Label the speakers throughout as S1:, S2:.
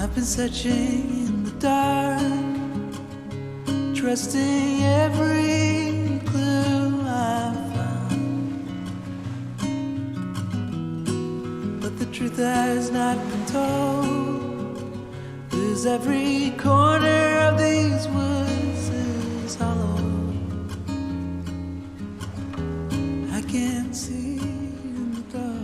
S1: I've been searching in the dark, trusting every clue I found, but the truth has not been told. There's every corner of these woods is hollow. I can't see in the dark.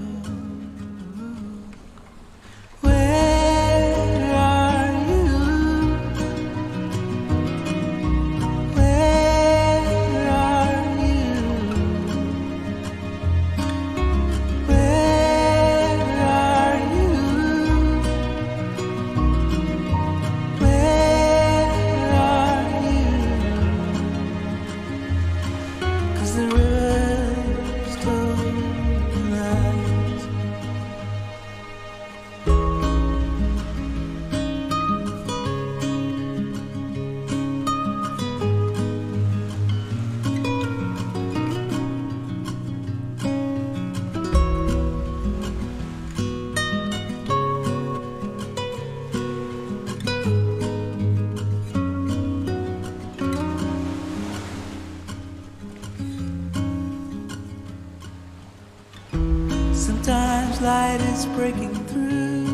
S1: Sometimes light is breaking through,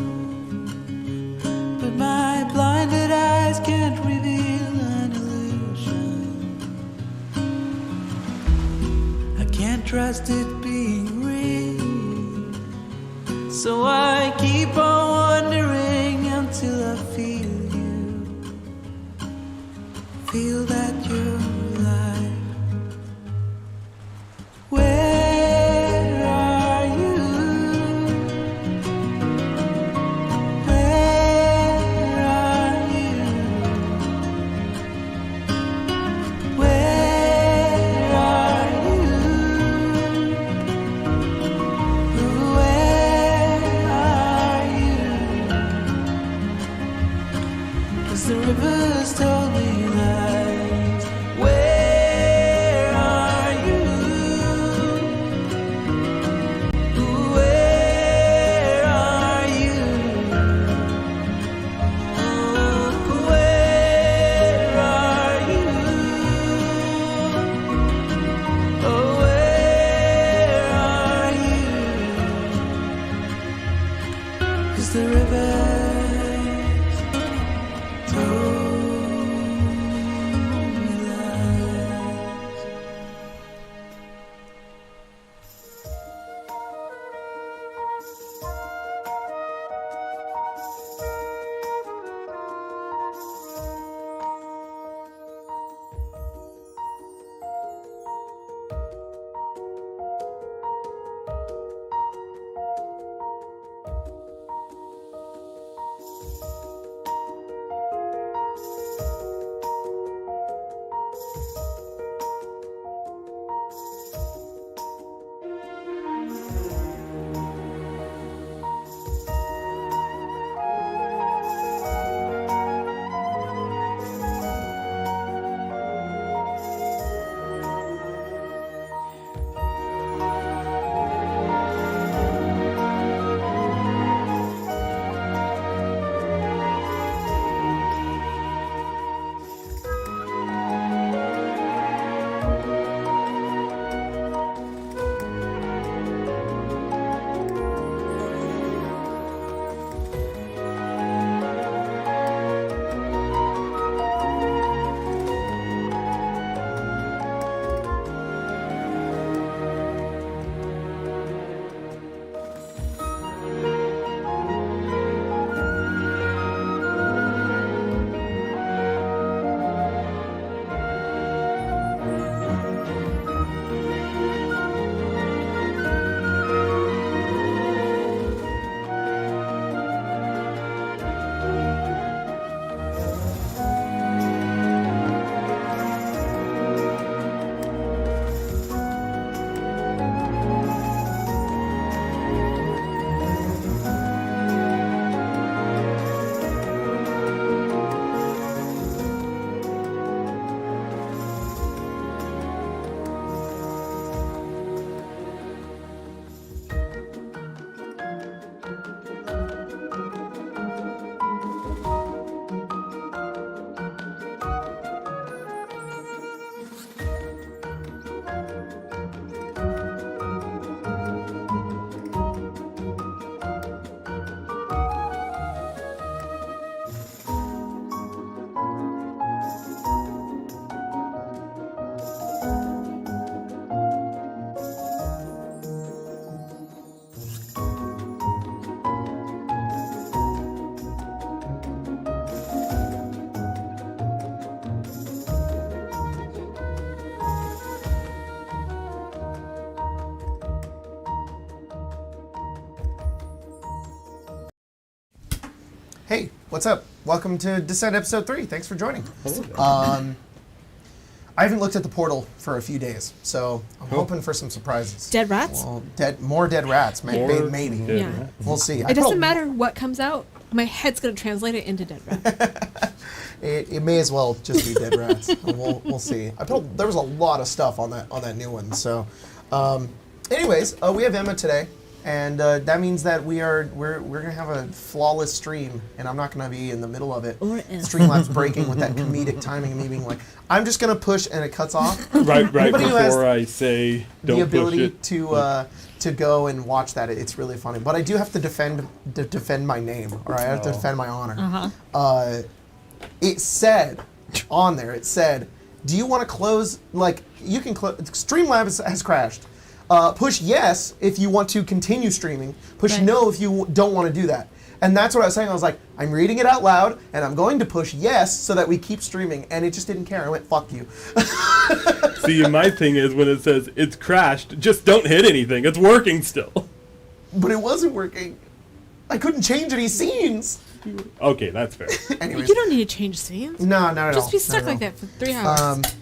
S1: but my blinded eyes can't reveal an illusion. I can't trust it being real, so I keep on wondering until I feel you, feel that you're alive. The rivers told me lies. Where are you? Where are you? Oh, where are you? Oh, where are you? 'Cause the rivers told
S2: Hey, what's up? Welcome to Descent Episode 3. Thanks for joining. I haven't looked at the portal for a few days, so I'm hoping for some surprises.
S3: Dead rats?
S2: Well, more dead rats, maybe.
S3: Yeah.
S2: We'll see.
S3: It doesn't matter what comes out. My head's going to translate it into dead rats.
S2: It may as well just be dead rats. We'll see. I told there was a lot of stuff on that new one. So, anyways, we have Emma today. And that means that we're gonna have a flawless stream, and I'm not gonna be in the middle of it. Streamlabs breaking with that comedic timing, and me being like, I'm just gonna push, and it cuts off.
S4: right before I say don't
S2: the ability
S4: push it.
S2: to go and watch that, it's really funny. But I do have to defend my name, or I have to defend my honor. It said on there, do you want to close? Like you can close. Streamlabs has crashed. Push yes if you want to continue streaming. Push no if you don't want to do that. And that's what I was saying. I was like, I'm reading it out loud, and I'm going to push yes so that we keep streaming. And it just didn't care. I went, fuck you.
S4: See, my thing is when it says it's crashed, just don't hit anything. It's working still.
S2: But it wasn't working. I couldn't change any scenes.
S4: Okay, that's fair.
S2: Anyways.
S3: You don't need to change scenes.
S2: No, not at all.
S3: Just be stuck like that for 3 hours.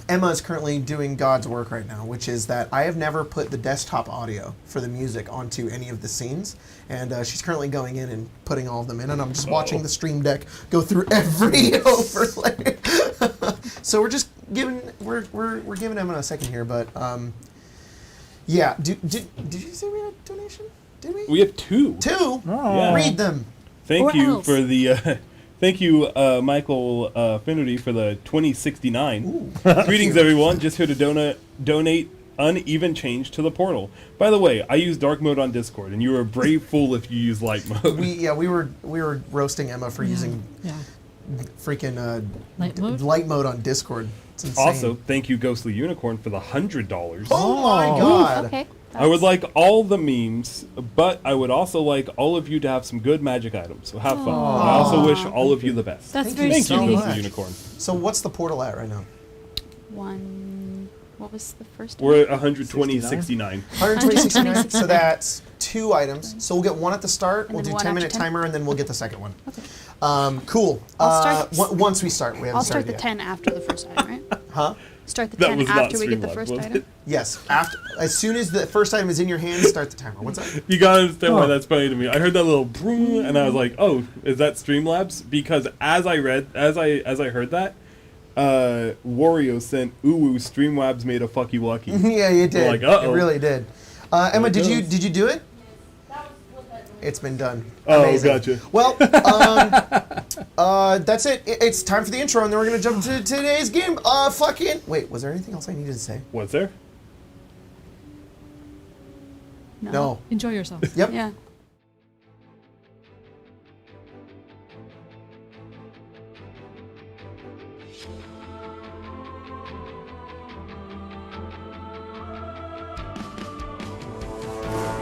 S2: Emma is currently doing God's work right now, which is that I have never put the desktop audio for the music onto any of the scenes, and she's currently going in and putting all of them in, and I'm just watching the stream deck go through every overlay. So we're just giving giving Emma a second here, but yeah. Did you say we had a donation? Did we?
S4: We have 2.
S2: 2.
S4: Oh. Yeah.
S2: Read them.
S4: Thank
S3: Or
S4: you
S3: else.
S4: for the. Thank you, Michael Finnerty, for the 2069. Greetings, everyone. Just here to donate uneven change to the portal. By the way, I use dark mode on Discord, and you're a brave fool if you use light mode.
S2: We were roasting Emma for using freaking light mode on Discord. It's insane.
S4: Also, thank you, Ghostly Unicorn, for the $100.
S2: Oh my god!
S5: Okay.
S4: I would like all the memes, but I would also like all of you to have some good magic items. So have fun. I also wish all of you the best.
S3: That's
S2: Thank
S3: very
S2: you
S4: Thank
S2: so
S4: you,
S2: much.
S4: Ghostly Unicorn.
S2: So what's the portal at right now?
S5: What was the first
S4: We're
S5: one?
S4: at 120.69.
S2: 126. So that's 2 items. So we'll get one at the start.
S5: And
S2: We'll
S5: then
S2: do
S5: one
S2: 10-minute
S5: after 10?
S2: timer, and then we'll get the second one.
S5: Okay.
S2: Cool.
S5: I'll start-
S2: Once we start, we haven't
S5: I'll start
S2: started
S5: the
S2: yet.
S5: 10 after the first item, right?
S2: Huh?
S5: Start the
S4: That
S5: 10
S4: was not
S5: after we get the
S4: Streamlabs,
S5: first
S4: was
S5: item?
S4: it?
S2: Yes. As soon as the first item is in your hand, start the timer. What's that?
S4: You gotta understand why that's funny to me. I heard that little broom, and I was like, "Oh, is that Streamlabs?" Because as I heard that, Wario sent "Ooh, Streamlabs made a fucky lucky."
S2: Yeah, you did.
S4: Like, uh-oh.
S2: It really did. Emma,
S4: it
S2: did you
S4: goes.
S2: do it? It's been done.
S4: Oh,
S2: Amazing.
S4: gotcha.
S2: Well, that's it. It's time for the intro, and then we're gonna jump to today's game. Wait, was there anything else I needed to say?
S4: Was there?
S2: No.
S3: Enjoy yourself.
S2: Yep.
S5: Yeah.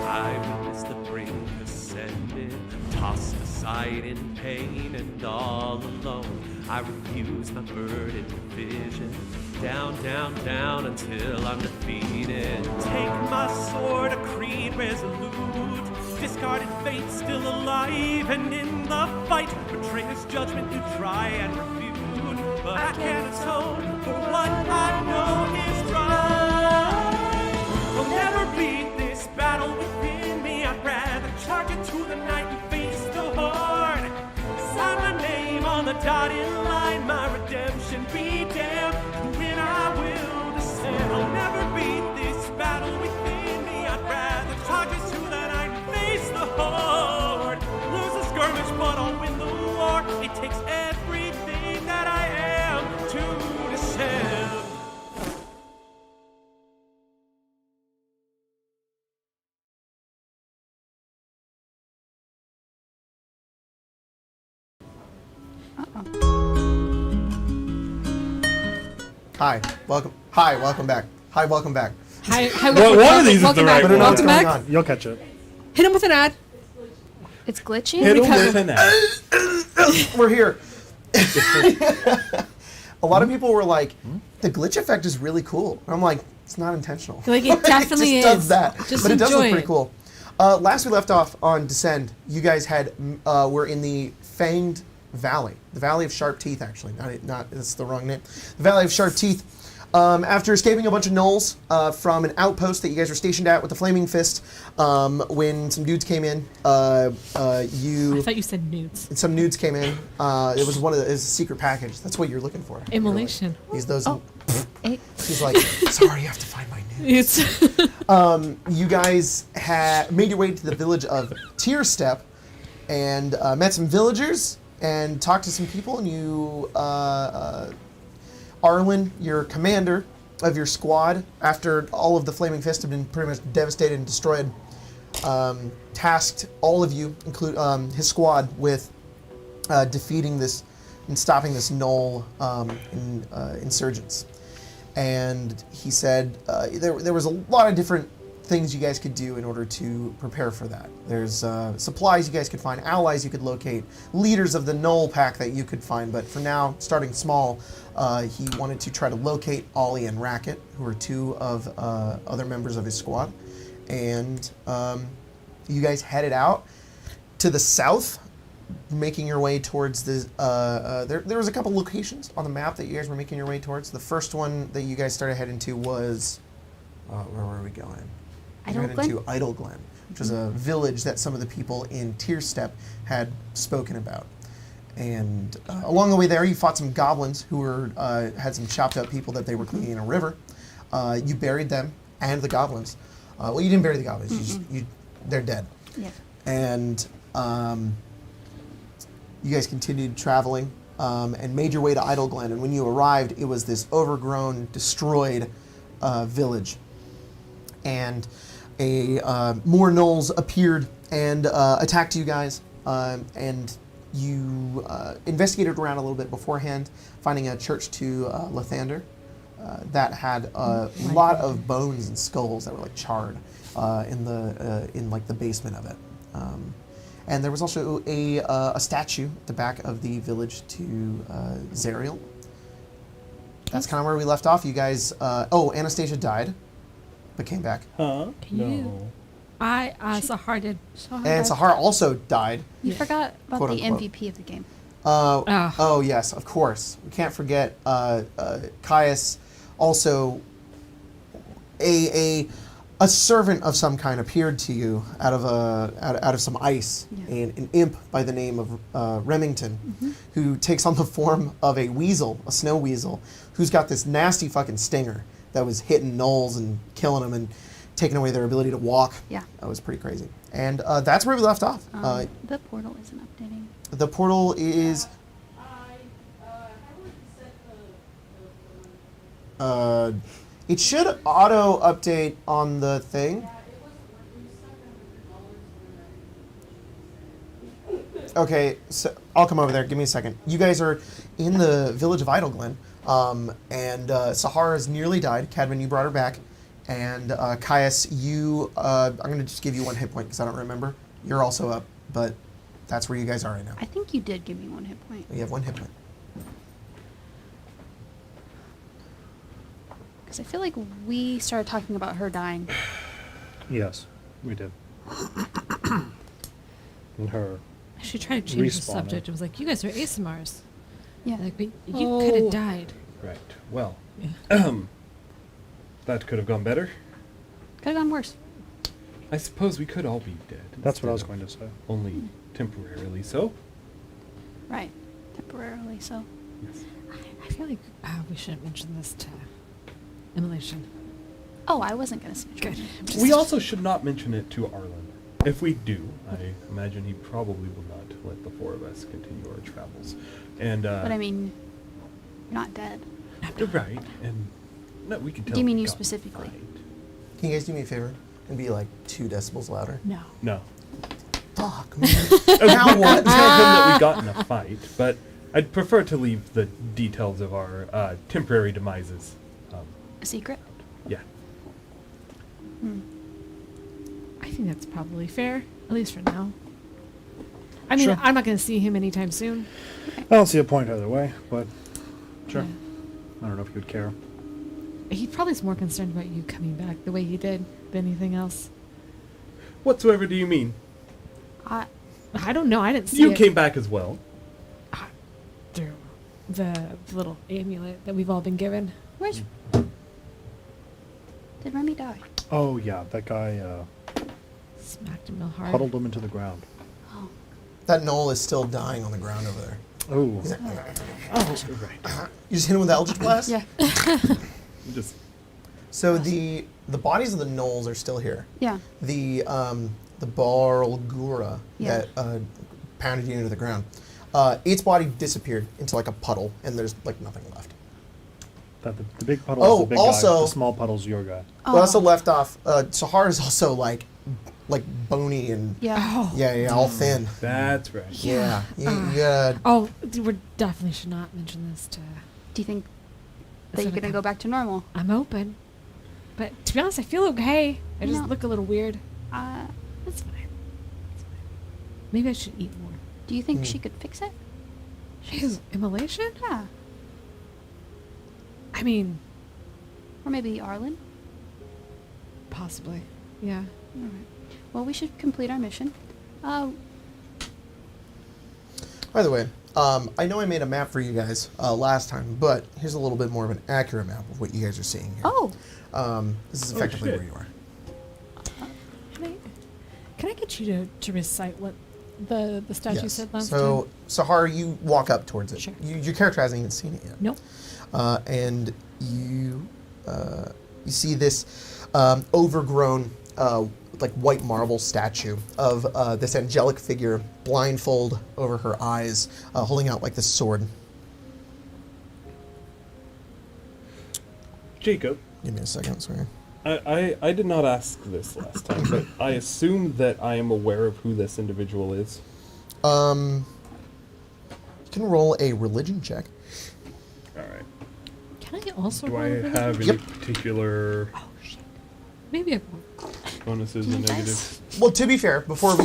S1: I witnessed the brink ascended, tossed aside in pain and all alone. I refuse my burdened vision, down, down, down until I'm defeated. Take my sword, a creed resolute, discarded fate still alive and in the fight. Betray his judgment to try and refute, but I can't atone for what I know is right. Will never beat this battle within me. I'd rather charge into the night and face the horde. Sign my name on the dotted line, my redemption be damned. To win I will descend. I'll never beat this battle within me. I'd rather charge into the night and face the horde. Lose the skirmish, but I'll win the war. It takes everything that I am to descend.
S2: Hi, welcome back. Hi, welcome back.
S3: Hi,
S4: Well, one of these is the right
S2: I don't know what's
S3: Welcome
S2: going
S3: back.
S2: on.
S6: You'll catch it.
S3: Hit him with an ad.
S5: It's glitchy?
S4: Hit him
S3: Because-
S4: with an ad.
S2: We're here. A lot of people were like, the glitch effect is really cool. And I'm like, it's not intentional.
S3: Like, it definitely
S2: it just does
S3: is.
S2: that.
S3: Just
S2: but it does look
S3: enjoy
S2: pretty
S3: it.
S2: cool. Last we left off on Descend, you guys were in the Fanged Valley. The Valley of Sharp Teeth, actually. That's the wrong name. The Valley of Sharp Teeth. After escaping a bunch of gnolls from an outpost that you guys were stationed at with the Flaming Fist, when some dudes came in,
S3: I thought you said nudes.
S2: some nudes came in. It was it was a secret package. That's what you're looking for.
S3: Immolation.
S2: He's like, sorry, you have to find my nudes.
S3: It's
S2: You guys made your way to the village of Tierstep and met some villagers and talked to some people, and you, Arlen, your commander of your squad, after all of the Flaming Fist had been pretty much devastated and destroyed, tasked all of you, include his squad, with defeating this and stopping this gnoll insurgents. And he said there was a lot of different things you guys could do in order to prepare for that. There's supplies you guys could find, allies you could locate, leaders of the Gnoll pack that you could find. But for now, starting small, he wanted to try to locate Ollie and Racket, who are two of other members of his squad. And you guys headed out to the south, making your way towards the... there was a couple locations on the map that you guys were making your way towards. The first one that you guys started heading to was... where were we going? We were heading to Idle Glen, which was a village that some of the people in Tierstep had spoken about. And along the way there, you fought some goblins who had some chopped up people that they were cleaning in a river. You buried them and the goblins. Well, you didn't bury the goblins. They're dead.
S5: Yeah.
S2: And you guys continued traveling and made your way to Idle Glen. And when you arrived, it was this overgrown, destroyed village. And more gnolls appeared and attacked you guys. And you investigated around a little bit beforehand, finding a church to Lathander that had a lot of bones and skulls that were like charred in the basement of it. And there was also a statue at the back of the village to Zariel. That's kind of where we left off. You guys. Anastasia died, but came back.
S4: Huh?
S3: You. Sahar did.
S2: And Sahar also died.
S5: You forgot about
S2: Quote,
S5: the
S2: unquote.
S5: MVP of the game.
S2: Oh yes, of course. We can't forget Caius. Also, a servant of some kind appeared to you out of some ice,
S5: Yeah.
S2: an imp by the name of Remington, who takes on the form of a weasel, a snow weasel, who's got this nasty fucking stinger that was hitting gnolls and killing them and taking away their ability to walk.
S5: Yeah.
S2: That was pretty crazy. And that's where we left off.
S5: The portal isn't updating.
S2: The portal is... it should auto-update on the thing. Okay, so I'll come over there. Give me a second. You guys are in the village of Idle Glen, and Sahara's nearly died. Cadman, you brought her back. And Caius, I'm going to just give you 1 hit point because I don't remember. You're also up, but that's where you guys are right now.
S5: I think you did give me 1 hit point.
S2: You have 1 hit point.
S5: Because I feel like we started talking about her dying.
S6: Yes, we did. And her.
S3: I should try to change the
S6: Respawning.
S3: subject. It was like, you guys are ASMRs.
S5: Yeah.
S3: Like, but you could have died.
S6: Right. Well,
S3: Yeah.
S6: that could have gone better.
S5: Could have gone worse.
S4: I suppose we could all be dead.
S6: That's what I was
S4: instead
S6: going
S4: of
S6: to say.
S4: Only temporarily so.
S5: Right. Temporarily, so.
S4: Yes.
S3: I feel like we shouldn't mention this to Immolation.
S5: Oh, I wasn't going to say
S3: Good.
S5: it.
S4: We also should not mention it to Arlen. If we do, I imagine he probably will not let the 4 of us continue our travels. And
S5: But I mean, you're not dead.
S4: right, and no, we can tell.
S5: Do you mean
S4: we
S5: you
S4: got
S5: specifically?
S4: fight.
S2: Can you guys do me a favor and be like 2 decibels louder?
S3: No.
S4: No.
S2: Fuck, man.
S4: Now what? Tell him that we got in a fight, but I'd prefer to leave the details of our temporary demises.
S5: A secret?
S4: Yeah.
S3: I think that's probably fair, at least for now. I mean,
S6: Sure.
S3: I'm not going to see him anytime soon.
S6: I don't see a point either way, but sure.
S3: Yeah.
S6: I don't know if you'd care.
S3: He probably is more concerned about you coming back the way you did than anything else.
S4: whatsoever do you mean?
S5: I
S3: I don't know. I didn't see
S4: You
S3: it.
S4: came back as well.
S3: Through the little amulet that we've all been given.
S5: where's did Remy die?
S6: Oh, yeah, that guy
S3: Smacked him real hard.
S6: huddled him into the ground.
S5: Oh,
S2: That knoll is still dying on the ground over there.
S6: Oh,
S3: Oh,
S6: right.
S2: You just hit him with the Eldritch Blast?
S5: yeah,
S4: Just
S2: So the bodies of the gnolls are still here.
S5: yeah.
S2: The Barlgura
S5: Yeah.
S2: that pounded you into the ground, its body disappeared into like a puddle, and there's like nothing left.
S6: The big puddle
S2: Oh,
S6: is the big
S2: also-
S6: guy. The small puddle's your guy.
S2: We also left off. Sahar is also like bony and
S5: Yeah.
S3: oh.
S2: yeah, all thin.
S4: that's right.
S2: Yeah, you gotta.
S3: Oh, we definitely should not mention this to.
S5: Do you think that
S3: That's
S5: you're
S3: what I
S5: gonna go
S3: thought.
S5: back to normal?
S3: I'm open, but to be honest, I feel okay. I just
S5: No.
S3: look a little weird.
S5: Uh,
S3: That's fine. That's fine. Maybe I should eat more.
S5: do you think
S2: Hmm.
S5: she could fix it?
S3: She's immolation?
S5: Yeah.
S3: I mean,
S5: Or maybe Arlen?
S3: possibly. Yeah.
S5: All right. Well, we should complete our mission.
S2: By the way, I know I made a map for you guys last time, but here's a little bit more of an accurate map of what you guys are seeing here.
S5: Oh,
S2: This is effectively
S4: shit.
S2: where you are.
S3: Can I get you to recite what the statue
S2: Yes.
S3: said last
S2: So,
S3: time?
S2: Sahar, you walk up towards it.
S3: Sure.
S2: Your character hasn't even seen it yet.
S3: Nope.
S2: And you see this overgrown, like white marble statue of this angelic figure, blindfold over her eyes, holding out like this sword.
S4: Jacob,
S2: Give me a second, sorry.
S4: I did not ask this last time, but I assume that I am aware of who this individual is.
S2: You can roll a religion check.
S4: All right.
S3: Can I also
S4: Do
S3: roll
S4: I
S3: a religion?
S4: have any
S2: Yep.
S4: particular
S3: Oh, shit. Maybe I won't.
S4: bonuses and negatives?
S2: Well, to be fair, before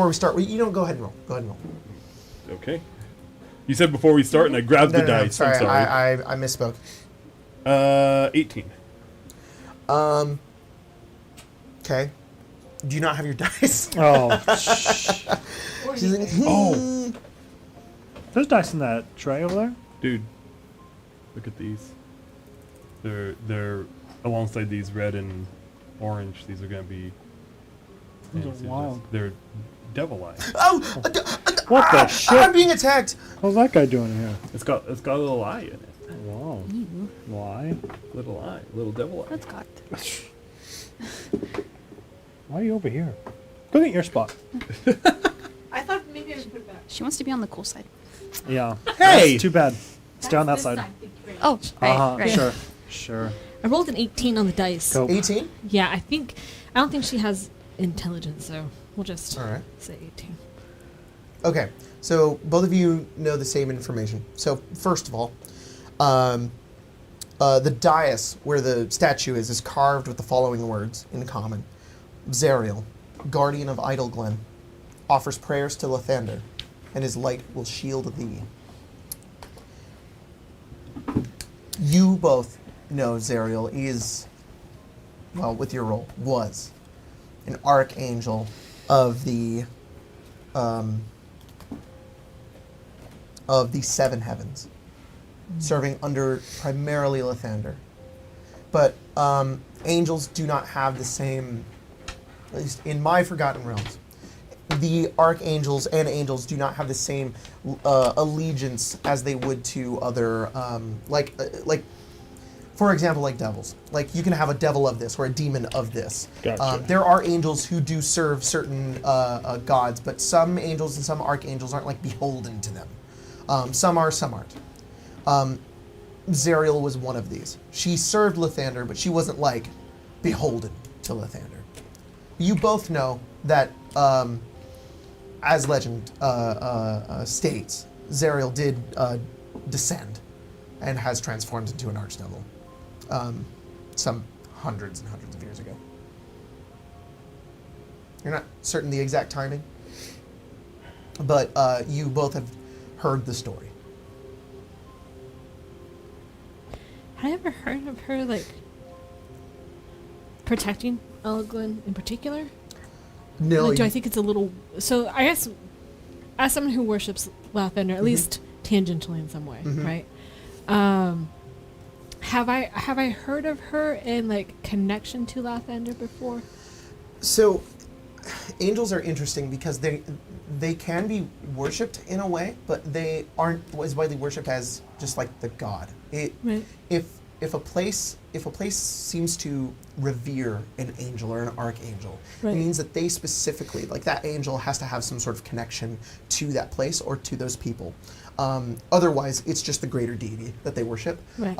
S2: we start, you don't go ahead and roll. Go ahead and roll.
S4: Okay. You said before we start, and I grabbed the dice.
S2: sorry,
S4: I'm sorry.
S2: I misspoke.
S4: 18.
S2: Okay. Do you not have your dice?
S6: Oh,
S2: She's like,
S4: Oh.
S6: there's dice in that tray over there.
S4: Dude, look at these. They're alongside these red and orange. These are gonna be.
S6: These are
S4: fancy.
S6: wild.
S4: They're devil eyes.
S2: Oh!
S6: What the shit?
S2: I'm being attacked!
S6: What's that guy doing here?
S4: It's got a little eye in it.
S6: Wow. Why?
S4: Little eye, little devil eye.
S5: that's cocked.
S6: Why are you over here? Go get your spot.
S3: I thought maybe I should put it back.
S5: She wants to be on the cool side.
S6: Yeah.
S4: Hey!
S6: That's too bad. Stay on that side.
S5: Oh, right, right.
S6: Sure. Sure.
S3: I rolled an 18 on the dice.
S6: Go.
S2: 18?
S3: Yeah, I don't think she has intelligence, so we'll just
S2: Alright.
S3: say 18.
S2: Okay, so both of you know the same information. So, first of all, the dais where the statue is carved with the following words in common. Zariel, guardian of Idleglen, offers prayers to Lathander, and his light will shield thee. You both know Zariel is, well, with your role, was an archangel of the seven heavens, serving under primarily Lathander. But angels do not have the same, at least in my Forgotten Realms, the archangels and angels do not have the same allegiance as they would to other, like, for example, like devils. Like, you can have a devil of this or a demon of this.
S4: Gotcha.
S2: There are angels who do serve certain gods, but some angels and some archangels aren't, like, beholden to them. Some are, some aren't. Zariel was one of these. She served Lathander, but she wasn't, like, beholden to Lathander. You both know that, as legend states, Zariel did descend and has transformed into an archdevil some hundreds and hundreds of years ago. You're not certain the exact timing, but you both have heard the story.
S3: Had I ever heard of her, like, protecting Elglin in particular?
S2: No,
S3: Like, do I
S2: you-
S3: think it's a little? So I guess, as someone who worships Lathander, at least tangentially in some way, right? Have I heard of her in like connection to Lathander before?
S2: So, angels are interesting because they can be worshipped in a way, but they aren't as widely worshipped as just like the god.
S3: Right.
S2: If a place seems to revere an angel or an archangel,
S3: Right.
S2: it means that they specifically, like that angel, has to have some sort of connection to that place or to those people. Otherwise, it's just the greater deity that they worship.
S3: Right.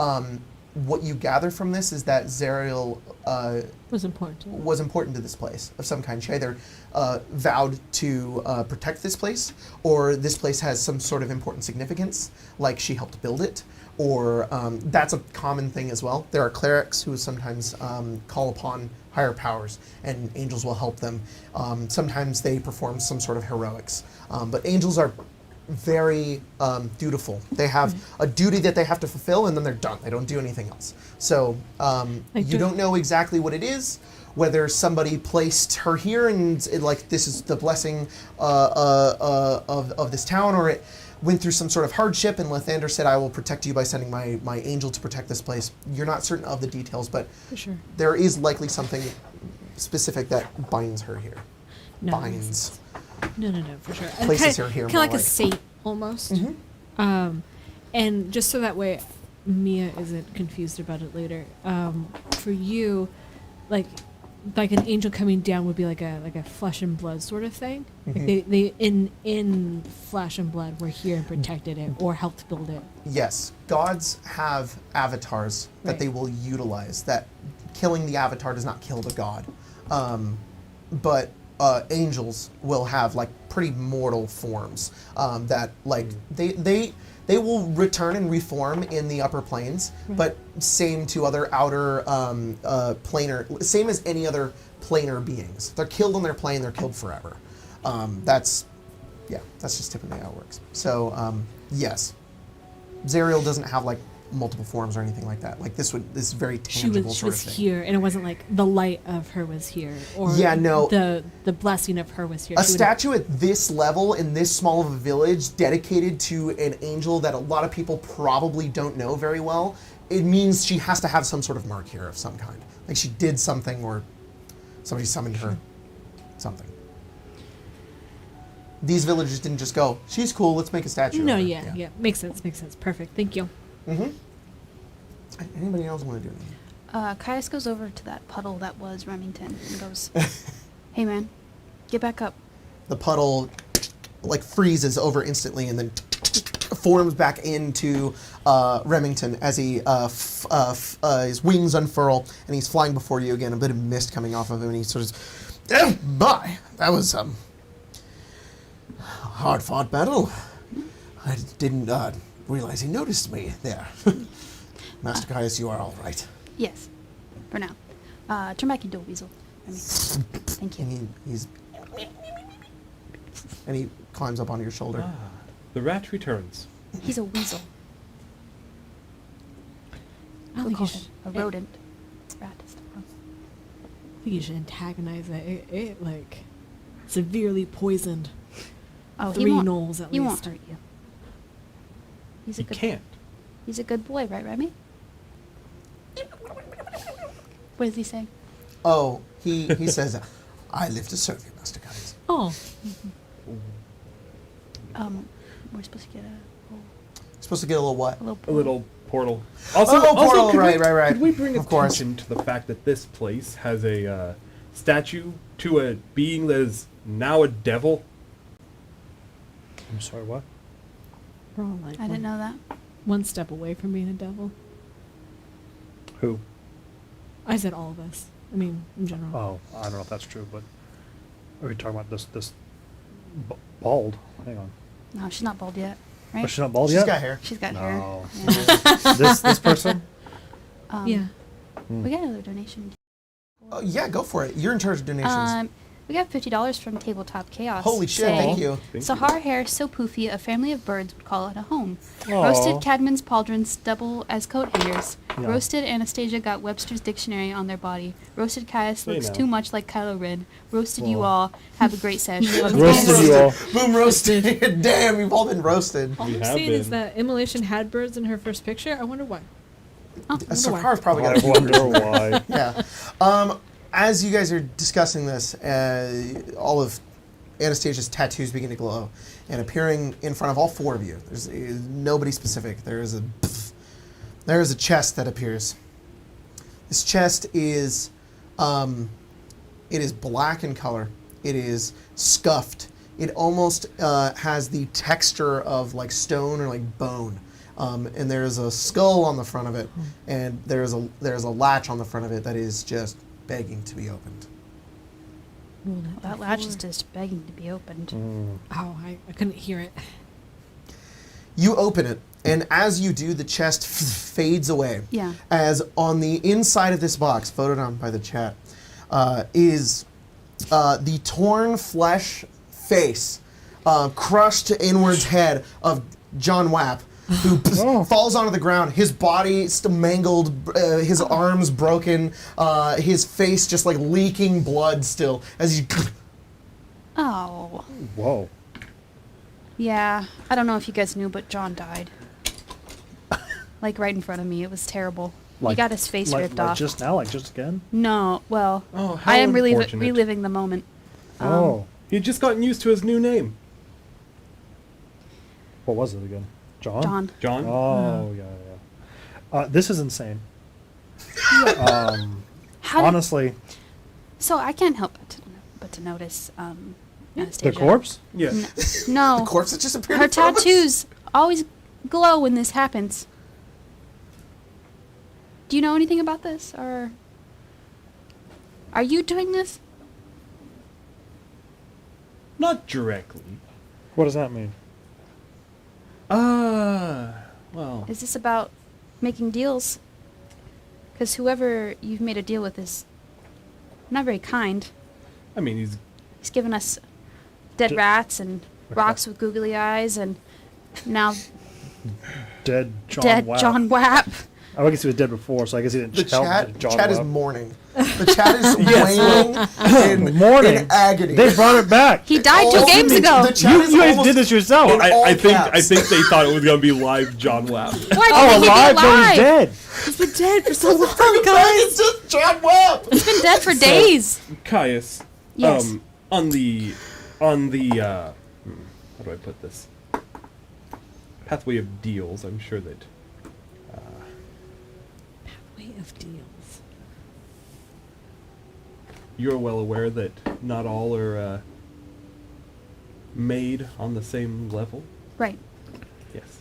S2: What you gather from this is that Zariel
S3: Was important. To
S2: was important to this place of some kind. She either vowed to protect this place, or this place has some sort of important significance, like she helped build it, or that's a common thing as well. There are clerics who sometimes call upon higher powers, and angels will help them. Sometimes they perform some sort of heroics, but angels are very dutiful. They have a duty that they have to fulfill, and then they're done. They don't do anything else. So you don't know exactly what it is, whether somebody placed her here and like this is the blessing of this town, or it went through some sort of hardship and Lathander said, I will protect you by sending my angel to protect this place. You're not certain of the details, but
S3: For sure.
S2: there is likely something specific that binds her here.
S3: No,
S2: Binds.
S3: No, for sure.
S2: Places her here
S3: Kind
S2: more
S3: of like a
S2: like-
S3: saint almost. And just so that way, Mia isn't confused about it later. For you, like an angel coming down would be like a flesh and blood sort of thing. Like they in flesh and blood were here and protected it or helped build it.
S2: Yes, gods have avatars that
S3: Right.
S2: they will utilize. That killing the avatar does not kill the god, but angels will have like pretty mortal forms that like they will return and reform in the upper planes, but same to other outer planar, same as any other planar beings. They're killed on their plane. They're killed forever. That's just typically how it works. So yes. Zariel doesn't have like multiple forms or anything like that. Like this is very
S3: She
S2: tangible
S3: was
S2: sort of thing.
S3: here, and it wasn't like the light of her was here, or
S2: Yeah, no.
S3: the blessing of her was here.
S2: A
S3: She would've-
S2: statue at this level in this small of a village dedicated to an angel that a lot of people probably don't know very well, it means she has to have some sort of mark here of some kind. Like she did something or somebody summoned her. Something. These villagers didn't just go, she's cool, let's make a statue.
S3: No,
S2: of her."
S3: yeah, makes sense. Perfect. Thank you.
S2: Anybody else want to do anything?
S5: Caius goes over to that puddle that was Remington and goes, "Hey man, get back up."
S2: The puddle like freezes over instantly and then forms back into Remington as he his wings unfurl and he's flying before you again. A bit of mist coming off of him, and he sort of, oh my, that was hard fought battle. I didn't realize he noticed me there. Master Caius, you are all right.
S5: Yes, for now. Turn back into a weasel. Thank you.
S2: And he climbs up onto your shoulder.
S4: The rat returns.
S5: He's a weasel.
S3: I don't
S5: We'll
S3: think you
S5: call
S3: should.
S5: him a rodent. Rat is the wrong.
S3: I think you should antagonize it. It like severely poisoned
S5: Oh,
S3: 3
S5: he won't.
S3: gnolls at
S5: He
S3: least.
S5: won't hurt you. He's a
S4: He
S5: good.
S4: can't.
S5: He's a good boy, right, Remy? What does he say?
S2: Oh, he says, I live to serve you, Master Caius.
S3: Oh,
S5: We're supposed to get
S2: Supposed to get a little what?
S5: a little.
S4: A little portal.
S2: Portal,
S4: could
S2: right.
S4: Could we bring
S2: Of course.
S4: attention to the fact that this place has a statue to a being that is now a devil?
S6: I'm sorry, what?
S3: we're all like
S5: I didn't know that.
S3: one step away from being a devil.
S6: Who?
S3: I said all of us. I mean, in general.
S6: Oh, I don't know if that's true, but are we talking about this bald? Hang on.
S5: No, she's not bald yet, right?
S6: Oh, she's not bald
S2: She's
S6: yet?
S2: got hair.
S5: She's got
S6: No.
S5: hair. Yeah.
S6: this person?
S3: Yeah.
S5: We got another donation.
S2: Oh, yeah, go for it. You're in charge of donations.
S5: We got $50 from Tabletop Chaos.
S2: Holy shit!
S5: saying,
S2: Thank you.
S4: Thank
S5: Sahar hair so poofy, a family of birds would call it a home.
S6: Aw.
S5: Roasted Cadman's pauldrons double as coat hangers.
S6: Yeah.
S5: Roasted Anastasia got Webster's dictionary on their body. Roasted Caius
S4: Hey,
S5: looks
S4: now.
S5: too much like Kylo Ren. Roasted you
S6: Whoa.
S5: all. Have a great sesh. Love you
S6: Roasted
S5: guys.
S6: you all.
S2: Boom roasted. Damn, you've all been roasted.
S3: All
S4: We
S3: I'm
S4: have
S3: saying is
S4: been.
S3: that Immolation had birds in her first picture. I wonder why.
S5: Oh,
S2: Sakar's probably got
S6: I
S2: a few
S6: wonder
S2: reasons.
S6: why.
S2: Yeah. As you guys are discussing this, all of Anastasia's tattoos begin to glow, and appearing in front of all four of you. There's nobody specific. There is a chest that appears. This chest is, it is black in color. It is scuffed. It almost has the texture of like stone or like bone. And there is a skull on the front of it, and there is a latch on the front of it that is just begging to be opened.
S5: That latch is just begging to be opened.
S3: Oh, I couldn't hear it.
S2: You open it, and as you do, the chest fades away.
S5: Yeah.
S2: As on the inside of this box, voted on by the chat, is the torn flesh face, crushed inwards head of John Wapp, who falls onto the ground. His body still mangled, his arms broken, his face just like leaking blood still as he.
S5: Oh.
S6: Whoa.
S5: Yeah. I don't know if you guys knew, but John died. Like right in front of me. It was terrible. He got his face ripped off.
S6: Just now, like just again?
S5: No. Well,
S4: Oh, how
S5: I am
S4: unfortunate.
S5: reliving the moment.
S6: Oh.
S4: He had just gotten used to his new name.
S6: What was it again? John?
S5: John.
S4: John?
S6: Oh, yeah. This is insane.
S5: How did-
S6: Honestly,
S5: So I can't help but to notice
S6: the
S5: Anastasia.
S6: corpse?
S4: Yeah.
S5: No.
S2: The corpse that just appeared.
S5: Her
S2: in front of us?
S5: tattoos always glow when this happens. Do you know anything about this, or are you doing this?
S4: Not directly.
S6: What does that mean?
S4: Well.
S5: Is this about making deals? Because whoever you've made a deal with is not very kind.
S4: I mean, he's
S5: He's given us dead rats and rocks with googly eyes, and now
S6: Dead John
S5: dead
S6: Wapp.
S5: John Wapp.
S6: I guess he was dead before, so I guess he didn't
S2: The
S6: tell
S2: chat,
S6: John
S2: chat is
S6: Wapp.
S2: mourning. The chat is wailing
S6: Mourning.
S2: in agony.
S6: They brought it back.
S5: He died
S2: All
S5: 2 games
S2: the-
S5: ago.
S2: the chat
S6: You
S2: is
S6: guys
S2: almost
S6: did this yourself.
S2: in all
S4: I think
S2: caps.
S4: they thought it was gonna be live John Wapp.
S5: Why
S6: Oh,
S5: didn't he
S6: alive?
S5: be
S6: No, he's
S5: alive?
S6: dead.
S3: He's been dead for so long,
S2: It's just John Webb.
S5: He's been dead for days.
S4: Caius.
S5: Yes.
S4: On the how do I put this? Pathway of deals. I'm sure that
S3: Way of deals.
S4: you're well aware that not all are made on the same level.
S5: Right.
S4: Yes.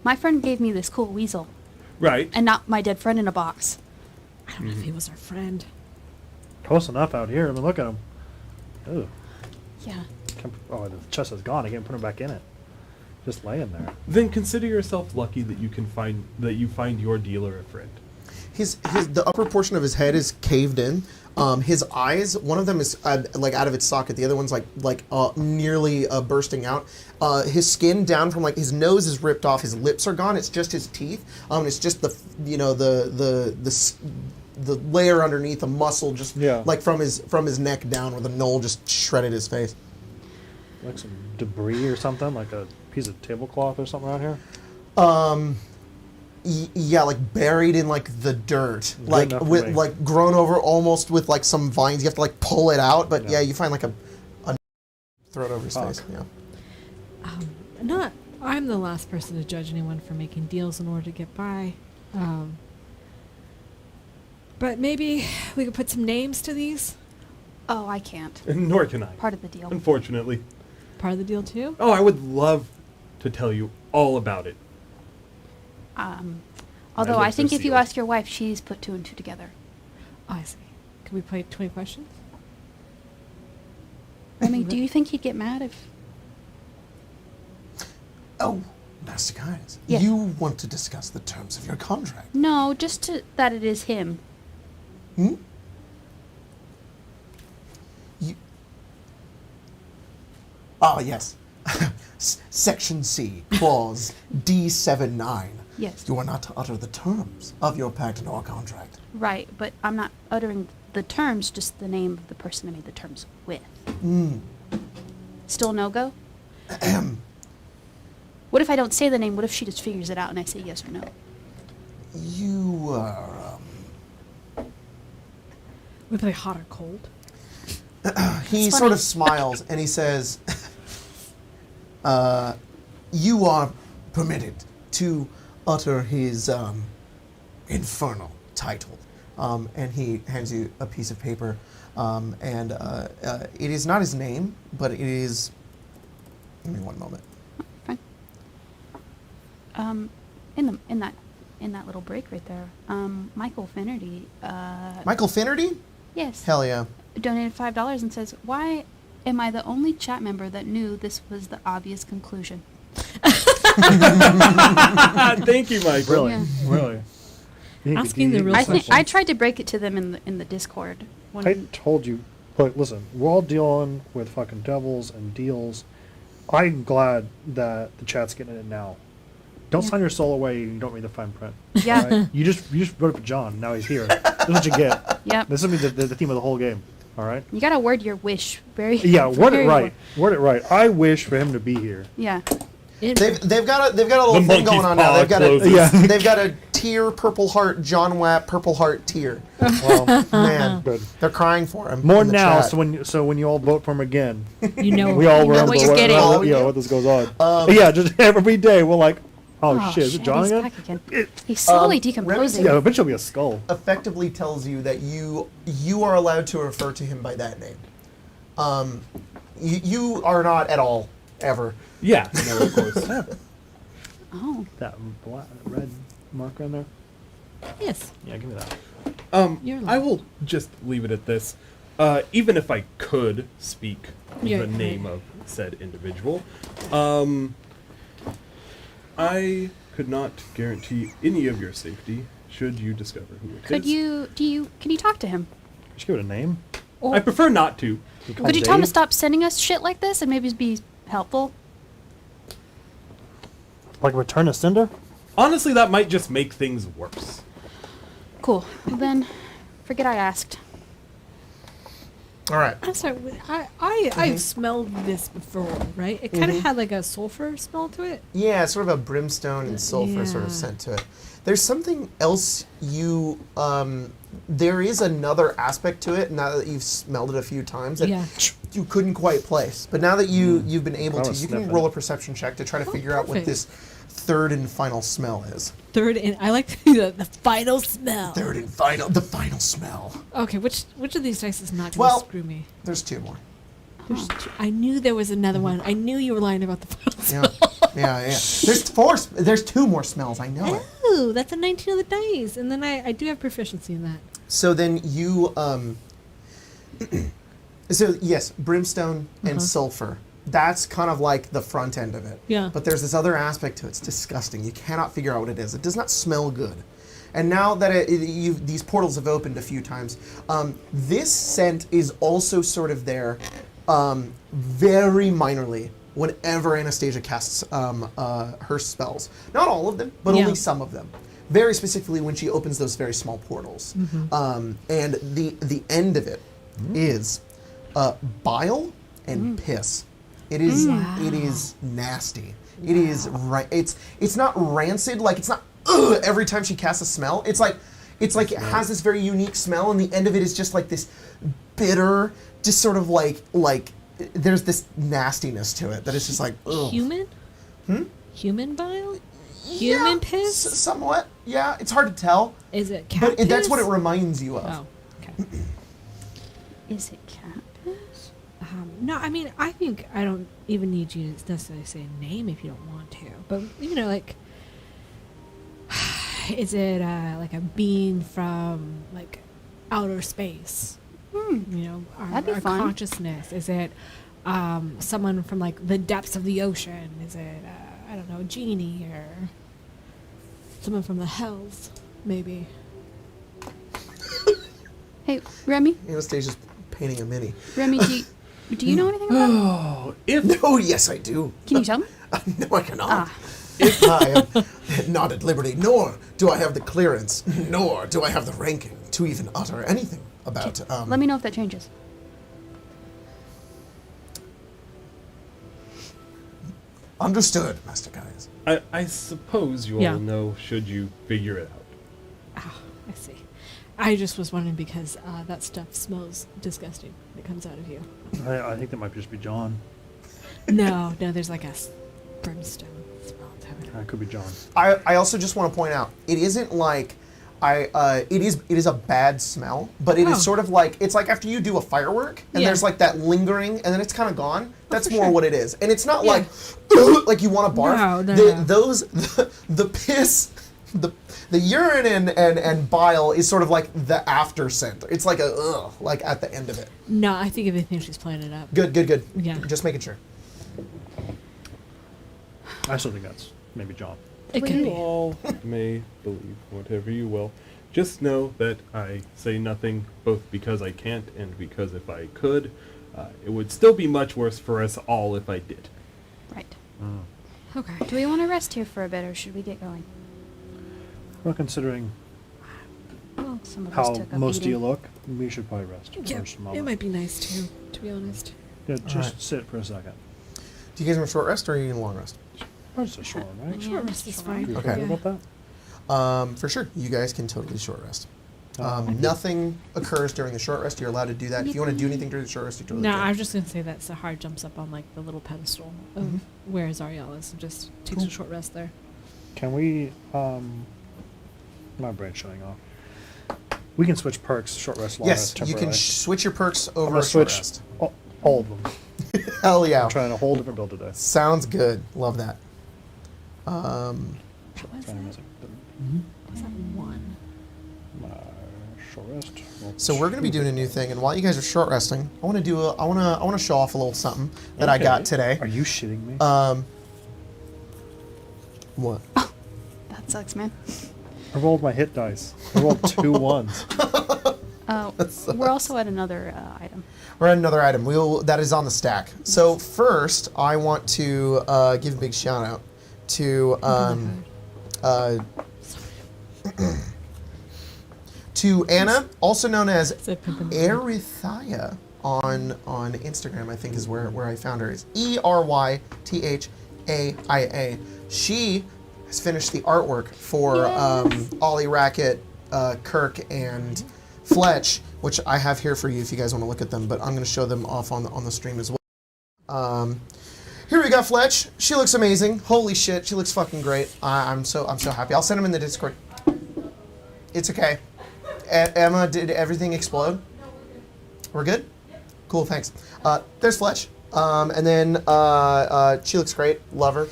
S5: My friend gave me this cool weasel,
S4: Right.
S5: and not my dead friend in a box.
S3: I don't know if he was our friend.
S6: Close enough out here. I mean, look at him. Ooh.
S5: Yeah.
S6: Oh, the chest is gone. I can't put him back in it. Just laying there.
S4: Then consider yourself lucky that you find your dealer a friend.
S2: The upper portion of his head is caved in. His eyes, one of them is like out of its socket. The other one's like nearly bursting out. His skin down from like his nose is ripped off. His lips are gone. It's just his teeth. It's just the layer underneath, the muscle just like from his neck down, where the knoll just shredded his face.
S6: Like some debris or something, like a piece of tablecloth or something around here.
S2: Yeah, like buried in like the dirt,
S6: Good
S2: like
S6: enough for
S2: with
S6: me.
S2: like grown over almost with like some vines. You have to like pull it out, but
S6: Yeah.
S2: yeah, you find like a throw it over his
S6: Fuck.
S2: face. Yeah.
S3: I'm the last person to judge anyone for making deals in order to get by. But maybe we could put some names to these.
S5: Oh, I can't.
S4: Nor can I.
S5: Part of the deal.
S4: Unfortunately.
S3: Part of the deal too.
S4: Oh, I would love to tell you all about it.
S5: Although I
S4: lips
S5: think
S4: are
S5: if you
S4: sealed.
S5: ask your wife, she's put 2 and 2 together.
S3: Oh, I see. Can we play 20 questions?
S5: I mean, do you think he'd get mad if...
S2: Oh, Master Caius,
S5: Yeah.
S2: you want to discuss the terms of your contract?
S5: No, just that it is him.
S2: Hmm? Ah, yes. Section C, clause D79.
S5: Yes.
S2: You are not to utter the terms of your pact nor contract.
S5: Right, but I'm not uttering the terms, just the name of the person I made the terms with. Still no go? What if I don't say the name? What if she just figures it out and I say yes or no?
S2: You are,
S3: We play hot or cold.
S2: he
S5: It's
S2: sort
S5: funny.
S2: of smiles and he says, you are permitted to utter his infernal title. And he hands you a piece of paper. It is not his name, but it is... Give me one moment.
S5: Fine. In that little break right there, Michael Finnerty,
S2: Michael Finnerty?
S5: yes,
S2: Hell yeah.
S5: donated $5 and says, "Why am I the only chat member that knew this was the obvious conclusion?"
S4: Thank you, Michael.
S6: Really?
S5: Yeah.
S6: Really?
S3: Asking the real
S5: I think
S3: question.
S5: I tried to break it to them in the Discord. When
S6: I told you, look, listen, we're all dealing with fucking devils and deals. I'm glad that the chat's getting it now. Don't
S5: Yeah.
S6: sign your soul away and you don't read the fine print.
S5: Yeah.
S6: alright? You just wrote up John, now he's here. This is what you get.
S5: Yep.
S6: This is gonna be the theme of the whole game. Alright?
S5: You gotta word your wish very.
S6: Yeah, word it
S5: very
S6: right.
S5: well.
S6: Word it right. I wish for him to be here.
S5: Yeah.
S2: They've got a little
S4: The
S2: thing
S4: monkey's
S2: going on now.
S4: paw
S2: They've got
S4: closes.
S6: Yeah.
S2: they've got a tier Purple Heart John Watt Purple Heart tier.
S6: Well,
S2: Man,
S6: good.
S2: they're crying for him.
S6: More
S2: in the
S6: now,
S2: chat.
S6: so when you all vote for him again,
S3: You know,
S6: we all
S5: You know
S6: remember
S5: what you're getting.
S6: what this goes on. Yeah, just every day we're like, oh, shit, is it John
S5: he's
S6: again?
S5: back again. He's slowly decomposing.
S6: Yeah, eventually it'll be a skull.
S2: effectively tells you that you are allowed to refer to him by that name. You are not at all ever.
S4: Yeah, no, of course.
S5: Oh.
S6: That red marker in there.
S3: yes.
S6: Yeah, give me that.
S3: You're
S4: I will just leave it at this. Even if I could speak
S3: Yeah,
S4: the name
S3: right.
S4: of said individual, I could not guarantee any of your safety should you discover who it is.
S5: Can you talk to him?
S6: Just give it a name.
S4: I prefer not to.
S5: Could you tell him to stop sending us shit like this and maybe be helpful?
S6: Like Return to Cinder?
S4: Honestly, that might just make things worse.
S5: Cool. Well then, forget I asked.
S2: All right.
S3: I'm sorry. I've smelled this before, right? It kind of had like a sulfur smell to it.
S2: Yeah, it's sort of a brimstone and sulfur sort of
S3: Yeah.
S2: scent to it. There's something else you there is another aspect to it now that you've smelled it a few times that
S3: Yeah.
S2: you couldn't quite place. But now that you've been able
S6: I
S2: to,
S6: was
S2: you can
S6: sniffing
S2: roll
S6: it.
S2: a perception check to try to figure out what
S3: perfect.
S2: this third and final smell is.
S3: Third, and I like the final smell.
S2: The final smell.
S3: Okay, which of these dice is not going to
S2: Well-
S3: screw me?
S2: There's two more.
S3: There's I knew there was another one. I knew you were lying about the final smell.
S2: Yeah. There's four. There's two more smells. I know it.
S3: Oh, that's a 19 on the dice, and then I do have proficiency in that.
S2: So then you so yes, brimstone and sulfur. That's kind of like the front end of it.
S3: Yeah.
S2: But there's this other aspect to it. It's disgusting. You cannot figure out what it is. It does not smell good. And now that these portals have opened a few times, this scent is also sort of there, very minorly, whenever Anastasia casts her spells. Not all of them, but
S3: Yeah.
S2: only some of them. Very specifically when she opens those very small portals. And the end of it is bile and piss. It is nasty. It is it's not rancid, like it's not ugh, every time she casts a smell. It's like it has this very unique smell, and the end of it is just like this bitter, just sort of like there's this nastiness to it that is just like ugh.
S3: Human? Human bile? Human piss?
S2: Somewhat. Yeah, it's hard to tell,
S3: Is it cat
S2: but
S3: piss?
S2: that's what it reminds you of.
S3: Oh, okay.
S5: Is it cat piss?
S3: No, I mean, I think I don't even need you to necessarily say a name if you don't want to. But, you know, like, is it like a being from, like, outer space? You know,
S5: That'd be
S3: our
S5: fun.
S3: consciousness? Is it someone from, like, the depths of the ocean? Is it, I don't know, a genie or someone from the hells, maybe?
S5: Hey, Remy,
S2: Anastasia's painting a mini.
S5: Remy, Do you know anything about it?
S4: Oh, if
S2: Oh, yes, I do.
S5: Can you tell me?
S2: No, I cannot.
S5: Ah.
S2: I am not at liberty, nor do I have the clearance, nor do I have the ranking to even utter anything about.
S5: Let me know if that changes.
S2: Understood, Master Guys.
S4: I suppose you
S3: Yeah.
S4: all know should you figure it out.
S3: I see. I just was wondering because that stuff smells disgusting when it comes out of you.
S6: I think that might just be John.
S3: No, there's like a brimstone smell to it.
S6: That could be John.
S2: I also just want to point out, it isn't like it is a bad smell, but it
S3: Oh.
S2: is sort of like, it's like after you do a firework and
S3: Yeah.
S2: there's like that lingering and then it's kind of gone. That's
S3: for
S2: more
S3: sure.
S2: what it is. And it's not
S3: Yeah.
S2: like you want to barf.
S3: No.
S2: The piss, the urine and bile is sort of like the after scent. It's like a ugh, like at the end of it.
S3: No, I think everything she's playing it up.
S2: Good.
S3: Yeah.
S2: Just making sure.
S6: I still think that's maybe John.
S3: It could
S4: You
S3: be.
S4: all may believe whatever you will. Just know that I say nothing, both because I can't and because if I could, it would still be much worse for us all if I did.
S5: Right.
S3: Okay.
S5: Do we want to rest here for a bit, or should we get going?
S6: Well, considering
S5: Well, some of us
S6: how
S5: took a
S6: most of you
S5: beating.
S6: look, we should probably rest
S3: Yeah,
S6: for just a
S3: it
S6: moment.
S3: might be nice too, to be honest.
S6: Yeah, just
S2: Alright.
S6: sit for a second.
S2: Do you guys want a short rest or are you in a long rest?
S6: That's a short, right?
S5: Yeah,
S3: Short rest is
S5: sure.
S3: fine.
S6: You
S2: Okay.
S6: okay
S3: Yeah.
S6: about that?
S2: For sure, you guys can totally short rest.
S6: Thank you.
S2: Nothing occurs during the short rest. You're allowed to do that. If you want to do anything during the short rest, you totally
S3: No,
S2: can.
S3: I was just gonna say that Sahar jumps up on like the little pedestal of
S2: Mhm.
S3: where Zariel is and just takes
S2: Cool.
S3: a short rest there.
S6: Can we, my brain's shutting off. We can switch perks, short rest, long
S2: Yes,
S6: rest,
S2: you can
S6: temporary.
S2: switch your perks
S6: I'm
S2: over
S6: gonna
S2: a short
S6: switch
S2: rest.
S6: all of them.
S2: Hell yeah.
S6: I'm trying a whole different build today.
S2: Sounds good. Love that.
S3: What was
S6: Trying
S3: that?
S6: music.
S3: Was that one?
S6: Short rest. Well,
S2: So we're going to be doing a new thing, and while you guys are short resting, I want to I want to show off a little something that I got
S6: Okay.
S2: today.
S6: Are you shitting me?
S2: What?
S5: That sucks, man.
S6: I rolled my hit dice. I rolled 2 ones.
S5: We're also at another item.
S2: We're at another item. That is on the stack. So first, I want to give a big shout out to to Anna, also known as
S3: Said Pimpin'.
S2: Erythia on Instagram. I think is where I found her. Is ERYTHAIA. She has finished the artwork for Ollie Racket, Kirk, and Fletch, which I have here for you if you guys want to look at them. But I'm going to show them off on the stream as well. Here we got Fletch. She looks amazing. Holy shit, she looks fucking great. I'm so happy. I'll send them in the Discord. It's okay. Emma, did everything explode? We're good? Cool, thanks. There's Fletch. And then she looks great. Love her.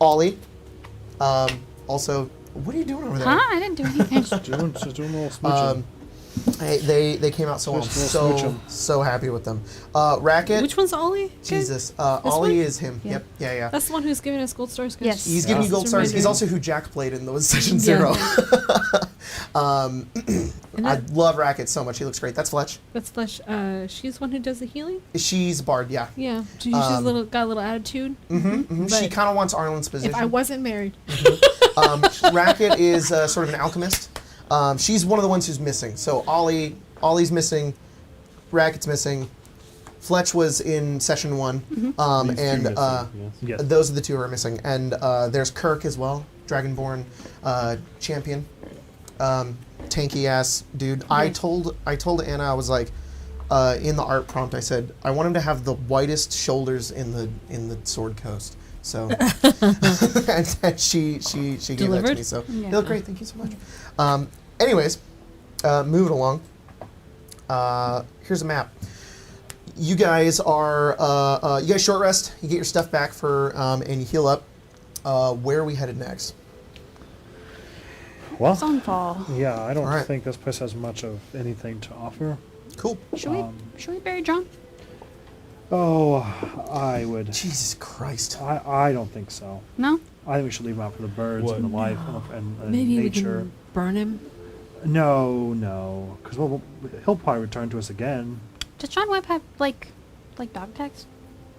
S2: Ollie. Also, what are you doing over there?
S5: Huh? I didn't do anything.
S6: Just doing a little smooching.
S2: They came out so well. I'm
S6: Just a little smooch 'em.
S2: so happy with them. Racket.
S3: Which one's Ollie?
S2: Jesus.
S3: This
S2: Ollie
S3: one?
S2: is him.
S5: Yeah.
S2: Yep. Yeah.
S3: That's the one who's giving us gold stars. 'cause
S5: Yes.
S2: He's giving you gold
S3: Just a
S2: stars. He's
S3: reminder.
S2: also who Jack played in the Session
S3: Yeah.
S2: Zero.
S3: And
S2: I
S3: that-
S2: love Racket so much. He looks great. That's Fletch.
S3: That's Flesh. She's the one who does the healing.
S2: She's Bard, yeah.
S3: Yeah, she's got a little attitude.
S2: She
S3: But
S2: kind of wants Arlen's position.
S3: If I wasn't married,
S2: Racket is sort of an alchemist. She's one of the ones who's missing. So Ollie's missing. Racket's missing. Fletch was in session 1.
S4: These two
S2: And
S4: missing, yes.
S6: Yes.
S2: those are the two who are missing. And there's Kirk as well, Dragonborn champion. Tanky ass dude. I told Anna, I was like, in the art prompt, I said I want him to have the whitest shoulders in the Sword Coast. So and she gave that to
S3: Delivered?
S2: me. So
S5: Yeah.
S2: they look great. Thank you so much. Anyways, moving along. Here's a map. You guys are you guys short rest. You get your stuff back for and you heal up. Where are we headed next?
S6: Well,
S5: Sunfall.
S6: yeah, I don't
S2: Alright.
S6: think this place has much of anything to offer.
S2: Cool.
S5: Should we bury John?
S6: Oh, I would.
S2: Jesus Christ.
S6: I don't think so.
S5: No?
S6: I think we should leave him out for the birds
S4: What?
S6: and the life and
S3: maybe we
S6: nature.
S3: can burn him.
S6: No, because he'll probably return to us again.
S5: Does John Webb have, like, like dog tags? Is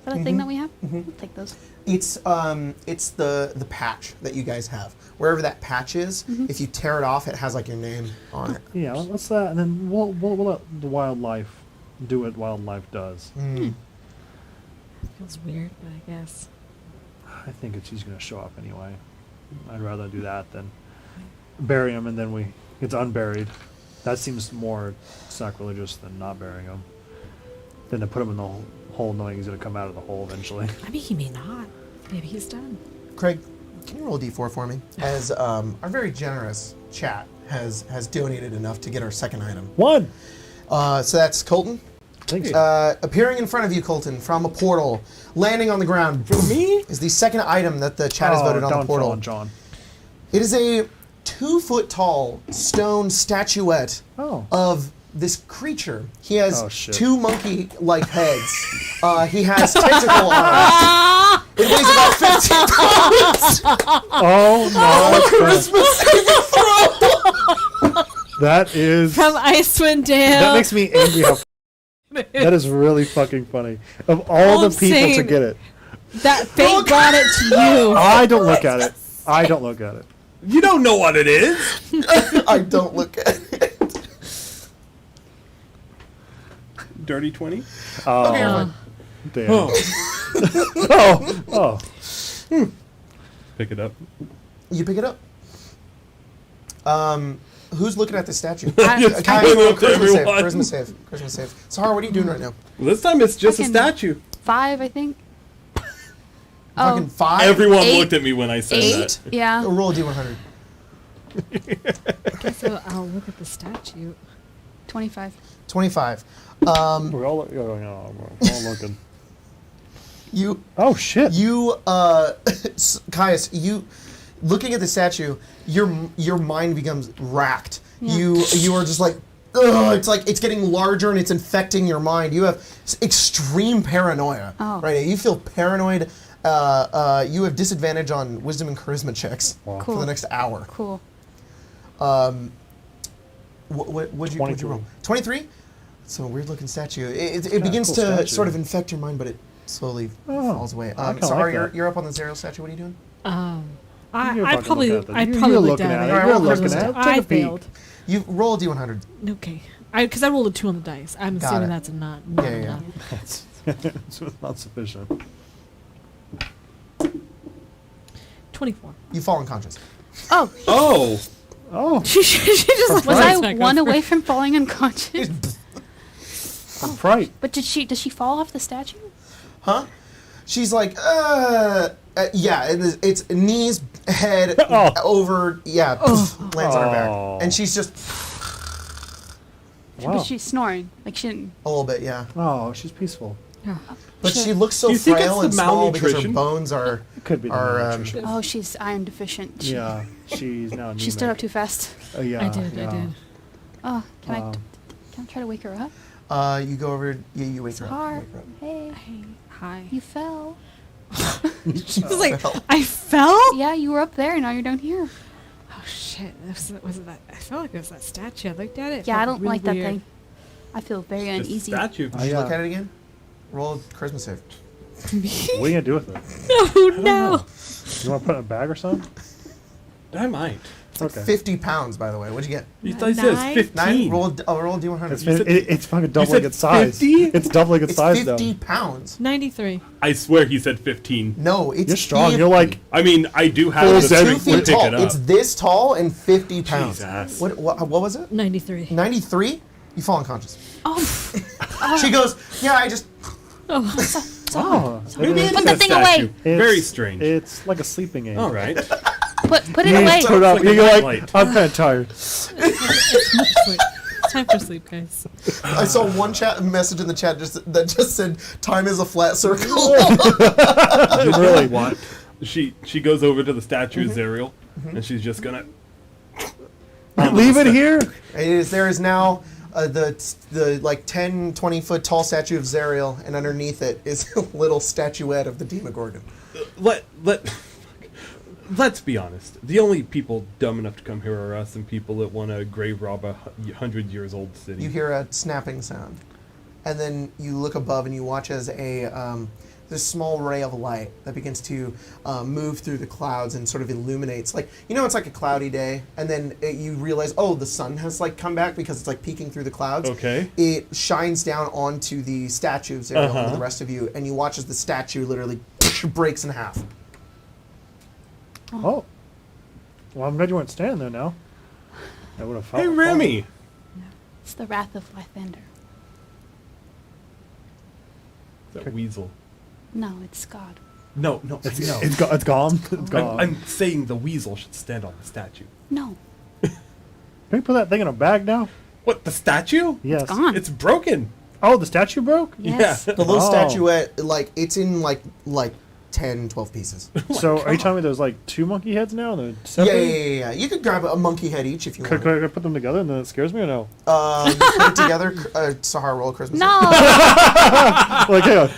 S5: that a thing that we have? I'll take those.
S2: It's the patch that you guys have. Wherever that patch is, if you tear it off, it has like your name on it.
S6: Yeah, let's that, and then we'll let the wildlife do what wildlife does.
S3: Feels weird, but I guess.
S6: I think she's going to show up anyway. I'd rather do that than bury him and then it's unburied. That seems more sacrilegious than not burying him. Than to put him in the hole knowing he's going to come out of the hole eventually.
S3: I mean, he may not. Maybe he's done.
S2: Craig, can you roll a d4 for me? As our very generous chat has donated enough to get our second item.
S6: 1!
S2: So that's Colton.
S6: Thanks.
S2: Appearing in front of you, Colton, from a portal, landing on the ground.
S4: For me?
S2: Is the second item that the chat has voted on the portal.
S6: John.
S2: It is a 2-foot-tall stone statuette of this creature. He has two monkey-like heads. He has tentacle arms. It weighs about 15 pounds.
S6: Oh my
S2: Christmas throw.
S6: That is...
S3: From Icewind Dale.
S6: That makes me angry how... That is really fucking funny. Of all the people to get it.
S3: That fate brought it to you.
S6: I don't look at it. I don't look at it.
S4: You don't know what it is.
S2: I don't look at it.
S4: Dirty 20?
S2: Okay, you're fine.
S6: Damn. Oh.
S4: Pick it up.
S2: You pick it up. Who's looking at the statue?
S4: Charisma
S2: save. Charisma save. Sahara, what are you doing right now?
S4: Well, this time it's just a
S5: Fucking
S4: statue.
S5: 5, I think.
S2: Fucking 5?
S4: Everyone
S5: 8,
S4: looked at me when I said
S5: 8.
S4: that.
S5: Yeah.
S2: Roll a d100.
S3: Okay, so I'll look at the statue.
S5: 25.
S2: 25.
S6: We're all looking.
S2: You...
S6: Oh, shit.
S2: Caius, you... Looking at the statue, your mind becomes racked.
S5: Yeah.
S2: You are just like, ugh, it's like it's getting larger and it's infecting your mind. You have extreme paranoia right now. You feel paranoid. You have disadvantage on wisdom and charisma checks for the next hour.
S5: Cool.
S2: What'd you roll? 23? It's a weird looking statue. It begins
S6: cool
S2: to
S6: statue.
S2: sort of infect your mind, but it slowly falls away. Sorry, you're up on the Zero statue. What are you doing?
S3: I'd probably look
S6: You're
S3: down
S6: looking at
S3: it.
S6: it. You're looking at it. Take
S3: I
S6: a peek.
S3: failed.
S2: You roll a d100.
S3: Okay. Because I rolled a 2 on the dice. I'm
S2: Got
S3: assuming
S2: it.
S3: that's a not.
S2: Yeah.
S6: It's not sufficient.
S3: 24.
S2: You fall unconscious.
S5: Oh,
S6: Oh,
S3: She just
S5: was
S3: like
S5: I one away from falling unconscious?
S6: from fright.
S5: But does she fall off the statue?
S2: Huh? She's like, yeah, it's knees, head, over, lands on her back. And she's just
S6: Wow.
S5: But she's snoring. Like she didn't.
S2: a little bit, yeah.
S6: Oh, she's peaceful.
S2: But she looks so
S4: Do you think
S2: frail
S4: it's
S2: and
S4: the
S2: small because her
S4: malnutrition?
S2: bones are...
S6: It could be the malnutrition.
S5: Oh, she's iron deficient.
S6: Yeah, she's now anemic.
S5: She stood up too fast.
S6: Yeah,
S3: I did.
S5: Oh, can I try to wake her up?
S2: You go over, you wake her up.
S5: Sahar,
S2: You wake her up.
S5: hey,
S3: Hi.
S5: you fell.
S3: She was like, I fell?
S5: Yeah, you were up there. Now you're down here.
S3: Oh, shit. Was it that? I felt like it was that statue. I looked at it.
S5: Yeah, I
S3: felt
S5: don't
S3: really
S5: like that
S3: weird.
S5: thing. I feel very uneasy.
S4: Statue.
S2: Did you look at it again? Roll a charisma save.
S6: What are you gonna do with it?
S3: Oh, no.
S6: You want to put it in a bag or something?
S4: I might.
S6: Okay.
S2: 50 pounds, by the way. What'd you get?
S4: You thought you said
S3: Nine?
S4: it's 15.
S2: 9? Roll a D100.
S6: It's fucking doubling
S4: said
S6: its size.
S4: 50?
S6: It's doubling its
S2: It's
S6: size
S2: 50
S6: though.
S2: pounds.
S3: 93.
S4: I swear he said 15.
S2: No, it's
S6: You're strong.
S2: 50.
S6: You're like
S4: I mean, I do have
S6: Full
S4: the
S2: It's
S6: Zed
S2: 2
S4: strength
S2: feet
S4: to pick
S2: tall.
S4: it up.
S2: It's this tall and 50 pounds.
S4: Jesus.
S2: What was it?
S3: 93.
S2: 93? You fall unconscious.
S5: Oh,
S2: She goes, yeah, I just...
S6: oh,
S4: Maybe it
S5: Put
S4: is
S5: the
S4: a
S5: thing
S4: statue.
S5: away.
S4: Very strange.
S6: It's like a sleeping aid.
S4: All right.
S5: put it
S6: You
S5: away.
S6: just put it up.
S4: It's like a
S6: You're like,
S4: nightlight.
S6: I'm kind of tired.
S3: Sleep. It's time for sleep, guys.
S2: I saw one message in the chat that just said, time is a flat circle.
S6: Really?
S4: What? She goes over to the statue of Zerial, and she's just gonna
S6: Leave it here.
S2: There is now the like 10, 20 foot tall statue of Zerial, and underneath it is a little statuette of the Demogorgon.
S4: Let's be honest. The only people dumb enough to come here are us and people that want to grave rob 100 years old city.
S2: You hear a snapping sound and then you look above and you watch as this small ray of light that begins to move through the clouds and sort of illuminates. Like, it's like a cloudy day, and then you realize, the sun has like come back because it's like peeking through the clouds.
S4: Okay.
S2: It shines down onto the statues there over the rest of you, and you watch as the statue literally breaks in half.
S6: Oh. Well, I'm glad you weren't standing there now. I would have felt.
S4: Hey, Remy.
S5: It's the wrath of Lythander.
S4: That weasel.
S5: No, it's God.
S4: No.
S6: It's gone. It's gone.
S4: I'm saying the weasel should stand on the statue.
S5: No,
S6: Can we put that thing in a bag now?
S4: What, the statue?
S6: Yes.
S5: it's gone.
S4: It's broken.
S6: Oh, the statue broke?
S5: Yes.
S4: Yeah.
S2: The little
S6: Oh.
S2: statuette, like, it's in like 10, 12 pieces.
S6: So are you telling me there's like 2 monkey heads now and they're
S2: Yeah,
S6: separate?
S2: yeah. You could grab a monkey head each if you want.
S6: Could I put them together and then it scares me or no?
S2: You put it together. Sahara, roll a Christmas.
S5: No.
S6: Like, hang on.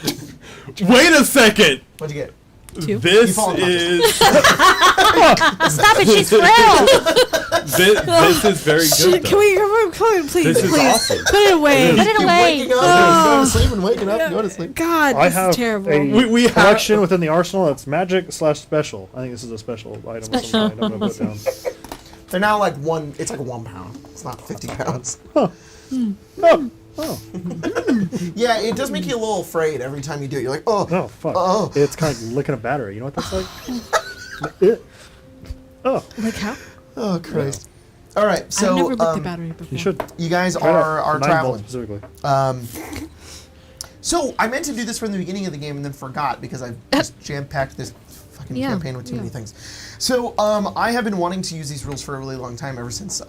S4: Wait a second.
S2: What'd you get?
S3: 2.
S4: This
S2: You fall
S4: is
S5: Stop it, she's frail.
S4: this is very good.
S3: Can
S4: Though.
S3: we come on, please,
S4: This is
S3: please
S4: awesome.
S3: put it away.
S5: Put it
S2: Keep
S5: away.
S2: waking up, go to sleep, and waking up, and go to sleep.
S3: God,
S6: I
S3: this
S6: have
S3: is terrible.
S6: a
S4: We have-
S6: collection within the arsenal that's magic/special. I think this is a special item of some kind I'm going to put down.
S2: They're now like it's like 1 pound. It's not 50 pounds.
S6: Oh.
S2: Yeah, it does make you a little afraid every time you do it. You're like, oh,
S6: Oh, fuck.
S2: Oh.
S6: It's kind of like licking a battery. You know what that's like? Oh,
S3: Like how?
S2: oh, Christ. All right, so
S3: I've never licked a battery before.
S6: you should.
S2: you guys
S6: Try it out.
S2: are
S6: 9 volt
S2: traveling.
S6: specifically.
S2: So I meant to do this from the beginning of the game and then forgot because I just jam-packed this fucking campaign with too many things. So I have been wanting to use these rules for a really long time, ever since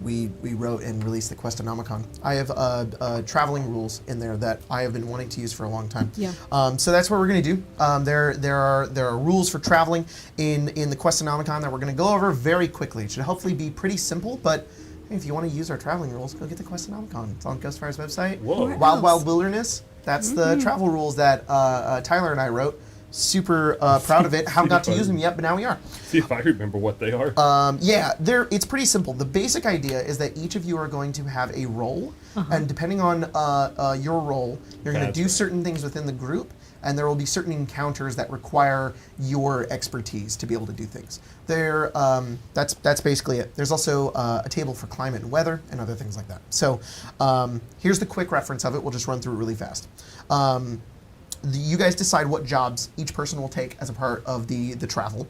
S2: we wrote and released the Questonomicon. I have traveling rules in there that I have been wanting to use for a long time.
S3: Yeah.
S2: So that's what we're going to do. There are rules for traveling in the Questonomicon that we're going to go over very quickly. It should hopefully be pretty simple, but if you want to use our traveling rules, go get the Questonomicon. It's on Ghostfire's website.
S4: Whoa.
S3: Where
S2: Wild
S3: else?
S2: Wild Wilderness. That's the travel rules that Tyler and I wrote. Super proud of it. Haven't got to use them yet, but now we are.
S4: See if I remember what they are.
S2: Yeah, it's pretty simple. The basic idea is that each of you are going to have a role, and depending on your role, you're going to
S4: That's
S2: do
S4: right.
S2: certain things within the group, and there will be certain encounters that require your expertise to be able to do things. That's basically it. There's also a table for climate and weather and other things like that. So here's the quick reference of it. We'll just run through it really fast. You guys decide what jobs each person will take as a part of the travel.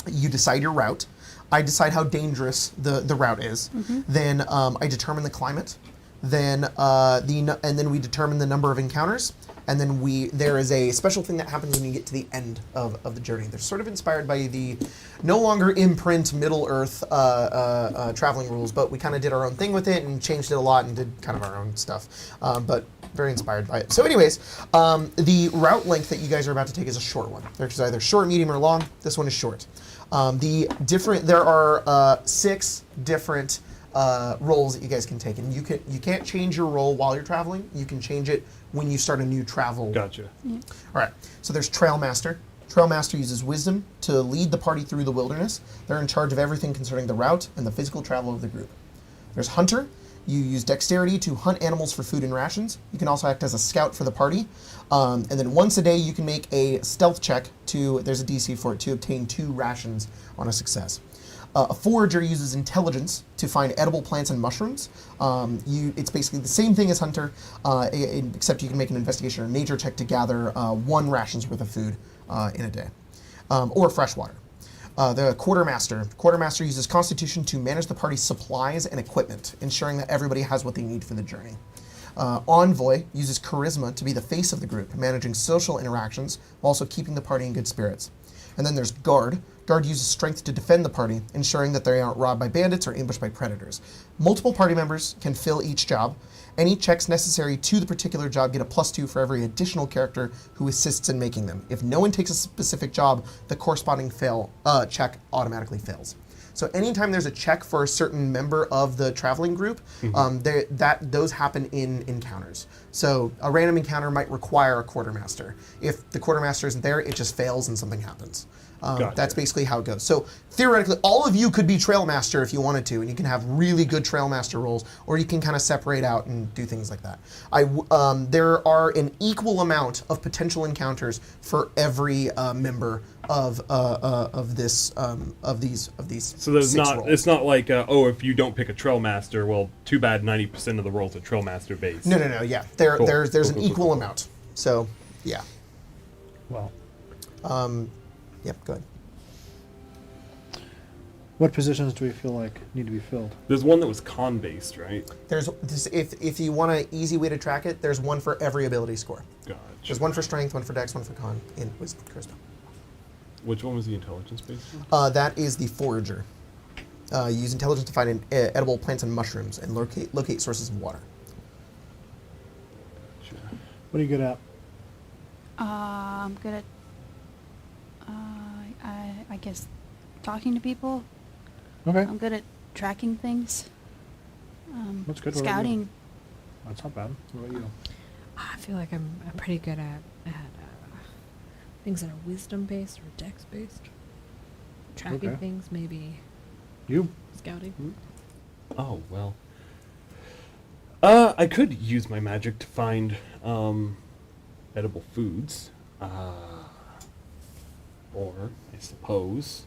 S2: You decide your route. I decide how dangerous the route is. Then I determine the climate. Then and then we determine the number of encounters. And then there is a special thing that happens when you get to the end of the journey. They're sort of inspired by the no longer imprint Middle Earth traveling rules, but we kind of did our own thing with it and changed it a lot and did kind of our own stuff. But very inspired by it. So anyways, the route length that you guys are about to take is a short one. There's either short, medium, or long. This one is short. There are 6 different roles that you guys can take, and you can't change your role while you're traveling. You can change it when you start a new travel.
S4: Gotcha.
S2: All right. So there's Trail Master. Trail Master uses wisdom to lead the party through the wilderness. They're in charge of everything concerning the route and the physical travel of the group. There's Hunter. You use dexterity to hunt animals for food and rations. You can also act as a scout for the party. And then once a day, you can make a stealth check there's a DC for it, to obtain 2 rations on a success. A forager uses intelligence to find edible plants and mushrooms. It's basically the same thing as Hunter, except you can make an investigation or nature check to gather 1 ration's worth of food in a day, or fresh water. The Quartermaster uses Constitution to manage the party's supplies and equipment, ensuring that everybody has what they need for the journey. Envoy uses Charisma to be the face of the group, managing social interactions while also keeping the party in good spirits. And then there's Guard. Guard uses Strength to defend the party, ensuring that they aren't robbed by bandits or ambushed by predators. Multiple party members can fill each job. Any checks necessary to the particular job get a +2 for every additional character who assists in making them. If no one takes a specific job, the corresponding check automatically fails. So anytime there's a check for a certain member of the traveling group, those happen in encounters. So a random encounter might require a quartermaster. If the quartermaster isn't there, it just fails and something happens.
S4: Gotcha.
S2: That's basically how it goes. So theoretically, all of you could be Trailmaster if you wanted to, and you can have really good Trailmaster roles, or you can kind of separate out and do things like that. There are an equal amount of potential encounters for every member of these.
S4: So there's
S2: 6
S4: not.
S2: roles.
S4: It's not like if you don't pick a Trailmaster, well, too bad. 90% of the roles are Trailmaster based.
S2: No. Yeah,
S4: Cool.
S2: there's an
S4: Cool.
S2: equal amount. So yeah.
S6: Well,
S2: Yep. Go ahead.
S6: what positions do we feel like need to be filled?
S4: There's one that was con based, right?
S2: There's this, if you want an easy way to track it, there's one for every ability score.
S4: Gotcha.
S2: There's one for strength, one for dex, one for con, in wisdom, charisma.
S4: Which one was the intelligence based one?
S2: That is the forager. Use intelligence to find edible plants and mushrooms and locate sources of water.
S4: Sure.
S6: What are you good at?
S5: I'm good at, I guess, talking to people.
S6: Okay.
S5: I'm good at tracking things.
S6: That's good. What about you?
S5: Scouting.
S6: That's not bad. What about you?
S3: I feel like I'm pretty good at things that are wisdom based or dex based. Tracking
S6: Okay.
S3: things, maybe
S6: You?
S3: scouting.
S4: Oh well. I could use my magic to find edible foods, or I suppose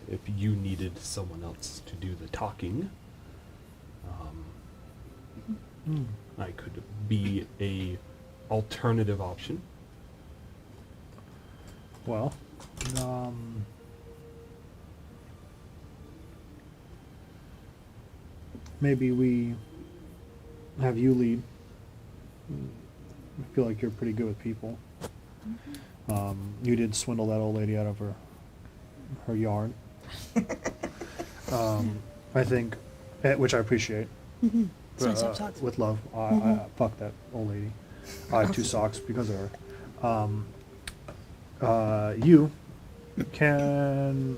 S4: if you needed someone else to do the talking, I could be a alternative option.
S6: Well, maybe we have you lead. I feel like you're pretty good with people. You did swindle that old lady out of her yarn. I think, which I appreciate.
S5: It's nice to have talked.
S6: With love. I fuck that old lady. I have 2 socks because of her. You can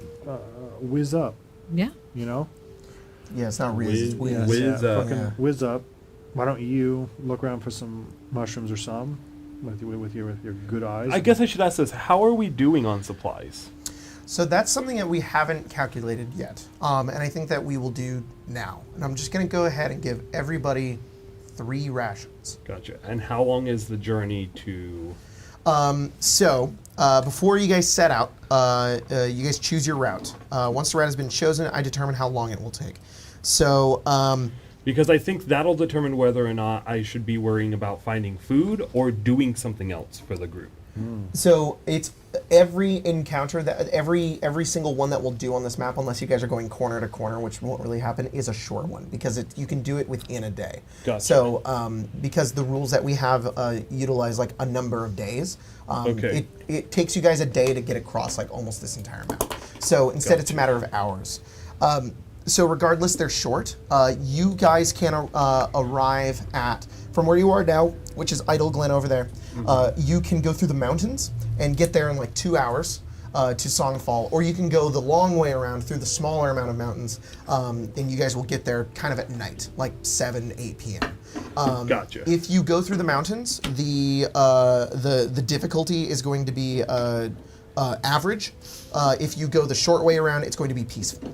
S6: whiz up,
S3: Yeah.
S6: you know?
S2: Yeah, it's not Riz. It's
S4: Whiz-
S2: Wiz.
S4: whiz up.
S6: Fucking
S2: Yeah.
S6: whiz up. Why don't you look around for some mushrooms or some with your good eyes?
S4: I guess I should ask this: how are we doing on supplies?
S2: So that's something that we haven't calculated yet, and I think that we will do now. And I'm just going to go ahead and give everybody 3 rations.
S4: Gotcha. And how long is the journey to?
S2: Before you guys set out, you guys choose your route. Once the route has been chosen, I determine how long it will take. So,
S4: Because I think that'll determine whether or not I should be worrying about finding food or doing something else for the group.
S2: so it's every encounter that every single one that we'll do on this map, unless you guys are going corner to corner, which won't really happen, is a short one because you can do it within a day.
S4: Gotcha.
S2: So because the rules that we have utilize like a number of days,
S4: Okay.
S2: it takes you guys a day to get across like almost this entire map. So instead, it's a matter of hours. So regardless, they're short. You guys can arrive at, from where you are now, which is Idle Glen over there, you can go through the mountains and get there in like 2 hours to Songfall, or you can go the long way around through the smaller amount of mountains, and you guys will get there kind of at night, like 7, 8 p.m.
S4: Gotcha.
S2: If you go through the mountains, the difficulty is going to be average. If you go the short way around, it's going to be peaceful.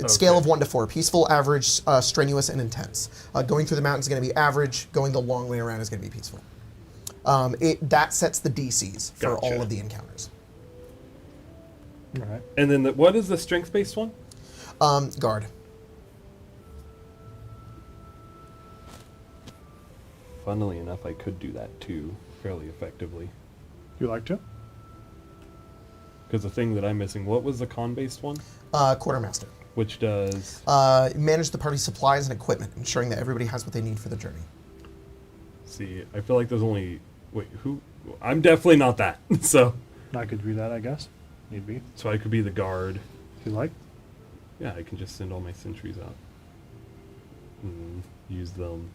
S2: Scale of 1 to 4: peaceful, average, strenuous, and intense. Going through the mountains is going to be average. Going the long way around is going to be peaceful. That sets the DCs for
S4: Gotcha.
S2: all of the encounters.
S6: All right.
S4: And then what is the strength-based one?
S2: Guard.
S4: Funnily enough, I could do that too, fairly effectively.
S6: You like to?
S4: Because the thing that I'm missing, what was the con-based one?
S2: Quartermaster.
S4: Which does...
S2: Manage the party's supplies and equipment, ensuring that everybody has what they need for the journey.
S4: See, I feel like there's only... Wait, who? I'm definitely not that. So
S6: I could do that, I guess. Need be.
S4: I could be the guard.
S6: If you like.
S4: Yeah, I can just send all my sentries out. And use them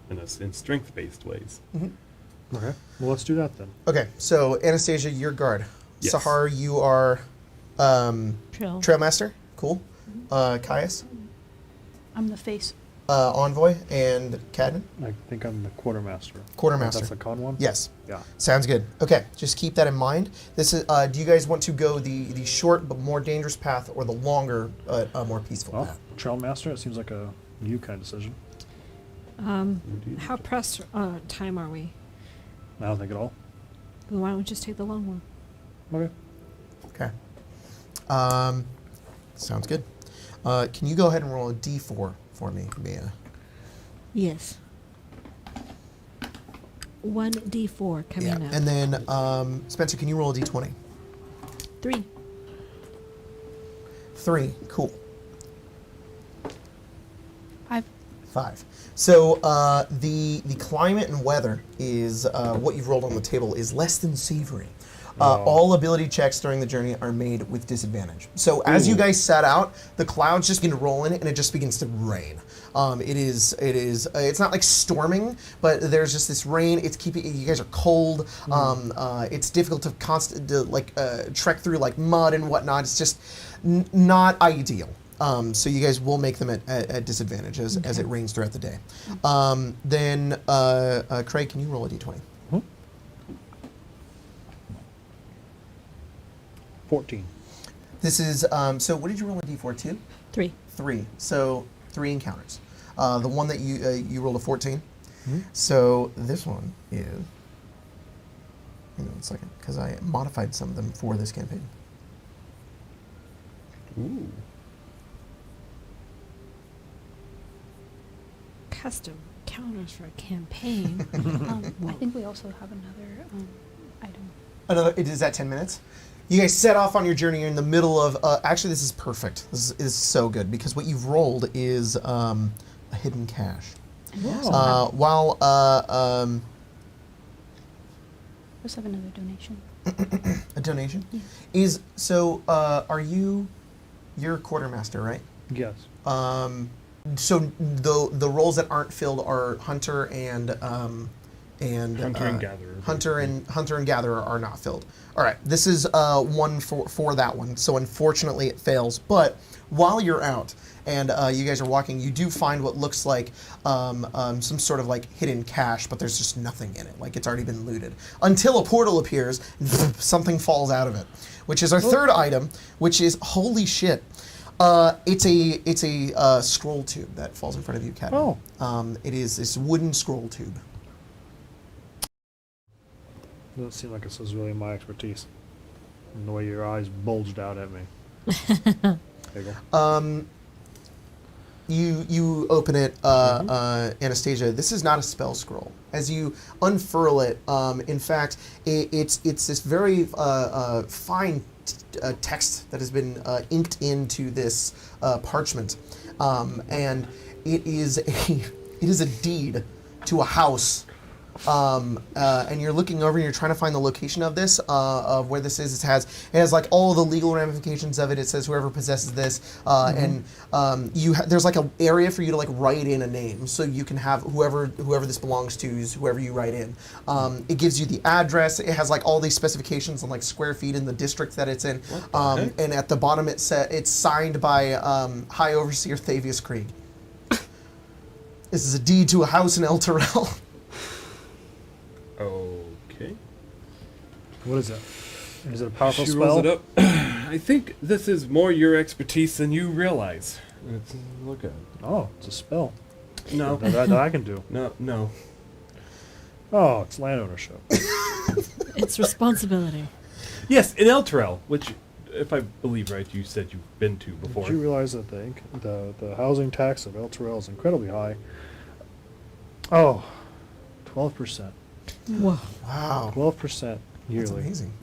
S4: in strength-based ways.
S6: Okay. Well, let's do that then.
S2: Okay, so Anastasia, you're guard.
S4: Yes.
S2: Sahar, you are Trailmaster, cool. Caius,
S5: I'm the face.
S2: Envoy, and Cadman.
S6: I think I'm the quartermaster.
S2: Quartermaster.
S6: That's the con one?
S2: Yes.
S6: Yeah.
S2: Sounds good. Okay, just keep that in mind. This is. Do you guys want to go the short but more dangerous path, or the longer, more peaceful
S6: Well,
S2: path?
S6: Trailmaster, it seems like a you kind of decision.
S3: How pressed time are we?
S6: I don't think at all.
S3: Then why don't we just take the long one?
S6: Okay.
S2: Okay. Sounds good. Can you go ahead and roll a d4 for me, Mia?
S3: Yes. 1d4 coming
S2: Yeah.
S3: up.
S2: And then Spencer, can you roll a d20?
S3: 3.
S2: 3. Cool.
S5: 5.
S2: 5. So the climate and weather is what you've rolled on the table is less than savory. All ability checks during the journey are made with disadvantage. So as you guys set out, the clouds just begin to roll in, and it just begins to rain. It's not like storming, but there's just this rain. It's keeping you guys are cold. It's difficult to trek through like mud and whatnot. It's just not ideal. So you guys will make them at disadvantage as it rains throughout the day. Then Craig, can you roll a d20?
S6: 14.
S2: This is so. What did you roll a d4 2?
S3: 3.
S2: 3. So 3 encounters. The one that you rolled a 14. So this one is. Hang on a second, because I modified some of them for this campaign.
S4: Ooh.
S3: Custom counters for a campaign.
S5: I think we also have another item.
S2: Another. Is that 10 minutes? You guys set off on your journey. You're in the middle of. Actually, this is perfect. This is so good because what you've rolled is a hidden cache. While
S5: Let's have another donation.
S2: a donation
S5: Yeah.
S2: is so. Are you're quartermaster, right?
S6: Yes.
S2: So the roles that aren't filled are hunter and
S4: Hunter and gatherer.
S2: Hunter and gatherer are not filled. All right, this is one for that one. So unfortunately, it fails. But while you're out and you guys are walking, you do find what looks like some sort of like hidden cache, but there's just nothing in it. Like it's already been looted until a portal appears. And something falls out of it, which is our third item, which is holy shit. It's a scroll tube that falls in front of you, Kat.
S6: Oh.
S2: It is this wooden scroll tube.
S6: Doesn't seem like this is really my expertise. And the way your eyes bulged out at me. There you go.
S2: You open it, Anastasia. This is not a spell scroll. As you unfurl it, in fact, it's this very fine text that has been inked into this parchment, and it is a deed to a house. And you're looking over and you're trying to find the location of this, of where this is. It has like all the legal ramifications of it. It says whoever possesses this, and there's like an area for you to like write in a name, so you can have whoever this belongs to is whoever you write in. It gives you the address. It has like all these specifications on like square feet in the district that it's in, and at the bottom it's signed by High Overseer Thavius Krieg. This is a deed to a house in El Terrell.
S4: Okay.
S6: What is it? Is it a powerful
S4: She
S6: spell?
S4: rolls it up. I think this is more your expertise than you realize. Let's look at it.
S6: Oh, it's a spell.
S4: No.
S6: That I can do.
S4: No.
S6: Oh, it's land ownership.
S3: It's responsibility.
S4: Yes, in El Terrell, which, if I believe right, you said you've been to before.
S6: Did you realize that the housing tax of El Terrell is incredibly high? Oh, 12%.
S3: Whoa.
S2: Wow,
S6: 12% yearly.
S2: that's amazing.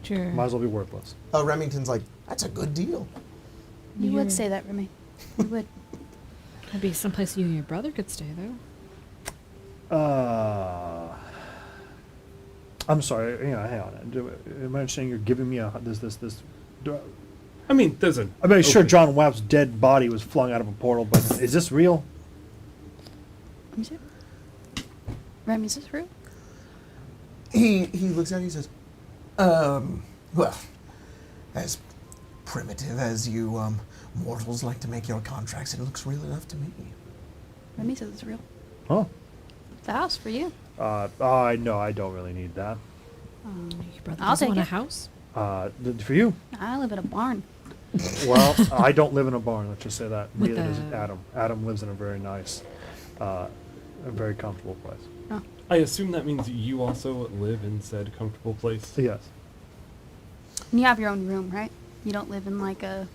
S3: Sure.
S6: Might as well be worthless.
S2: Remington's like, that's a good deal.
S5: You
S3: You're-
S5: would say that, Remy. You would.
S3: That'd be someplace you and your brother could stay, though.
S6: I'm sorry. Hang on. Am I understanding you're giving me this?
S4: I mean, there's a...
S6: I mean, sure, John Wapp's dead body was flung out of a portal, but is this real?
S5: Is it? Remy, is this real?
S2: He looks at you and he says, well, as primitive as you mortals like to make your contracts, it looks real enough to me.
S5: Remy says it's real.
S6: Oh.
S5: It's a house for you.
S6: I know I don't really need that.
S3: Your brother
S5: I'll
S3: doesn't
S5: take
S3: want a
S5: it.
S3: house?
S6: For you.
S5: I live in a barn.
S6: Well, I don't live in a barn. Let's just say that.
S3: With
S6: Neither does
S3: a-
S6: Adam. Adam lives in a very nice, a very comfortable place.
S5: Oh.
S4: I assume that means you also live in said comfortable place.
S6: So yes.
S5: And you have your own room, right? You don't live in like a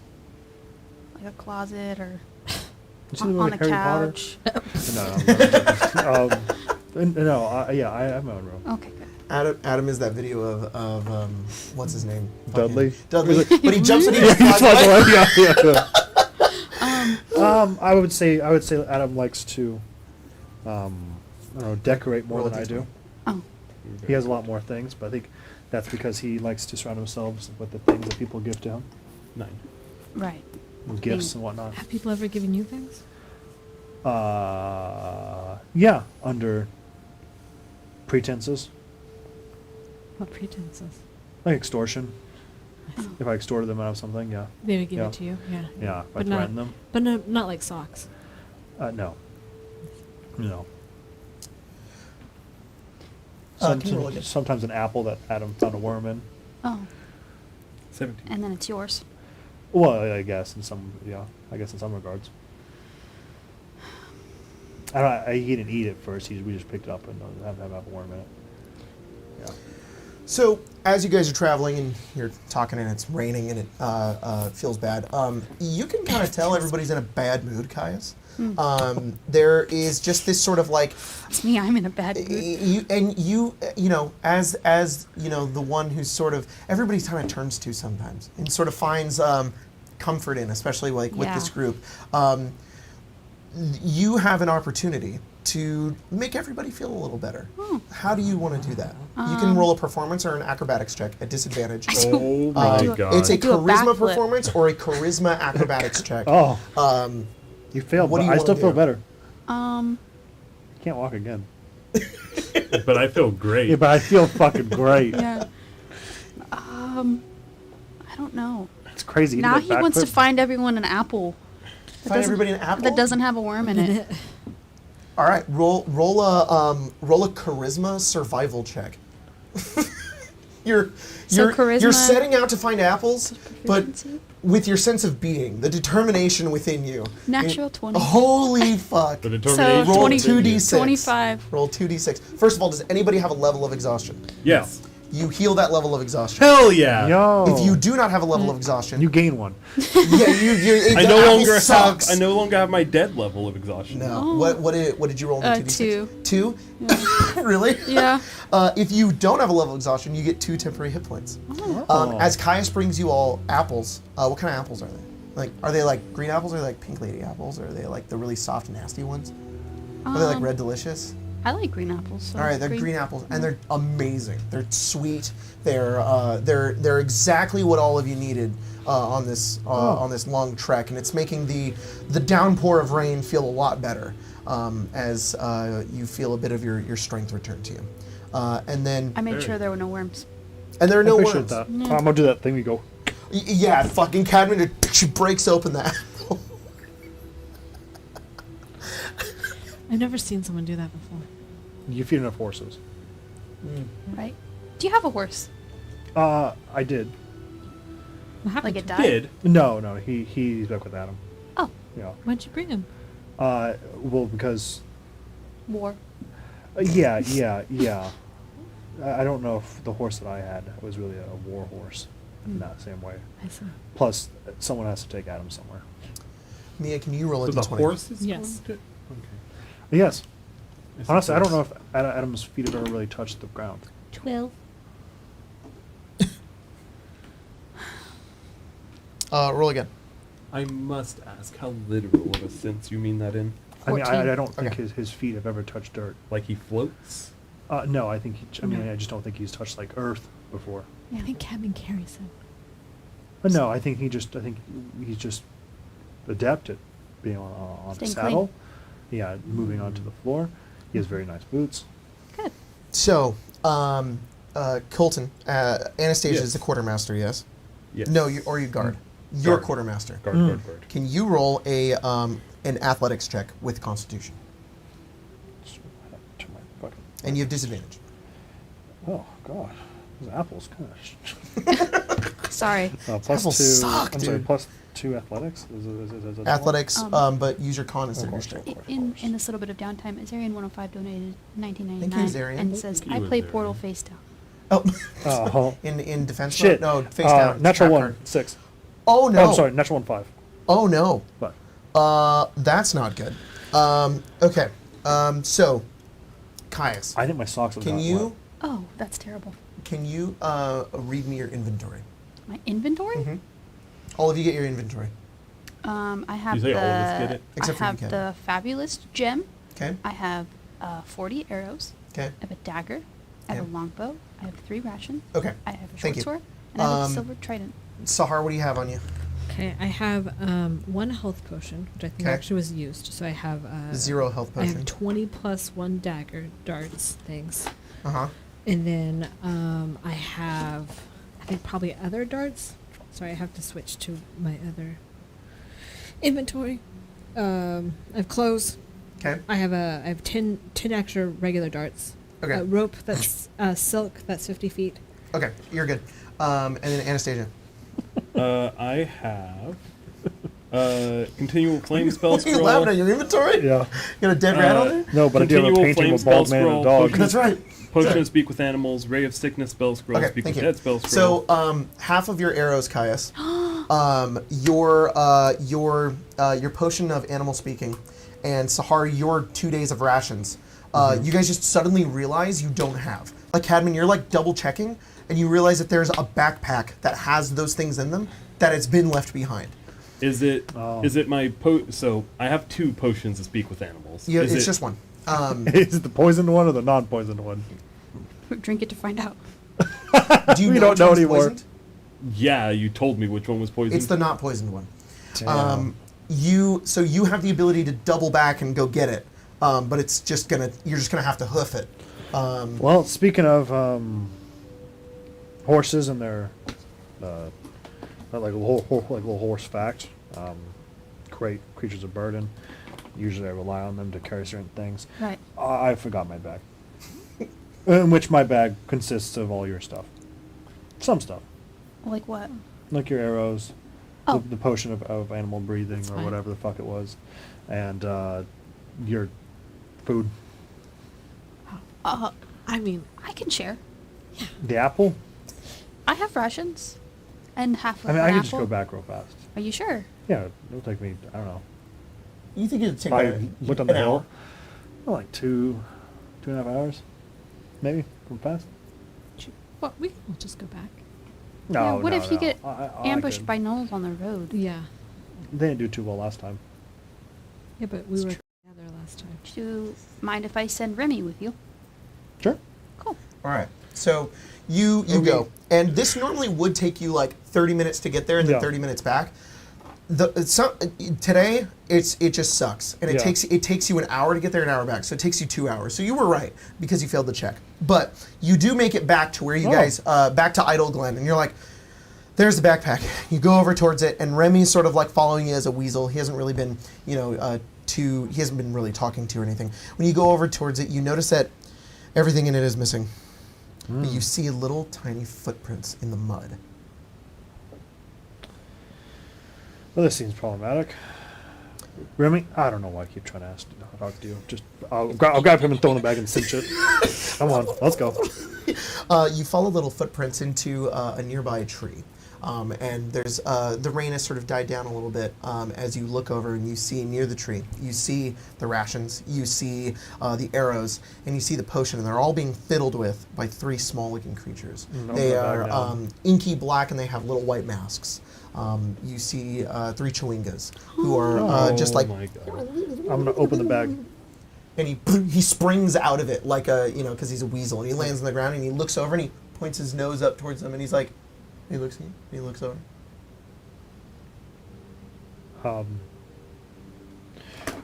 S5: closet or
S6: Did you
S5: on,
S6: live
S5: on
S6: like
S5: a
S6: Harry
S5: couch.
S6: Potter? No. Yeah, I have my own room.
S5: Okay, good.
S2: Adam is that video of what's his name?
S6: Dudley?
S2: Dudley. But he jumps in and
S6: Yeah,
S2: he flies away.
S6: I would say Adam likes to, I don't know, decorate more
S2: Roll
S6: than
S2: a
S6: I do.
S2: d20.
S5: Oh,
S6: He has a lot more things, but I think that's because he likes to surround himself with the things that people give to him,
S4: 9.
S5: right.
S6: and gifts and whatnot.
S3: Have people ever given you things?
S6: Yeah, under pretenses,
S3: What pretenses?
S6: like extortion.
S3: I see.
S6: If I extorted them out of something, yeah,
S3: They would give
S6: Yeah.
S3: it to you? Yeah.
S6: yeah. If I
S3: But not,
S6: threatened them,
S3: but no, not like socks.
S6: no.
S2: Can you roll again?
S6: Sometimes an apple that Adam found a worm in.
S5: Oh,
S4: 17.
S5: and then it's yours.
S6: Well, I guess in some regards. He didn't eat it first. We just picked it up and have a worm in it. Yeah.
S2: So, as you guys are traveling and you're talking and it's raining and it feels bad, you can kind of tell everybody's in a bad mood, Caius. There is just this sort of like,
S5: It's me. I'm in a bad mood.
S2: you know, as you know, the one who's sort of everybody kind of turns to sometimes and sort of finds comfort in, especially like with this
S5: Yeah.
S2: group. You have an opportunity to make everybody feel a little better. How do you want to do that? You can roll a performance or an acrobatics check at disadvantage.
S4: Oh my
S5: do a-
S4: god.
S2: It's a
S5: do a
S2: charisma
S5: backflip.
S2: performance or a charisma acrobatics check.
S6: Oh,
S2: Um,
S6: you failed,
S2: what
S6: but
S2: do you
S6: I
S2: wanna
S6: still feel
S2: do?
S6: better.
S5: Um,
S6: Can't walk again.
S4: But I feel great.
S6: Yeah, but I feel fucking great.
S5: yeah. I don't know.
S6: It's crazy. You
S5: Now
S6: did
S5: he
S6: that
S5: wants to
S6: backflip?
S5: find everyone an apple. that
S2: Find
S5: doesn't-
S2: everybody an apple?
S5: that doesn't have a worm in it.
S2: All right, roll a charisma survival check. you're
S5: So
S2: you're
S5: charisma-
S2: setting out to find apples, but
S5: Proficiency?
S2: with your sense of being, the determination within you.
S5: Natural
S2: It-
S5: 20.
S2: Holy fuck!
S4: The determination.
S5: So
S2: Roll
S5: 20
S2: 2d6.
S5: 25.
S2: Roll 2d6. First of all, does anybody have a level of exhaustion?
S4: Yes.
S2: You heal that level of exhaustion.
S4: Hell yeah.
S6: Yo.
S2: If you do not have a level of exhaustion,
S6: You gain one.
S2: yeah,
S4: I
S2: the
S4: no
S2: apple
S4: longer
S2: sucks.
S4: have. I no longer have my dead level of exhaustion.
S2: No. What did you roll in the 2d6?
S5: 2.
S2: 2? Really?
S5: Yeah.
S2: If you don't have a level of exhaustion, you get 2 temporary hit points. As Caius brings you all apples, what kind of apples are they? Like, are they like green apples or like pink lady apples? Or are they like the really soft, nasty ones? Are they like red delicious?
S5: I like green apples. So
S2: All right, they're green apples, and they're amazing. They're sweet. They're exactly what all of you needed on this long trek, and it's making the downpour of rain feel a lot better as you feel a bit of your strength return to you. And then
S5: I made sure there were no worms.
S2: and there are no
S6: I appreciate
S2: worms.
S6: that. I'm gonna do that thing. We go.
S2: Yeah, fucking Cadman, she breaks open the apple.
S3: I've never seen someone do that before.
S6: You feed enough horses.
S5: Right? Do you have a horse?
S6: I did.
S3: What happened?
S5: Like it
S3: to
S5: died?
S4: Did.
S6: No, he's back with Adam.
S5: Oh,
S6: Yeah.
S3: him? Why'd you bring him?
S6: Well, because
S5: war.
S6: yeah. I don't know if the horse that I had was really a war horse in that same way.
S3: I see.
S6: Plus, someone has to take Adam somewhere.
S2: Mia, can you roll a
S4: So the
S2: d20?
S4: horse is
S3: Yes.
S4: going to. Okay.
S6: Yes.
S4: It's
S6: Honestly,
S4: the
S6: I don't know
S4: horse.
S6: if Adam's feet have ever really touched the ground.
S3: 12.
S2: Roll again.
S4: I must ask, how literal of a sense you mean that in?
S6: I mean,
S3: 14.
S6: I don't think
S2: Okay.
S6: his feet have ever touched dirt.
S4: Like he floats?
S6: No, I think
S3: No.
S6: I just don't think he's touched like earth before.
S3: I think Cabin carries him.
S6: But no, I think he's just adept at being on a
S5: Staying
S6: saddle. Yeah, moving onto the floor. He has very nice boots.
S5: Good.
S2: So, Colton, Anastasia
S4: Yes.
S2: is the quartermaster, yes?
S4: Yes.
S2: No, you guard. Your
S4: Guard.
S2: quartermaster.
S4: Guard.
S2: Can you roll an athletics check with Constitution?
S6: To my fucking-
S2: And you have disadvantage.
S6: Oh god, those apples kind of.
S5: Sorry.
S6: Plus
S2: Apples
S6: 2.
S2: suck,
S6: I'm sorry.
S2: dude.
S6: Plus 2 athletics. Is that
S2: Athletics,
S5: Um,
S2: but use your con instead of your
S6: course.
S2: strength.
S5: In this little bit of downtime, Azarian 105 donated
S2: Thank you,
S5: 1999
S2: Azarian.
S5: and says,
S4: Thank
S5: "I
S4: you,
S5: play
S4: Azarian.
S5: Portal face down."
S2: Oh,
S6: Oh,
S2: in defense
S6: shit.
S2: mode? No, face down.
S6: Natural
S2: Trap
S6: 1,
S2: card.
S6: 6.
S2: Oh no!
S6: Oh, I'm sorry. Natural 1, 5.
S2: Oh no!
S6: But
S2: That's not good. Okay. So, Caius,
S6: I think my socks have
S2: can
S6: gotten
S2: you
S6: wet.
S5: Oh, that's terrible.
S2: read me your inventory?
S5: My inventory?
S2: Mhm. All of you get your inventory.
S5: I have
S4: You say all of us get
S5: the
S4: it?
S2: Except for
S5: I
S2: you,
S5: have
S2: Ken.
S5: the fabulous gem.
S2: Okay.
S5: I have 40 arrows.
S2: Okay.
S5: I have a dagger. I have
S2: Okay.
S5: a longbow. I have 3 rations.
S2: Okay.
S5: I have a
S2: Thank
S5: short
S2: you.
S5: sword. And I have
S2: Um,
S5: a silver trident.
S2: Sahar, what do you have on you?
S3: Okay, I have 1 health potion, which I think
S2: Okay.
S3: actually was used. So I have
S2: 0 health
S3: I have
S2: potion.
S3: 20 plus 1 dagger darts things,
S2: Uh huh.
S3: and then I have I think probably other darts. Sorry, I have to switch to my other inventory. I have clothes.
S2: Okay.
S3: I have 10 extra regular darts.
S2: Okay.
S3: A rope that's silk that's 50 feet.
S2: Okay. You're good. And then Anastasia.
S4: I have continual flame spell
S2: What are you laughing at?
S4: scroll.
S2: Your inventory?
S6: Yeah.
S2: You got a dead rat on there?
S6: No, but I do have a
S4: Continual
S6: painting of a
S4: flame
S6: bald
S4: spell
S6: man and a
S4: scroll,
S6: dog.
S2: That's right.
S4: Potion
S2: Sorry.
S4: of speak with animals, ray of sickness spell scroll,
S2: Okay,
S4: speak
S2: thank
S4: with
S2: you.
S4: dead spell scroll.
S2: So, half of your arrows, Caius. Your potion of animal speaking, and Sahar, your 2 days of rations. You guys just suddenly realize you don't have. Like Cadman, you're like double checking, and you realize that there's a backpack that has those things in them that it's been left behind.
S4: Is it
S6: Oh.
S4: is it my so I have 2 potions to speak with animals.
S2: Yeah,
S4: Is
S2: it's
S4: it-
S2: just one.
S6: Is it the poisoned one or the non-poisoned one?
S5: Drink it to find out.
S2: Do you
S6: We
S2: know
S6: don't
S2: which
S6: know
S2: one's
S6: anymore.
S2: poisoned?
S4: Yeah, you told me which one was poisoned.
S2: It's the not poisoned one.
S6: Damn.
S2: You have the ability to double back and go get it, but it's just you're just gonna have to hoof it.
S6: Well, speaking of horses and their like little horse fact, great creatures of burden. Usually, I rely on them to carry certain things.
S5: Right.
S6: I forgot my bag, in which my bag consists of all your stuff. Some stuff,
S5: Like what?
S6: like your arrows,
S5: Oh.
S6: the potion of animal breathing
S3: That's
S6: or
S3: fine.
S6: whatever the fuck it was, and your food.
S3: I mean,
S5: I can share.
S6: The apple.
S5: I have rations. And half of
S6: I mean,
S5: an
S6: I can
S5: apple.
S6: just go back real fast.
S5: Are you sure?
S6: Yeah, it'll take me. I don't know.
S2: You think it'd take
S6: If I
S2: about
S6: looked on the
S2: an
S6: hill,
S2: hour?
S6: well, like 2.5 hours, maybe from fast.
S3: well, we'll just go back.
S6: No,
S5: Yeah, what
S6: no,
S5: if you
S6: no.
S5: get
S6: I
S5: ambushed
S6: could.
S5: by gnolls on the road?
S3: Yeah.
S6: They didn't do too well last time.
S3: Yeah, but we
S5: It's
S3: were
S5: true.
S3: together last time.
S5: Do you mind if I send Remy with you?
S6: Sure.
S5: Cool.
S2: All right. So you
S6: Okay.
S2: go, and this normally would take you like 30 minutes to get there, and then
S6: Yeah.
S2: 30 minutes back. Today it just sucks, and
S6: Yeah.
S2: it takes you an hour to get there, an hour back. So it takes you 2 hours. So you were right because you failed the check, but you do make it back to where you
S6: Oh.
S2: guys back to Idle Glen, and you're like, there's the backpack. You go over towards it, and Remy's sort of like following you as a weasel. He hasn't really been, he hasn't been really talking to you or anything. When you go over towards it, you notice that everything in it is missing. But you see little tiny footprints in the mud.
S6: Well, this seems problematic. Remy, I don't know why I keep trying to talk to you. Just I'll grab him and throw him in the bag and cinch it. Come on, let's go.
S2: You follow little footprints into a nearby tree. And there's the rain has sort of died down a little bit as you look over and you see near the tree. You see the rations, you see the arrows, and you see the potion, and they're all being fiddled with by 3 small-looking creatures.
S6: I'll
S2: They
S6: go back
S2: are
S6: down.
S2: inky black, and they have little white masks. You see 3 chewingas who are just like,
S4: my god.
S6: I'm gonna open the bag.
S2: and he springs out of it like a because he's a weasel, and he lands on the ground and he looks over and he points his nose up towards them and he's like, he looks at you, he looks over.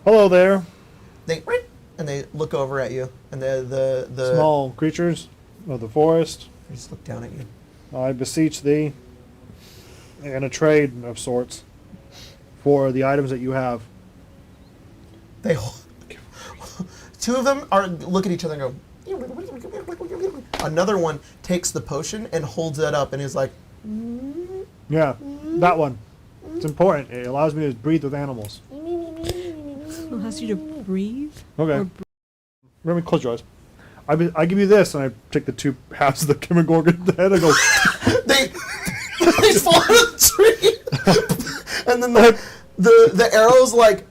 S6: Hello there,
S2: And they look over at you, and the
S6: small creatures of the forest.
S2: they just look down at you.
S6: I beseech thee, and a trade of sorts for the items that you have.
S2: They two of them look at each other and go. Another one takes the potion and holds that up and is like,
S6: Yeah, that one. It's important. It allows me to breathe with animals.
S3: It allows you to breathe.
S6: Okay.
S3: Or
S6: Let me close your eyes. I give you this, and I take the 2 halves of the Kimmergorgon head and go.
S2: they fall out of the tree, and then the arrows like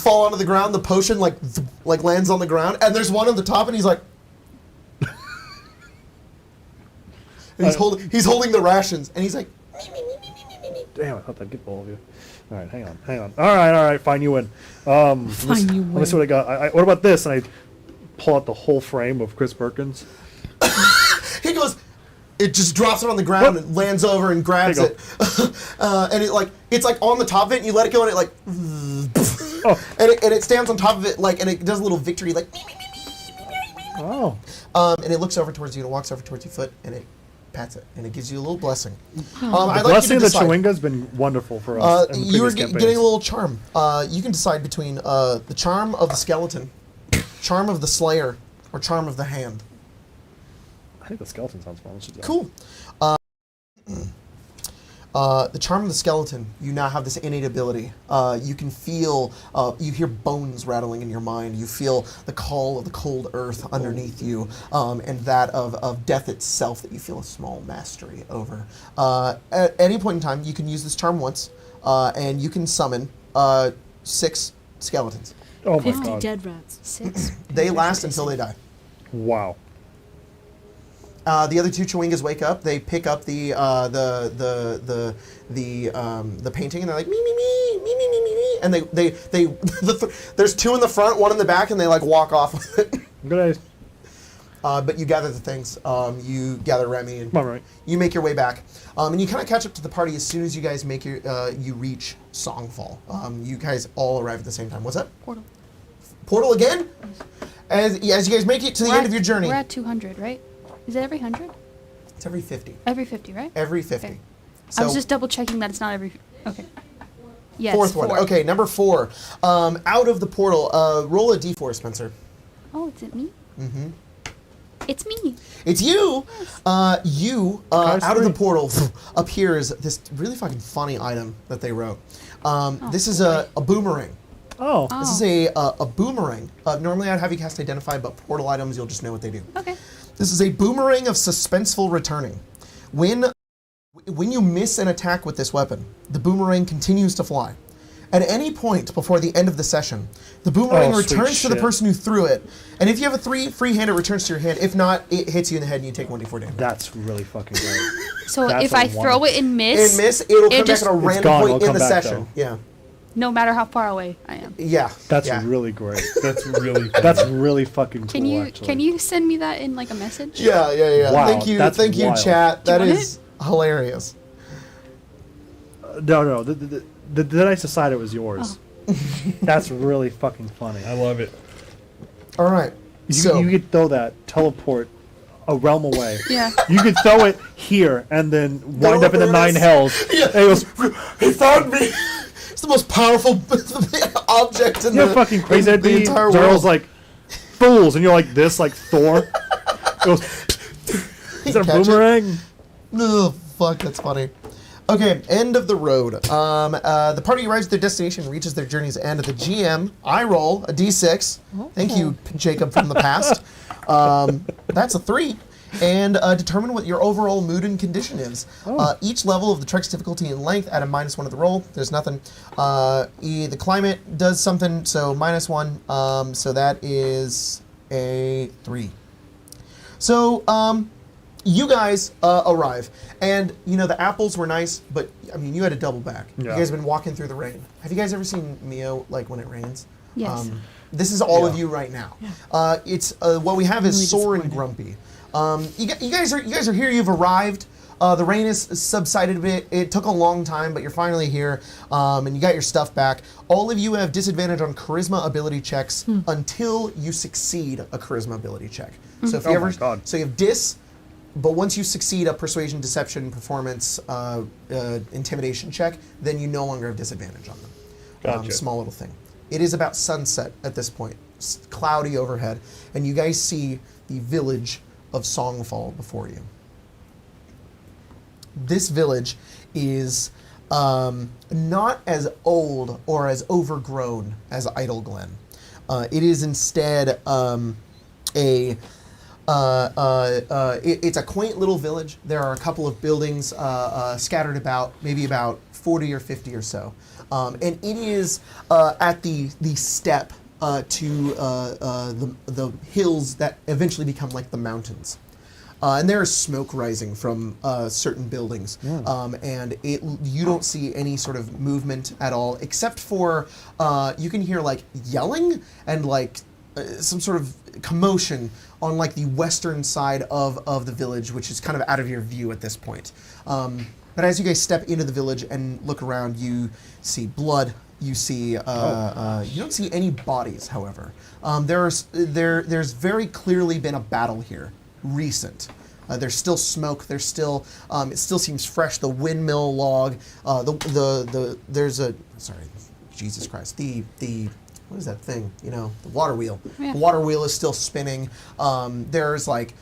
S2: fall onto the ground. The potion like lands on the ground, and there's one on the top, and he's like, and he's holding the rations, and he's like,
S6: Damn, I thought that'd get all of you. All right, hang on. All right, fine, you win. Let me see what I got. What about this? And I pull out the whole frame of Chris Perkins.
S2: He goes. It just drops it on the ground and lands over and grabs it, and it's like on the top of it. And you let it go, and it like, and it stands on top of it and it does a little victory like.
S6: Oh.
S2: And it looks over towards you and it walks over towards your foot and it pats it and it gives you a little blessing.
S6: The blessing of the Chewinga's been wonderful for us.
S2: You were getting a little charm. You can decide between the charm of the skeleton, charm of the slayer, or charm of the hand.
S6: I think the skeleton sounds fun.
S2: Cool. The charm of the skeleton, you now have this innate ability. You can feel, you hear bones rattling in your mind. You feel the call of the cold earth underneath you, and that of death itself that you feel a small mastery over. At any point in time, you can use this charm once, and you can summon 6 skeletons.
S6: Oh my
S3: 50
S6: god.
S3: dead rats.
S5: 6.
S2: They last until they die.
S6: Wow.
S2: The other 2 Chewingas wake up. They pick up the painting, and they're like me, and there's 2 in the front, 1 in the back, and they like walk off with it.
S6: Good day.
S2: But you gather the things. You gather Remy, and
S6: Right.
S2: you make your way back. And you kind of catch up to the party as soon as you guys make you reach Songfall. You guys all arrive at the same time. What's that? Portal again? As you guys make it to the end of your journey.
S5: We're at 200, right? Is it every 100?
S2: It's every 50.
S5: Every 50, right?
S2: Every 50.
S5: Okay.
S2: So
S5: I was just double checking that it's not every. Okay. Yes.
S2: 4th one. Okay, number 4. Out of the portal, roll a d4, Spencer.
S5: Oh, is it me? Mm-hmm. It's me.
S2: It's you. Out of the portal appears this really fucking funny item that they wrote. This is a boomerang.
S6: Oh.
S2: This is a boomerang. Normally I'd have you cast Identify, but portal items, you'll just know what they do.
S5: Okay.
S2: This is a boomerang of suspenseful returning. When you miss an attack with this weapon, the boomerang continues to fly. At any point before the end of the session, the boomerang returns to the person who threw it, and if you have a 3 free hand, it returns to your hand. If not, it hits you in the head and you take 1d4 damage.
S6: That's really fucking great.
S5: So
S6: That's
S5: if I throw it and miss,
S2: it'll come back
S5: just-
S2: at a
S6: It's
S2: random
S6: gone,
S2: point
S6: it'll
S2: in the
S6: come back,
S2: session.
S6: though.
S2: Yeah.
S5: no matter how far away I am.
S2: Yeah.
S6: That's
S2: yeah.
S6: really great.
S4: That's really cool.
S6: That's really fucking cool.
S5: Can you
S6: actually.
S5: send me that in like a message?
S2: Yeah.
S6: Wow,
S2: thank you,
S6: that's wild.
S2: chat.
S5: Do you
S2: That
S5: want
S2: is hilarious.
S6: No. The nice aside, it was yours. That's really fucking funny.
S4: I love it.
S2: All right.
S6: You could throw that, teleport a realm away.
S5: Yeah.
S6: You could throw it here and then wind up in the 9 hells.
S2: Yeah.
S6: And it goes,
S2: He found me. It's the most powerful object in
S6: you're
S2: the
S6: fucking crazy.
S2: in the entire
S6: Daryl's
S2: world.
S6: like, fools, and you're like this, like Thor. It goes, is that a
S2: Catch it.
S6: boomerang?
S2: Oh, fuck, that's funny. Okay, end of the road. The party arrives at their destination and reaches their journey's end. At the GM, I roll a d6. Thank you, Jacob from the past. That's a 3. And determine what your overall mood and condition is. Each level of the trek's difficulty and length add a -1 to the roll. There's nothing. The climate does something, so -1. So that is a 3. So, you guys arrive, and the apples were nice, but I mean you had to double back.
S6: Yeah.
S2: You guys have been walking through the rain. Have you guys ever seen Mio like when it rains?
S5: Yes.
S2: This is all of you right now. It's what we have is
S3: Really
S2: sore and grumpy. You guys are here. You've arrived. The rain has subsided a bit. It took a long time, but you're finally here, and you got your stuff back. All of you have disadvantage on charisma ability checks until you succeed a charisma ability check. So if you
S6: Oh
S2: ever,
S6: my God.
S2: so you have dis. But once you succeed a persuasion, deception, performance, intimidation check, then you no longer have disadvantage on them.
S4: Gotcha.
S2: Small little thing. It is about sunset at this point. Cloudy overhead, and you guys see the village of Songfall before you. This village is not as old or as overgrown as Idle Glen. It is instead it's a quaint little village. There are a couple of buildings scattered about, maybe about 40 or 50 or so. And it is at the step to the hills that eventually become like the mountains. And there is smoke rising from certain buildings. And you don't see any sort of movement at all, except for you can hear like yelling and like some sort of commotion on like the western side of the village, which is kind of out of your view at this point. But as you guys step into the village and look around, you see blood. You see, you don't see any bodies, however. There's very clearly been a battle here, recent. There's still smoke. There's still, it still seems fresh. The windmill log. There's a, sorry, Jesus Christ. The what is that thing? You know, the water wheel.
S5: Yeah.
S2: The water wheel is still spinning. There's like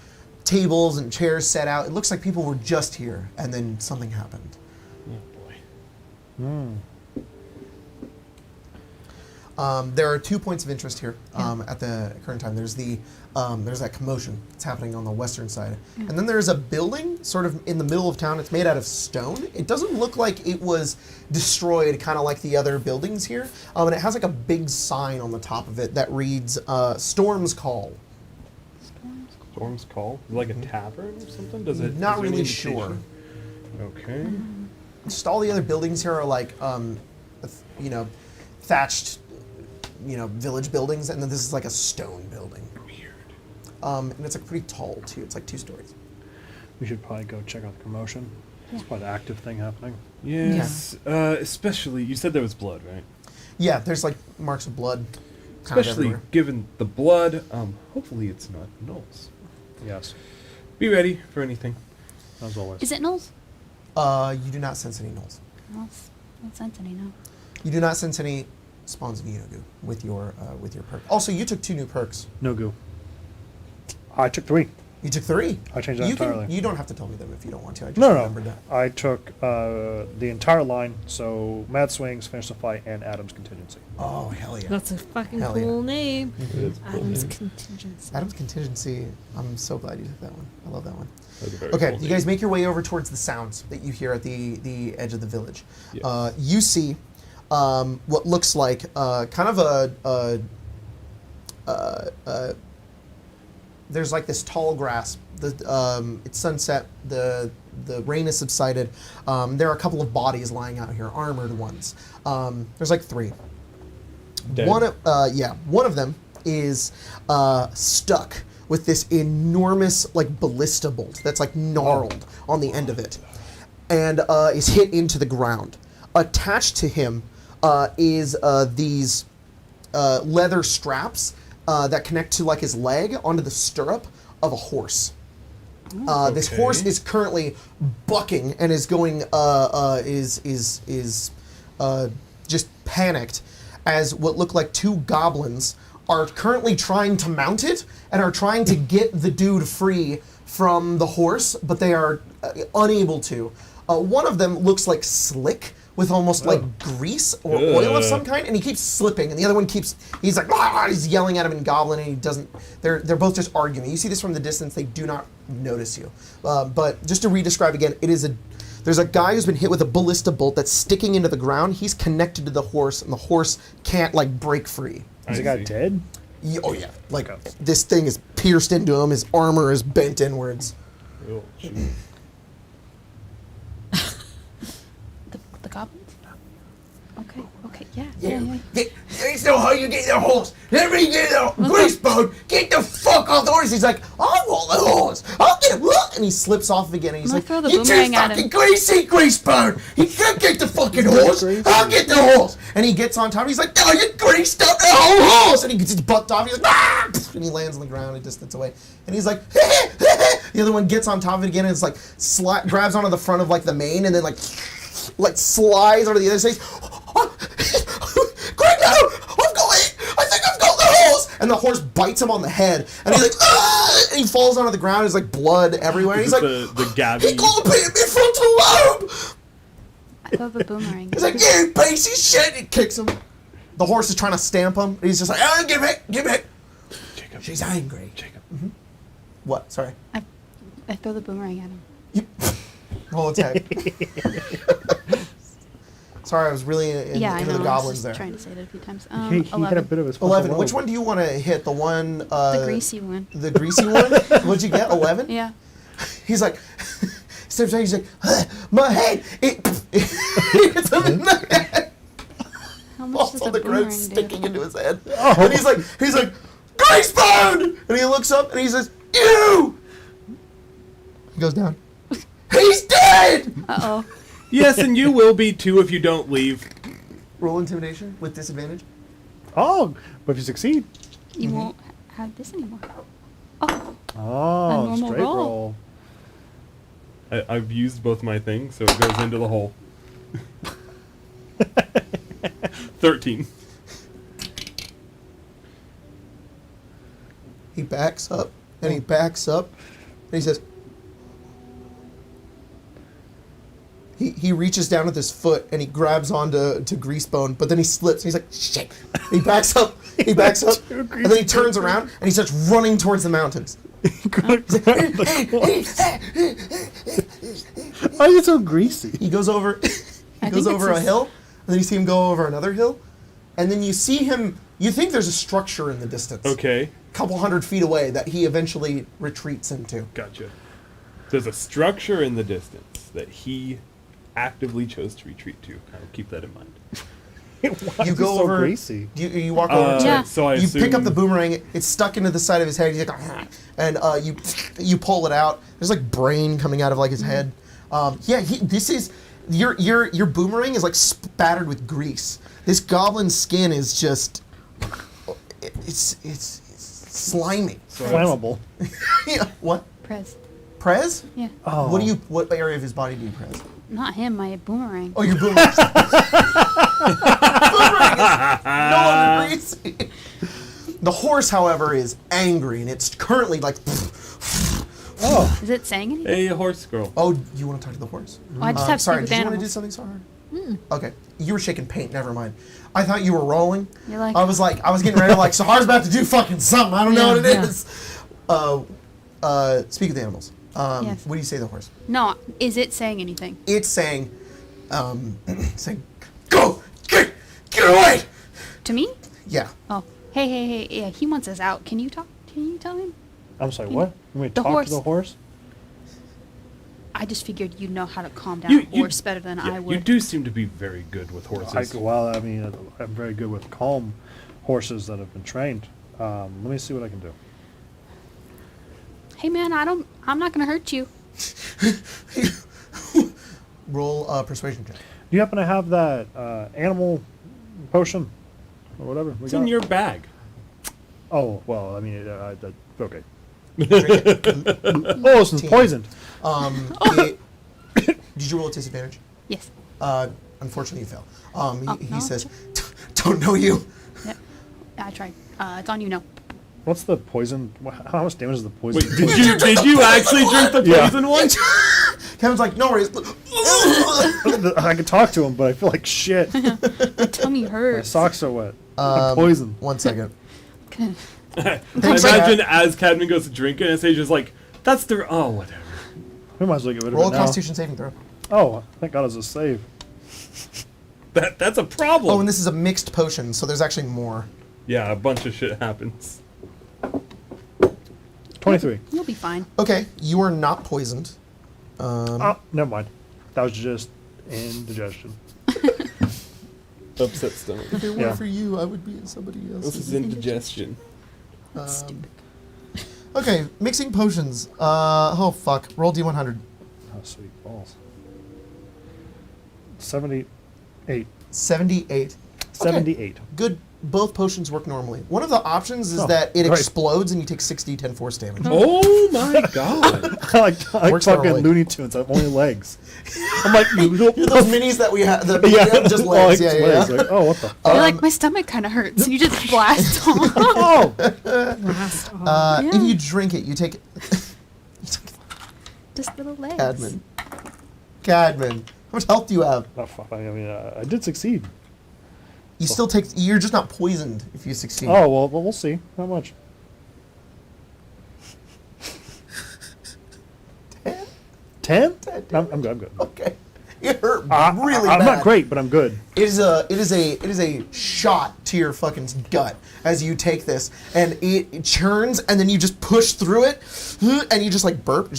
S2: tables and chairs set out. It looks like people were just here, and then something happened.
S4: Oh boy.
S2: There are 2 points of interest here at the current time. There's that commotion that's happening on the western side, and then there's a building sort of in the middle of town. It's made out of stone. It doesn't look like it was destroyed, kind of like the other buildings here, and it has like a big sign on the top of it that reads "Storm's Call."
S4: Storm's Call? Like a tavern or something? Does it?
S2: Not
S4: is there any
S2: really sure.
S4: indication? Okay.
S2: Just all the other buildings here are like, thatched, village buildings, and then this is like a stone building.
S4: Weird.
S2: And it's like pretty tall too. It's like 2 stories.
S6: We should probably go check out the commotion. It's quite an active thing happening.
S4: Yes. Especially, you said there was blood, right?
S2: Yeah, there's like marks of blood. Kind of
S4: Especially
S2: everywhere.
S4: given the blood. Hopefully it's not Knowles.
S6: Yes,
S4: Be ready for anything.
S6: as always.
S5: Is it Knowles?
S2: You do not sense any gnolls.
S5: No, it's not sense any, no.
S2: You do not sense any spawns of Yunogu with your perk. Also, you took 2 new perks.
S6: No goo. I took 3.
S2: You took 3.
S6: I changed that entirely.
S2: You don't have to tell me them if you don't want to. I just
S6: No,
S2: remembered
S6: no.
S2: that.
S6: I took the entire line, so Mad Swings, Finish the Fight, and Adam's Contingency.
S2: Oh, hell yeah.
S3: That's a fucking
S2: Hell
S3: cool
S2: yeah.
S3: name.
S4: It's
S3: Adam's Contingency.
S2: Adam's Contingency. I'm so glad you took that one. I love that one.
S4: That's a very
S2: Okay,
S4: cool
S2: you guys
S4: name.
S2: make your way over towards the sounds that you hear at the edge of the village.
S4: Yes.
S2: You see what looks like kind of there's like this tall grass. It's sunset. The rain has subsided. There are a couple of bodies lying out here, armored ones. There's like 3.
S4: Dead.
S2: One of them is stuck with this enormous like ballista bolt that's like gnarled on the end of it, and is hit into the ground. Attached to him is these leather straps that connect to like his leg onto the stirrup of a horse. This
S4: Okay.
S2: horse is currently bucking and is going just panicked as what look like 2 goblins are currently trying to mount it and are trying to get the dude free from the horse, but they are unable to. One of them looks like slick with almost like grease or oil of some kind, and he keeps slipping, and the other one he's like, he's yelling at him in Goblin, and he doesn't, they're both just arguing. You see this from the distance, they do not notice you. But just to re-describe again, there's a guy who's been hit with a ballista bolt that's sticking into the ground. He's connected to the horse, and the horse can't like break free.
S6: Is the
S4: I
S6: guy
S4: see.
S6: dead?
S2: Oh yeah, like this thing is pierced into him. His armor is bent inwards.
S4: Oh, shoot.
S5: The goblins? Okay, yeah.
S2: There's no how you get the horse. Let me get the grease boat. Get the fuck off the horse. He's like, I want the horse. I'll get him. And he slips off again. And he's
S5: I'm
S2: like,
S5: gonna throw the
S2: you too
S5: boomerang at
S2: fucking
S5: him."
S2: greasy grease boat. You can't get the fucking horse. I'll get the horse. And he gets on top. He's like, no, you greased up the whole horse. And he gets his butt off. He's like, ah! And he lands on the ground a distance away. And he's like, The other one gets on top of it again and it's like grabs onto the front of like the mane and then like slides onto the other side. Quick now! I think I've got the horse! And the horse bites him on the head and he's like, ah! And he falls onto the ground. There's like blood everywhere. And he's like,
S4: the Gabby.
S2: he called me frontal lobe!
S5: I thought the boomerang.
S2: He's like, you piece of shit! He kicks him. The horse is trying to stamp him. And he's just like, oh, give it!
S4: Jacob.
S2: She's angry.
S4: Jacob.
S2: What? Sorry.
S5: I throw the boomerang at him.
S2: Roll attack. Sorry, I was really into
S5: I know.
S2: the goblins
S5: I
S2: there.
S5: was just trying to say it a few times.
S6: He had a
S5: 11.
S6: bit of his
S2: 11. Which one do you want to hit? The one...
S5: The greasy one.
S2: The greasy one? What'd you get? 11?
S5: Yeah.
S2: He's like... He's like, my head! It's in the head!
S5: How much
S2: Falls
S5: does
S2: on
S5: the
S2: the ground,
S5: boomerang
S2: sticking
S5: do?
S2: into his head. And he's like, Greasebone! And he looks up and he says, you! He goes down. He's dead!
S5: Uh-oh.
S4: Yes, and you will be too if you don't leave.
S2: Roll intimidation with disadvantage.
S6: Oh, but if you succeed.
S5: You won't have this anymore. Oh.
S6: Oh,
S5: normal
S6: straight
S5: roll.
S6: roll.
S4: I've used both my things, so it goes into the hole. 13.
S2: He backs up and he backs up and he says, He reaches down with his foot and he grabs onto Greasebone, but then he slips. He's like, shit. He backs up, and then he turns around and he starts running towards the mountains.
S6: Why is it so greasy?
S2: He goes over
S5: I think
S2: a
S5: it's
S2: hill, and then you see him go over another hill, and then you see him, you think there's a structure in the distance.
S4: Okay,
S2: A couple 100 feet away that he eventually retreats into.
S4: gotcha. There's a structure in the distance that he actively chose to retreat to. I'll keep that in mind.
S6: Why
S2: You
S6: is it
S2: go
S6: so
S2: over,
S6: greasy?
S2: you walk over to
S5: Yeah.
S2: it.
S4: So I
S2: You
S4: assume
S2: pick up the boomerang. It's stuck into the side of his head. He's like, "Ah," and you pull it out. There's like brain coming out of like his head. This is your boomerang is like spattered with grease. This goblin skin is just it's slimy.
S6: Flammable.
S2: Yeah. What? Prez?
S5: Yeah.
S6: Oh.
S2: What area of his body do you prez?
S5: Not him, my boomerang.
S2: Oh, your boomerang. Boomerang is no longer greasy. The horse, however, is angry, and it's currently like.
S6: Oh.
S5: Is it saying anything?
S4: Hey, horse girl.
S2: Oh, you want to talk to the horse?
S5: Oh, I just have
S2: sorry,
S5: stupid
S2: did you want to do
S5: animals.
S2: something so hard? Okay, you were shaking paint. Never mind. I thought you were rolling.
S5: You're like-
S2: I was getting ready. Like, Sahar's about to do fucking something. I don't know what it
S3: Yeah.
S2: is. Speak of the animals.
S5: Yes.
S2: What do you say to the horse?
S5: No, is it saying anything?
S2: It's saying, go, get away.
S5: To me?
S2: Yeah.
S5: Oh. Hey, yeah, he wants us out. Can you tell him?
S6: I'm sorry, what? You want me to
S5: The
S6: talk
S5: horse.
S6: to the horse?
S5: I just figured you'd know how to calm down
S4: You-
S5: a horse better than I would.
S4: You do seem to be very good with horses.
S6: I'm very good with calm horses that have been trained. Let me see what I can do.
S5: Hey man, I'm not gonna hurt you.
S2: Roll persuasion check.
S6: Do you happen to have that animal potion or whatever?
S4: It's in your bag.
S6: Oh well, I mean, okay. Oh, it's poisoned.
S2: Did you roll a disadvantage?
S5: Yes.
S2: Unfortunately, you fail. He
S5: no,
S2: says, "Don't know you."
S5: Yep. I tried. It's on you now.
S6: What's the poison? How much damage is the poison?
S4: Wait, did you actually drink the
S6: Yeah.
S4: poison one?
S2: Kevin's like, "No worries."
S6: I can talk to him, but I feel like shit.
S5: My tummy
S6: My
S5: hurts.
S6: socks are wet. I'm poisoned.
S2: 1 second.
S4: I imagine as Cadman goes to drink it, and Sage is like, "That's the whatever."
S6: We might as well get rid of
S2: Roll
S6: it
S2: a
S6: now.
S2: Constitution saving throw.
S6: Oh, thank God it's a save.
S4: That's a problem.
S2: Oh, and this is a mixed potion, so there's actually more.
S4: Yeah, a bunch of shit happens.
S6: 23.
S5: You'll be fine.
S2: Okay, you are not poisoned.
S6: Oh, never mind. That was just indigestion.
S4: Upset stomach.
S2: If it weren't
S6: Yeah.
S2: for you, I would be in somebody
S4: This
S2: else's.
S4: is indigestion.
S5: That's stupid.
S2: Okay, mixing potions. Oh fuck. Roll D100.
S6: Oh, sweet balls. 78.
S2: 78.
S6: 78.
S2: Good. Both potions work normally. One of the options is
S6: Oh,
S2: that it
S6: right.
S2: explodes and you take 6d10 force damage.
S4: Oh my god.
S6: I like
S2: Works
S6: fucking
S2: normally.
S6: Looney Tunes. I have only legs. I'm like, you
S2: You're those minis that we have. The yeah, have just legs.
S6: like,
S2: Yeah, yeah.
S6: legs. Like, oh, what the?
S5: You're like, my stomach kind of hurts. And you just blast off.
S6: Oh,
S3: Blast off.
S2: If you drink it, you take.
S5: Just little legs.
S2: Cadman. How much health do you have?
S6: oh fuck, I mean, I did succeed.
S2: You still take. You're just not poisoned if you succeed.
S6: Oh well, we'll see. How much? 10? I'm good. I'm good.
S2: Okay. It hurt really
S6: I'm
S2: bad.
S6: not great, but I'm good.
S2: It is a shot to your fucking gut as you take this, and it churns, and then you just push through it, and you just like burp,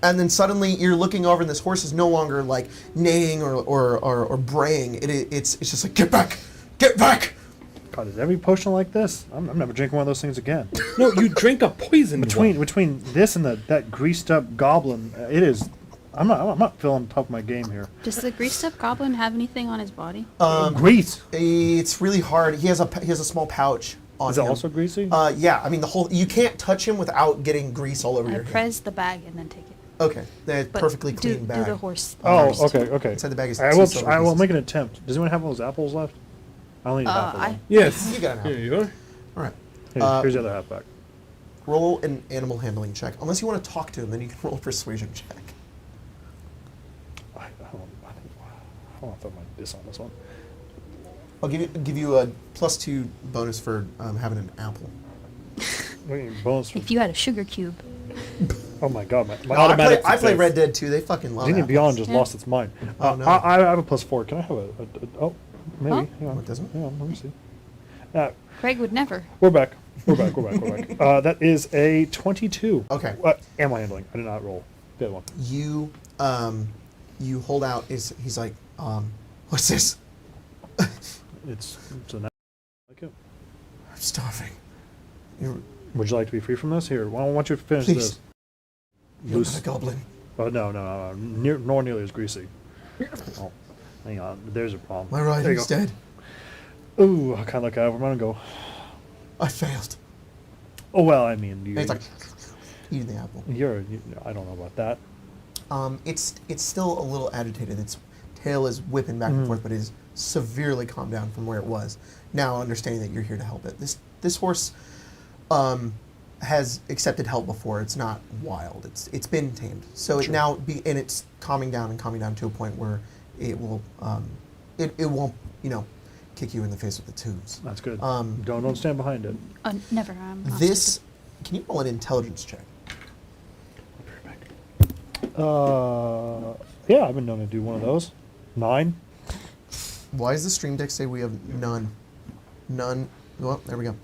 S2: and then suddenly you're looking over, and this horse is no longer like neighing or braying. It's just like get back.
S6: God, is every potion like this? I'm never drinking one of those things again.
S4: No, you drink a poison
S6: Between this and that greased up goblin, it is. I'm not feeling top of my game here.
S5: Does the greased up goblin have anything on his body?
S6: Grease.
S2: It's really hard. He has a small pouch on
S6: Is it
S2: him.
S6: also greasy?
S2: Yeah. I mean you can't touch him without getting grease all over
S5: I
S2: your hand.
S5: press the bag and then take it.
S2: Okay, the
S5: But
S2: perfectly
S5: do,
S2: clean bag.
S5: Do the horse.
S6: Oh,
S5: first.
S6: okay.
S2: Inside the bag is
S6: I
S2: two
S6: will.
S2: silver
S6: I will
S2: pieces.
S6: make an attempt. Does anyone have those apples left? I only need an apple. One.
S4: Yes.
S2: You got an
S4: Here
S2: apple.
S4: you are.
S2: All right.
S6: Here's the other half back.
S2: Roll an animal handling check. Unless you want to talk to him, then you can roll a persuasion check.
S6: I want to throw my diss on this one.
S2: I'll give you a +2 bonus for having an apple.
S6: Bonus.
S5: If you had a sugar cube.
S6: Oh my god, my
S2: No,
S6: automatic.
S2: I play
S6: success.
S2: Red Dead 2. They fucking love
S6: Xenia
S2: apples.
S6: Beyond just
S5: Yeah.
S6: lost its mind.
S2: Oh, no.
S6: I have a +4. Can I have a oh, maybe.
S5: Huh?
S6: Hang on.
S2: What, doesn't?
S6: Hang on, let me see.
S5: Craig would never.
S6: We're back. We're back. That is a 22.
S2: Okay.
S6: Am I handling? I did not roll. The other one.
S2: You hold out. He's like, what's this?
S6: It's a nice. Like it.
S2: I'm starving.
S6: Would you like to be free from this? Here, why don't you finish
S2: Please.
S6: this?
S2: You're
S6: Loose.
S2: not a goblin.
S6: Oh no. Nor nearly as greasy. Oh, hang on. There's a problem.
S2: My
S6: There you
S2: rival's
S6: go.
S2: dead.
S6: Ooh, I kind of look over mine and go,
S2: I failed.
S6: oh well. I mean,
S2: And he's like eating the apple.
S6: I don't know about that.
S2: It's still a little agitated. Its tail is whipping back and forth, but it is severely calmed down from where it was. Now, understanding that you're here to help it. This horse has accepted help before. It's not wild. It's been tamed. So it now and it's calming down to a point where it will it won't kick you in the face with its hooves.
S6: That's good.
S2: Um,
S6: don't stand behind it.
S5: Never. I'm not
S2: This
S5: stupid.
S2: can you roll an intelligence check?
S6: Yeah, I've been known to do one of those. 9.
S2: Why does the stream deck say we have none? None. Well, there we go.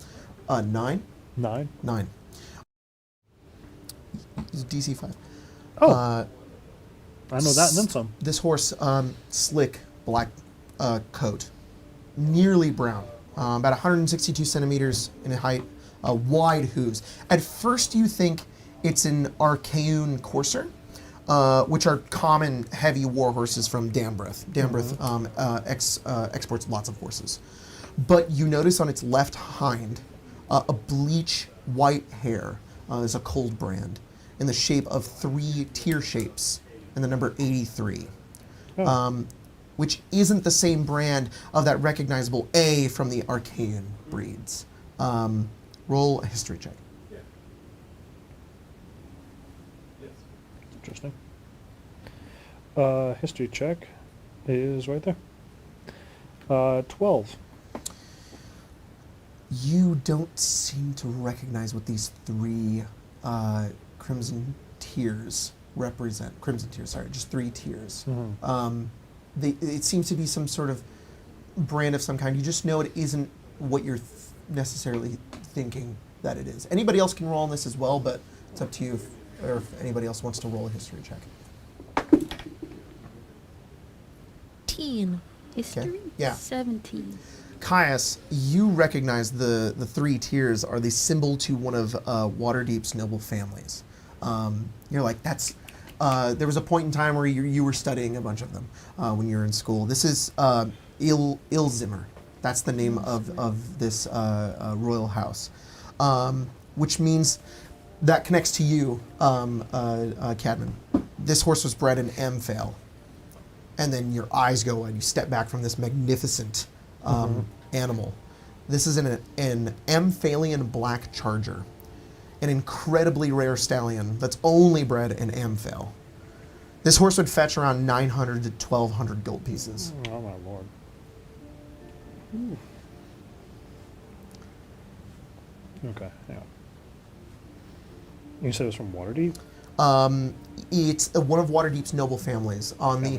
S2: 9.
S6: 9.
S2: 9. It's DC 5.
S6: Oh, I know that and then some.
S2: This horse, slick black coat, nearly brown, about 162 centimeters in height, wide hooves. At first, you think it's an Archaean courser, which are common heavy war horses from Dambreth. Dambreth exports lots of horses. But you notice on its left hind a bleach white hair. There's a cold brand in the shape of 3 tear shapes and the number 83. Which isn't the same brand of that recognizable A from the Archaean breeds. Roll a history check.
S6: Interesting. History check is right there. 12.
S2: You don't seem to recognize what these 3 crimson tears represent. Crimson tears, sorry, just 3 tears. It seems to be some sort of brand of some kind. You just know it isn't what you're necessarily thinking that it is. Anybody else can roll on this as well, but it's up to you if anybody else wants to roll a history check.
S5: History?
S2: Yeah.
S5: 17.
S2: Caius, you recognize the 3 tiers are the symbol to one of Waterdeep's noble families. You're like, that's... there was a point in time where you were studying a bunch of them when you were in school. This is Ilzimmer. That's the name of this royal house, which means that connects to you, Cadman. This horse was bred in Amphale, and then your eyes go and you step back from this magnificent animal. This is an Amphalian black charger, an incredibly rare stallion that's only bred in Amphale. This horse would fetch around 900 to 1,200 gold pieces.
S6: Oh my lord. Okay, yeah. You said it was from Waterdeep?
S2: It's one of Waterdeep's noble families on the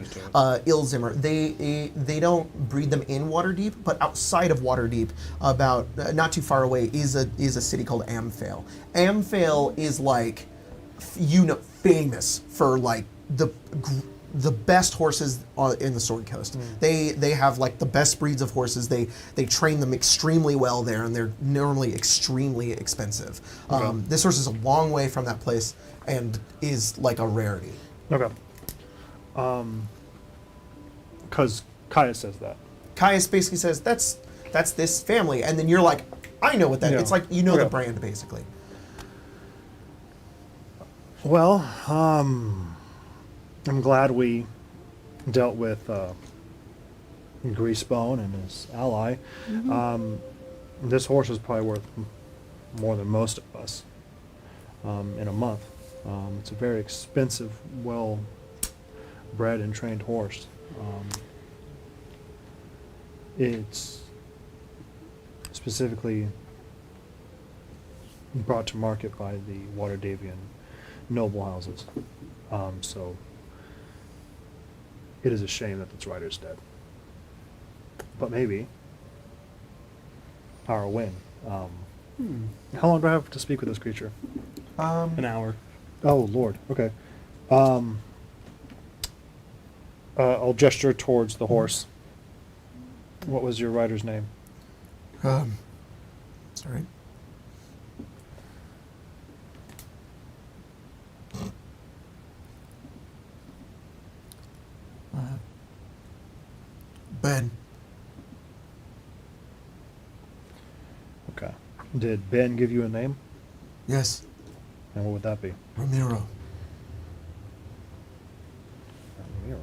S2: Ilzimmer. They don't breed them in Waterdeep, but outside of Waterdeep, about not too far away, is a city called Amphale. Amphale is like, famous for like the best horses in the Sword Coast. They have like the best breeds of horses. They train them extremely well there, and they're normally extremely expensive.
S6: Okay.
S2: This horse is a long way from that place and is like a rarity.
S6: Okay. Because Kaya says that.
S2: Caius basically says that's this family, and then you're like, I know what that.
S6: Yeah.
S2: It's like the
S6: Okay.
S2: brand basically.
S6: Well, I'm glad we dealt with Greasebone and his ally. This horse is probably worth more than most of us in a month. It's a very expensive, well-bred and trained horse. It's specifically brought to market by the Waterdavian noble houses. So it is a shame that its rider's dead. But maybe our win. How long do I have to speak with this creature?
S4: An hour.
S6: Oh, Lord. Okay. I'll gesture towards the horse. What was your rider's name?
S2: Sorry. Ben.
S6: Okay. Did Ben give you a name?
S2: Yes.
S6: And what would that be?
S2: Ramiro.
S6: Ramiro.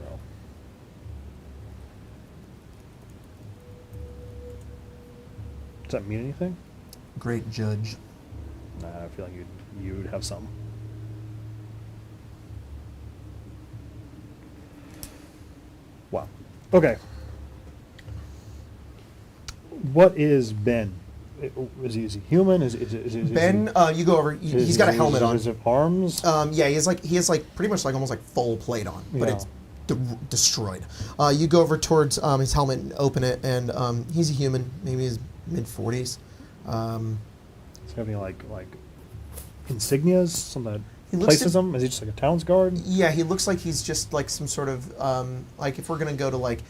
S6: Does that mean anything?
S2: Great judge.
S6: Nah, I feel like you'd have something. Wow. Okay. What is Ben? Is he human? Is
S2: Ben, you go over. He's got a helmet on.
S6: Is it arms?
S2: Yeah, he has like pretty much like almost like full plate on, but
S6: Yeah.
S2: it's destroyed. You go over towards his helmet and open it, and he's a human, maybe his mid-40s.
S6: Does he have any like insignias? Something that
S2: He looks
S6: places him? Is he just like a town's guard?
S2: Yeah, he looks like he's just like some sort of like if we're gonna go to like,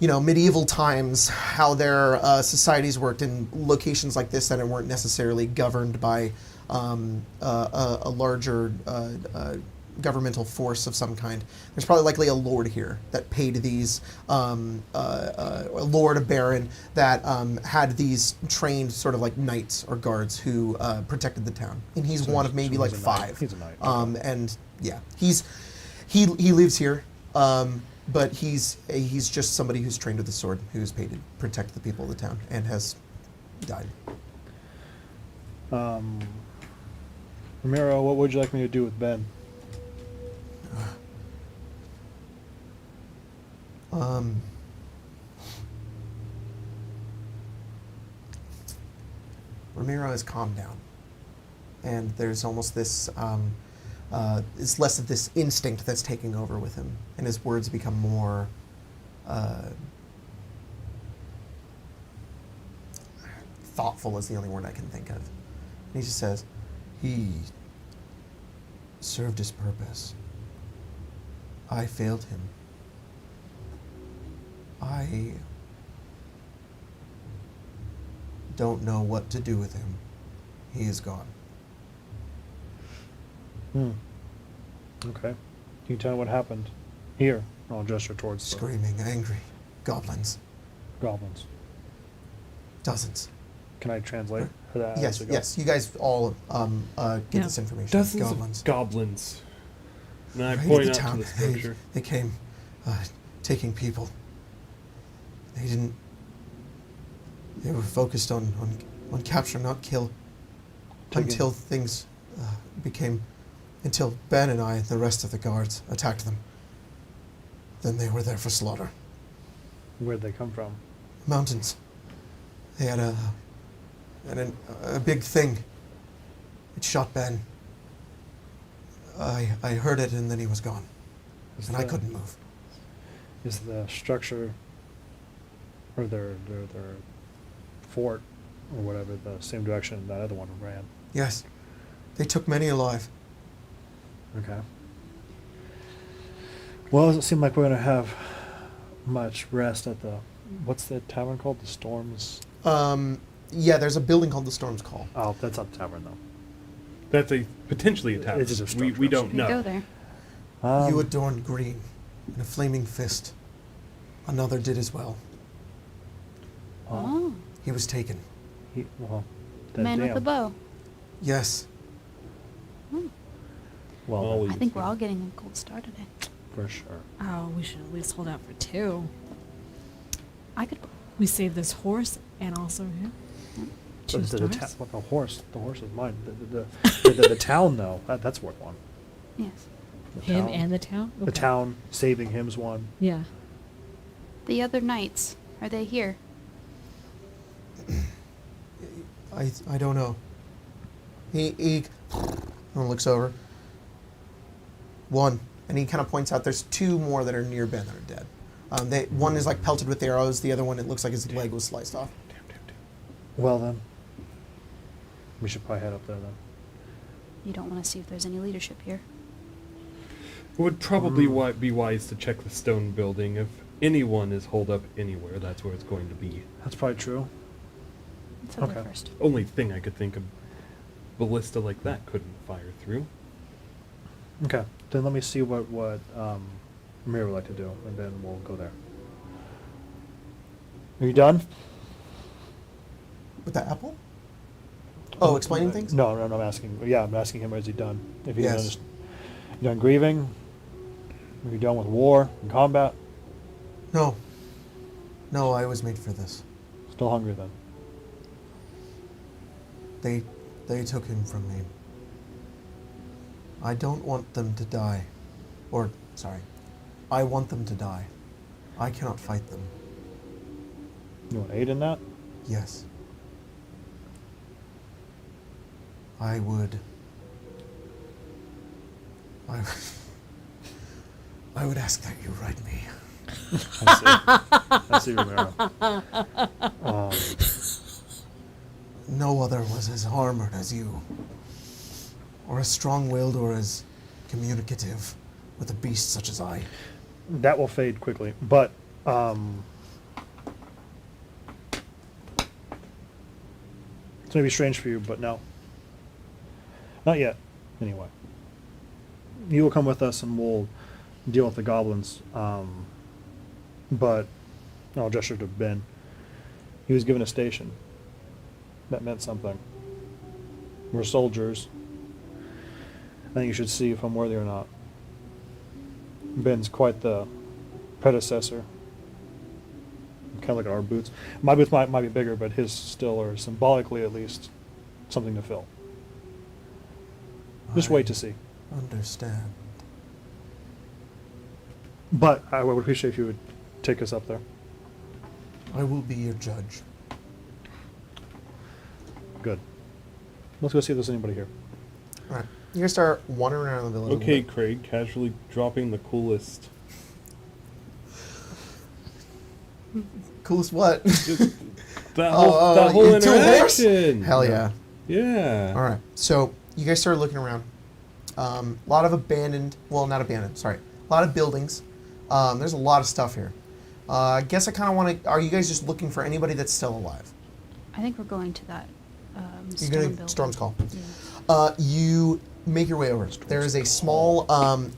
S2: medieval times, how their societies worked in locations like this that weren't necessarily governed by a larger governmental force of some kind. There's probably likely a lord here that paid these, a lord, a baron, that had these trained sort of like knights or guards who protected the town. And he's one of maybe like
S6: he's a knight.
S2: 5.
S6: He's a knight.
S2: And yeah, he lives here, but he's just somebody who's trained with the sword, who's paid to protect the people of the town, and has died.
S6: Ramiro, what would you like me to do with Ben?
S2: Ramiro has calmed down, and there's almost this it's less of this instinct that's taking over with him, and his words become more thoughtful is the only word I can think of. And he just says, he served his purpose. I failed him. I don't know what to do with him. He is gone.
S6: Okay. Can you tell me what happened here? I'll gesture towards the
S2: Screaming, angry goblins.
S6: goblins.
S2: Dozens.
S6: Can I translate for that? as
S2: Yes,
S6: we go?
S2: yes. You guys all get
S3: Yeah.
S2: this information.
S4: Dozens
S2: Goblins.
S4: of goblins. And I
S2: Right
S4: point
S2: at
S4: out
S2: town,
S4: to the structure.
S2: They came, taking people. They didn't. They were focused on capture, not kill.
S6: Taking-
S2: Until things until Ben and I, the rest of the guards, attacked them. Then they were there for slaughter.
S6: Where'd they come from?
S2: Mountains. They had a big thing. It shot Ben. I heard it and then he was gone.
S6: Is
S2: And I
S6: the-
S2: couldn't move.
S6: Is the structure or their fort or whatever the same direction that other one ran?
S2: Yes. They took many alive.
S6: Okay. Well, it doesn't seem like we're gonna have much rest at the what's the tavern called? The Storms.
S2: Yeah, there's a building called the Storm's Call.
S6: Oh, that's not the tavern though.
S4: That's potentially a tavern.
S6: It's just a
S4: we
S6: structure.
S4: don't
S5: We
S4: know.
S5: go there.
S2: You adorned green in a flaming fist. Another did as well.
S5: Oh,
S2: He was taken.
S6: Well,
S5: the man with the bow.
S2: Yes.
S6: Well,
S4: Always.
S5: I think we're all getting a gold star today.
S6: for sure.
S3: Oh, we should at least hold out for 2.
S5: I could.
S3: We save this horse and also him. 2
S6: The
S3: stars.
S6: horse is mine. The town though, that's worth one.
S5: Yes.
S6: The
S3: Him
S6: town-
S3: and the town?
S6: The
S3: Okay.
S6: town saving him's one.
S3: Yeah.
S5: The other knights, are they here?
S2: I don't know. He looks over. One, and he kind of points out there's 2 more that are near Ben that are dead. One is like pelted with arrows. The other one, it looks like his leg was sliced off.
S6: Well then, we should probably head up there then.
S5: You don't want to see if there's any leadership here.
S4: It would probably be wise to check the stone building. If anyone is holed up anywhere, that's where it's going to be.
S6: That's probably true.
S5: Let's go there
S6: Okay.
S5: first.
S4: Only thing I could think of, ballista like that couldn't fire through.
S6: Okay, then let me see what Amir would like to do, and then we'll go there. Are you done?
S2: With the apple? Oh, explaining things?
S6: No, I'm asking. Yeah, I'm asking him. Is he done? If he
S2: Yes.
S6: you done grieving? Are you done with war and combat?
S2: No. No, I was made for this.
S6: Still hungry then?
S2: They took him from me. I don't want them to die. I want them to die. I cannot fight them.
S6: You want aid in that?
S2: Yes. I would ask that you write me.
S6: I see, Romero.
S2: No other was as armored as you, or as strong-willed or as communicative with a beast such as I.
S6: That will fade quickly, but it's maybe strange for you, but no. Not yet, anyway. You will come with us and we'll deal with the goblins. But I'll gesture to Ben. He was given a station. That meant something. We're soldiers. I think you should see if I'm worthy or not. Ben's quite the predecessor. Kind of like our boots. My boots might be bigger, but his still are symbolically at least something to fill. Just wait to see.
S2: Understand.
S6: But I would appreciate if you would take us up there.
S2: I will be your judge.
S6: Good. Let's go see if there's anybody here.
S2: All right. You're gonna start wandering around the village. a
S4: Okay,
S2: little bit.
S4: Craig, casually dropping the coolest.
S2: Coolest what?
S4: That whole
S2: you two horse?
S4: interaction.
S2: Hell yeah.
S4: Yeah.
S2: All right. So you guys started looking around. A lot of abandoned. Well, not abandoned. Sorry. A lot of buildings. There's a lot of stuff here. I guess I kind of want to. Are you guys just looking for anybody that's still alive?
S5: I think we're going to that
S2: You're
S5: stone
S2: gonna
S5: building.
S2: Storm's Call.
S5: Yeah.
S2: You make your way over. There is a small.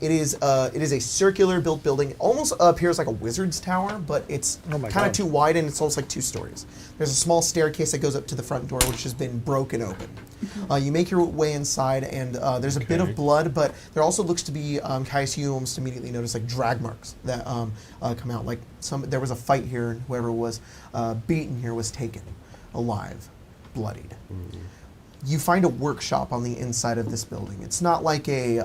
S2: It is a circular built building. It almost appears like a wizard's tower, but it's
S6: Oh my
S2: kind of
S6: God.
S2: too wide, and it's almost like 2 stories. There's a small staircase that goes up to the front door, which has been broken open. You make your way inside, and there's a bit
S4: Okay.
S2: of blood, but there also looks to be, Caius, you almost immediately notice like drag marks that come out. Like there was a fight here, and whoever was beaten here was taken alive, bloodied. You find a workshop on the inside of this building. It's not like a,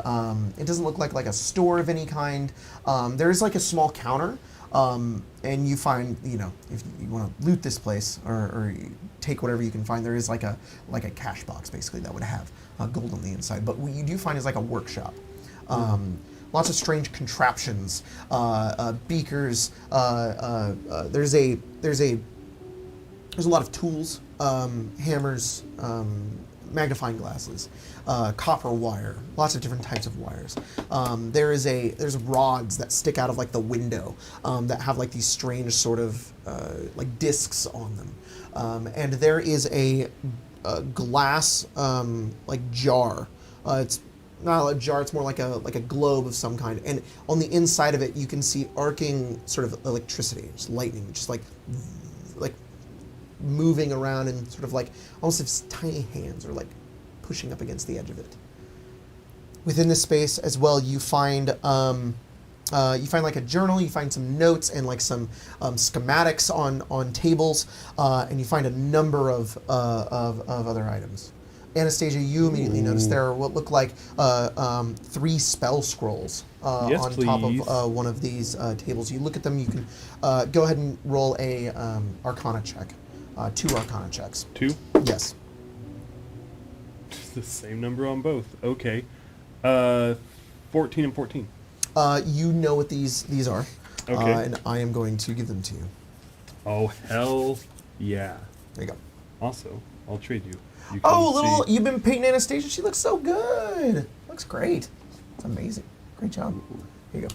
S2: it doesn't look like a store of any kind. There is like a small counter, and you find, if you want to loot this place or you take whatever you can find, there is like a cash box basically that would have gold on the inside. But what you do find is like a workshop. Lots of strange contraptions, beakers. There's a lot of tools, hammers, magnifying glasses, copper wire, lots of different types of wires. There's rods that stick out of like the window that have like these strange sort of like discs on them, and there is a glass like jar. It's not a jar; it's more like a globe of some kind. And on the inside of it, you can see arcing sort of electricity, just lightning, just like moving around and sort of like almost as tiny hands are like pushing up against the edge of it. Within this space as well, you find like a journal, you find some notes and like some schematics on tables, and you find a number of other items. Anastasia, you immediately notice there are what look like 3 spell scrolls
S4: Yes,
S2: on top
S4: please.
S2: of one of these tables. You look at them, you can go ahead and roll a Arcana check. 2 Arcana checks.
S4: 2?
S2: Yes.
S4: It's the same number on both. Okay. 14 and 14.
S2: You know what these are,
S4: Okay.
S2: and I am going to give them to you.
S4: Oh, hell yeah.
S2: There you go.
S4: Also, I'll trade you. You can
S2: Oh,
S4: see-
S2: you've been painting Anastasia. She looks so good. Looks great. It's amazing. Great job. Here you go.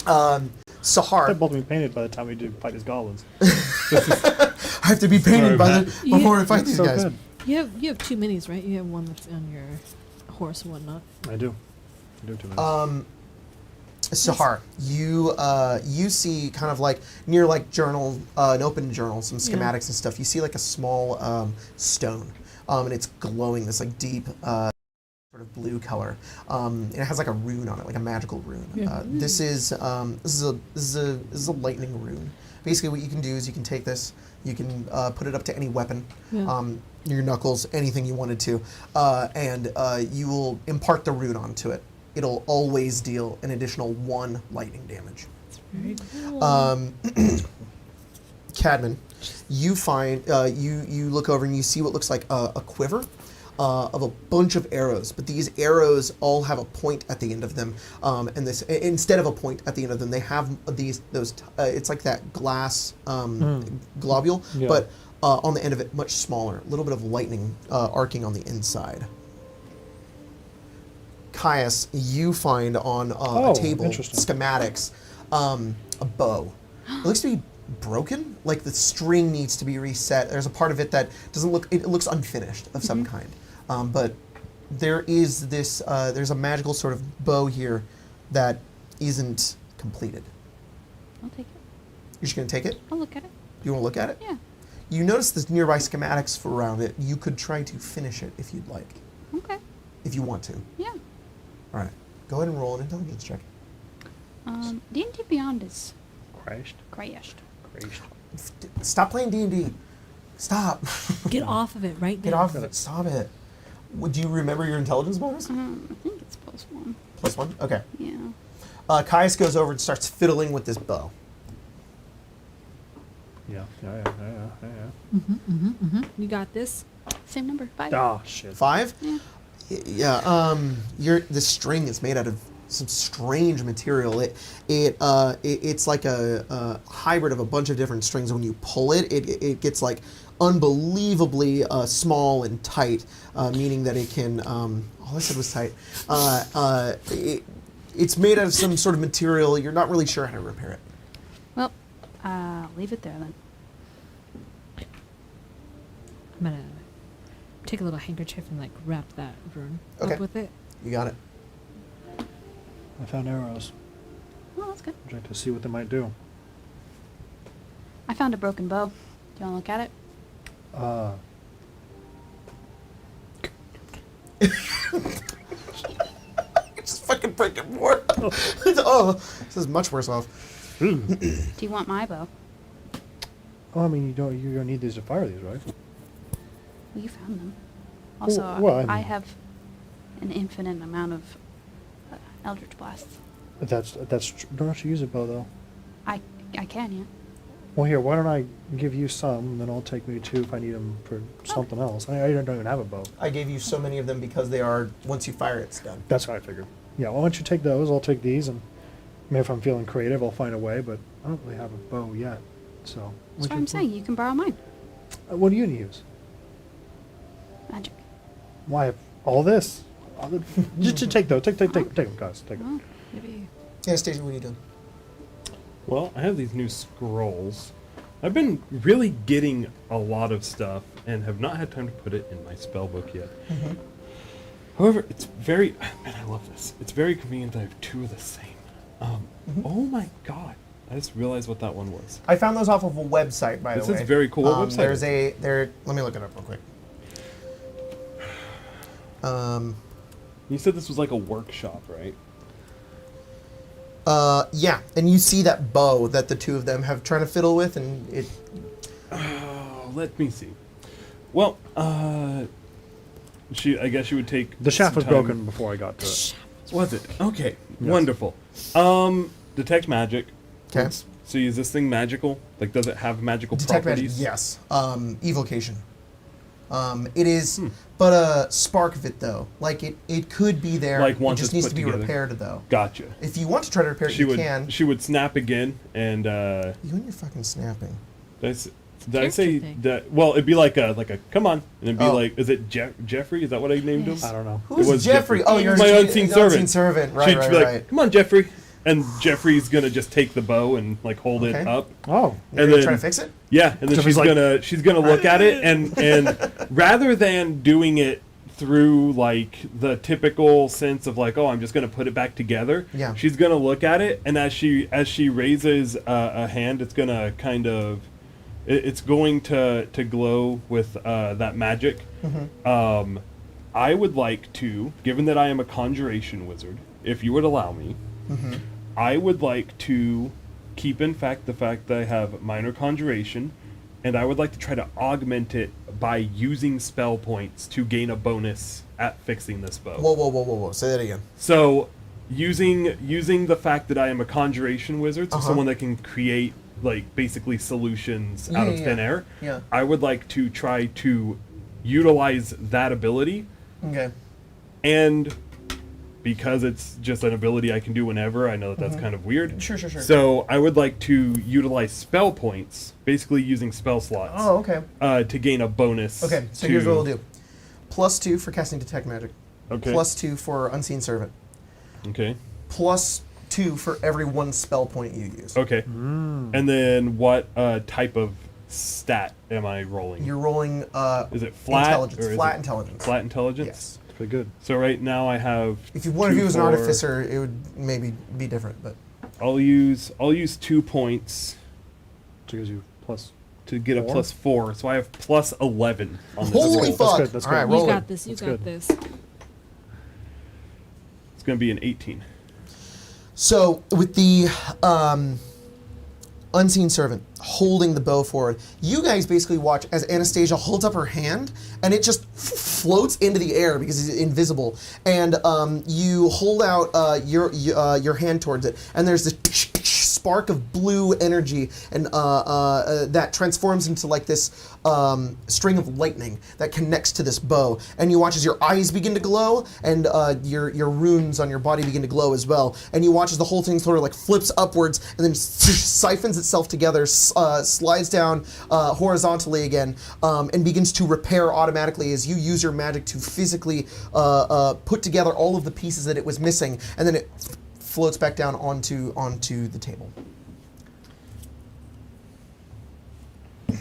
S6: They're
S2: Sahar.
S6: both be painted by the time we do fight his goblins.
S2: I have to be painted before I fight
S6: It's
S2: these
S6: so
S2: guys.
S6: good.
S3: You have 2 minis, right? You have one that's on your horse and whatnot.
S6: I do. I do 2 minutes.
S2: Sahar, you see kind of like near like journal, an open journal, some
S3: Yeah.
S2: schematics and stuff. You see like a small stone, and it's glowing this like deep sort of blue color. And it has like a rune on it, like a magical rune.
S3: Yeah.
S2: This is a lightning rune. Basically, what you can do is you can take this, you can put it up to any weapon.
S3: Yeah.
S2: Your knuckles, anything you wanted to, and you will impart the rune onto it. It'll always deal an additional 1 lightning damage.
S3: Very cool.
S2: Cadman, you find you look over and you see what looks like a quiver of a bunch of arrows, but these arrows all have a point at the end of them, and this instead of a point at the end of them, they have it's like that glass globule,
S6: Yeah.
S2: but on the end of it, much smaller, a little bit of lightning arcing on the inside. Caius, you find on a table,
S6: interesting.
S2: schematics, a bow. It looks to be broken, like the string needs to be reset. There's a part of it that doesn't look, it looks unfinished of some kind. But there is this, there's a magical sort of bow here that isn't completed.
S5: I'll take it.
S2: You're just going to take it?
S5: I'll look at it.
S2: You want to look at it?
S5: Yeah.
S2: You notice the nearby schematics around it. You could try to finish it if you'd like,
S5: Okay.
S2: if you want to.
S5: Yeah.
S2: All right. Go ahead and roll an intelligence check.
S5: D&D Beyond is
S6: Crashed.
S5: crashed.
S2: Stop playing D&D. Stop.
S3: Get off of it right now.
S2: Get off of it. Stop it. Would you remember your intelligence bonus?
S5: I think it's +1.
S2: +1? Okay.
S5: Yeah.
S2: Caius goes over and starts fiddling with this bow.
S6: Yeah.
S3: You got this.
S5: Same number. 5.
S6: Oh, shit.
S2: 5?
S5: Yeah.
S2: Yeah. The string is made out of some strange material. It's like a hybrid of a bunch of different strings. When you pull it, it gets like unbelievably small and tight, meaning that it can. All I said was tight. It's made out of some sort of material. You're not really sure how to repair it.
S5: Well, leave it there then.
S3: I'm gonna take a little handkerchief and like wrap that rune
S2: Okay.
S3: up with it.
S2: You got it.
S6: I found arrows.
S5: Oh, that's good.
S6: I'd like to see what they might do.
S5: I found a broken bow. Do you want to look at it?
S2: Just fucking break it more. Oh, this is much worse off.
S5: Do you want my bow?
S6: Oh, I mean, you're gonna need these to fire these, right?
S5: Well, you found them. Also,
S6: well, I
S5: I
S6: mean-
S5: have an infinite amount of Eldritch Blasts.
S6: Don't you use a bow though?
S5: I can, yeah.
S6: Well, here, why don't I give you some, and then I'll take maybe 2 if I need them for something else. I don't even have a bow.
S2: I gave you so many of them because they are, once you fire, it's done.
S6: That's what I figured. Yeah, why don't you take those? I'll take these, and maybe if I'm feeling creative, I'll find a way. But I don't really have a bow yet, so.
S5: That's what I'm saying. You can borrow mine.
S6: What do you use?
S5: Magic.
S6: Why I have all this? Just take those. Take them, guys. Take them.
S5: Oh, maybe.
S2: Yeah, Stacey, what are you doing?
S4: Well, I have these new scrolls. I've been really getting a lot of stuff and have not had time to put it in my spell book yet. However, it's very... Man, I love this. It's very convenient that I have 2 of the same. Oh my god. I just realized what that one was.
S2: I found those off of a website, by the way.
S4: This is very cool. What website is it?
S2: Let me look it up real quick.
S4: You said this was like a workshop, right?
S2: Yeah, and you see that bow that the 2 of them have trying to fiddle with, and it.
S4: Oh, let me see. Well, I guess she would take
S6: The shaft
S4: some
S6: was
S4: time.
S6: broken before I got to it.
S4: Was it? Okay,
S6: Yes.
S4: wonderful. Detect magic.
S2: 'Kay.
S4: So is this thing magical? Like, does it have magical
S2: Detect magic,
S4: properties?
S2: yes. Evocation. It is, but a spark of it though. Like it could be there.
S4: Like
S2: it
S4: once
S2: just
S4: it's
S2: needs
S4: put
S2: to be
S4: together.
S2: repaired though.
S4: Gotcha.
S2: If you want to try to repair it, you can.
S4: She would snap again, and
S2: You and your fucking snapping.
S4: did I say
S3: thing.
S4: that? Well, it'd be like a come on, and it'd be
S2: Oh.
S4: like, is it Jeffrey? Is that what I named him?
S6: I don't know.
S2: Who's
S4: was
S2: Jeffrey?
S4: Jeffrey.
S2: Oh, you're
S4: My
S2: the
S4: unseen servant.
S2: servant. Right,
S4: She'd
S2: right,
S4: be like,
S2: right.
S4: come on, Jeffrey, and Jeffrey's gonna just take the bow and like hold it
S2: Okay.
S4: up.
S6: Oh,
S2: You're
S4: and
S2: gonna
S4: then-
S2: try to fix it.
S4: Yeah, and then
S6: Jeffrey's
S4: she's gonna look at it and rather than doing it through like the typical sense of like, oh, I'm just gonna put it back together.
S2: Yeah.
S4: She's gonna look at it, and as she raises a hand, it's gonna kind of it's going to glow with that magic. I would like to, given that I am a conjuration wizard, if you would allow me, I would like to keep in fact the fact that I have minor conjuration, and I would like to try to augment it by using spell points to gain a bonus at fixing this bow.
S2: Whoa! Say that again.
S4: So, using the fact that I am a conjuration wizard, so
S2: Uh-huh.
S4: someone that can create like basically solutions out of
S2: Yeah,
S4: thin
S2: yeah.
S4: air,
S2: Yeah.
S4: I would like to try to utilize that ability,
S2: Okay.
S4: and because it's just an ability I can do whenever, I know that that's kind of weird.
S2: Sure.
S4: So I would like to utilize spell points, basically using spell slots,
S2: Oh, okay.
S4: to gain a bonus.
S2: Okay. So here's what we'll do: +2 for casting detect magic.
S4: Okay.
S2: +2 for unseen servant.
S4: Okay.
S2: +2 for every 1 spell point you use.
S4: Okay. And then what type of stat am I rolling?
S2: You're rolling
S4: Is it flat?
S2: intelligence.
S4: or is
S2: Flat
S4: it
S2: intelligence.
S4: Flat intelligence?
S2: Yes.
S6: pretty good.
S4: So right now I have.
S2: If one of you was an
S4: 2, 4.
S2: artificer, it would maybe be different, but
S4: I'll use 2 points
S6: So it gives you plus.
S4: to get a
S6: 4?
S4: +4, so I have +11 on this
S2: holy
S4: roll.
S6: That's
S2: fuck!
S6: good, that's
S2: All right,
S6: good.
S2: roll
S3: You
S2: it.
S3: got this. You
S6: That's
S3: got
S6: good.
S3: this.
S4: It's going to be an 18.
S2: So with the unseen servant holding the bow forward, you guys basically watch as Anastasia holds up her hand, and it just floats into the air because it's invisible. And you hold out your hand towards it, and there's this spark of blue energy, and that transforms into like this string of lightning that connects to this bow. And you watch as your eyes begin to glow, and your runes on your body begin to glow as well. And you watch as the whole thing sort of like flips upwards and then siphons itself together, slides down horizontally again, and begins to repair automatically as you use your magic to physically put together all of the pieces that it was missing, and then it floats back down onto the table.
S3: I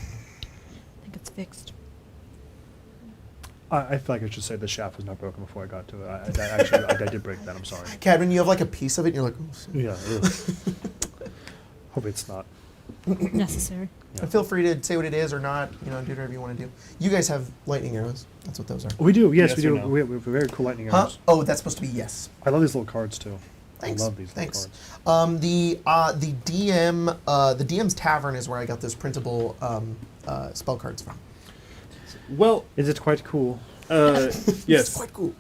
S3: think it's fixed.
S6: I feel like I should say the shaft was not broken before I got to it. I did break that. I'm sorry.
S2: Cadman, you have like a piece of it, and you're like, oh, shit.
S6: Yeah. Ugh. Hope it's not.
S3: Necessary.
S6: Yeah.
S2: And feel free to say what it is or not. Do whatever you want to do. You guys have lightning arrows. That's what those are.
S6: We do. Yes,
S4: Yes
S6: we do.
S4: or no?
S6: We have very cool lightning
S2: Huh?
S6: arrows.
S2: Oh, that's supposed to be yes.
S6: I love these little cards too.
S2: Thanks.
S6: I love these
S2: Thanks.
S6: little cards.
S2: The DM's Tavern is where I got those printable spell cards from.
S4: Well,
S6: Is it quite cool?
S2: It's
S4: yes.
S2: quite cool.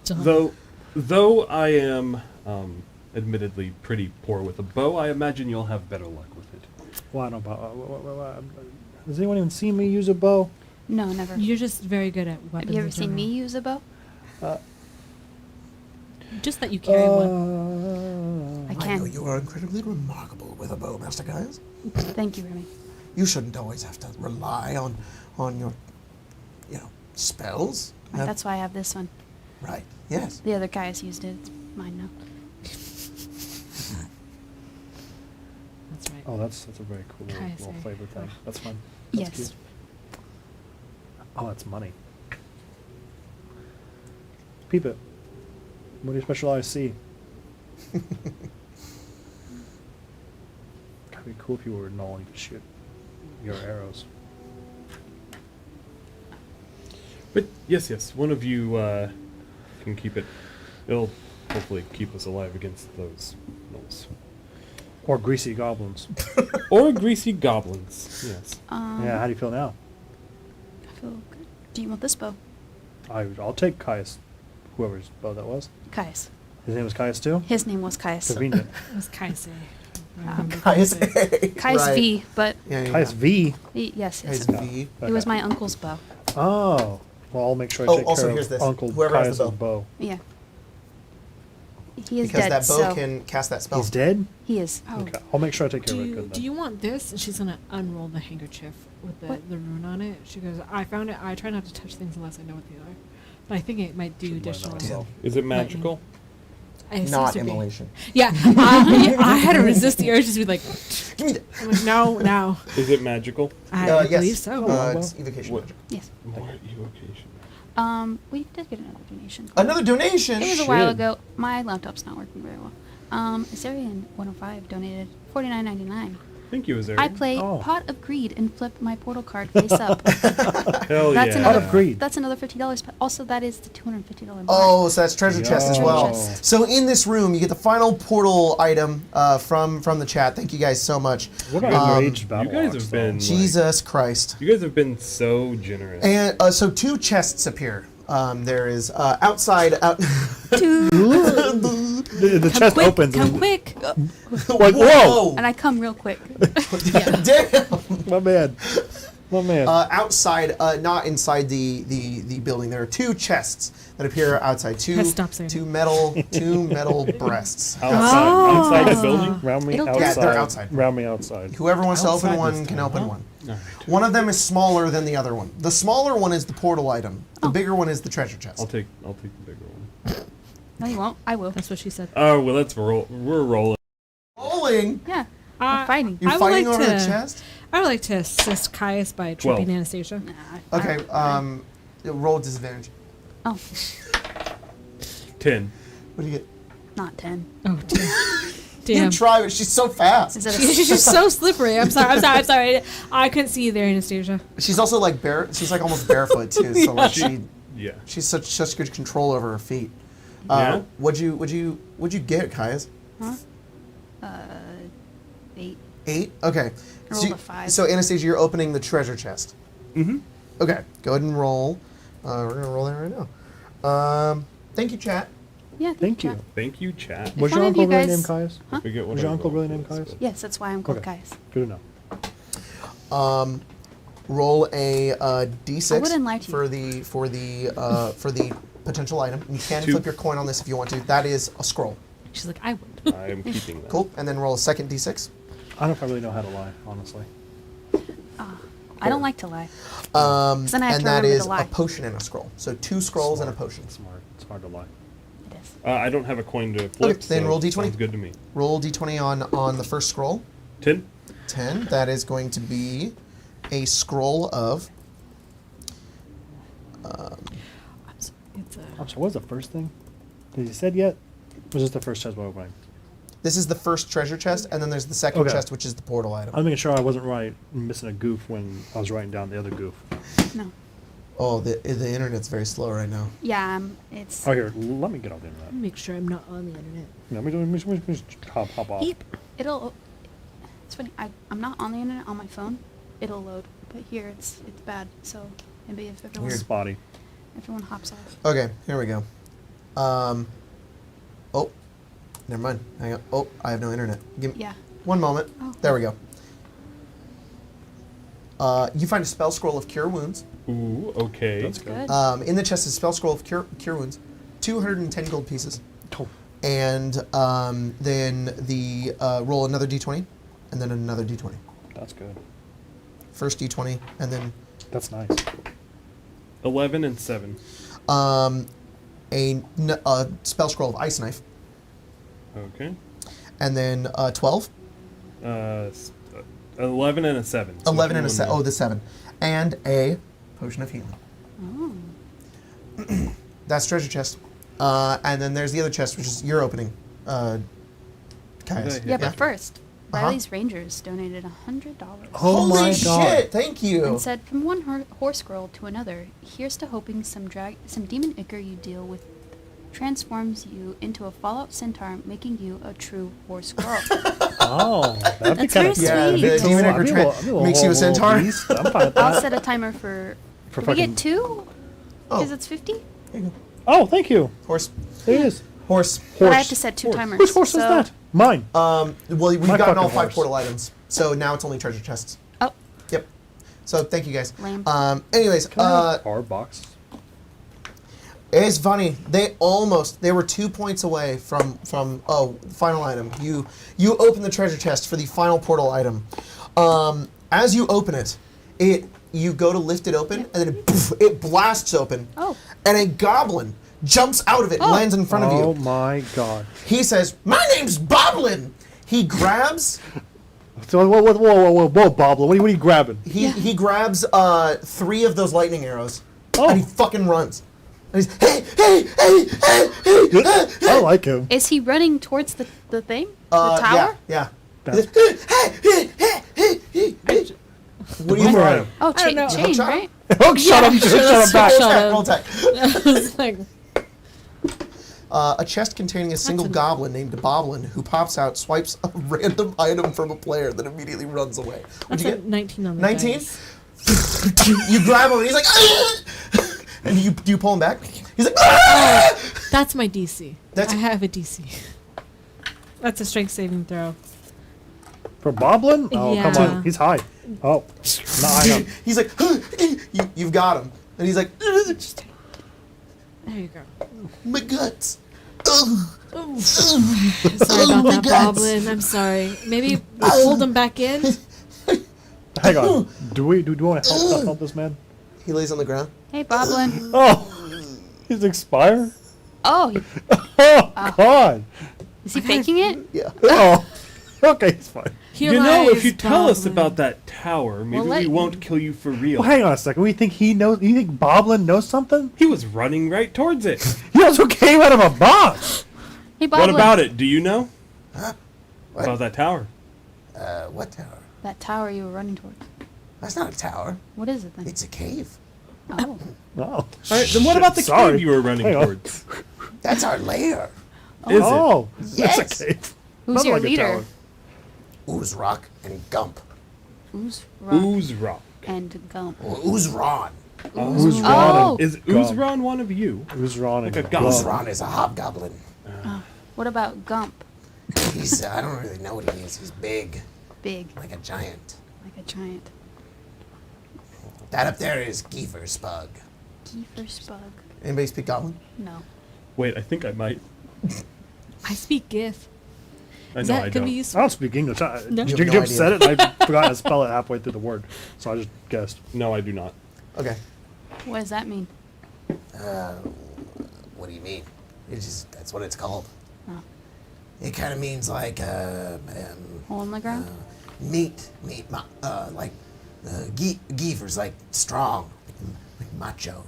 S4: Though I am admittedly pretty poor with a bow, I imagine you'll have better luck with it.
S6: Well, I don't know. Has anyone even seen me use a bow?
S5: No, never.
S3: You're just very good at weapons.
S5: Have you ever
S3: in
S5: seen me
S3: general.
S5: use a bow?
S3: Just that you carry one.
S5: I
S2: I know
S5: can.
S2: you are incredibly remarkable with a bow, Master Gaius.
S5: Thank you, Remy.
S2: You shouldn't always have to rely on your, spells.
S5: Right, that's why I have this one.
S2: Right. Yes.
S5: The other guys used it. It's mine now.
S3: That's right.
S6: Oh, that's a very cool little
S3: Kaise.
S6: flavor thing. That's fun. That's
S5: Yes.
S6: cute. Oh, that's money. Peep it. What do your special eyes see? That'd be cool if you were null and you could shoot your arrows.
S4: But yes, one of you can keep it. It'll hopefully keep us alive against those gnolls.
S6: Or greasy goblins.
S4: Or greasy goblins. Yes.
S6: Yeah, how do you feel now?
S5: I feel good. Do you want this bow?
S6: I'll take Caius, whoever's bow that was.
S5: Caius.
S6: His name was Caius too?
S5: His name was Caius.
S6: Convenient.
S3: It was Kaise.
S2: Caius.
S5: Caius
S2: Right.
S5: V, but
S2: Yeah.
S6: Caius V.
S5: yes,
S2: Caius
S5: yes.
S2: V.
S5: It was my uncle's bow.
S6: Oh. Well, I'll make sure I
S2: Oh,
S6: take
S2: also,
S6: care
S2: here's
S6: of
S2: this.
S6: Uncle
S2: Whoever has
S6: Caius'
S2: the
S6: bow.
S5: Yeah. He is
S2: Because
S5: dead,
S2: that bow
S5: so
S2: can cast that spell.
S6: He's dead?
S5: he is.
S3: Oh,
S6: Okay. I'll make sure I take care
S3: do
S6: of it
S3: you,
S6: good
S3: do
S6: then.
S3: you want this? And she's gonna unroll the handkerchief with
S5: What?
S3: the rune on it. She goes, I found it. I try not to touch things unless I know what they are, but I think it might do
S6: Shouldn't mind
S3: additional.
S6: that myself.
S4: Is it magical?
S3: It seems
S2: Not
S3: to be.
S2: immolation.
S3: Yeah, I had to resist the urge to be like,
S2: Give me that.
S3: I'm like, no.
S4: Is it magical?
S3: I
S2: yes.
S3: believe so.
S2: It's evocation
S4: What?
S2: magic.
S5: Yes.
S4: More evocation.
S5: We did get another donation.
S2: Another donation.
S5: It was a while
S6: Shit.
S5: ago. My laptop's not working very well. Assyrian 105 donated $49.99.
S4: Thank you, Azarian.
S5: I play
S6: Oh.
S5: Pot of Greed and flip my portal card face up.
S4: Hell
S5: That's
S4: yeah.
S5: another
S6: Pot of Greed.
S5: That's another $50. But also, that is the $250 bar.
S2: Oh, so that's treasure chest as
S6: Yo.
S2: well.
S5: Treasure chest.
S2: So in this room, you get the final portal item from the chat. Thank you guys so much.
S6: What are enraged
S4: You
S6: battle
S4: guys
S6: ox,
S4: have
S6: though?
S4: been
S2: Jesus Christ.
S4: You guys have been so generous.
S2: And so two chests appear. There is outside.
S6: The
S3: Come
S6: chest
S3: quick,
S6: opens.
S3: come
S6: and-
S3: quick.
S6: Like, whoa!
S5: And I come real quick.
S2: Damn.
S6: My man. My man.
S2: Outside, not inside the building. There are two chests that appear outside.
S3: Let's stop saying
S2: Two metal breasts.
S4: Outside the building?
S6: Round me
S5: It'll-
S6: outside.
S2: Yeah, they're outside.
S6: Round me outside.
S2: Whoever wants to open
S6: Outside
S2: one
S6: this
S2: can
S6: time,
S2: open
S6: huh?
S2: one. One of them is smaller than the other one. The smaller one is the portal item. The bigger one is the treasure chest.
S4: I'll take the bigger one.
S5: No, you won't. I will.
S3: That's what she said.
S4: Oh well, let's roll. We're rolling.
S2: Rolling.
S5: Yeah. We're fighting.
S2: You're
S3: I would
S2: fighting
S3: like
S2: over the
S3: to-
S2: chest.
S3: I would like to assist Caius by
S4: 12.
S3: tripping Anastasia.
S5: Nah,
S2: Okay. Roll disadvantage.
S5: Oh,
S4: 10.
S2: What do you get?
S5: not 10.
S3: Oh, damn.
S2: You
S3: Damn.
S2: try, but she's so fast.
S5: Is it a
S3: She's so slippery. I'm sorry. I couldn't see you there, Anastasia.
S2: She's also like she's like almost barefoot too. So like
S4: Yeah.
S2: she's such good control over her feet.
S4: Yeah?
S2: What'd you get, Caius?
S5: 8?
S2: 8? Okay.
S5: I rolled a 5.
S2: So Anastasia, you're opening the treasure chest.
S4: Mm-hmm.
S2: Okay. Go ahead and roll. We're gonna roll that right now. Thank you, chat.
S5: Yeah,
S6: Thank you.
S5: Jack.
S4: Thank you, chat.
S6: Was
S5: one
S6: your
S5: of you
S6: uncle really
S5: guys-
S6: named Caius?
S5: Huh?
S4: Forget what
S6: Was your
S4: I
S6: uncle
S4: rolled
S6: really named
S4: for this,
S6: Caius?
S4: but-
S5: Yes, that's why I'm called
S6: Okay.
S5: Caius.
S6: Good to know.
S2: Roll a d6
S5: I wouldn't lie to you.
S2: for the potential item. You can
S4: 2.
S2: flip your coin on this if you want to. That is a scroll.
S3: She's like, I would.
S4: I am keeping that.
S2: Cool. And then roll a second d6.
S6: I don't know if I really know how to lie, honestly.
S5: I don't like to lie.
S2: And
S5: then I have to
S2: that
S5: remember
S2: is
S5: to lie.
S2: a potion and a scroll. So 2 scrolls and a potion.
S6: Smart. It's hard to lie.
S5: It is.
S4: I don't have a coin to flip.
S2: Okay, then
S4: so
S2: roll d20.
S4: Sounds good to me.
S2: Roll d20 on the first scroll.
S4: 10.
S2: 10. That is going to be a scroll of
S3: It's a
S6: I'm sorry, what was the first thing? Did he said yet? Was this the first chest we're opening?
S2: This is the first treasure chest, and then there's the second
S6: Okay.
S2: chest, which is the portal item.
S6: I'm making sure I wasn't missing a goof when I was writing down the other goof.
S5: No.
S2: Oh, the internet's very slow right now.
S5: Yeah, it's.
S6: Oh, here, let me get off the internet.
S3: Let me make sure I'm not on the internet.
S6: Let me just hop off.
S5: It'll. It's funny. I'm not on the internet on my phone. It'll load, but here it's bad. So maybe if everyone
S6: Spotty.
S5: everyone hops off.
S2: Okay, here we go. Oh, never mind. Hang on. Oh, I have no internet. Give me
S5: Yeah.
S2: one moment.
S5: Oh.
S2: There we go. You find a spell scroll of cure wounds.
S4: Ooh, okay.
S6: That's good.
S5: Good.
S2: In the chest is spell scroll of cure wounds, 210 gold pieces,
S6: Oh,
S2: and then the roll another d20, and then another d20.
S6: that's good.
S2: First d20, and then
S6: That's nice.
S4: 11 and 7.
S2: a spell scroll of ice knife,
S4: Okay.
S2: and then 12,
S4: 11 and a 7. So
S2: 11 and a
S4: one
S2: 7.
S4: more.
S2: Oh, the 7, and a potion of healing.
S5: Oh.
S2: That's treasure chest. And then there's the other chest, which is your opening. Caius.
S4: Okay.
S5: Yeah, but first,
S2: Uh-huh.
S5: Riley's Rangers donated $100
S6: Oh
S2: Holy
S6: my
S2: shit!
S6: God.
S2: Thank you.
S5: and said, "From one horse girl to another, here's to hoping some demon ichor you deal with transforms you into a Fallout centaur, making you a true horse girl."
S6: Oh, that'd be
S5: That's
S6: kind
S5: very
S6: of
S2: Yeah, the
S5: sweet.
S2: demon ichor makes you a centaur.
S6: I'm fine with
S5: I'll
S6: that.
S5: set a timer for.
S6: For
S5: Did we
S6: fucking-
S5: get 2?
S2: Oh.
S5: Because it's 50.
S2: There you go.
S6: Oh, thank you.
S2: Horse.
S6: There it is.
S2: Horse.
S5: But I have to set 2 timers.
S6: Whose horse
S5: so,
S6: is that? Mine.
S2: Well, we've
S6: My
S2: gotten all
S6: fucking
S2: 5
S6: horse.
S2: portal items, so now it's only treasure chests.
S5: Oh,
S2: Yep. So thank you guys.
S5: Lame.
S2: Anyways,
S6: Can I have our box?
S2: it's funny. They were 2 points away from final item. You open the treasure chest for the final portal item. As you open it, you go to lift it open, and then it blasts open.
S5: Oh.
S2: And a goblin jumps out of it and lands in front of
S6: Oh
S2: you.
S6: my God.
S2: He says, "My name's Boblin." He grabs
S6: So whoa, Boblin. What are you grabbing?
S2: he grabs 3 of those lightning arrows,
S6: Oh.
S2: and he fucking runs. And he's hey.
S6: I like him.
S5: is he running towards the thing? The tower?
S2: Yeah.
S6: That's-
S2: What are you throwing?
S5: Oh,
S3: I don't know.
S5: chain,
S2: Hook shot
S5: right?
S6: Oh, shut him! Shut him back.
S2: Roll attack.
S3: I was like,
S2: A chest containing a single goblin named Boblin who pops out, swipes a random item from a player, then immediately runs away. What'd
S3: that's
S2: you
S3: a
S2: get?
S3: 19 on the
S2: 19?
S3: dice.
S2: You grab him and he's like, "Ah!" And you pull him back. He's like, "Ah!"
S3: That's my DC.
S2: That's-
S3: I have a DC. That's a strength saving throw.
S6: For Boblin? Oh, come
S3: Yeah.
S6: on. He's high. Oh, no, I know.
S2: He's like, you've got him. And he's like,
S3: There you go.
S2: my guts. Ugh.
S3: Sorry
S2: Oh
S3: about
S2: my
S3: that,
S2: God.
S3: Boblin. I'm sorry. Maybe hold him back in.
S6: Hang on. Do we want to help this man?
S2: He lays on the ground.
S5: Hey, Boblin.
S6: Oh, he's expire.
S5: Oh,
S6: Oh God.
S5: is he faking it?
S2: Yeah.
S6: Oh, okay, he's fine.
S3: Here
S4: You know, if
S3: lies
S4: you tell us
S3: Boblin.
S4: about that tower, maybe
S5: let
S4: we
S5: you-
S4: won't kill you for real.
S6: Well, hang on a second. We think he knows. You think Boblin knows something?
S4: He was running right towards it.
S6: He also came out of a box.
S5: Hey, Boblin.
S4: What about it? Do you know?
S2: What?
S4: About that tower?
S2: What tower?
S5: That tower you were running towards.
S2: That's not a tower.
S5: What is it then?
S2: It's a cave.
S5: Oh.
S6: Oh.
S4: All right, then what about the
S6: Sorry.
S4: cave you were running
S6: Hang on.
S4: towards?
S2: That's our lair.
S4: Is
S6: Oh,
S2: Yes.
S6: that's a cave.
S5: Who's
S6: Sounds
S5: your
S6: like a
S5: leader?
S6: tower.
S2: Ooze Rock and Gump.
S5: Who's
S4: it?
S5: Rock
S4: Ooze Rock.
S5: and Gump?
S2: Or Ooze Ron.
S6: Who's
S5: Oh.
S6: Ron?
S4: Is
S6: Gum.
S4: Oozron one of you?
S6: Who's Ron?
S4: Like a
S6: and
S4: gum.
S2: Ooze
S6: Gum?
S2: Ron is a hobgoblin.
S5: What about Gump?
S2: He's, I don't really know what he is. He's big,
S5: Big,
S2: like a giant.
S5: like a giant.
S2: That up there is Giefer Spug.
S5: Kiefer Spug.
S2: Anybody speak Goblin?
S5: No.
S4: Wait, I think I might.
S3: I speak GIF.
S4: I
S3: Is
S4: know
S3: that
S4: I
S3: going to
S4: don't.
S3: be
S6: I
S3: useful?
S6: don't speak English.
S3: No.
S6: Jim
S2: You have no
S6: said it, and I forgot to spell it halfway through the word, so I just guessed.
S4: No, I do not.
S2: Okay.
S5: What does that mean?
S2: What do you mean? It's just, that's what it's called.
S5: Oh.
S2: It kind of means like
S5: Hole in the ground?
S2: Giefer's like strong, like macho,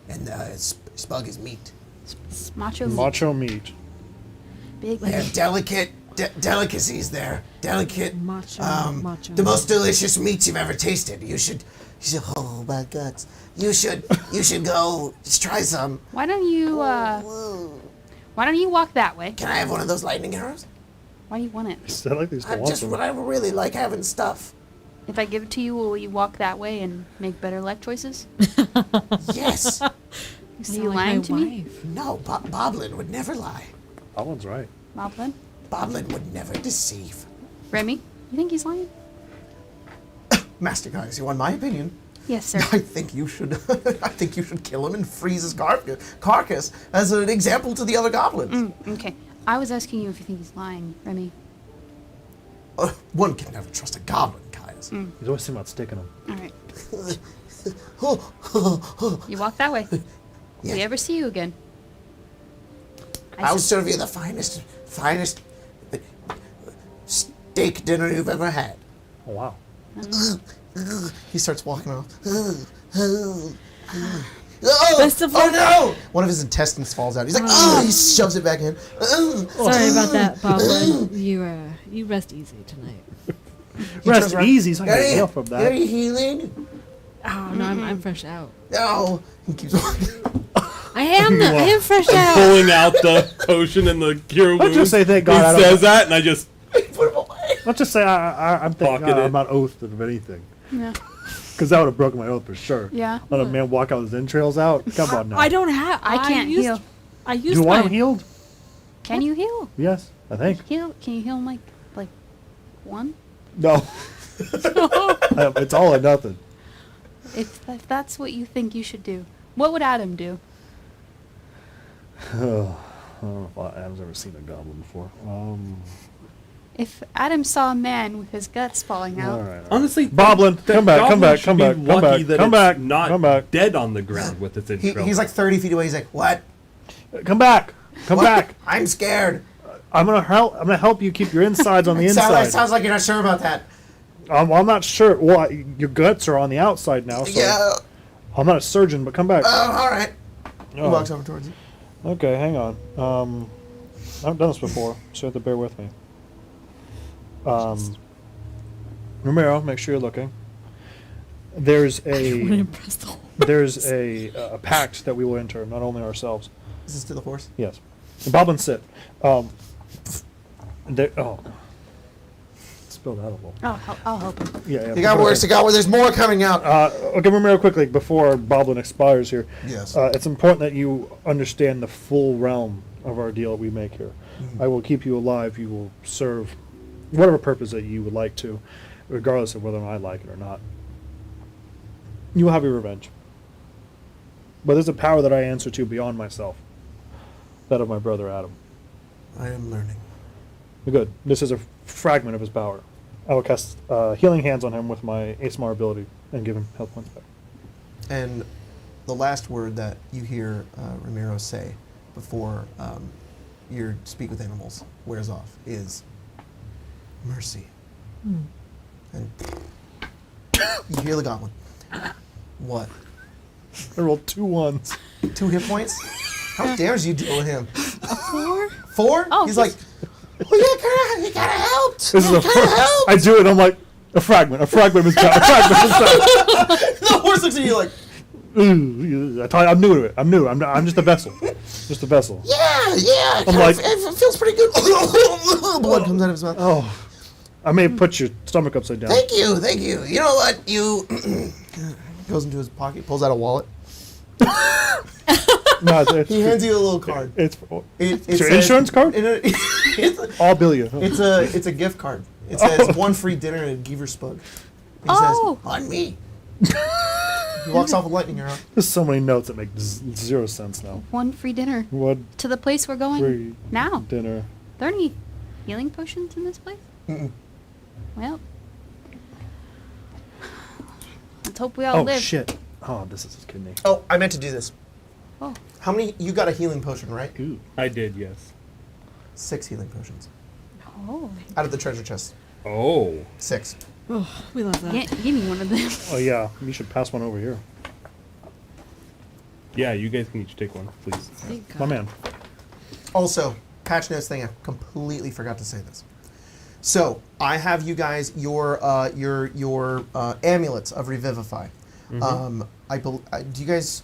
S2: and Spug is meat.
S5: It's macho meat.
S6: Macho meat.
S5: Big.
S2: They have delicate delicacies there. Delicate,
S3: Macho.
S2: the most delicious meats you've ever tasted. You should, oh my guts. You should go, just try some.
S5: Why don't you walk that way?
S2: Can I have one of those lightning arrows?
S5: Why do you want it?
S6: Is that like they still
S2: I
S6: want
S2: just,
S6: them?
S2: I really like having stuff.
S5: If I give it to you, will you walk that way and make better life choices?
S2: Yes.
S5: Are you lying to me?
S2: No, Boblin would never lie.
S6: That one's right.
S5: Moblin?
S2: Boblin would never deceive.
S5: Remy? You think he's lying?
S2: Master Guys, you want my opinion?
S5: Yes, sir.
S2: I think you should. I think you should kill him and freeze his carcass as an example to the other goblins.
S5: Okay. I was asking you if you think he's lying, Remy.
S2: One can never trust a goblin, Caius.
S6: He's always thinking about sticking them.
S5: All right. You walk that way. If
S2: Yeah.
S5: we ever see you again.
S2: I'll serve you the finest steak dinner you've ever had.
S6: Oh, wow.
S2: He starts walking off.
S3: Best of luck.
S2: No! One of his intestines falls out. He's like, he shoves it back in.
S3: Sorry about that, Boblin. You rest easy tonight.
S6: Rest easy so I can heal from
S2: Are
S6: that.
S2: you healing?
S3: Oh no, I'm fresh out.
S2: No. He keeps walking.
S3: I am fresh out.
S4: Pulling out the potion and the cure wounds.
S6: just say thank God I
S4: He
S6: don't-
S4: says that, and I just
S2: Put him away.
S6: Let's just say I'm thinking
S4: Pocket it.
S6: I'm not oathed of anything.
S5: Yeah.
S6: Because that would have broken my oath for sure.
S5: Yeah.
S6: Let a man walk out with his entrails out. Come on now.
S3: I don't have.
S5: I can't heal.
S3: I
S6: Do
S3: used
S6: you want him
S3: mine.
S6: healed?
S5: Can you heal?
S6: Yes, I think.
S5: Can you heal him like one?
S6: No. It's all or nothing.
S5: If that's what you think you should do, what would Adam do?
S6: I don't know if Adam's ever seen a goblin before.
S5: If Adam saw a man with his guts falling out,
S6: All right.
S4: honestly,
S6: Boblin,
S4: the
S6: come back, come
S4: goblin
S6: back,
S4: should
S6: come
S4: be
S6: back, come
S4: lucky
S6: back,
S4: that
S6: come
S4: it's
S6: back,
S4: not
S6: come back.
S4: dead on the ground with its entrails.
S2: He's like 30 feet away. He's like, what?
S6: Come back. Come
S2: What?
S6: back.
S2: I'm scared.
S6: I'm gonna help you keep your insides on the inside.
S2: Sounds like you're not sure about that.
S6: I'm not sure. Well, your guts are on the outside now. So
S2: Yeah.
S6: I'm not a surgeon, but come back.
S2: All right. He
S6: Oh.
S2: walks over towards you.
S6: Okay, hang on. I've done this before, so you have to bear with me. Romero, make sure you're looking. There's a pact that we will enter, not only ourselves.
S2: Is this to the horse?
S6: Yes. And Boblin sit. Spilled out a little.
S5: I'll help him.
S6: Yeah.
S2: You got worse. You got worse. There's more coming out.
S6: Okay, Romero, quickly before Boblin expires here.
S2: Yes.
S6: It's important that you understand the full realm of our deal we make here. I will keep you alive. You will serve whatever purpose that you would like to, regardless of whether or not I like it or not. You will have your revenge. But there's a power that I answer to beyond myself, that of my brother Adam.
S2: I am learning.
S6: Good. This is a fragment of his power. I will cast healing hands on him with my ASMR ability and give him health points back.
S2: And the last word that you hear Ramiro say before your speak with animals wears off is mercy. And you hear the goblin. What?
S6: I rolled 2 1s.
S2: 2 hit points? How dare you deal with him?
S3: 4?
S2: 4?
S5: Oh,
S2: He's like, well, you gotta help.
S6: This is I do it. I'm like a fragment of his power.
S2: The horse looks at you like,
S6: I tell you, I'm new to it. I'm new. I'm just a vessel. Just a vessel.
S2: yeah.
S6: I'm like-
S2: it feels pretty good. Blood comes out of his mouth.
S6: Oh, I may put your stomach upside down.
S2: Thank you. You know what? You goes into his pocket, pulls out a wallet.
S6: No, it's
S2: He hands you a little card.
S6: it's
S2: It
S6: your
S2: says-
S6: insurance card?
S2: it's
S6: I'll bill you.
S2: a gift card. It says 1 free dinner and a Giver Spug. He
S5: Oh.
S2: says, on me. He walks off with lightning arrow.
S6: There's so many notes that make 0 sense now.
S5: 1 free dinner
S6: What
S5: to the place we're going
S6: free
S5: now.
S6: dinner?
S5: Are there any healing potions in this place?
S2: Mm-mm.
S5: Well, let's hope we all
S6: Oh
S5: live.
S6: shit! Oh, this is his kidney.
S2: Oh, I meant to do this.
S5: Oh,
S2: How many? You got a healing potion, right?
S6: Ooh.
S4: I did, yes.
S2: 6 healing potions.
S5: oh.
S2: Out of the treasure chest.
S4: Oh.
S2: 6.
S3: Oh, we love that.
S5: Give me one of them.
S6: Oh yeah, you should pass one over here.
S4: Yeah, you guys can each take one, please.
S3: Thank God.
S6: My man.
S2: Also, patch notes thing, I completely forgot to say this. So, I have you guys your amulets of Revivify.
S4: Mm-hmm.
S2: Do you guys...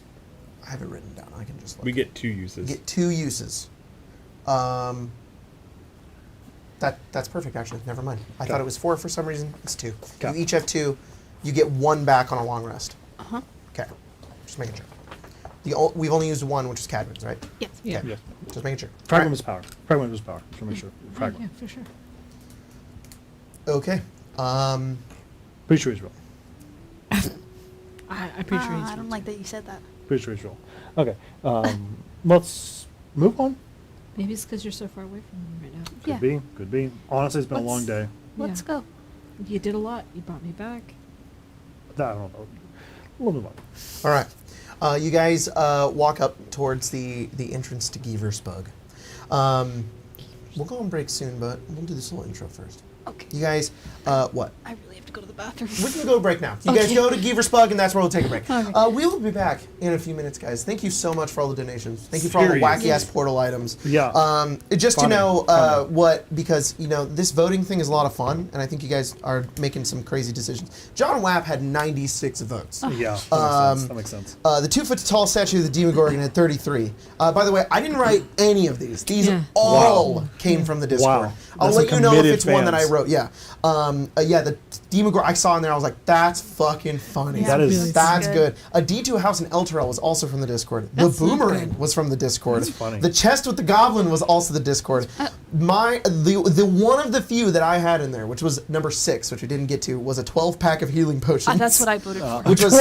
S2: I have it written down. I can just look.
S4: We get 2 uses.
S2: Get 2 uses. That's perfect, actually. Never mind. I thought it was 4 for some reason. It's 2.
S6: Okay.
S2: You each have 2. You get 1 back on a long rest.
S5: Uh-huh.
S2: Okay. Just making sure. We've only used 1, which is Cadman's, right?
S5: Yes.
S3: Yeah.
S6: Yeah.
S2: Just making sure.
S6: Fragment was power. Fragment was power. Just to make sure.
S3: Yeah,
S6: Fragment.
S3: for sure.
S2: Okay.
S6: Pretty sure he's real.
S3: I'm pretty sure he's
S5: I don't like that you said that.
S6: Pretty sure he's real. Okay. Let's move on.
S3: Maybe it's because you're so far away from him right now.
S6: Could
S5: Yeah.
S6: be. Could be. Honestly, it's been a long
S5: Let's-
S6: day.
S5: Let's go.
S3: You did a lot. You brought me back.
S6: I don't know. We'll move on.
S2: All right. You guys walk up towards the entrance to Gieversbug. We'll go on break soon, but we'll do this little intro first.
S5: Okay.
S2: You guys, what?
S5: I really have to go to the bathroom.
S2: We can go to break now. You guys
S5: Okay.
S2: go to Gieversbug, and that's where we'll take a break.
S5: Okay.
S2: We will be back in a few minutes, guys. Thank you so much for all the donations. Thank you for all the
S4: Seriously.
S2: wacky-ass portal items.
S6: Yeah.
S2: Just
S6: Funny.
S2: to know
S6: Funny.
S2: because, this voting thing is a lot of fun, and I think you guys are making some crazy decisions. John Wapp had 96 votes.
S6: Yeah. That makes sense.
S2: The 2-foot-tall statue of the Demogorgon had 33. By the way, I didn't write any of these. These
S3: Yeah.
S2: all came from the Discord.
S6: Wow.
S2: I'll
S6: That's
S2: let
S6: a
S2: you know if
S6: committed
S2: it's one that I
S6: fans.
S2: wrote. Yeah. The Demogorgon I saw in there. I was like, that's fucking funny.
S5: Yeah,
S6: That is-
S3: really
S2: That's
S5: good.
S2: good. A D2 house in Elturel was also from the Discord.
S3: That's
S2: the
S3: not
S2: boomerang
S3: good.
S2: was from the Discord.
S6: That's funny.
S2: The chest with the goblin was also the Discord. The one of the few that I had in there, which was number 6, which we didn't get to, was a 12-pack of healing potions.
S5: That's what I voted for.
S2: Which was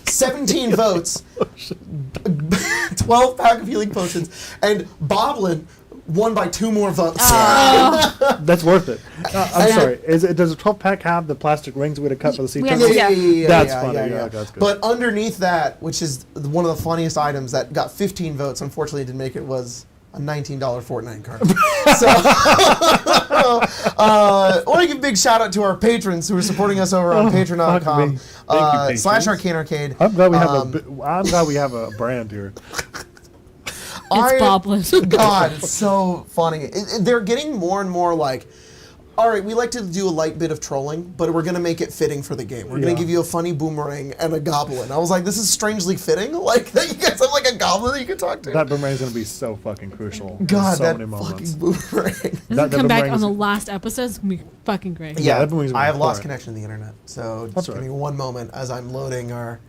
S2: 17 votes, 12-pack of healing potions, and Boblin won by 2 more votes.
S6: That's worth it. I'm
S2: And-
S6: sorry. Does a 12-pack have the plastic rings we had to cut for the sea
S5: We have-
S6: turtles?
S5: Yeah.
S6: That's funny. Yeah, that's good.
S2: But underneath that, which is one of the funniest items that got 15 votes, unfortunately didn't make it, was a $19 Fortnite card. So, I want to give a big shout out to our patrons who are supporting us over on
S6: fuck me.
S2: patreon.com
S4: Thank you,
S2: /
S4: patrons.
S2: Arcane Arcade.
S6: I'm glad we have a brand here.
S3: It's Boblin.
S2: God, it's so funny. They're getting more and more like, all right, we like to do a light bit of trolling, but we're going to make it fitting for the game. We're going
S6: Yeah.
S2: to give you a funny boomerang and a goblin. I was like, this is strangely fitting. Like, that you guys have like a goblin that you can talk to.
S6: That boomerang's going to be so fucking crucial. in
S2: God,
S6: so
S2: that
S6: many
S2: fucking
S6: moments.
S2: boomerang.
S6: That
S3: Come back
S6: boomerang
S3: on
S6: is-
S3: the last episode. It's gonna be fucking great.
S6: Yeah,
S2: Yeah,
S6: that boomerang's gonna
S2: I
S6: be
S2: have lost
S6: important.
S2: connection to the internet, so
S6: That's
S2: just give
S6: all
S2: me
S6: right.
S2: one moment as I'm loading our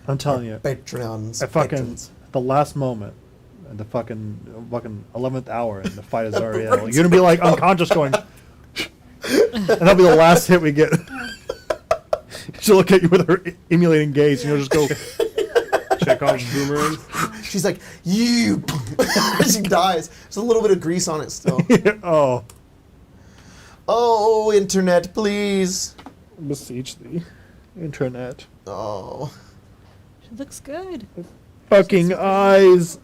S6: I'm telling you,
S2: Patreons.
S6: at fucking
S2: patrons.
S6: the last moment, at the fucking 11th hour, and the fight is already out. You're gonna be like unconscious, going, and that'll be the last hit we get. She'll look at you with her emulating gaze, and you'll just go.
S4: Check off boomerang.
S2: She's like, you. She dies. There's a little bit of grease on it still.
S6: Oh,
S2: Oh, internet, please.
S6: beseech the internet.
S2: Oh.
S3: She looks good.
S6: Fucking eyes.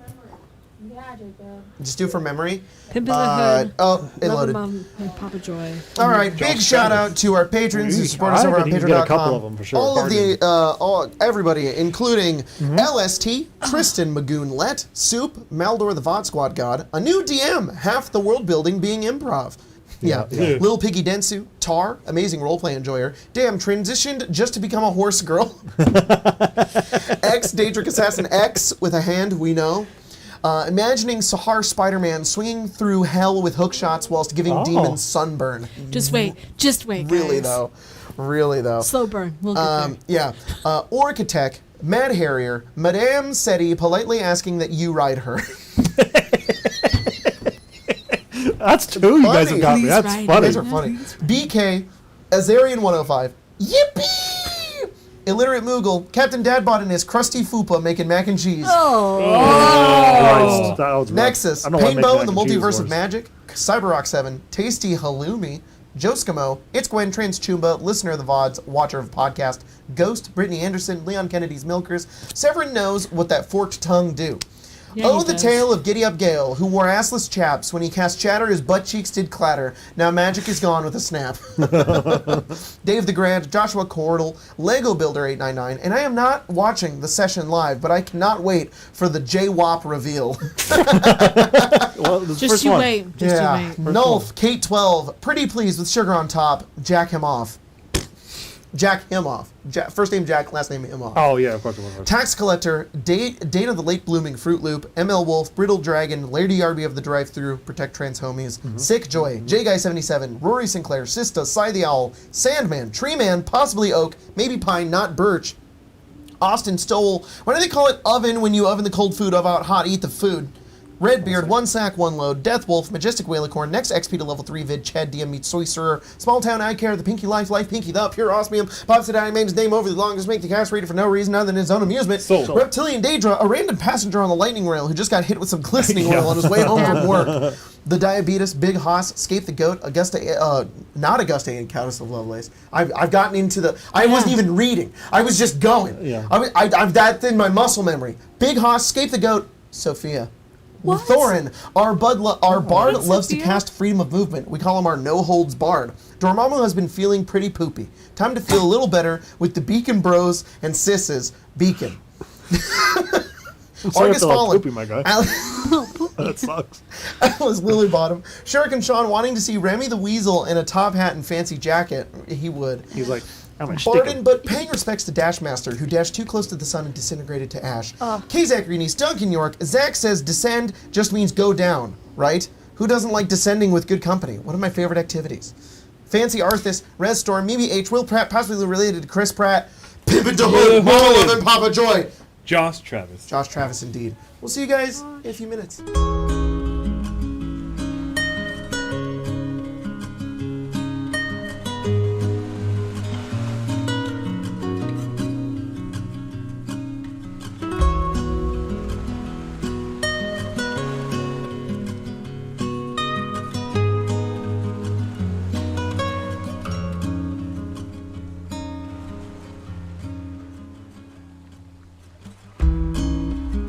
S2: Just do it from memory.
S3: Pimp in the hood.
S2: Oh, it
S3: Love
S2: loaded.
S3: Mom and Papa Joy.
S2: All right, big shout out to our patrons who support us over on
S6: I think you can get a couple
S2: patreon.com.
S6: of them for sure.
S2: All of the, everybody, including LST, Tristan Magoon-Let, Soup, Maldor the VOD Squad God, a new DM, half the world building being improv. Yeah.
S6: Yeah.
S2: Lil Piggy Densu, Tar, amazing roleplay enjoyer. Damn, transitioned just to become a horse girl. X, Daedric Assassin X, with a hand we know. Imagining Sahar Spider-Man swinging through hell with hook shots whilst giving demons sunburn.
S3: Just wait. Just wait,
S2: Really
S3: guys.
S2: though. Really though.
S3: Slow burn. We'll get there.
S2: Yeah. Orchitect, Mad Harrier, Madame Seti politely asking that you ride her.
S6: That's 2 you guys have got me.
S3: Please
S6: That's
S3: ride
S6: funny.
S2: These are funny. BK, Azarian 105, Yippee! Illiterate Moogle, Captain Dadbot and his crusty fupa making mac and cheese.
S6: Christ, that was rough.
S2: Nexus,
S6: I don't know why
S2: Painbow
S6: making
S2: and the
S6: mac and cheese
S2: Multiverse
S6: is
S2: of
S6: worse.
S2: Magic, Cyberrock 7, Tasty Halloumi, Joskimo, It's Gwen Trans Chumba, Listener of the VODs, Watcher of Podcast, Ghost, Brittany Anderson, Leon Kennedy's Milkers, Severin knows what that forked tongue do.
S3: Yeah,
S2: Oh,
S3: he
S2: the
S3: does.
S2: tale of Giddy Up Gale, who wore assless chaps. When he cast chatter, his butt cheeks did clatter. Now magic is gone with a snap. Dave the Grand, Joshua Cordell, Lego Builder 899, and I am not watching the session live, but I cannot wait for the J-Wop reveal.
S6: Well, the
S3: Just
S6: first
S3: you
S6: one.
S3: wait. Just
S2: yeah.
S3: you wait.
S2: Nulf, Kate 12, pretty pleased with sugar on top. Jack him off. Jack him off. First name Jack, last name him off.
S6: Oh, yeah, of course it was.
S2: Tax Collector, Date of the Late Blooming Fruit Loop, ML Wolf, Brittle Dragon, Lady Arby of the Drive-Thru, Protect Trans Homies, Sick Joy, J-Guy77, Rory Sinclair, Sista, Cy the Owl, Sandman, Tree Man, possibly Oak, maybe Pine, not Birch, Austin Stowell, why do they call it oven when you oven the cold food of out hot, eat the food? Redbeard, One Sack, One Load, Death Wolf, Majestic Whalicorn, Next XP to Level 3 Vid, Chad DM meets Soy Sir, Small Town Eye Care, The Pinky Life, Pinky the Pure Osmium, Bob said I made his name over the longest, make the cast rated for no reason other than his own amusement.
S4: Sold.
S2: Reptilian Daedra, a random passenger on the lightning rail who just got hit with some glistening oil on his way home from work. The Diabetes, Big Hoss, Escape the Goat, Augusta, not Augusta and Countess of Lovelace. I've gotten into the, I wasn't even reading. I was just going.
S6: Yeah.
S2: I've that in my muscle memory. Big Hoss, Escape the Goat, Sophia.
S3: What?
S2: Thorin, our bard loves to
S3: Sophia?
S2: cast freedom of movement. We call him our no-holds bard. Dormammu has been feeling pretty poopy. Time to feel a little better with the Beacon Bros and Sis's Beacon.
S6: Sorry
S2: Argus
S6: to
S2: Fallen.
S6: poopy, my guy. That sucks.
S2: Alice Lillybottom. Shuriken Sean wanting to see Remy the Weasel in a top hat and fancy jacket. He would.
S6: He's like, I'm gonna stick
S2: Barden,
S6: him.
S2: but paying respects to Dashmaster, who dashed too close to the sun and disintegrated to ash. K-Zach Greenies, Duncan York. Zach says descend just means go down, right? Who doesn't like descending with good company? One of my favorite activities. Fancy Arthas, Res Storm, Mimi H, Will Pratt, possibly related to Chris Pratt. Pippin to Hood, Mama Love, and Papa Joy.
S4: Josh Travis.
S2: Josh Travis, indeed. We'll see you guys in a few minutes.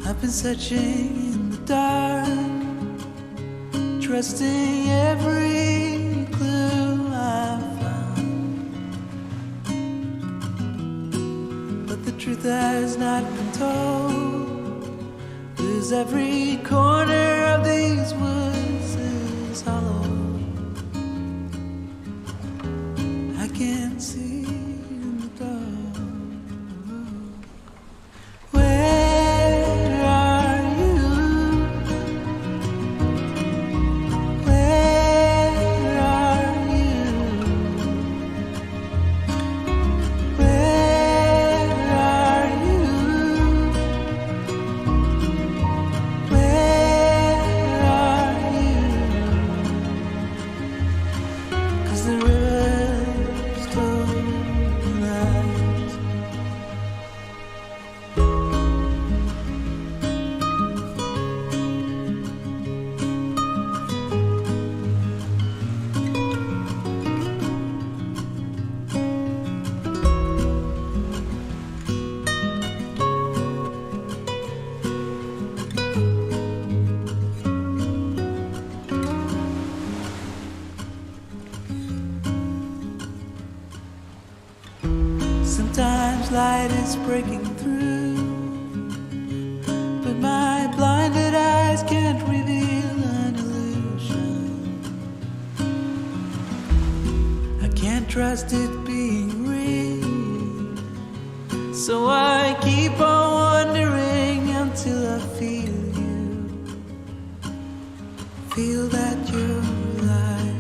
S7: I've been searching in the dark, trusting every clue I found. But the truth has not been told, 'cause every corner of these woods is hollow. I can't see in the dark. Sometimes light is breaking through, but my blinded eyes can't reveal an illusion. I can't trust it being real, so I keep on wondering until I feel you, feel that you're alive.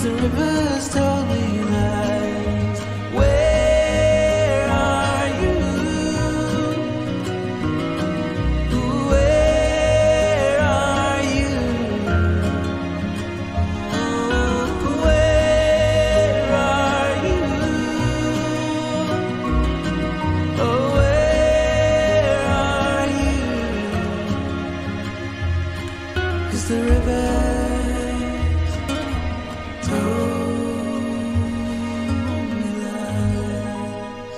S7: The rivers told me lies. the rivers told me lies.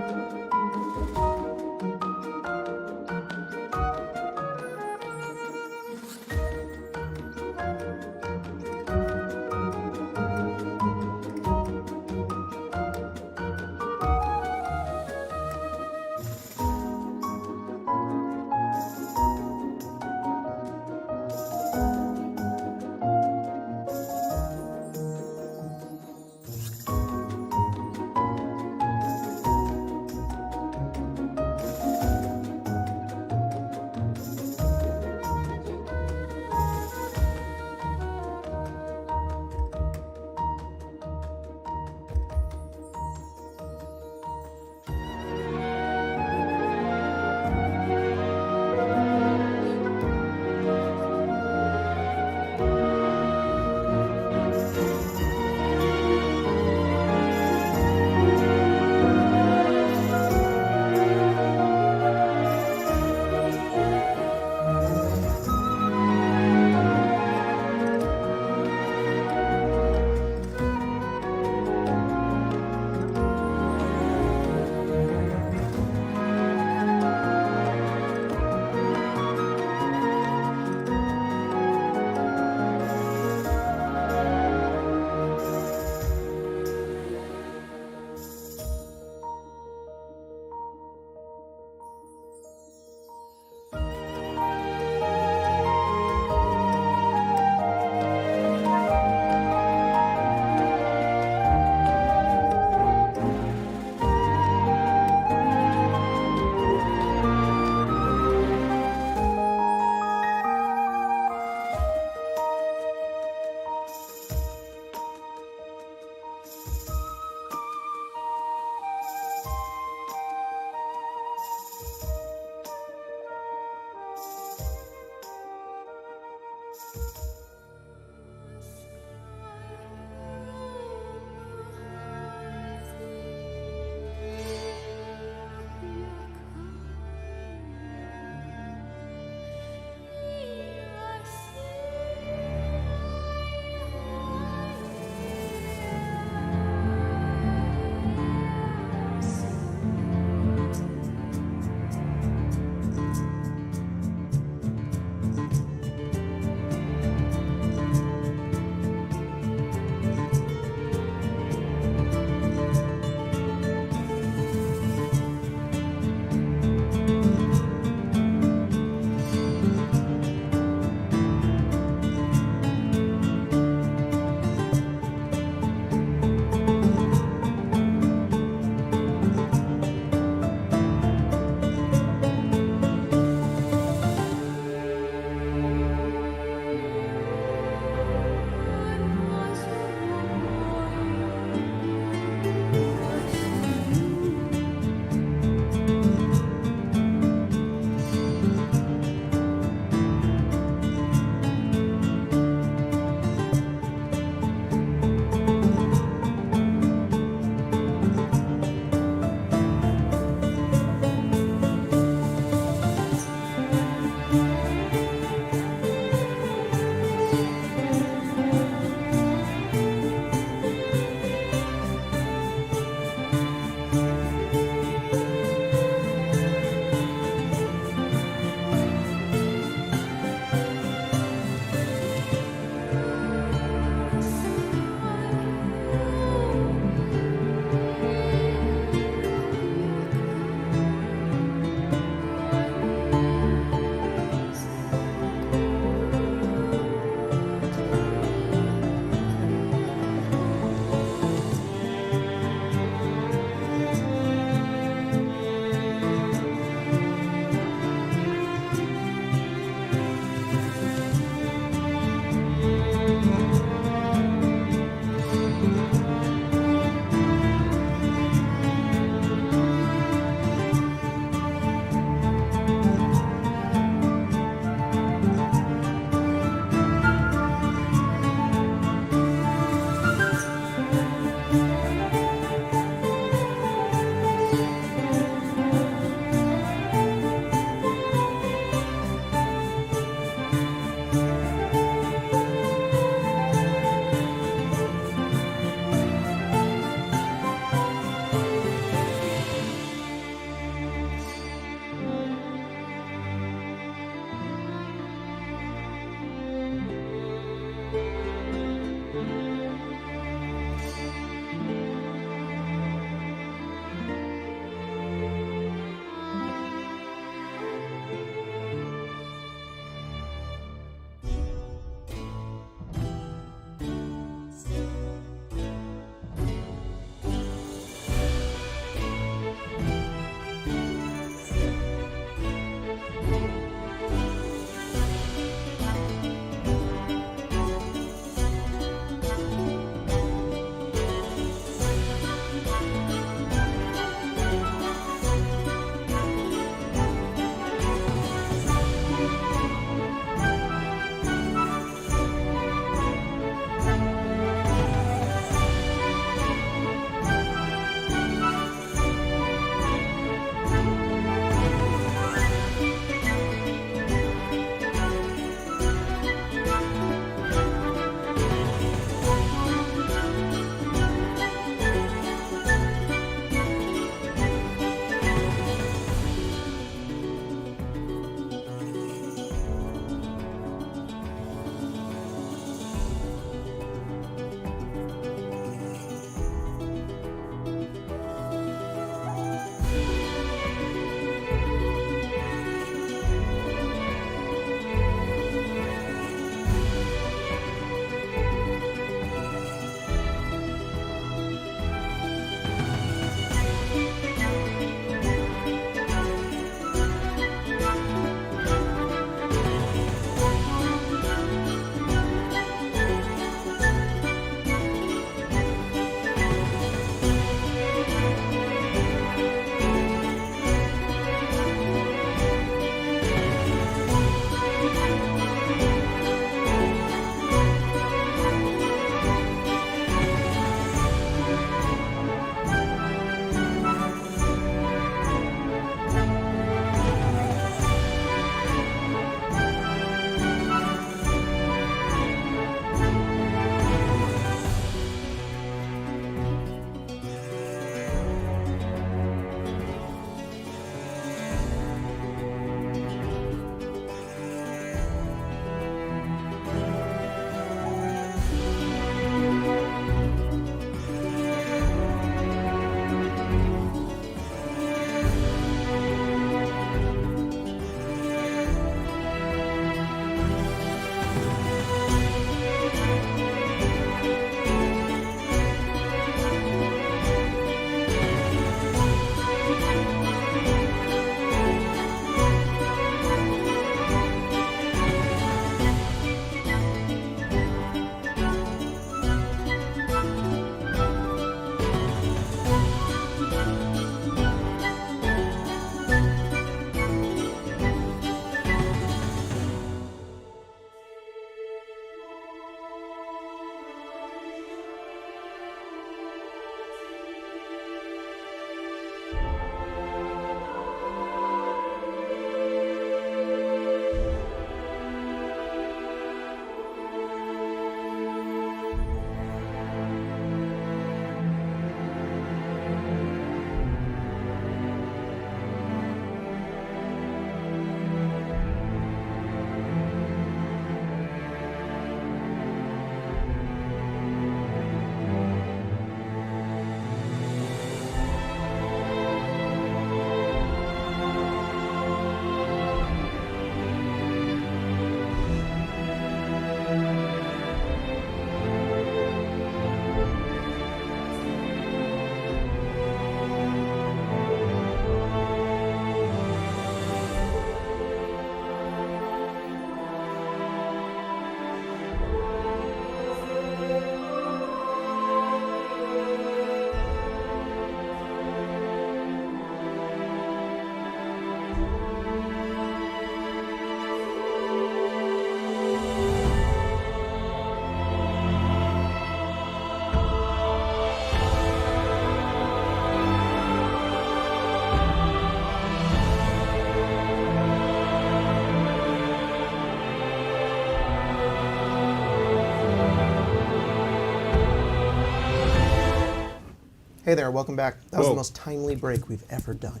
S2: Hey there, welcome back. That was
S4: Whoa.
S2: the most timely break we've ever done.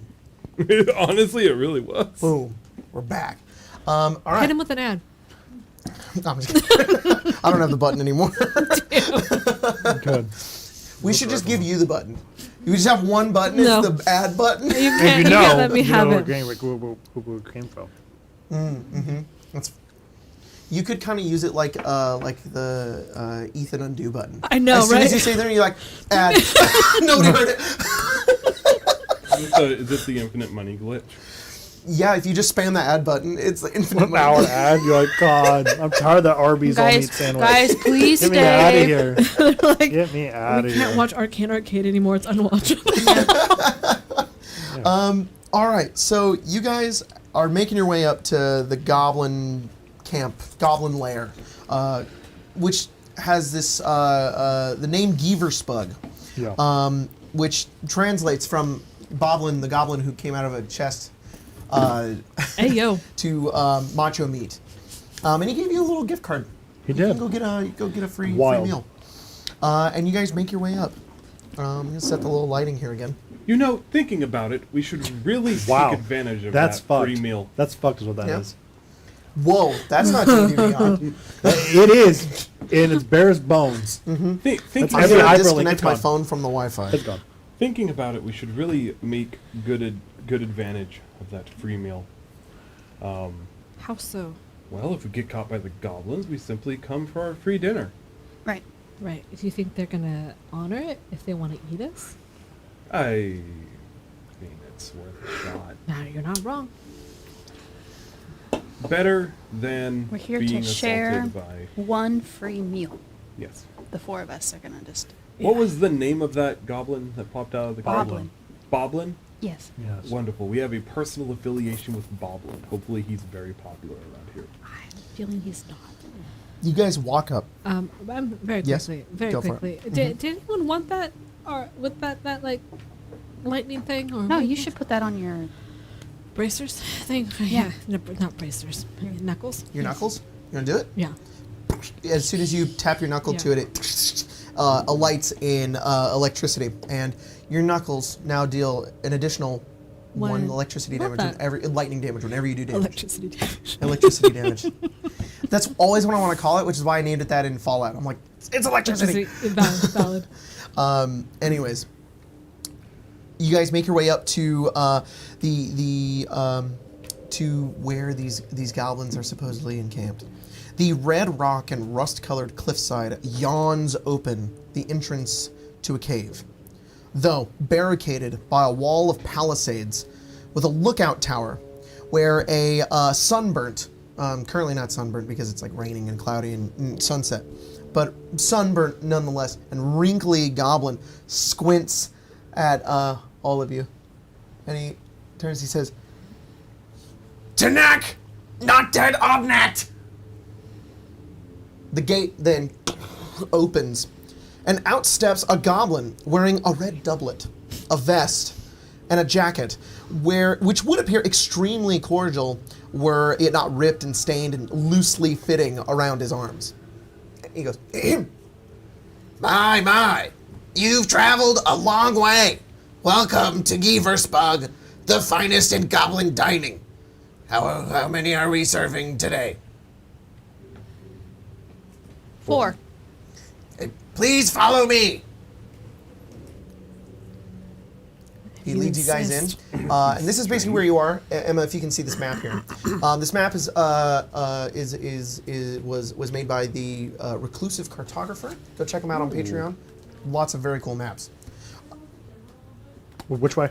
S4: Honestly, it really was.
S2: Boom, we're back. All right.
S3: Hit him with an ad.
S2: No, I'm just kidding. I don't have the button anymore.
S6: Good.
S2: We should just give you the button. You just have one button.
S3: No.
S2: It's the ad button.
S3: You
S6: And
S3: can't,
S6: you
S3: you
S6: know,
S3: can't let me
S6: you
S3: have
S6: know
S3: it.
S6: where it came from.
S2: That's, you could kind of use it like the Ethan undo button.
S3: I know,
S2: as soon
S3: right?
S2: as you say there, you're like, ad. Nobody heard it.
S4: Is this the infinite money glitch?
S2: Yeah, if you just spam the ad button, it's the infinite
S6: 1 hour ad. You're like, God, I'm tired of that Arby's all meat
S5: Guys,
S6: sandwich.
S5: guys, please
S6: Get me out of
S5: stay.
S6: here.
S3: Like,
S6: Get me out
S3: we
S6: of here.
S3: can't watch Arcane Arcade anymore. It's unwatchable.
S2: All right, so you guys are making your way up to the Goblin camp, Goblin Lair, which has this the name Gieverspug,
S6: Yeah.
S2: which translates from Boblin, the goblin who came out of a chest,
S3: Hey, yo.
S2: to macho meat, and he gave you a little gift card.
S6: He
S2: You
S6: did.
S2: can go get a free
S6: Wild.
S2: meal, and you guys make your way up. I'm gonna set the little lighting here again.
S4: You know, thinking about it, we should really
S6: Wow.
S4: take advantage of
S6: That's
S4: that
S6: fucked.
S4: free meal.
S6: That's fucked is what that
S2: Yeah.
S6: is.
S2: Whoa, that's not D&D Beyond.
S6: It is. And it's bears bones.
S4: Thinking,
S6: That's
S2: I'm
S6: Every
S2: gonna
S6: hyperlink
S2: disconnect
S6: is
S2: my
S6: gone.
S2: phone from the Wi-Fi.
S6: It's gone.
S4: thinking about it, we should really make good advantage of that free meal.
S3: How so?
S4: Well, if we get caught by the goblins, we simply come for our free dinner.
S5: Right.
S3: Right. Do you think they're going to honor it if they want to eat us?
S4: I mean, it's worth a shot.
S3: No, you're not wrong.
S4: Better than
S5: We're here
S4: being
S5: to share
S4: assaulted by...
S5: one free meal.
S4: Yes.
S5: The four of us are gonna just.
S4: What was the name of that goblin that popped out of the
S5: Boblin.
S4: Boblin?
S5: Yes.
S6: Yes.
S4: Wonderful. We have a personal affiliation with Boblin. Hopefully he's very popular around here.
S3: I'm feeling he's not.
S2: You guys walk up.
S3: I'm very
S2: Yes,
S3: quickly. Very
S2: go for it.
S3: quickly. Did anyone want that, or with that like lightning thing, or
S5: No, you should put that on your.
S3: bracers thing?
S5: Yeah.
S3: Not bracers. Knuckles.
S2: Your knuckles? You gonna do it?
S3: Yeah.
S2: As soon as you tap your knuckle
S3: Yeah.
S2: to it, it alights in electricity, and your knuckles now deal an additional one
S3: One-
S2: electricity
S3: Love
S2: damage,
S3: that.
S2: lightning damage whenever you do damage.
S3: Electricity damage.
S2: Electricity damage. That's always what I want to call it, which is why I named it that in Fallout. I'm like, it's electricity.
S3: Valid.
S2: Anyways, you guys make your way up to to where these goblins are supposedly encamped. The red rock and rust-colored cliffside yawns open the entrance to a cave, though barricaded by a wall of palisades with a lookout tower where a sunburnt, currently not sunburnt because it's like raining and cloudy and sunset, but sunburnt nonetheless, and wrinkly goblin squints at all of you. And he turns, he says, Tanak! Not dead Obnat! The gate then opens, and out steps a goblin wearing a red doublet, a vest, and a jacket, which would appear extremely cordial were it not ripped and stained and loosely fitting around his arms. He goes, My, you've traveled a long way. Welcome to Gieverspug, the finest in goblin dining. How many are we serving today?
S5: 4.
S2: Please follow me. He
S3: You
S2: leads you guys in,
S3: insist.
S2: and this is basically where you are, Emma. If you can see this map here, this map was made by the Reclusive Cartographer. Go check him out on Patreon. Lots of very cool maps.
S6: Which way?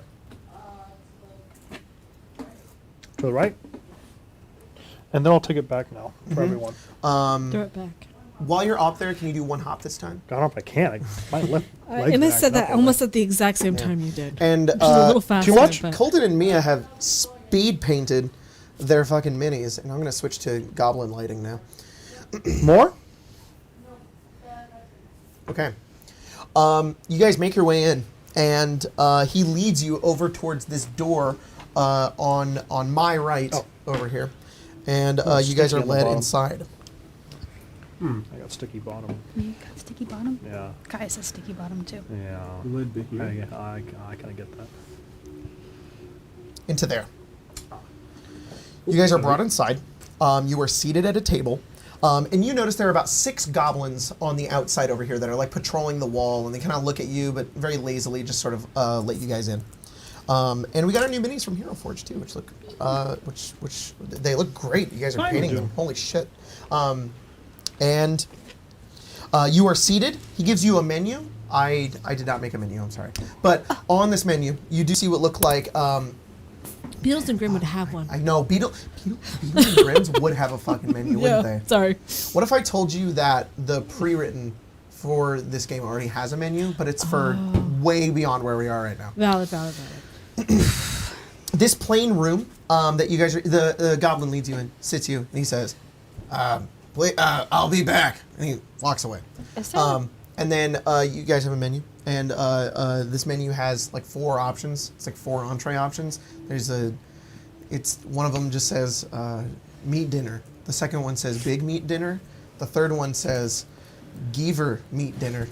S6: To the right? And then I'll take it back now for everyone.
S3: Throw it back.
S2: While you're up there, can you do one hop this time?
S6: I don't know if I can. My left leg
S3: Emma
S6: is
S3: said
S6: acting
S3: that
S6: up
S3: almost at the exact same time you did.
S2: And
S3: Which is a little faster.
S6: too much?
S3: but-
S2: Colton and Mia have speed painted their fucking minis, and I'm gonna switch to goblin lighting now.
S6: More?
S2: Okay. You guys make your way in, and he leads you over towards this door on my right over here, and you guys are
S6: sneaky on the
S2: led
S6: bottom.
S2: inside.
S6: I got sticky bottom.
S5: You got sticky bottom?
S6: Yeah.
S5: Kai says sticky bottom too.
S6: Yeah.
S4: Would be here.
S6: I kind of get that.
S2: Into there. You guys are brought inside. You are seated at a table. And you notice there are about 6 goblins on the outside over here that are like patrolling the wall, and they kind of look at you, but very lazily just sort of let you guys in. And we got our new minis from Hero Forge too, which look, which they look great. You guys are painting them. Holy shit! And you are seated. He gives you a menu. I did not make a menu. I'm sorry, but on this menu you do see what look like.
S3: Beatles and Grimm would have one.
S2: I know Beatles and Grimm's would have a fucking menu, wouldn't they?
S3: Sorry.
S2: What if I told you that the pre-written for this game already has a menu, but it's for way beyond where we are right now?
S3: Valid.
S2: This plain room that you guys are, the goblin leads you in, sits you, and he says, I'll be back. And he walks away. And then you guys have a menu, and this menu has like 4 options. It's like 4 entree options. One of them just says meat dinner. The second one says big meat dinner. The third one says Geever meat dinner.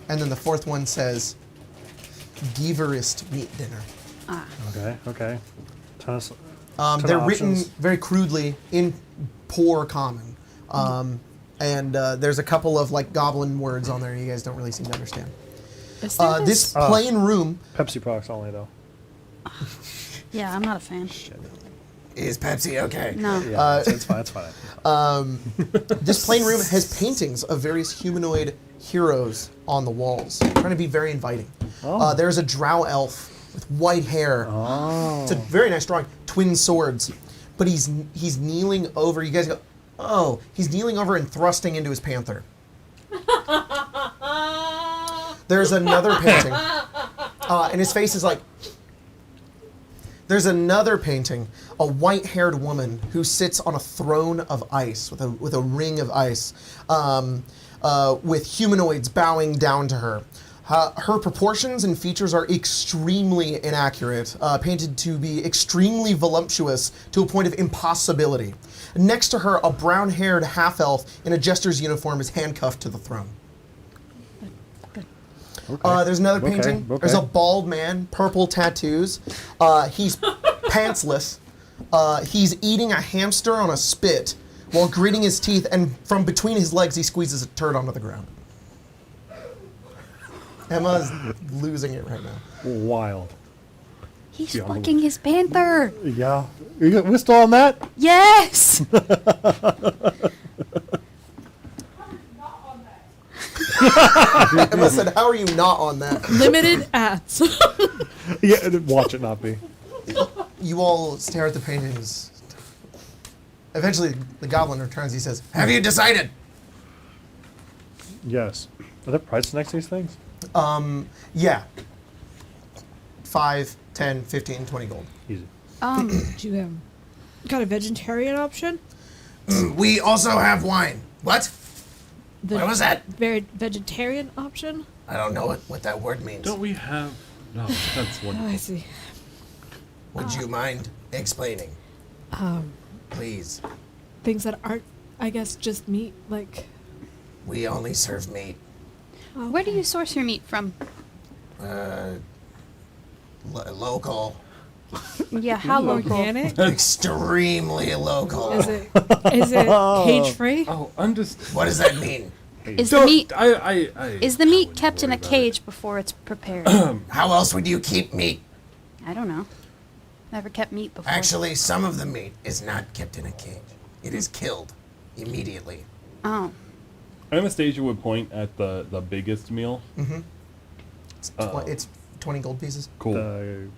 S2: And then the fourth one says Geeverist meat dinner.
S6: Okay.
S2: They're written very crudely in poor common. And there's a couple of like goblin words on there you guys don't really seem to understand. This plain room...
S6: Pepsi products only, though.
S5: Yeah, I'm not a fan.
S2: Is Pepsi okay?
S5: No.
S6: Yeah, it's fine. It's fine.
S2: This plain room has paintings of various humanoid heroes on the walls, trying to be very inviting. There's a drow elf with white hair. It's a very nice drawing. Twin swords. But he's kneeling over... You guys go, oh, he's kneeling over and thrusting into his panther. There's another painting. And his face is like... There's another painting, a white-haired woman who sits on a throne of ice, with a ring of ice, with humanoids bowing down to her. Her proportions and features are extremely inaccurate, painted to be extremely voluptuous to a point of impossibility. Next to her, a brown-haired half-elf in a jester's uniform is handcuffed to the throne. There's another painting.
S6: Okay.
S2: There's a bald man, purple tattoos. He's pantsless. He's eating a hamster on a spit while gritting his teeth, and from between his legs, he squeezes a turd onto the ground. Emma's losing it right now.
S6: Wild.
S5: He's fucking his panther.
S6: Yeah. We're still on that?
S5: Yes.
S2: Emma said, how are you not on that?
S3: Limited ads.
S6: Yeah, watch it not be.
S2: You all stare at the paintings. Eventually, the goblin returns. He says, have you decided?
S6: Yes. Are there prices next to these things?
S2: Yeah. 5, 10, 15, 20 gold.
S6: Easy.
S3: Do you got a vegetarian option?
S2: We also have wine. What? What was that?
S3: Very vegetarian option?
S2: I don't know what that word means.
S4: Don't we have... No, that's
S3: Oh,
S4: wonderful.
S3: I see.
S2: Would you mind explaining? Please.
S3: Things that aren't, I guess, just meat, like...
S2: We only serve meat.
S5: Where do you source your meat from?
S2: Local.
S5: Yeah, how local?
S3: Organic?
S2: Extremely local.
S3: Is it cage free?
S4: Oh,
S2: What does that mean?
S5: Is the meat
S4: Is
S5: the meat kept in a cage before it's prepared?
S2: How else would you keep meat?
S5: I don't know. Never kept meat before.
S2: Actually, some of the meat is not kept in a cage. It is killed immediately.
S5: Oh.
S4: Anastasia would point at the biggest meal.
S2: It's 20 gold pieces.
S4: Cool.
S6: The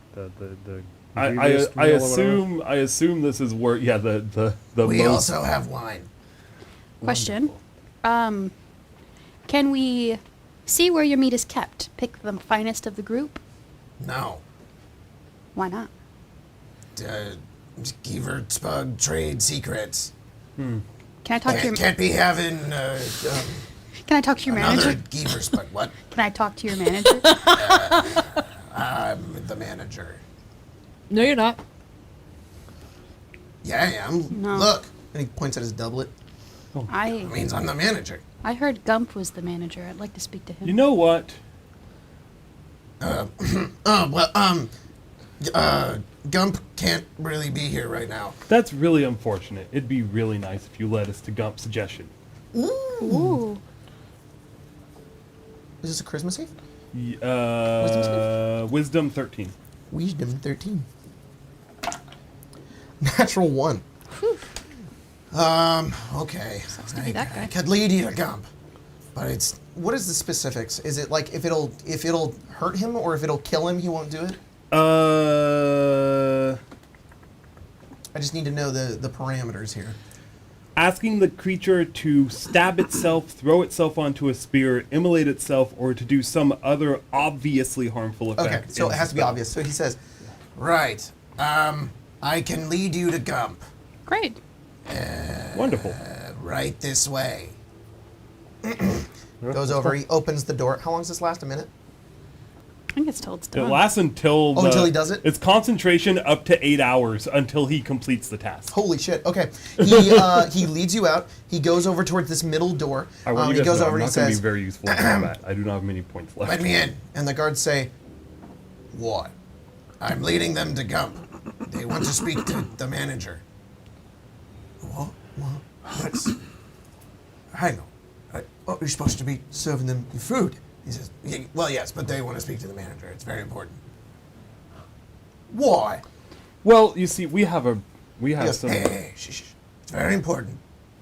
S4: I
S6: greediest meal or
S4: I assume this is where the
S2: We
S4: most
S2: also have wine.
S5: Question. Can we see where your meat is kept? Pick the finest of the group?
S2: No.
S5: Why not?
S2: Geever Spug trade secrets.
S5: Can I talk to your
S2: Can't be having
S5: Can I talk to your
S2: another
S5: manager?
S2: Geever Spug. What?
S5: Can I talk to your manager?
S2: I'm the manager.
S3: No, you're not.
S2: Yeah, I am.
S5: No.
S2: Look. And he points at his doublet.
S5: I
S2: means I'm the manager.
S5: I heard Gump was the manager. I'd like to speak to him.
S4: You know what?
S2: Gump can't really be here right now.
S4: That's really unfortunate. It'd be really nice if you led us to Gump's suggestion.
S5: Ooh.
S2: Is this a Christmas Eve?
S4: Wisdom 13.
S2: Wisdom 13. Natural 1. Okay.
S5: Sucks to be that guy.
S2: I could lead you to Gump, but it's what is the specifics? Is it like if it'll hurt him or if it'll kill him, he won't do it? I just need to know the parameters here.
S4: Asking the creature to stab itself, throw itself onto a spear, immolate itself, or to do some other obviously harmful effect.
S2: Okay, so it has to be obvious. So he says, "Right, I can lead you to Gump.
S5: Great.
S4: Wonderful.
S2: Right this way." Goes over. He opens the door. How long does this last? A minute?
S5: I think it's till it's
S4: It
S5: done.
S4: lasts until
S2: until he does it?
S4: It's concentration up to 8 hours until he completes the task.
S2: Holy shit! Okay, he leads you out. He goes over towards this middle door.
S4: I want you
S2: He
S4: guys
S2: goes
S4: to know
S2: over
S4: I'm
S2: and he
S4: not going to be
S2: says,
S4: very useful in combat. I do not have many points left.
S2: "Let me in." And the guards say, "What?" "I'm leading them to Gump. They want to speak to the manager." What? What's... Hang on. You're supposed to be serving them food. He says, "Well, yes, but they want to speak to the manager. It's very important." "Why?"
S4: Well, you see, we have
S2: He goes,
S4: some.
S2: hey, shh. It's very important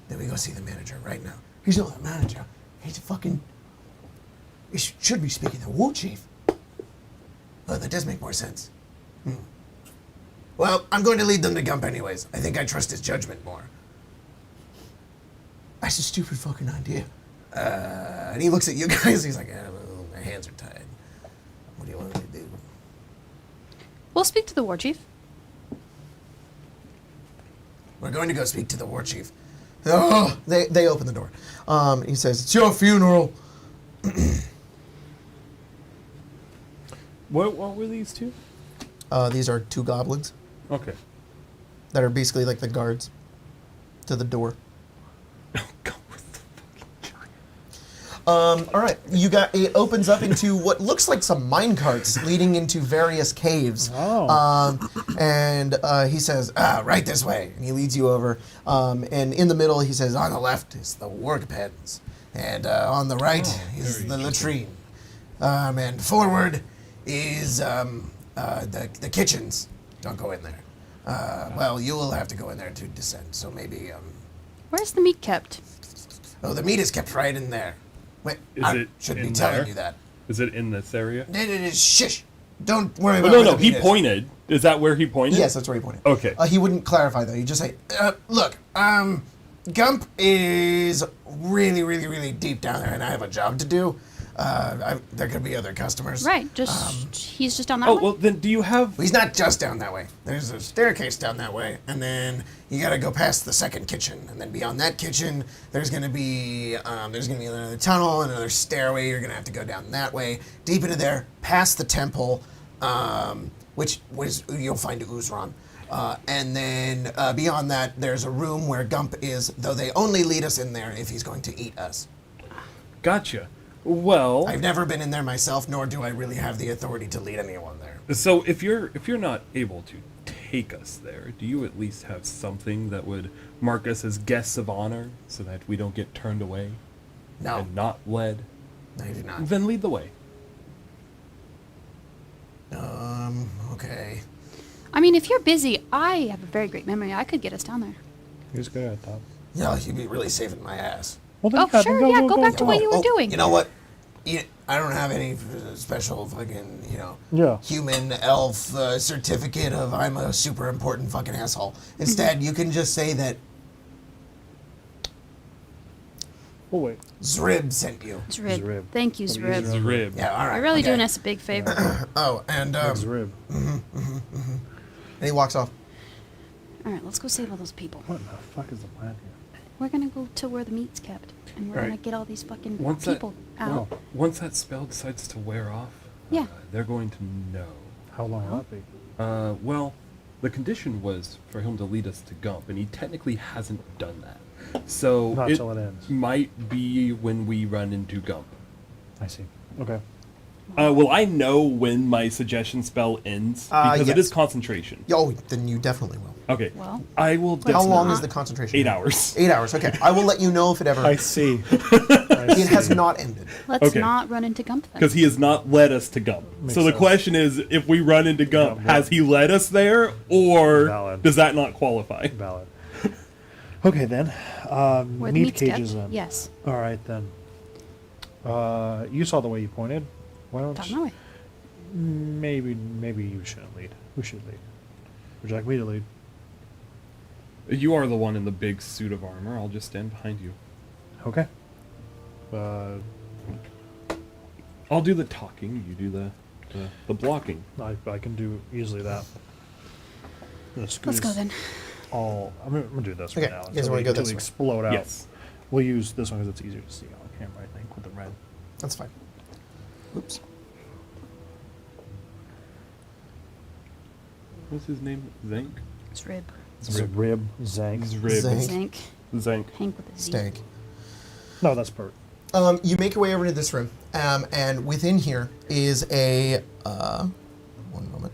S2: that we go see the manager right now. He's not the manager. He's a fucking... He should be speaking to the war chief. Oh, that does make more sense. Well, I'm going to lead them to Gump anyways. I think I trust his judgment more. That's a stupid fucking idea. And he looks at you guys. He's like, well, my hands are tied. What do you want me to do?
S5: We'll speak to the war chief.
S2: We're going to go speak to the war chief. Oh, they open the door. He says, "It's your funeral."
S4: What were these two?
S2: These are 2 goblins
S4: Okay.
S2: that are basically like the guards to the door. All right, it opens up into what looks like some mine carts leading into various caves.
S6: Oh.
S2: And he says, "Right this way," and he leads you over. And in the middle, he says, "On the left is the work pens, and on the right is the latrine, and forward is the kitchens. Don't go in there. Well, you will have to go in there to descend. So maybe
S5: Where's the meat kept?
S2: oh, the meat is kept right in there. Wait,
S4: Is
S2: I
S4: it
S2: shouldn't be
S4: in
S2: telling
S4: there?
S2: you that.
S4: Is it in this area?
S2: Shush! Don't worry
S4: Oh,
S2: about.
S4: no,
S2: where
S4: no.
S2: the
S4: He
S2: meat is.
S4: pointed. Is that where he pointed?
S2: Yes, that's where he pointed.
S4: Okay.
S2: He wouldn't clarify though. He'd just say, "Look, Gump is really, really, really deep down there, and I have a job to do. There could be other customers.
S5: Right. He's just down that
S4: Oh,
S5: way.
S4: well, then do you have...
S2: He's not just down that way. There's a staircase down that way, and then you got to go past the second kitchen, and then beyond that kitchen, there's gonna be another tunnel, and another stairway. You're gonna have to go down that way, deep into there, past the temple, which you'll find Uzran. And then beyond that, there's a room where Gump is, though they only lead us in there if he's going to eat us.
S4: Gotcha. Well...
S2: I've never been in there myself, nor do I really have the authority to lead anyone there.
S4: So if you're not able to take us there, do you at least have something that would mark us as guests of honor so that we don't get turned away
S2: No,
S4: and not led?
S2: I do not.
S4: Then lead the way.
S2: Okay.
S5: I mean, if you're busy, I have a very great memory. I could get us down there.
S6: He's good at that.
S2: Yeah, you'd be really saving my ass.
S6: Well, then,
S5: Oh, sure, yeah, go back to what you were
S2: Oh,
S5: doing.
S2: You know what? I don't have any special fucking,
S6: Yeah.
S2: human elf certificate of I'm a super important fucking asshole. Instead, you can just say that
S6: Oh, wait.
S2: Zrib sent you.
S5: Zrib.
S6: Zrib.
S5: Thank you,
S6: What
S5: Zrib.
S6: is
S4: Rib.
S2: Yeah, all right.
S5: You're really
S2: okay.
S5: doing us a big favor.
S2: Oh, and
S6: Next rib.
S2: and he walks off.
S5: All right, let's go save all those people.
S6: What in the fuck is the plan here?
S5: We're gonna go to where the meat's kept, and we're
S4: Right.
S5: gonna get all these fucking
S4: Once
S5: people out.
S4: Once that spell decides to wear off,
S5: Yeah.
S4: they're going to know.
S6: How long will that be?
S4: Well, the condition was for him to lead us to Gump, and he technically hasn't done that. So
S6: Not till it ends.
S4: might be when we run into Gump.
S6: I see. Okay.
S4: Will I know when my suggestion spell ends? Because it
S2: yes.
S4: is concentration.
S2: Oh, then you definitely will.
S4: Okay.
S5: Well,
S4: I will
S2: How
S4: definitely...
S2: long is the concentration?
S4: 8 hours.
S2: 8 hours. Okay, I will let you know if it ever.
S6: I see.
S2: It has not ended.
S5: let's
S4: Okay.
S5: not run into Gump then.
S4: Because he has not led us to Gump.
S6: Makes
S4: so the
S6: sense.
S4: question is, if we run into Gump,
S6: Gump,
S4: has he led us there, or
S6: Valid.
S4: does that not qualify?
S6: Valid. Okay then.
S5: Where the
S6: Meat
S5: meat's
S6: cages
S5: kept?
S6: then.
S5: Yes.
S6: All right then. You saw the way you pointed. Why don't
S5: Down my way.
S6: maybe you shouldn't lead. Who should lead? Would you like me to lead?
S4: You are the one in the big suit of armor. I'll just stand behind you.
S6: Okay.
S4: I'll do the talking. You do the blocking.
S6: I can do easily that.
S5: Let's go then.
S6: I'm gonna do this
S2: Okay,
S6: for now.
S2: you guys wanna go
S6: until
S2: this
S6: we
S2: way?
S6: explode out.
S4: Yes.
S6: We'll use this one because it's easier to see on camera, I think, with the red.
S2: That's fine. Oops.
S4: What's his name? Zank?
S5: It's Rib.
S6: It's a rib, zank.
S4: Zrib.
S2: Zank.
S5: Zank.
S4: Zank.
S5: Hank with a Z.
S2: Stank.
S6: No, that's perfect.
S2: You make your way over to this room, and within here is a. One moment.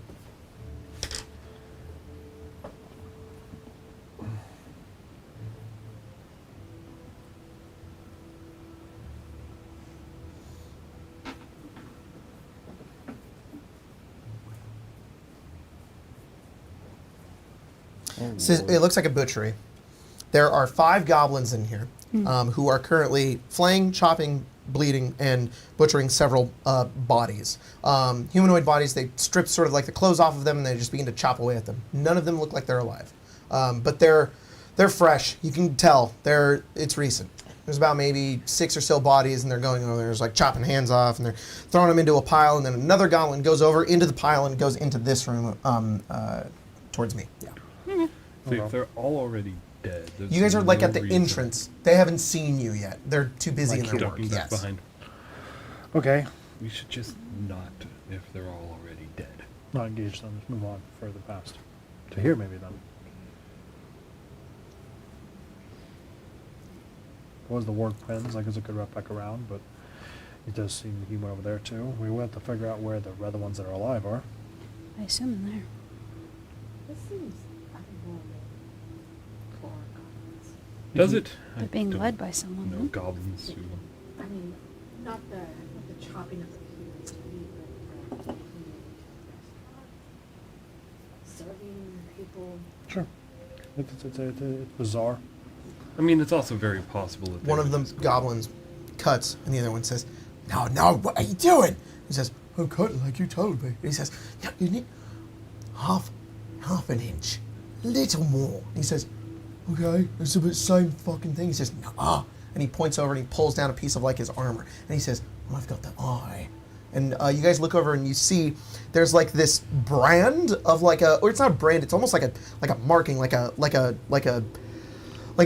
S2: It looks like a butchery. There are 5 goblins in here who are currently flaying, chopping, bleeding, and butchering several bodies. Humanoid bodies, they strip sort of like the clothes off of them and they just begin to chop away at them. None of them look like they're alive. But they're fresh. You can tell. It's recent. There's about maybe 6 or so bodies, and they're going over there, like chopping hands off, and they're throwing them into a pile, and then another goblin goes over into the pile and goes into this room towards me. Yeah.
S4: So if they're all already dead. there's
S2: You guys are like
S4: no
S2: at the
S4: reason-
S2: entrance. They haven't seen you yet. They're too busy in their work.
S4: Ducking back
S2: Yes.
S4: behind.
S6: Okay.
S4: We should just not if they're all already dead.
S6: Not engage them. Just move on further past. To here, maybe then. Was the work pens? I guess it could wrap back around, but it does seem he went over there too. We will have to figure out where the other ones that are alive are.
S5: I assume in there.
S3: This seems abnormal for goblins.
S4: Does it?
S5: They're being led by someone.
S4: No
S5: huh?
S4: goblins who.
S3: I mean, not the chopping of the humans to eat, but the serving people.
S6: Sure. It's bizarre.
S4: I mean, it's also very possible that
S2: One
S4: they
S2: of
S4: were
S2: them
S4: just-
S2: goblins cuts, and the other one says, "No, what are you doing?" He says, "I'm cutting like you told me." And he says, "No, you need half an inch, a little more." He says, "Okay, it's the same fucking thing." He says, "No," and he points over and he pulls down a piece of like his armor, and he says, "Well, I've got the eye." And you guys look over and you see there's like this brand of like or it's not a brand, it's almost like a marking, like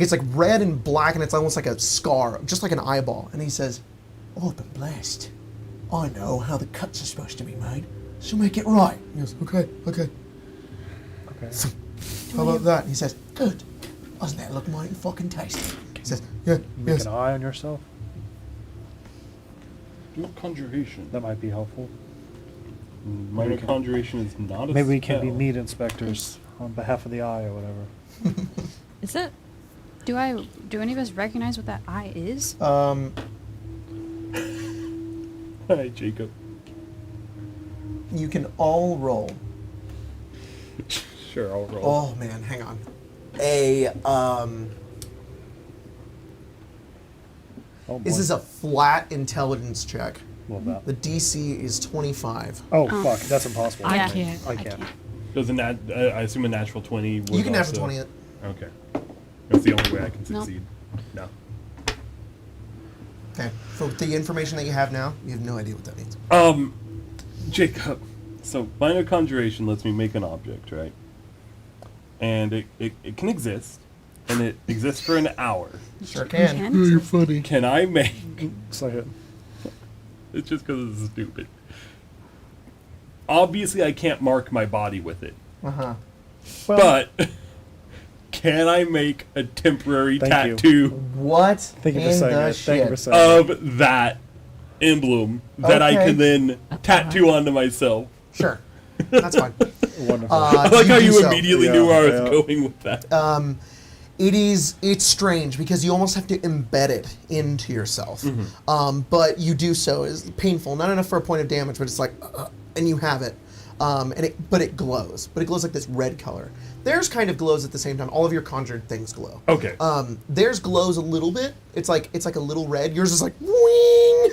S2: it's like red and black, and it's almost like a scar, just like an eyeball. And he says, "Oh, I've been blessed. I know how the cuts are supposed to be made, so make it right." He goes, okay.
S6: Okay.
S2: How about that? And he says, "Good. Doesn't that look mighty fucking tasty?" He says, "Yeah,
S6: Make
S2: yes."
S6: an eye on yourself.
S4: Do conjuration.
S6: That might be helpful.
S4: Minor conjuration is not a
S6: Maybe we can be
S4: spell.
S6: meat inspectors on behalf of the eye or whatever.
S3: Is it?
S5: Do any of us recognize what that eye is?
S4: Hi, Jacob.
S2: You can all roll.
S4: Sure, I'll roll.
S2: Oh man, hang on.
S6: Oh,
S2: This
S6: boy.
S2: is a flat intelligence check.
S6: Love that.
S2: The DC is 25.
S6: Oh, fuck. That's impossible.
S3: I
S5: Yeah.
S3: can't.
S6: I can't.
S4: Does I assume a natural 20 would
S2: You can natural
S4: also-
S2: 20 it.
S4: Okay. That's the only way I can
S5: No.
S4: succeed. No.
S2: Okay. For the information that you have now, you have no idea what that means.
S4: Jacob, so minor conjuration lets me make an object, right? And it can exist, and it exists for an hour.
S2: Sure
S5: You
S2: can.
S5: can?
S6: funny.
S4: Can I make...
S6: It's like it.
S4: It's just because it's stupid. Obviously, I can't mark my body with it.
S2: Uh-huh.
S6: Well,
S4: but can I make a temporary
S6: Thank you.
S4: tattoo
S2: What?
S6: thank you for
S2: in
S6: saying
S2: the
S6: it. Thank you for
S2: shit?
S6: saying it.
S4: of that emblem that I
S2: Okay.
S4: can then tattoo onto myself?
S2: Sure. That's fine.
S6: Wonderful.
S4: I like how
S2: do
S4: you
S2: so.
S4: immediately
S6: Yeah,
S4: knew where I was
S6: yeah.
S4: going with that.
S2: It's strange because you almost have to embed it into yourself.
S4: Mm-hmm.
S2: But you do so is painful, not enough for a point of damage, but it's like, and you have it. But it glows. But it glows like this red color. Theirs kind of glows at the same time. All of your conjured things glow.
S4: Okay.
S2: Theirs glows a little bit. It's like a little red. Yours is like wing.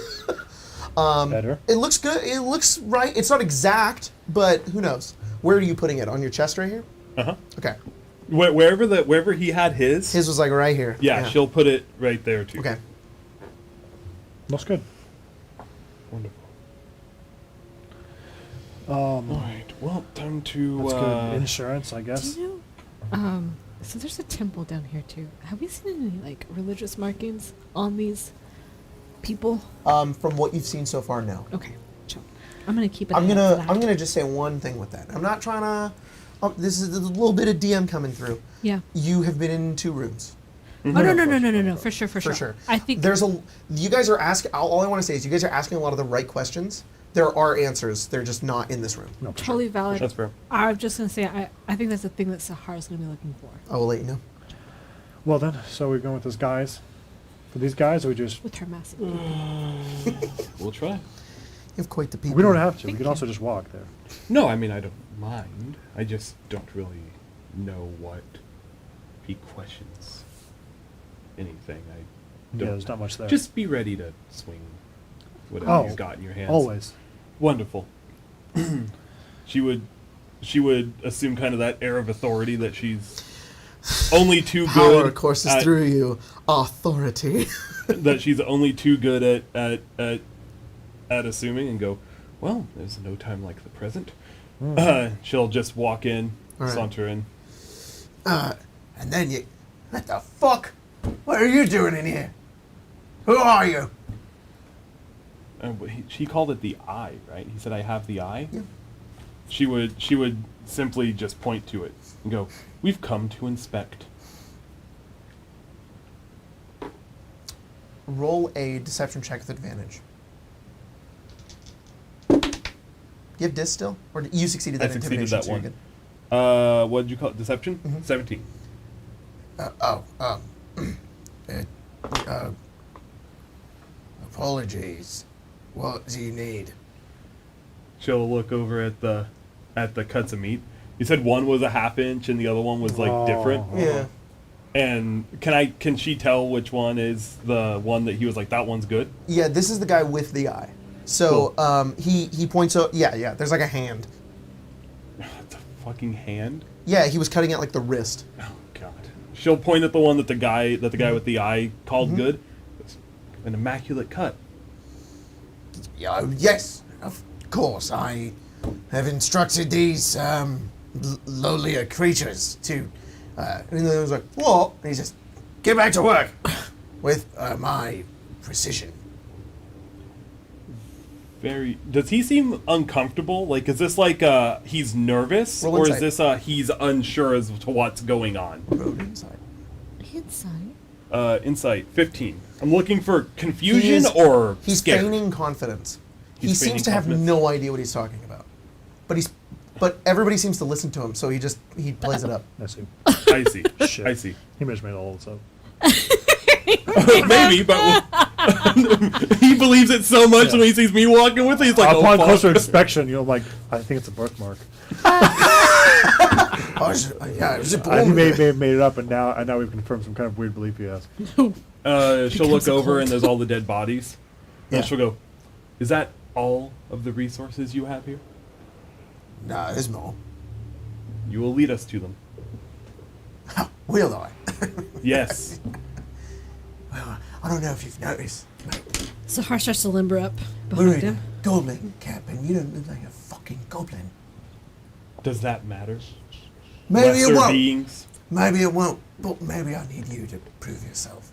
S6: Better.
S2: It looks good. It looks right. It's not exact, but who knows? Where are you putting it? On your chest right here?
S4: Uh-huh.
S2: Okay.
S4: Wherever he had his.
S2: His was like right here.
S4: Yeah, she'll put it right there too.
S2: Okay.
S6: Looks good.
S4: Wonderful.
S6: All
S4: All right. Well, time to.
S6: That's good. Insurance, I
S3: Do
S6: guess.
S3: you know? So there's a temple down here too. Have we seen any like religious markings on these people?
S2: From what you've seen so far, no.
S3: Okay, chill. I'm gonna keep it.
S2: I'm gonna just say one thing with that. I'm not trying to. This is a little bit of DM coming through.
S3: Yeah.
S2: You have been in 2 rooms.
S3: Oh no! For sure.
S2: For sure.
S3: I think
S2: there's you guys are asking. All I want to say is you guys are asking a lot of the right questions. There are answers. They're just not in this room.
S6: No, for
S3: totally valid.
S4: That's fair.
S3: I'm just gonna say I think that's the thing that Sahara's gonna be looking for
S2: I will let you know.
S6: Well then, so we're going with these guys. For these guys, or we just
S3: with her massive.
S4: We'll try.
S2: You have quite the people.
S6: we don't have to. We
S3: Thank
S6: can
S3: you.
S6: also just walk there.
S4: No, I mean I don't mind. I just don't really know what he questions. Anything. I
S6: Yeah,
S4: don't.
S6: there's not much there.
S4: Just be ready to swing whatever
S6: Oh,
S4: you've got in your hands.
S6: always.
S4: Wonderful. she would assume kind of that air of authority that she's only too
S2: Power
S4: good
S2: courses
S4: at,
S2: through you. Authority.
S4: that she's only too good at assuming and go, well, there's no time like the present. She'll just walk in,
S2: All right.
S4: saunter in.
S2: And then you. What the fuck? What are you doing in here? Who are you?
S4: She called it the eye, right? He said, I have the eye.
S2: Yeah.
S4: She would simply just point to it and go, we've come to inspect.
S2: Roll a deception check with advantage. You have dis still? Or you succeeded
S4: I
S2: that
S4: succeeded
S2: intimidation,
S4: that
S2: so you're
S4: one.
S2: good.
S4: What did you call it? Deception?
S2: Mhm.
S4: 17.
S2: Apologies. What do you need?
S4: She'll look over at the cuts of meat. You said one was a half inch and the other one was like
S6: Oh.
S4: different.
S2: Yeah.
S4: And can she tell which one is the one that he was like, that one's good?
S2: Yeah, this is the guy with the eye. So he points out. Yeah. There's like a hand.
S4: It's a fucking hand.
S2: Yeah, he was cutting out like the wrist.
S4: Oh god. She'll point at the one that the guy with the eye called
S2: Mm-hmm.
S4: good. It's an immaculate cut.
S2: Yeah, yes, of course. I have instructed these lowlier creatures to. And then he was like, "What?" And he says, "Get back to work with my precision."
S4: Does he seem uncomfortable? Like, is this like he's nervous,
S2: Roll
S4: or is
S2: insight.
S4: this he's unsure as to what's going on?
S2: Road inside.
S3: Inside.
S4: Insight 15. I'm looking for confusion
S2: He is-
S4: or
S2: He's
S4: scared.
S2: feigning confidence. He
S4: He's
S2: seems
S4: feigning
S2: to have
S4: confidence.
S2: no idea what he's talking about, but everybody seems to listen to him, so he plays it up.
S6: I see.
S4: I see.
S6: Shit.
S4: I see.
S6: He just made all this up.
S4: Maybe, but he believes it so much when he sees me walking with it. He's like,
S6: Upon
S4: oh,
S6: closer
S4: fuck.
S6: inspection, you're like, I think it's a birthmark.
S2: Oh, yeah, it was a
S6: I
S2: bull-
S6: may have made it up, and now we've confirmed some kind of weird belief he has.
S4: She'll look over and there's all the dead bodies.
S2: Yeah.
S4: And she'll go, is that all of the resources you have here?
S2: Nah, there's more.
S4: You will lead us to them.
S2: Will I?
S4: Yes.
S2: Well, I don't know if you've noticed.
S3: Sahar starts to limber up
S2: We're
S3: behind
S2: in a
S3: him.
S2: goblin cap, and you don't look like a fucking goblin.
S4: Does that matter?
S2: Maybe
S4: Lesser
S2: it won't.
S4: beings?
S2: Maybe it won't. But maybe I need you to prove yourself.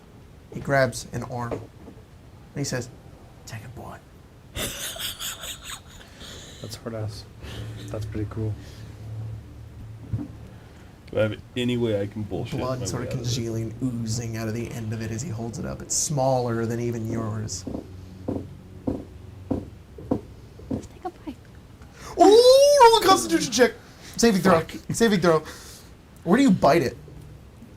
S2: He grabs an arm, and he says, "Take a bite."
S6: That's hard ass. That's pretty cool.
S4: Do I have any way I can bullshit? my
S2: Blood sort
S4: way
S2: of
S4: out this?
S2: congealing, oozing out of the end of it as he holds it up. It's smaller than even yours.
S5: Let's take a bite.
S2: Ooh, roll a constitution check. Saving throw. Saving throw. Where do you bite it?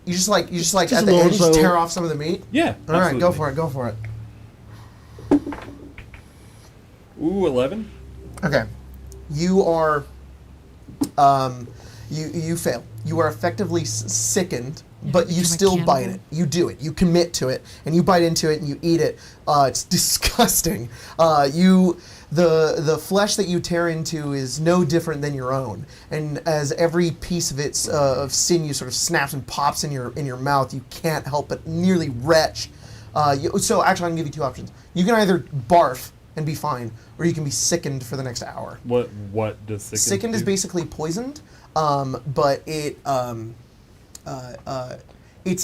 S2: You just like
S6: Just
S2: at
S6: a
S2: the
S6: little
S2: end, you just
S6: so-
S2: tear off some of the meat?
S4: Yeah.
S2: All right, go
S4: absolutely.
S2: for it. Go for it.
S4: Ooh, 11.
S2: Okay. You are you fail. You are effectively sickened, but you
S3: become a
S2: still bite
S3: cannibal.
S2: it. You do it. You commit to it, and you bite into it, and you eat it. It's disgusting. The flesh that you tear into is no different than your own, and as every piece of its of sinew sort of snaps and pops in your mouth, you can't help but nearly retch. So actually, I'm gonna give you two options. You can either barf and be fine, or you can be sickened for the next hour.
S4: What does
S2: Sickened is
S4: do?
S2: basically poisoned, but it's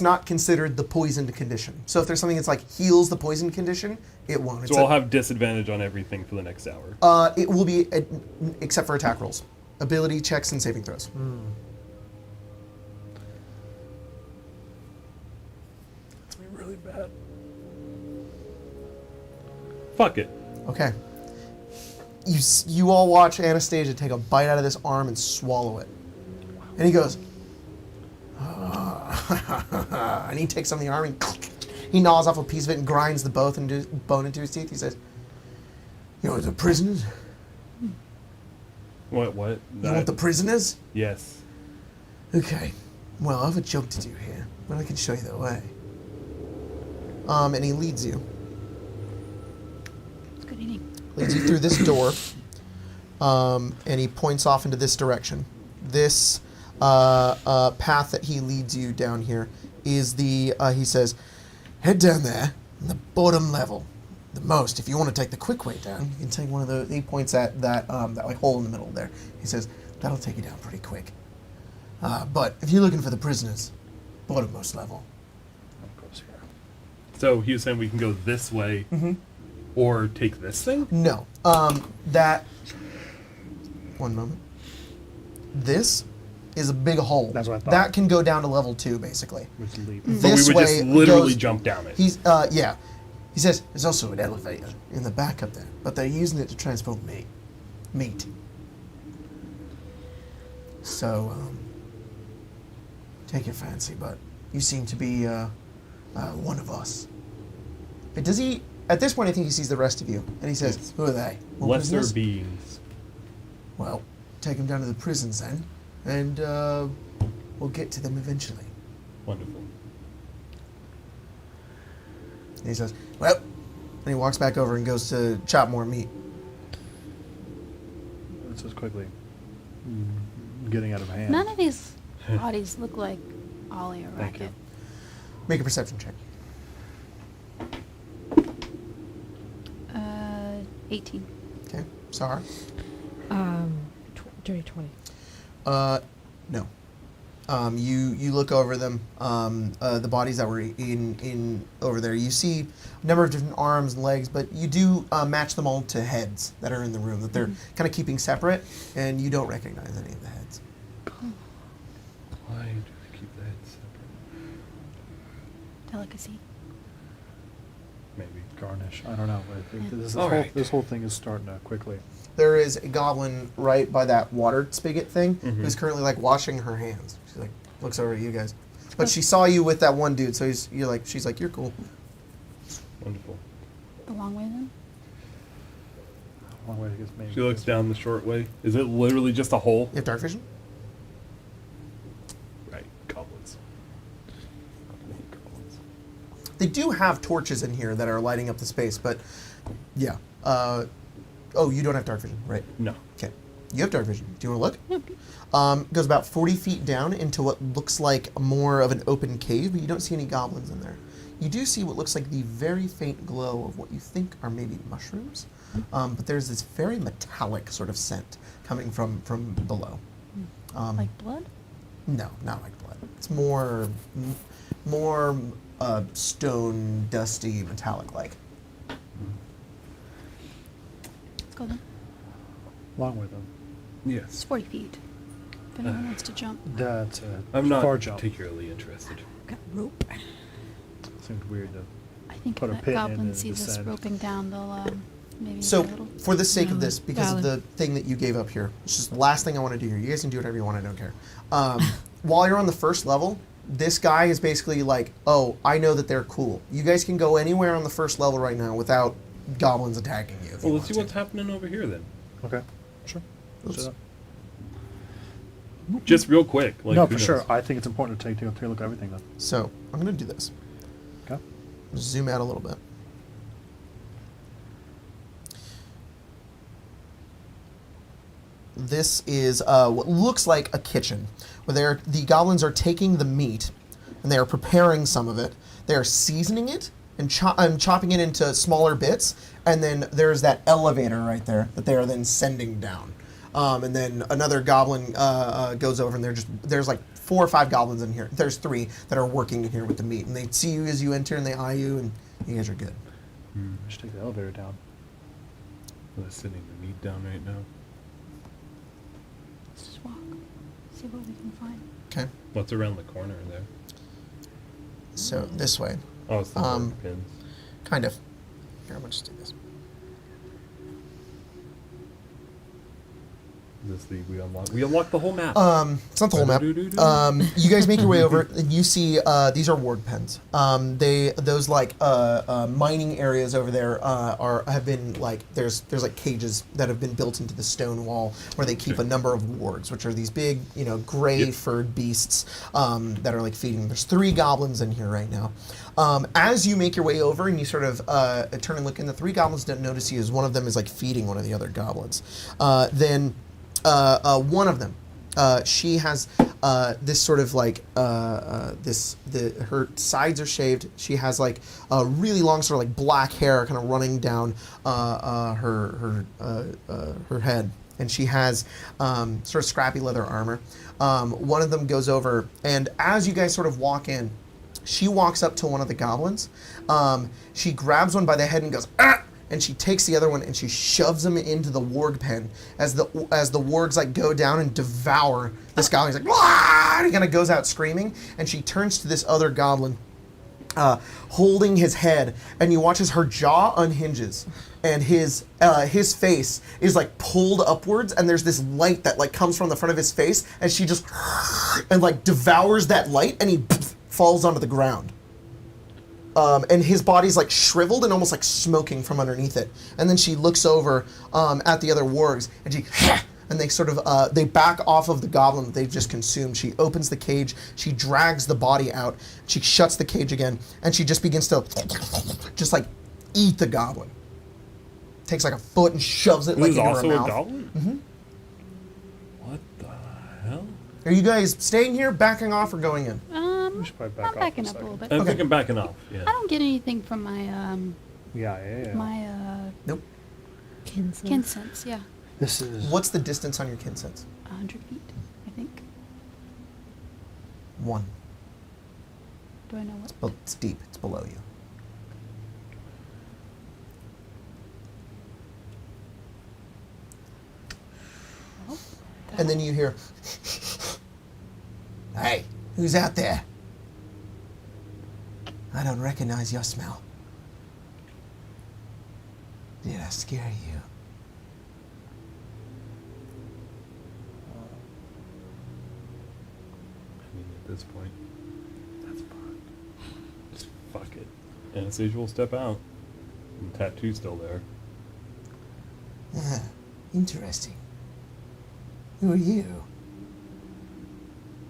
S2: not considered the poisoned condition. So if there's something that's like heals the poisoned condition, it won't.
S4: So I'll have disadvantage on everything for the next hour.
S2: It will be except for attack rolls, ability checks, and saving throws.
S6: It's gonna be really bad.
S4: Fuck it.
S2: Okay. You all watch Anastasia take a bite out of this arm and swallow it, and he goes, and he takes some of the arm and he gnaws off a piece of it and grinds the bone into his teeth. He says, "You know the prisoners?
S4: What?
S2: You want the prisoners?
S4: Yes.
S2: Okay. Well, I have a job to do here, but I can show you the way." And he leads you.
S5: It's good eating.
S2: Leads you through this door, and he points off into this direction. This path that he leads you down here is he says, head down there, in the bottom level. The most, if you want to take the quick way down, you can take one of the, he points at that like hole in the middle there. He says, that'll take you down pretty quick. But if you're looking for the prisoners, bottommost level.
S6: What goes here?
S4: So he was saying we can go this way, or take this thing.
S2: No. That. One moment. This is a big hole.
S6: That's what I thought.
S2: That can go down to level 2, basically.
S6: Which leap?
S4: But we
S2: This
S4: would
S2: way
S4: just literally
S2: goes-
S4: jump down it.
S2: He's yeah. He says there's also an elevator in the back up there, but they're using it to transport meat. So take your fancy, but you seem to be one of us. But does he? At this point, I think he sees the rest of you, and he says,
S4: Yes.
S2: "Who are they? More
S4: Lesser
S2: prisoners?"
S4: beings.
S2: Well, take them down to the prisons then, and we'll get to them eventually."
S4: Wonderful.
S2: And he says, "Well," and he walks back over and goes to chop more meat.
S6: It's just quickly getting out of hand.
S5: None of these bodies look like Ollie or
S6: Thank you.
S5: Racket.
S2: Make a perception check.
S5: 18.
S2: Okay, Sarah.
S3: Dirty 20.
S2: No. You look over them, the bodies that were in over there. You see a number of different arms and legs, but you do match them all to heads that are in the room that they're kind of keeping separate, and you don't recognize any of the heads.
S4: Why do they keep the heads separate?
S5: Delicacy.
S4: Maybe.
S6: Garnish. I don't know. But I think
S5: Yeah.
S4: Alright.
S6: this whole thing is starting to quickly.
S2: There is a goblin right by that water spigot thing who's currently like washing her hands. She like looks over at you guys, but she saw you with that one dude, so she's like, "You're cool."
S4: Wonderful.
S5: The long way then?
S6: One way to get maybe.
S4: She looks down the short way. Is it literally just a hole?
S2: You have dark vision?
S4: Right. Goblins. Goblins.
S2: They do have torches in here that are lighting up the space, but yeah. Oh, you don't have dark vision, right?
S4: No.
S2: Okay. You have dark vision. Do you want to look?
S5: Nope.
S2: Goes about 40 feet down into what looks like more of an open cave, but you don't see any goblins in there. You do see what looks like the very faint glow of what you think are maybe mushrooms, but there's this very metallic sort of scent coming from below.
S5: Like blood?
S2: No, not like blood. It's more stone, dusty, metallic-like.
S5: Let's go then.
S6: Long way though.
S5: It's
S4: Yes.
S5: 40 feet. If anyone wants to jump.
S6: That's a
S4: I'm not
S6: far jump.
S4: particularly interested.
S3: Got rope.
S6: Seems weird to.
S5: I think
S6: Put a
S5: if
S6: pit
S5: that
S6: in
S5: goblin
S6: and
S5: sees us
S6: descend.
S5: roping down, they'll maybe
S2: So,
S5: get a little.
S2: for the sake of
S3: No,
S2: this, because of
S3: valid.
S2: the thing that you gave up here, it's just the last thing I want to do here. You guys can do whatever you want. I don't care. While you're on the first level, this guy is basically like, oh, I know that they're cool. You guys can go anywhere on the first level right now without goblins attacking you. if you
S4: Well, let's
S2: want
S4: see
S2: to.
S4: what's happening over here then.
S6: Okay. Sure.
S2: Oops.
S6: So-
S4: Just real quick. Like,
S6: no,
S4: who
S6: for sure.
S4: knows?
S6: I think it's important to take a look at everything then.
S2: So, I'm going to do this.
S6: Okay.
S2: Zoom out a little bit. This is what looks like a kitchen, where the goblins are taking the meat and they are preparing some of it. They are seasoning it and chopping it into smaller bits, and then there's that elevator right there that they are then sending down. And then another goblin goes over, and there's like 4 or 5 goblins in here. There's 3 that are working in here with the meat, and they see you as you enter, and they eye you, and you guys are good.
S6: I should take the elevator down.
S4: We're sitting the meat down right now.
S5: Let's just walk. See what we can find.
S2: Okay,
S4: What's around the corner there?
S2: so this way,
S4: Oh, it's the pins.
S2: kind of. Here, I'm gonna just do this.
S4: Is this we unlock the whole map.
S2: It's not the whole map. You guys make your way over, and you see these are ward pens. Those like mining areas over there have been like there's like cages that have been built into the stone wall where they keep a number of wargs, which are these big gray furred beasts that are like feeding. There's 3 goblins in here right now. As you make your way over and you sort of turn and look in, the 3 goblins don't notice you as one of them is like feeding one of the other goblins. Then one of them, she has this sort of like her sides are shaved. She has like a really long sort of like black hair kind of running down her head, and she has sort of scrappy leather armor. One of them goes over, and as you guys sort of walk in, she walks up to one of the goblins. She grabs one by the head and goes, "Ah!" And she takes the other one and she shoves him into the warg pen as the wargs like go down and devour this goblin. He's like, "Wah!" And he kind of goes out screaming, and she turns to this other goblin, holding his head, and you watch as her jaw unhinges, and his face is like pulled upwards, and there's this light that like comes from the front of his face, and she just and like devours that light, and he falls onto the ground. And his body's like shriveled and almost like smoking from underneath it. And then she looks over at the other wargs, and and they sort of they back off of the goblin that they've just consumed. She opens the cage, she drags the body out, she shuts the cage again, and she just begins to just like eat the goblin. Takes like a foot and shoves it like
S4: Who's
S2: into her
S4: also
S2: mouth.
S4: a goblin? Mm-hmm. What the hell?
S2: Are you guys staying here, backing off, or going in?
S6: We should probably back
S5: I'm
S6: off
S5: backing
S6: for a
S5: up a little
S6: second.
S5: bit.
S4: I'm thinking backing off. Yeah.
S5: I don't get anything from my
S6: Yeah.
S5: my
S2: Nope.
S5: kin sense. Yeah,
S6: This is.
S2: What's the distance on your kin sense?
S5: 100 feet, I think.
S2: 1.
S5: Do I know what?
S2: Well, it's deep. It's below you.
S5: Oh,
S2: And then you hear, "Hey, who's out there? I don't recognize your smell. Did I scare you?"
S4: I mean, at this point, that's fine. Just fuck it. And as usual, step out. And the tattoo's still there.
S2: Ah, interesting. Who are you?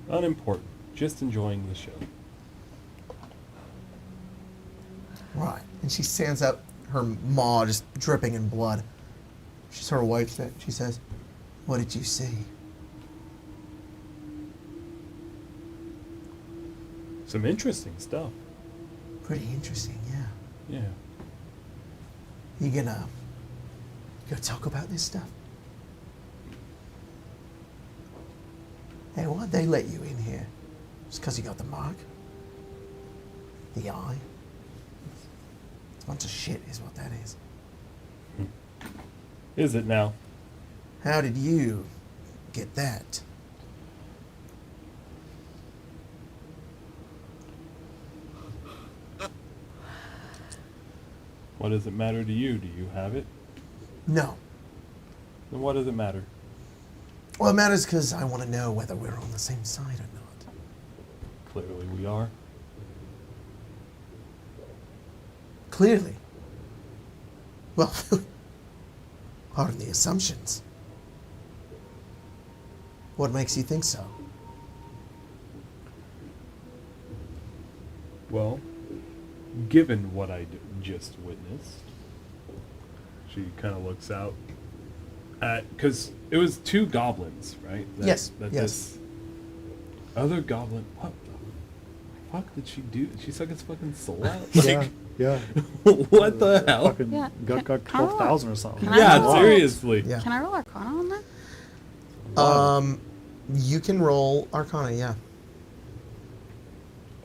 S4: Unimportant. Just enjoying the show.
S2: Right. And she stands up, her maw just dripping in blood. She sort of wipes it. She says, "What did you see?"
S4: Some interesting stuff.
S2: Pretty interesting, yeah.
S4: Yeah.
S2: You gonna go talk about this stuff? Hey, why'd they let you in here? Just because you got the mark? The eye? It's a bunch of shit is what that is.
S4: Is it now?
S2: How did you get that?
S4: What does it matter to you? Do you have it?
S2: No.
S4: Then what does it matter?
S2: Well, it matters because I want to know whether we're on the same side or not.
S4: Clearly we are.
S2: Clearly. Well, pardon the assumptions. What makes you think so?
S4: Well, given what I just witnessed, she kind of looks out at, because it was 2 goblins, right?
S2: Yes, yes.
S4: This other goblin, what the fuck did she do? Did she suck his fucking soul out? Like,
S6: Yeah.
S4: what the hell?
S6: Fucking
S5: Yeah,
S6: got
S5: can I
S6: 12,000 or something.
S5: can I
S4: Yeah,
S5: roll?
S4: seriously.
S2: Yeah.
S5: Can I roll Arcana on that?
S2: You can roll Arcana, yeah.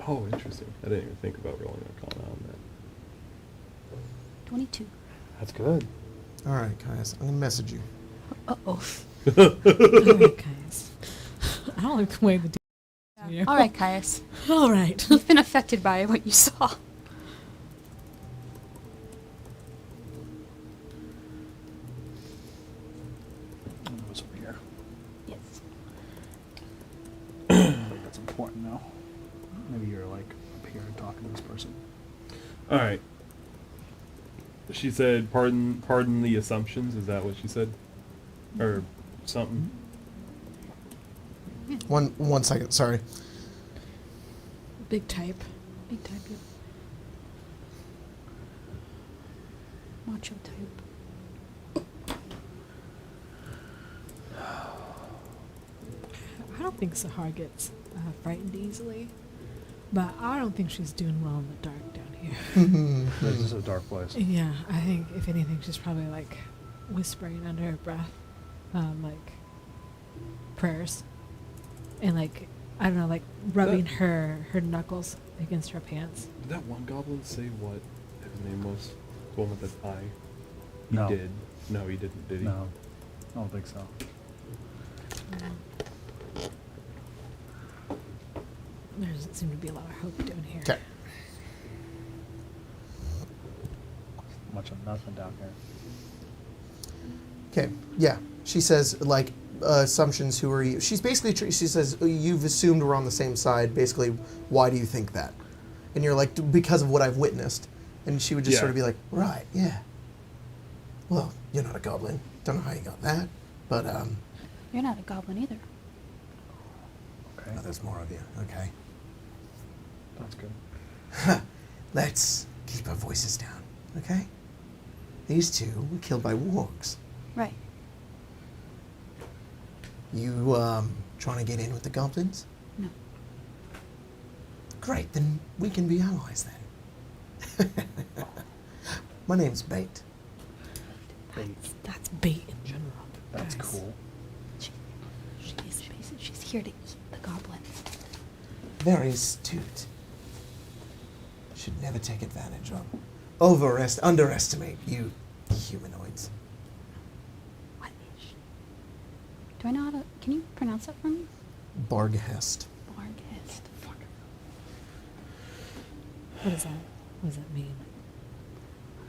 S4: Oh, interesting. I didn't even think about rolling Arcana on that.
S5: 22.
S6: That's good.
S2: All right, guys, I'm gonna message you.
S5: Uh-oh.
S3: All right, guys. I don't like the way the you.
S5: All right, Caius.
S3: All right.
S5: You've been affected by what you saw.
S6: What's over here?
S5: Yes.
S6: I think that's important now. Maybe you're like up here talking to this person.
S4: All right. She said, "Pardon the assumptions." Is that what she said, or something?
S2: One second, sorry.
S3: Big type. Big type, yeah.
S5: Macho type.
S3: I don't think Sahar gets frightened easily, but I don't think she's doing well in the dark down here.
S6: This is a dark place.
S3: Yeah, I think if anything, she's probably like whispering under her breath, like prayers, and like I don't know, like rubbing her knuckles against her pants.
S4: Did that one goblin say what his name was? The one with the eye. He
S6: No.
S4: did. No, he didn't. Did he?
S6: No, I don't think so.
S3: There doesn't seem to be a lot of hope down here.
S2: Okay.
S6: Much of nothing down here.
S2: Okay, yeah. She says, like, assumptions, who are you? She's basically, she says, you've assumed we're on the same side. Basically, why do you think that? And you're like, because of what I've witnessed. And she would just
S4: Yeah.
S2: sort of be like, right, yeah. Well, you're not a goblin. Don't know how you got that. But,
S5: You're not a goblin either.
S6: Okay,
S2: oh, there's more of you. Okay.
S6: that's good.
S2: Let's keep our voices down, okay? These two were killed by wargs.
S5: Right.
S2: You, trying to get in with the goblins?
S5: No.
S2: Great, then we can be allies then. My name's Bait.
S3: That's bait in general.
S6: That's
S3: guys.
S6: cool.
S5: She's here to eat the goblins.
S2: Very astute. Should never take advantage of. Underestimate you humanoids.
S5: What? Do I know how to... Can you pronounce that for me?
S2: Barghest.
S5: Barghest. Fuck.
S3: What is that? What does that mean?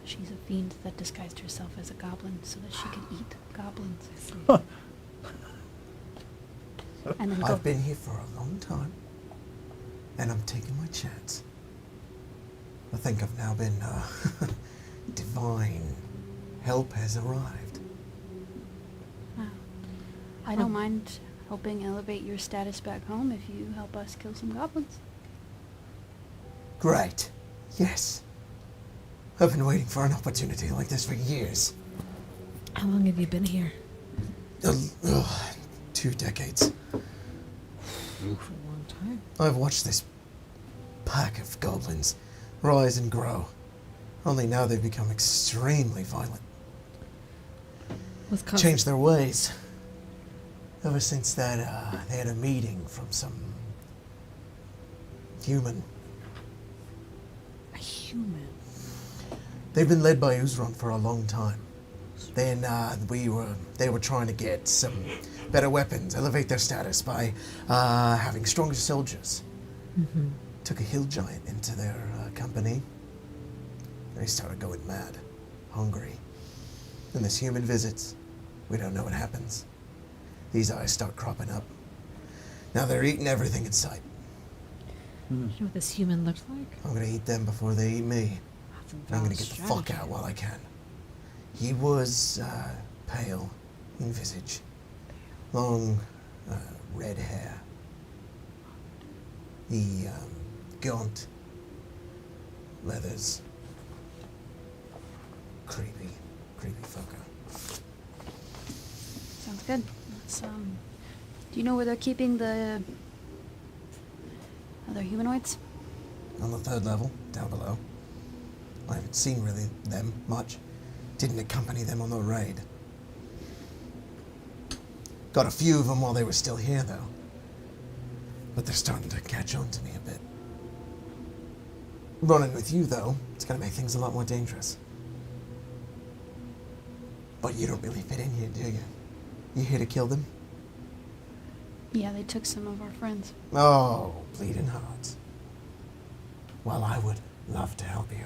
S5: She's a fiend that disguised herself as a goblin so that she could eat goblins. And then go...
S2: I've been here for a long time, and I'm taking my chance. I think I've now been, divine help has arrived.
S5: Wow. I don't mind helping elevate your status back home if you help us kill some goblins.
S2: Great. Yes. I've been waiting for an opportunity like this for years.
S3: How long have you been here?
S2: 2 decades.
S3: For a long time.
S2: I've watched this pack of goblins rise and grow. Only now they've become extremely violent.
S3: What's caused
S2: Changed their ways. Ever since that, they had a meeting from some human.
S3: a human?
S2: They've been led by Uzron for a long time. Then they were trying to get some better weapons, elevate their status by having stronger soldiers.
S3: Mm-hmm.
S2: Took a hill giant into their company. And he started going mad, hungry. And this human visits. We don't know what happens. These eyes start cropping up. Now they're eating everything in sight.
S3: You know what this human looked like?
S2: I'm gonna eat them before they eat me.
S3: That's
S2: And I'm gonna get the fuck out while I can. He was pale in visage. Long red hair. The gaunt leathers. Creepy fucker.
S5: Sounds good. Let's, do you know where they're keeping the other humanoids?
S2: On the 3rd level, down below. I haven't seen really them much. Didn't accompany them on the raid. Got a few of them while they were still here, though. But they're starting to catch on to me a bit. Running with you, though, it's gonna make things a lot more dangerous. But you don't really fit in here, do you? You here to kill them?
S5: Yeah, they took some of our friends.
S2: Oh, bleeding hearts. Well, I would love to help you.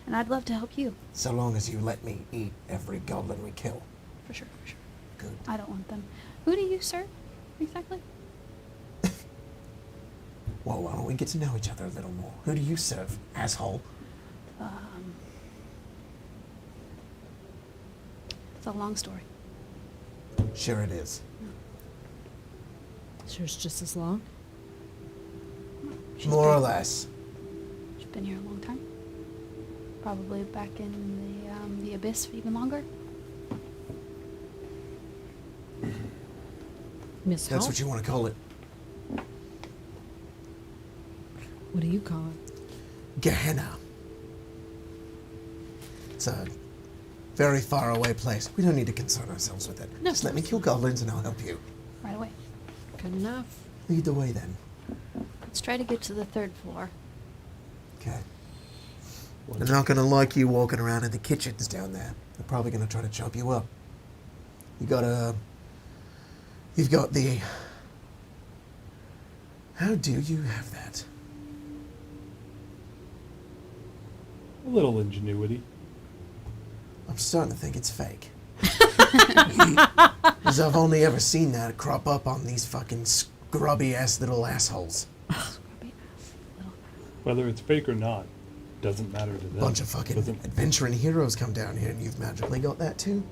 S5: And I'd love to help you.
S2: So long as you let me eat every goblin we kill.
S5: For sure, for sure.
S2: Good.
S5: I don't want them. Who do you serve, exactly?
S2: Well, why don't we get to know each other a little more? Who do you serve, asshole?
S5: It's a long story.
S2: Sure it is.
S3: Sure, it's just as long.
S5: She's
S2: More or
S5: been-
S2: less.
S5: She's been here a long time. Probably back in the abyss even longer.
S3: Miss
S2: That's
S3: Hall?
S2: what you want to call it.
S3: What do you call it?
S2: Gehenna. It's a very far away place. We don't need to concern ourselves with it.
S3: No.
S2: Just let me kill goblins and I'll help you.
S5: Right away.
S3: Good enough.
S2: Lead the way then.
S5: Let's try to get to the 3rd floor.
S2: Okay. They're not going to like you walking around in the kitchens down there. They're probably going to try to chop you up. You've got the... How do you have that?
S4: A little ingenuity.
S2: I'm starting to think it's fake. Because I've only ever seen that crop up on these fucking scrubby ass little assholes.
S5: Scrubby ass. Little.
S4: Whether it's fake or not, doesn't matter to them.
S2: Bunch of fucking
S4: Doesn't-
S2: adventuring heroes come down here, and you've magically got that too.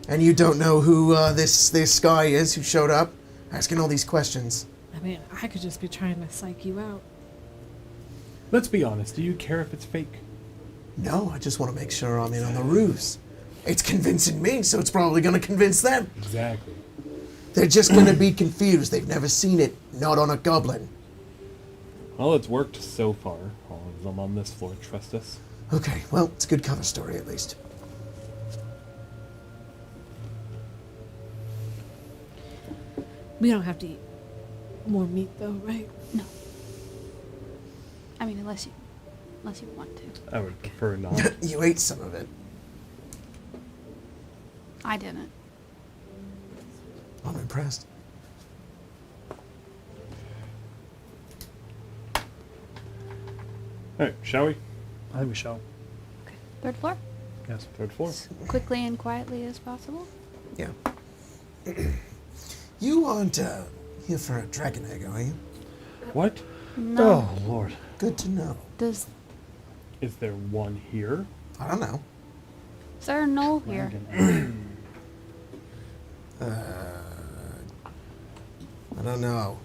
S2: And you don't know who this guy is who showed up, asking all these questions.
S3: I mean, I could just be trying to psych you out.
S4: Let's be honest. Do you care if it's fake?
S2: No, I just want to make sure I'm in on the ruse. It's convincing me, so it's probably going to convince them.
S4: Exactly.
S2: They're just going to be confused. They've never seen it, not on a goblin.
S4: Well, it's worked so far. All of them on this floor trust us.
S2: Okay, well, it's a good cover story at least.
S3: We don't have to eat more meat, though, right?
S5: No. I mean, unless you want to.
S4: I would prefer not.
S2: You ate some of it.
S5: I didn't.
S2: I'm impressed.
S4: Alright, shall we?
S6: I think we shall.
S5: Okay. 3rd floor?
S6: Yes.
S4: 3rd floor.
S5: Quickly and quietly as possible.
S2: Yeah. You aren't here for a dragon egg, are you?
S4: What?
S5: No.
S6: Oh, Lord.
S2: Good to know.
S5: Does
S4: Is there one here?
S2: I don't know.
S5: is there a knoll here?
S2: I don't know.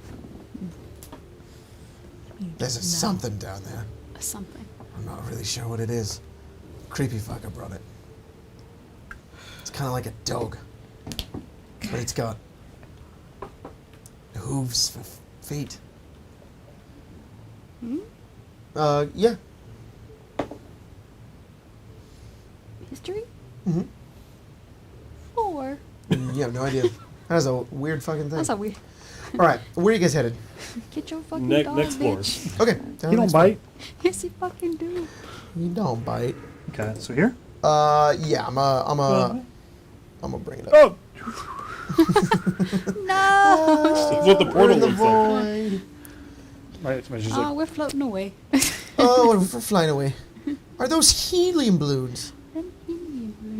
S2: There's a something down there.
S5: Something.
S2: I'm not really sure what it is. Creepy fucker brought it. It's kind of like a dog, but it's got hooves for feet.
S5: Hmm?
S2: Yeah.
S5: History?
S2: Mm-hmm.
S5: 4.
S2: You have no idea. That's a weird fucking thing.
S5: That's a weird.
S2: All right, where are you guys headed?
S5: Get your fucking
S4: Ne-
S5: dog,
S4: next floor.
S5: bitch.
S2: Okay. down
S6: You
S2: the
S6: don't
S2: next one.
S6: bite?
S5: Yes, you fucking do.
S2: You don't bite.
S6: Okay, so here?
S2: Yeah, I'm gonna bring it up.
S4: Oh!
S5: No.
S4: That's what the portal looks like.
S2: Void.
S6: Right, it's just
S5: Oh,
S6: like,
S5: we're floating away.
S2: Oh, we're flying away. are those helium balloons?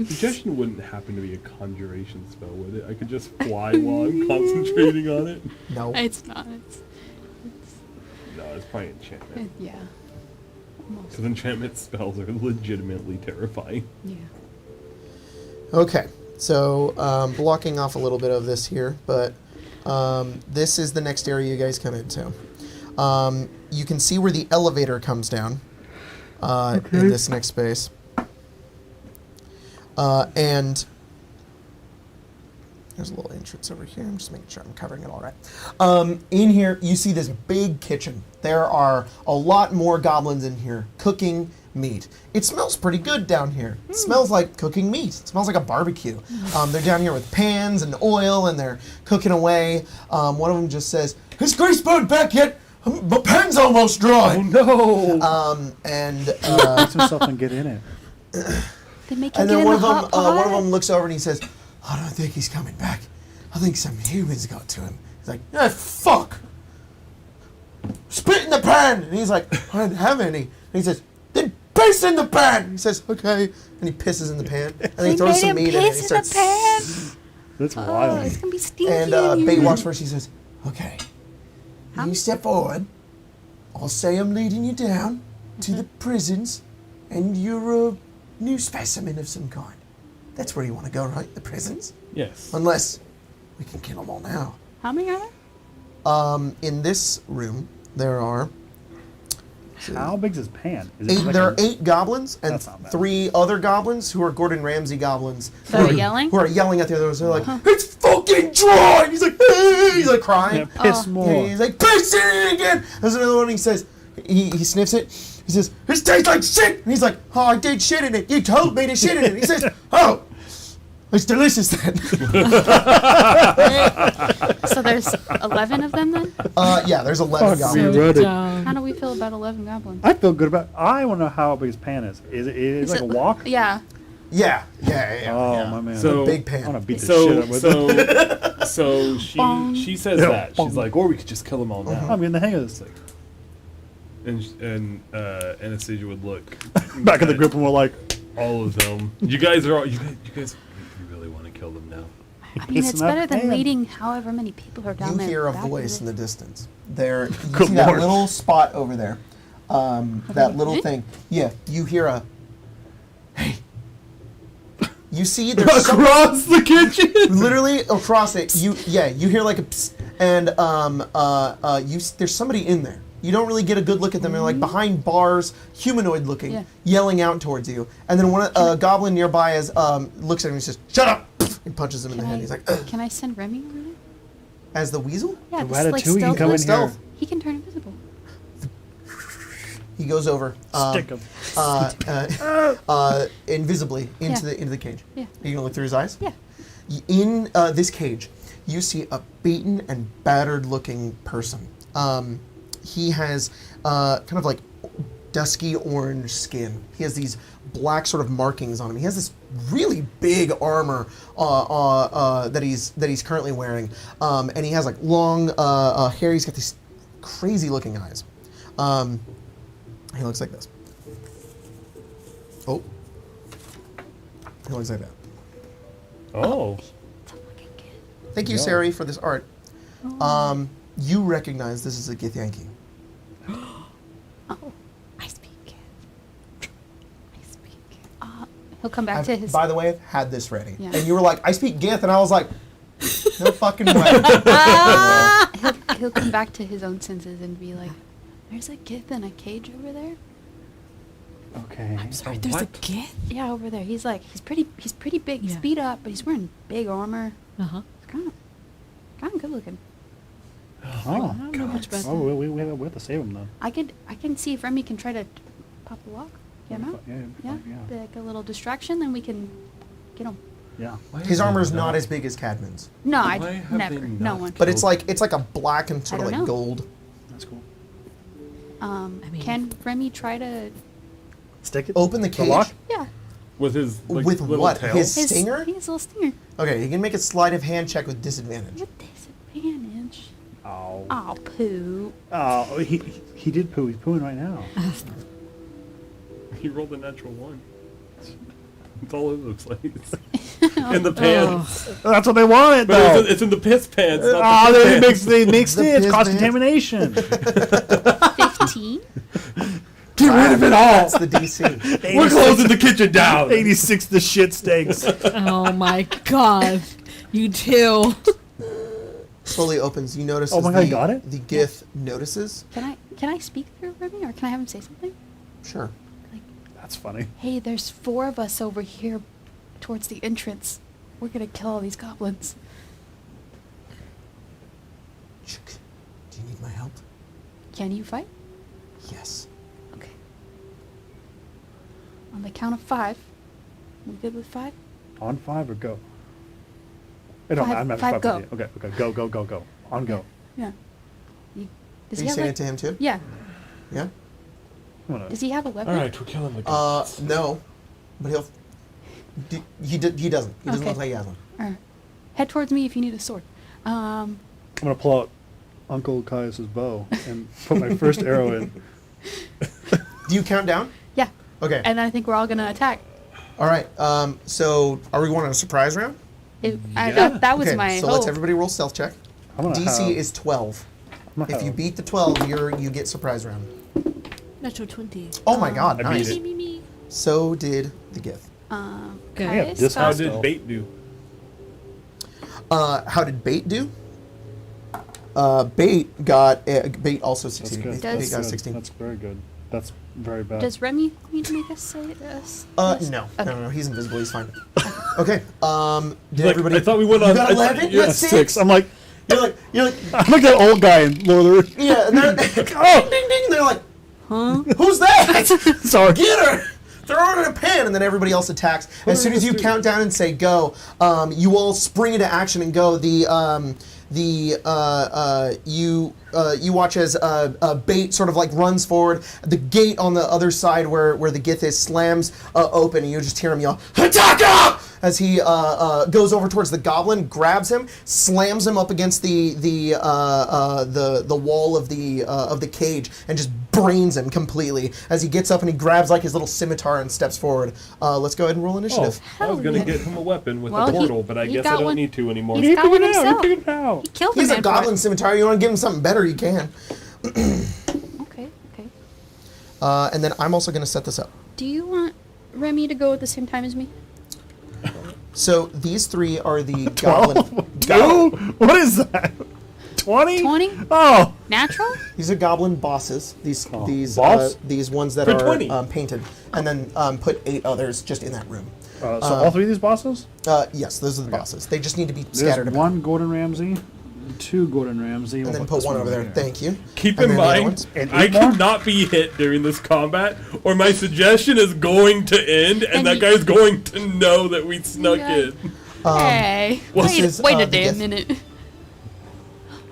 S4: Suggestion wouldn't happen to be a conjuration spell, would it? I could just fly while I'm concentrating on it.
S2: No.
S5: It's not.
S4: No, it's probably enchantment.
S5: Yeah. Almost.
S4: Because enchantment spells are legitimately terrifying.
S5: Yeah.
S2: Okay, so blocking off a little bit of this here, but this is the next area you guys come into. You can see where the elevator comes down in this next space. And there's a little entrance over here. I'm just making sure I'm covering it all right. In here, you see this big kitchen. There are a lot more goblins in here cooking meat. It smells pretty good down here. It smells like cooking meat. It smells like a barbecue. They're down here with pans and oil, and they're cooking away. One of them just says, "Is grease bird back yet? My pan's almost dry."
S4: Oh no!
S6: Fix himself and get in it.
S5: They make you
S2: And
S5: get
S2: then
S5: in
S2: one
S5: the
S2: of them,
S5: hot
S2: one of
S5: pot.
S2: them looks over and he says, "I don't think he's coming back. I think some humans got to him." He's like, "Ah, fuck! Spit in the pan!" And he's like, "I don't have any." And he says, "Then piss in the pan!" He says, "Okay." And he pisses in the pan. And then he throws some meat in it. And he
S5: piss in the
S2: starts.
S5: pan.
S6: That's
S5: Oh,
S6: wild.
S5: it's gonna be stinky.
S2: And
S5: in here.
S2: Bait walks first. He says, "Okay. You step forward. I'll say I'm leading you down to the prisons, and you're a new specimen of some kind. That's where you want to go, right? The prisons?
S4: Yes.
S2: Unless we can kill them all now."
S5: How many are there?
S2: In this room, there are
S6: How big's his pan? Is it
S2: eight.
S6: like
S2: There
S6: a-
S2: are 8 goblins and
S6: That's not bad.
S2: 3 other goblins who are Gordon Ramsay goblins.
S5: That
S2: who
S5: are yelling?
S2: Who are yelling at the others. They're like, "It's fucking dry!" And he's like, "Hey!" He's like crying.
S6: Yeah, piss
S5: Oh.
S6: more.
S2: Yeah, he's like, "Piss in it again!" There's another one. He says, he sniffs it. He says, "This tastes like shit." And he's like, "Oh, I did shit in it. You told me to shit in it." He says, "Oh, it's delicious then."
S5: So there's 11 of them then?
S2: Yeah, there's 11
S6: Fuck
S2: goblins.
S6: me. Read it.
S5: How do we feel about 11 goblins?
S6: I feel good about. I want to know how big his pan is. Is it like a walk?
S5: Yeah.
S2: Yeah.
S6: Oh
S2: yeah.
S6: my man.
S4: So-
S2: Big pan.
S6: I want to beat the shit out with it.
S4: So
S5: Bong.
S4: she says
S6: Yeah,
S4: that.
S6: bong.
S4: She's like, or we could just kill them all now.
S6: I'm getting the hang of this thing.
S4: And Anastasia would look
S6: Back in the
S4: at
S6: group, and we're like,
S4: all of them. You guys, we really want to kill them now.
S5: I mean, it's
S6: Piss in that
S5: better than
S6: pan.
S5: leading however many people are down
S2: You
S5: there.
S2: hear a
S5: back of
S2: voice
S5: it.
S2: in the distance. There, you
S6: Good
S2: see that
S6: Lord.
S2: little spot over there. That little
S5: Me?
S2: thing. Yeah, you hear a. Hey. You see, there's some,
S4: Across the kitchen.
S2: literally across it. You hear like a, psst, and there's somebody in there. You don't really get a good look at them. They're like behind bars, humanoid looking,
S5: Yeah.
S2: yelling out towards you. And then a goblin nearby looks at him and says, "Shut up!" and punches him in the head. He's like, "Ugh."
S5: Can I send Remy over there?
S2: As the weasel,
S5: Yeah,
S6: The
S5: this like
S6: Ratatouille can
S5: stealth
S6: come in
S5: look.
S6: here.
S2: stealth.
S5: He can turn invisible.
S2: He goes over.
S6: stick him.
S2: Invisibly into
S5: Yeah.
S2: the cage.
S5: Yeah.
S2: Are you gonna look through his eyes?
S5: Yeah.
S2: In this cage, you see a beaten and battered looking person. He has kind of like dusky orange skin. He has these black sort of markings on him. He has this really big armor that he's currently wearing, and he has like long hair. He's got these crazy looking eyes. He looks like this. Oh. He looks like that.
S4: Oh.
S2: Thank you,
S4: Yeah.
S2: Sari, for this art. You recognize this is a Githyanki.
S5: Oh, I speak. He'll come back to his.
S2: By the way, I've had this ready.
S5: Yeah.
S2: And you were like, "I speak Gith," and I was like, "No fucking way."
S5: He'll come back to his own senses and be like, "There's a Gith in a cage over there."
S6: Okay.
S3: I'm sorry,
S4: A
S3: there's a
S4: what?
S3: gift?
S5: Yeah, over there. He's pretty big. He's
S3: Yeah.
S5: beat up, but he's wearing big armor.
S3: Uh-huh.
S5: It's kind of good looking.
S6: Oh.
S3: I don't know much about
S6: Oh,
S3: that.
S6: we have to save him then.
S5: I can see if Remy can try to pop the lock, get him out.
S6: Yeah.
S5: Be like a little distraction, then we can get him.
S6: Yeah.
S2: His armor's not as big as Cadman's,
S5: No,
S4: Why
S5: I
S4: have
S5: never.
S4: they
S5: No
S4: not
S5: one.
S2: but it's like a black and sort
S5: I
S2: of
S5: don't
S2: like
S5: know.
S2: gold.
S6: That's cool.
S3: I mean-
S5: Can Remy try to?
S6: Stick it.
S2: Open the cage
S6: lock?
S5: Yeah.
S4: With his like,
S2: with
S4: little
S2: what?
S4: tail?
S2: His stinger?
S5: His little stinger.
S2: Okay, you can make a sleight of hand check with disadvantage.
S5: With disadvantage.
S6: Oh.
S5: Oh, poo.
S6: Oh, he did poo. He's pooing right now.
S4: He rolled a natural 1. That's all it looks like. In the pants.
S6: That's what they wanted,
S4: But
S6: though.
S4: it's in the piss pants.
S6: Oh,
S4: Not the
S6: they
S4: pants.
S6: mixed
S2: The
S6: it. It's
S2: piss
S6: cross
S2: pants.
S6: contamination.
S5: 15?
S6: Get rid of it all.
S2: That's the DC.
S4: We're closing the kitchen down.
S6: 86 the shit stinks.
S3: Oh my god. You too.
S2: Slowly opens. You notice
S6: Oh
S2: as
S6: my God,
S2: the,
S6: you got it?
S2: the Gith notices.
S5: Can I speak through Remy, or can I have him say something?
S2: Sure.
S6: That's funny.
S5: Hey, there's 4 of us over here towards the entrance. We're gonna kill all these goblins.
S2: Chick, do you need my help?
S5: Can you fight?
S2: Yes.
S5: Okay. On the count of 5. We good with 5?
S6: On 5 or go? I don't,
S5: Five-
S6: I'm not
S5: five, go.
S6: with you. Okay, go. On go.
S5: Yeah. Does
S2: Are
S5: he
S2: you
S5: have
S2: saying
S5: like,
S2: it to him too?
S5: Yeah.
S2: Yeah?
S6: I'm gonna-
S5: Does he have a weapon?
S4: All right, we're killing the goats.
S2: No. But he'll. He doesn't. He doesn't
S5: Okay.
S2: look like he has one.
S5: Alright. Head towards me if you need a sword.
S6: I'm gonna pull out Uncle Caius's bow and put my first arrow in.
S2: Do you count down?
S5: Yeah.
S2: Okay.
S5: And I think we're all gonna attack.
S2: All right. So are we going on a surprise round?
S5: That was
S2: Okay.
S5: my
S2: So
S5: hope.
S2: let's everybody roll stealth check.
S6: I'm gonna
S2: DC
S6: have-
S2: is 12.
S6: I'm gonna
S2: If you
S6: have-
S2: beat the 12, you get surprise round.
S3: Natural 20.
S2: Oh my God!
S4: I beat
S2: Nice.
S4: it.
S3: Me.
S2: So did the Gith.
S3: Good.
S6: I have
S5: Caius
S6: this
S4: How
S5: got-
S6: house.
S4: did bait do?
S2: How did Bait do? Bait also
S6: That's
S2: succeeded.
S6: good.
S2: Bait
S5: Does-
S2: got
S6: Good.
S2: 16.
S6: That's very good. That's very bad.
S5: Does Remy need to make us say this?
S2: No,
S5: Okay.
S2: no, he's invisible. He's fine. Okay. Did
S4: Like,
S2: everybody?
S4: I thought we went
S2: You
S4: on.
S2: got 11?
S4: Yeah,
S2: That's
S6: 6. I'm like
S2: You're like.
S6: I'm like that old guy in Lord of the Rings.
S2: Yeah. And they're, oh, ding, ding. They're like, huh? Who's that?
S6: Sorry.
S2: Get her! Throw her in a pan, and then everybody else attacks. As soon as you count down and say go, you all spring into action and go. You watch as Bait sort of like runs forward. The gate on the other side where the Gith is slams open, and you just hear him yell, "Hataka!" as he goes over towards the goblin, grabs him, slams him up against the wall of the cage, and just brains him completely as he gets up and he grabs like his little scimitar and steps forward. Let's go ahead and roll
S4: Oh,
S2: initiative.
S4: I was gonna
S5: yeah.
S4: get him a weapon with
S5: Well,
S4: a
S5: he-
S4: portal, but I
S5: he
S4: guess I
S5: got
S4: don't
S5: one.
S4: need to anymore.
S5: He's got one
S6: He
S5: himself.
S6: figured it out.
S5: He killed
S2: He's
S5: the
S2: a
S5: man for
S2: goblin
S5: it.
S2: scimitar. You want to give him something better, you can.
S5: Okay.
S2: And then I'm also going to set this up.
S5: Do you want Remy to go at the same time as me?
S2: So these three are the
S6: 12?
S2: goblin.
S6: Dude, what is that? 20?
S5: 20?
S6: Oh,
S5: Natural?
S2: These are goblin bosses. These
S6: boss?
S2: these ones that
S4: For
S2: are
S4: 20.
S2: painted, and then put 8 others just in that room.
S6: so all 3 of these bosses?
S2: Yes, those are the bosses. They just need to be
S6: There's
S2: scattered about.
S6: 1 Gordon Ramsay, 2 Gordon Ramsay.
S2: And
S6: We'll
S2: then put
S6: this
S2: one over there.
S6: here.
S2: Thank you.
S4: Keep
S2: And
S4: in
S2: then the other
S4: mind,
S2: ones.
S6: And
S4: I
S6: 8 more?
S4: cannot be hit during this combat, or my suggestion is going to end, and
S5: And
S4: that
S5: you-
S4: guy's going to know that we snuck
S5: Yeah.
S4: in.
S5: Hey.
S2: this is,
S5: Wait a
S2: the
S5: damn
S2: Gith.
S5: minute.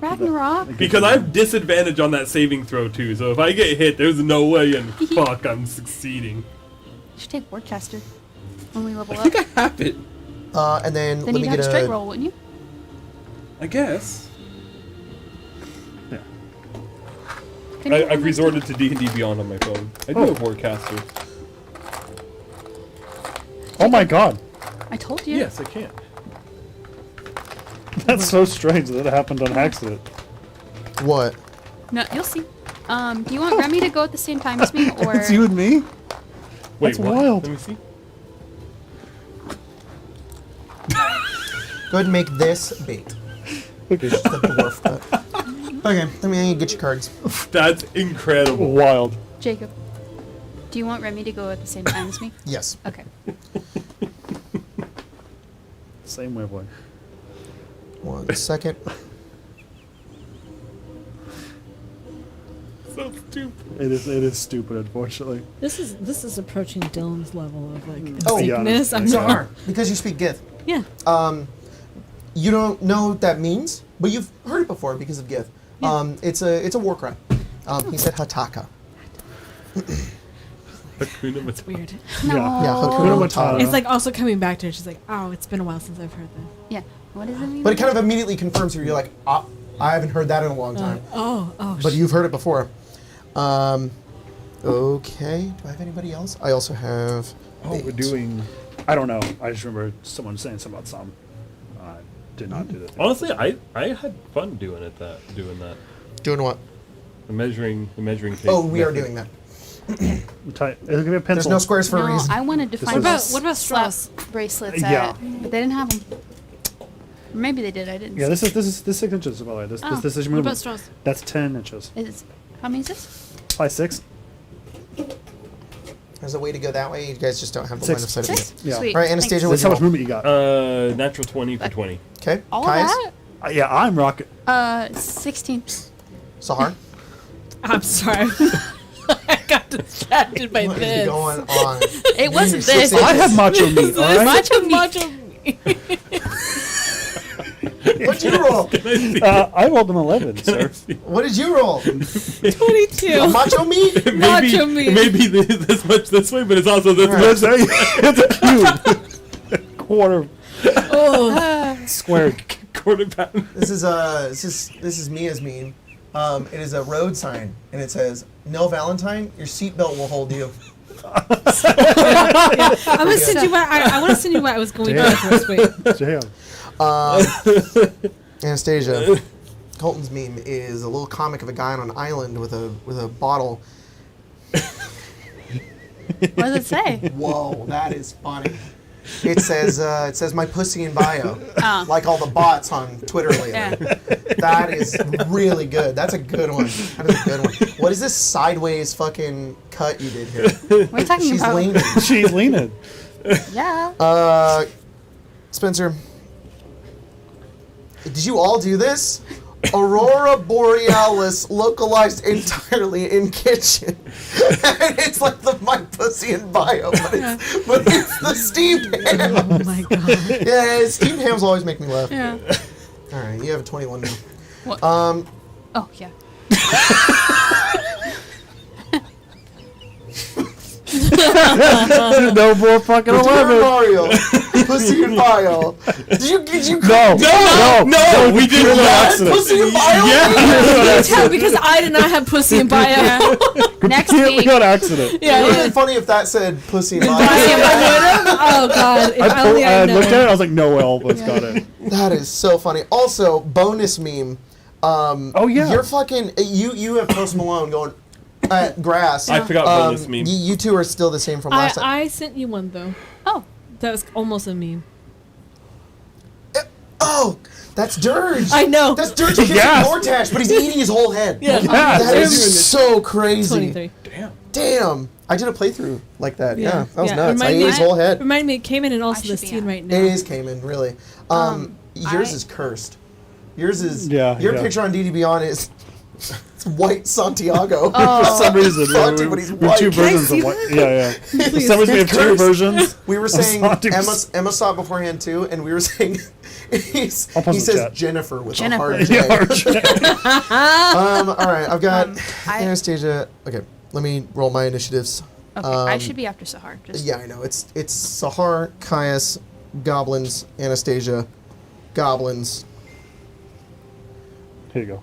S5: Ragnarok?
S4: Because I have disadvantage on that saving throw too, so if I get hit, there's no way in fuck I'm succeeding.
S5: You should take Wardcaster when we level
S4: I
S5: up.
S4: think I have it.
S2: And then,
S5: Then
S2: let
S5: you'd
S2: me
S5: have
S2: get
S5: a straight
S2: a.
S5: roll, wouldn't you?
S4: I guess.
S6: Yeah.
S5: Can you roll
S4: I've
S5: next
S4: resorted to D&D Beyond on my phone. I do
S6: Oh.
S4: have Warcaster.
S6: Oh my god.
S5: time? I told you.
S4: Yes, I can.
S6: That's so strange that it happened on accident.
S2: What?
S5: No, you'll see. Do you want Remy to go at the same time as me, or
S6: It's you and me?
S4: Wait,
S6: That's
S4: what?
S6: wild.
S4: Let me see.
S2: Go ahead and make this Bait. Just the dwarf cut. Okay, let me get your cards.
S4: That's incredible.
S6: Wild.
S5: Jacob? Do you want Remy to go at the same time as me?
S2: Yes.
S5: Okay.
S6: Same wavelength.
S2: 1 second.
S4: So stupid.
S6: It is stupid, unfortunately.
S3: This is approaching Dylan's level of like
S2: Oh,
S6: yeah.
S3: sickness. I'm
S2: So
S3: sorry.
S2: hard because you speak Gith.
S3: Yeah.
S2: You don't know what that means, but you've heard it before because of Gith.
S3: Yeah.
S2: It's a war cry. He said Hataka.
S4: Hakuna Matata.
S3: It's weird.
S5: No.
S2: Yeah, Hakuna
S6: Hakuna
S2: Matata.
S3: It's like also coming back to it. She's like, oh, it's been a while since I've heard that.
S5: Yeah. What does it mean?
S2: But it kind of immediately confirms you. You're like, I haven't heard that in a long time.
S3: Oh,
S2: But you've heard it before. Okay. Do I have anybody else? I also have.
S6: Oh, we're doing. I don't know. I just remember someone saying something about some. I did not do that.
S4: Honestly, I had fun doing that.
S2: Doing what?
S4: The measuring tape.
S2: Oh, we are doing that.
S6: It'll give me a pencil.
S2: There's no squares for a
S5: No,
S2: reason.
S5: I wanted to find
S6: was-
S5: those
S3: What about
S5: slap
S3: straws?
S5: bracelets
S6: Yeah.
S5: but they didn't have them. Maybe they did. I didn't.
S6: Yeah,
S5: see.
S6: this is 6 inches by the way. This
S5: Oh.
S6: this is
S3: What
S6: movement.
S3: about straws?
S6: That's 10 inches.
S5: How many is this?
S6: Probably 6.
S2: There's a way to go that way. You guys just don't have the line of sight of
S5: Six?
S2: it.
S6: Yeah.
S5: Sweet.
S2: All right, Anastasia,
S6: That's
S2: what's
S6: how
S2: your
S6: much movement you got.
S4: Natural 20 for 20.
S2: Okay.
S5: All
S2: Kai's?
S5: of that?
S6: Yeah, I'm rocking.
S5: 16.
S2: Sahar?
S3: I'm sorry. I got distracted by
S2: What is
S3: this.
S2: going on?
S5: It wasn't
S2: Six
S5: this.
S2: inches.
S6: I have macho meat. All right?
S5: Macho meat.
S2: What'd you roll?
S6: I rolled an 11, sir.
S2: What did you roll?
S3: 22.
S2: Macho meat?
S3: Macho meat.
S4: It may be this much this way, but it's also this
S6: It's
S4: much.
S6: it's a cube. Quarter
S3: Oh,
S6: square.
S4: Quarter pound.
S2: This is Mia's meme. It is a road sign, and it says, "No Valentine, your seatbelt will hold you."
S3: I'm gonna send you what I want to send you what I was going to first. Wait.
S6: Damn.
S2: Anastasia, Colton's meme is a little comic of a guy on an island with a bottle.
S5: What does it say?
S2: Whoa, that is funny. It says my pussy in bio,
S5: Oh.
S2: like all the bots on Twitter lately.
S5: Yeah.
S2: That is really good. That's a good one. That is a good one. What is this sideways fucking cut you did here?
S5: What are you talking
S2: She's
S5: about?
S2: leaning.
S6: She's leaning.
S5: Yeah.
S2: Spencer, did you all do this? Aurora Borealis localized entirely in kitchen. And it's like my pussy in bio, but it's the steamed ham.
S3: Oh my god.
S2: Yeah, steamed hams always make me laugh.
S5: Yeah.
S2: All right, you have a 21 now.
S5: What?
S2: Um,
S5: Oh, yeah.
S6: No more fucking
S2: Super
S6: 11.
S2: Mario, pussy in bio. Did you
S6: No,
S4: we did
S6: purely
S4: not.
S6: accident.
S2: pussy in bio?
S3: You can tell because I did not have pussy in bio.
S5: Next
S6: Purely
S5: week.
S6: on accident.
S2: It would have been funny if that said pussy in bio.
S3: Oh god. If only I
S6: I looked at
S3: know.
S6: it, I was like, no, Elvis got it.
S2: That is so funny. Also, bonus meme.
S6: Oh, yeah.
S2: You're fucking. You have Post Malone going at grass.
S4: I forgot about this meme.
S2: You two are still the same from last time.
S3: I sent you one though.
S5: Oh.
S3: That was almost a meme.
S2: Oh, that's Dirge.
S3: I know.
S2: That's Dirge who
S6: Yes.
S2: gets DoorDash, but he's eating his whole head.
S3: Yeah.
S6: Yes.
S2: That is so crazy.
S3: 23.
S2: Damn. I did a playthrough like that. Yeah, that was nuts. I
S3: Remind
S2: ate
S3: me-
S2: his whole head.
S3: Remind me, it came in and also
S5: I
S3: the
S5: should be
S3: scene
S5: on.
S3: right now.
S2: It is Cayman, really. Yours is cursed. Yours is.
S6: Yeah,
S2: Your
S6: yeah.
S2: picture on DDB on is it's white Santiago.
S6: For some reason,
S2: Santi, but he's white.
S6: two
S2: Can I
S6: versions
S3: see
S6: of what? Yeah. For some reason, we have two
S2: Cursed.
S6: versions.
S2: We were saying
S6: Santi
S2: Emma saw it beforehand too, and we were saying he
S6: I'll post
S2: says
S6: the chat.
S2: Jennifer with
S5: Jennifer.
S2: a hard J. All right, I've got
S5: I-
S2: Anastasia. Okay, let me roll my initiatives.
S5: Okay, I should be after Sahar. Just
S2: Yeah, I know. It's Sahar, Caius, Goblins, Anastasia, Goblins.
S6: Here you go.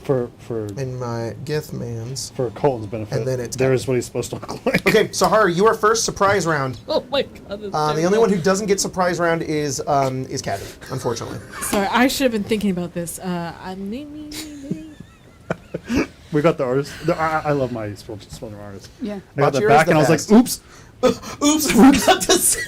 S6: For
S2: In my Githmans.
S6: for Colton's benefit,
S2: And then it's
S6: there is what he's supposed to look like.
S2: Okay, Sahar, you are first surprise round.
S3: Oh my god.
S2: The only one who doesn't get surprise round is Caddy, unfortunately.
S3: Sorry, I should have been thinking about this. Me.
S6: We got the artist. I love my spelling artist.
S5: yeah.
S6: I got the
S2: Bachir is
S6: back,
S2: the
S6: and I was
S2: best.
S6: like, oops.
S2: Oops, I forgot to say.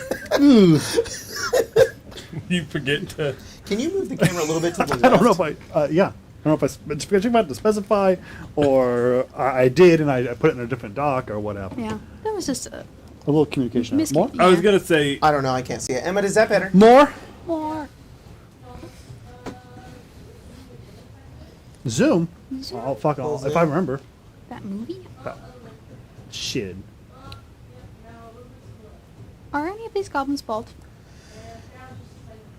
S4: You forget to.
S2: Can you move the camera a little bit to the left?
S6: I don't know if I, yeah. I don't know if I about to specify, or I did and I put it in a different doc or whatever.
S5: Yeah. That was just a
S6: little communication.
S5: Mis-
S6: More?
S5: Yeah.
S4: I was gonna say.
S2: I don't know. I can't see it. Emma, is that better?
S6: More?
S5: more.
S6: Zoom? Oh, fuck.
S2: Full
S6: If I
S2: zoom.
S6: remember.
S5: That movie?
S6: Shit.
S5: Are any of these goblins bald?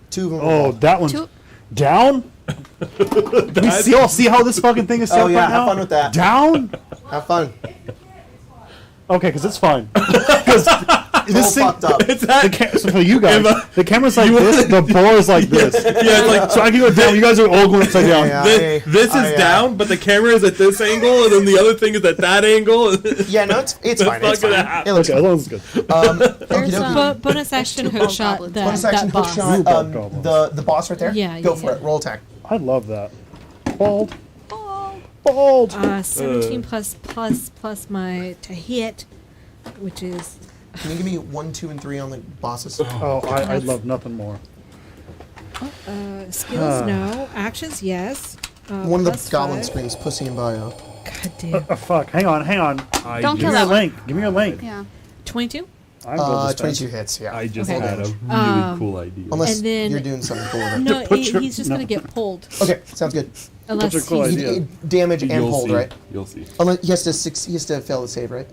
S2: Two of them.
S6: Oh, that one's
S5: Two.
S6: down? We see how this fucking thing is set
S2: Oh,
S6: up
S2: yeah,
S6: right
S2: have
S6: now?
S2: fun with that.
S6: Down?
S2: Have fun.
S6: Okay, because it's fine. Because this thing,
S2: fucked up.
S4: It's that.
S6: so for you guys, the camera's like this, the board is like this.
S4: Yeah, it's like
S6: So I can go down. You guys are all going upside down.
S2: Yeah.
S4: this is down, but the camera is at this angle, and then the other thing is at that angle.
S2: Yeah, no, it's fine.
S4: not
S2: It's
S4: gonna
S2: fine.
S4: happen.
S2: It looks
S6: Okay, as long as it's good.
S5: There's
S2: okey-dokey.
S3: Bonus action
S5: Two
S3: hook shot
S5: goblins.
S3: that,
S2: Bonus action
S3: that
S2: hook
S3: boss.
S2: shot.
S6: Goblins.
S2: The boss right there.
S3: Yeah,
S2: Go
S3: yeah,
S2: for
S3: yeah.
S2: it. Roll attack.
S6: I love that. Bald.
S5: Ball.
S6: Bald.
S3: 17 plus my to hit, which is
S2: Can you give me 1, 2, and 3 on the bosses?
S6: Oh, I'd love nothing more.
S3: skills no, actions yes.
S2: One of the
S3: plus
S2: goblin
S3: 5.
S2: screams, pussy and bio.
S3: God damn.
S6: Oh, fuck. Hang on.
S5: Don't
S6: Give
S5: kill
S6: me
S5: that
S6: your
S5: one.
S6: link. Give me your link.
S5: Yeah.
S3: 22.
S6: I'm good
S2: 22 hits. Yeah.
S4: I just
S3: Okay.
S4: had a really cool idea.
S2: Unless
S3: And then-
S2: you're doing something cool with it.
S3: No,
S6: put your-
S3: he's just gonna get pulled
S2: Okay, sounds good.
S3: unless
S6: your cool
S3: he's
S6: idea.
S2: Damage and
S4: You'll
S2: hold,
S4: see.
S2: right?
S4: You'll see.
S2: Unless he has to fail the save, right?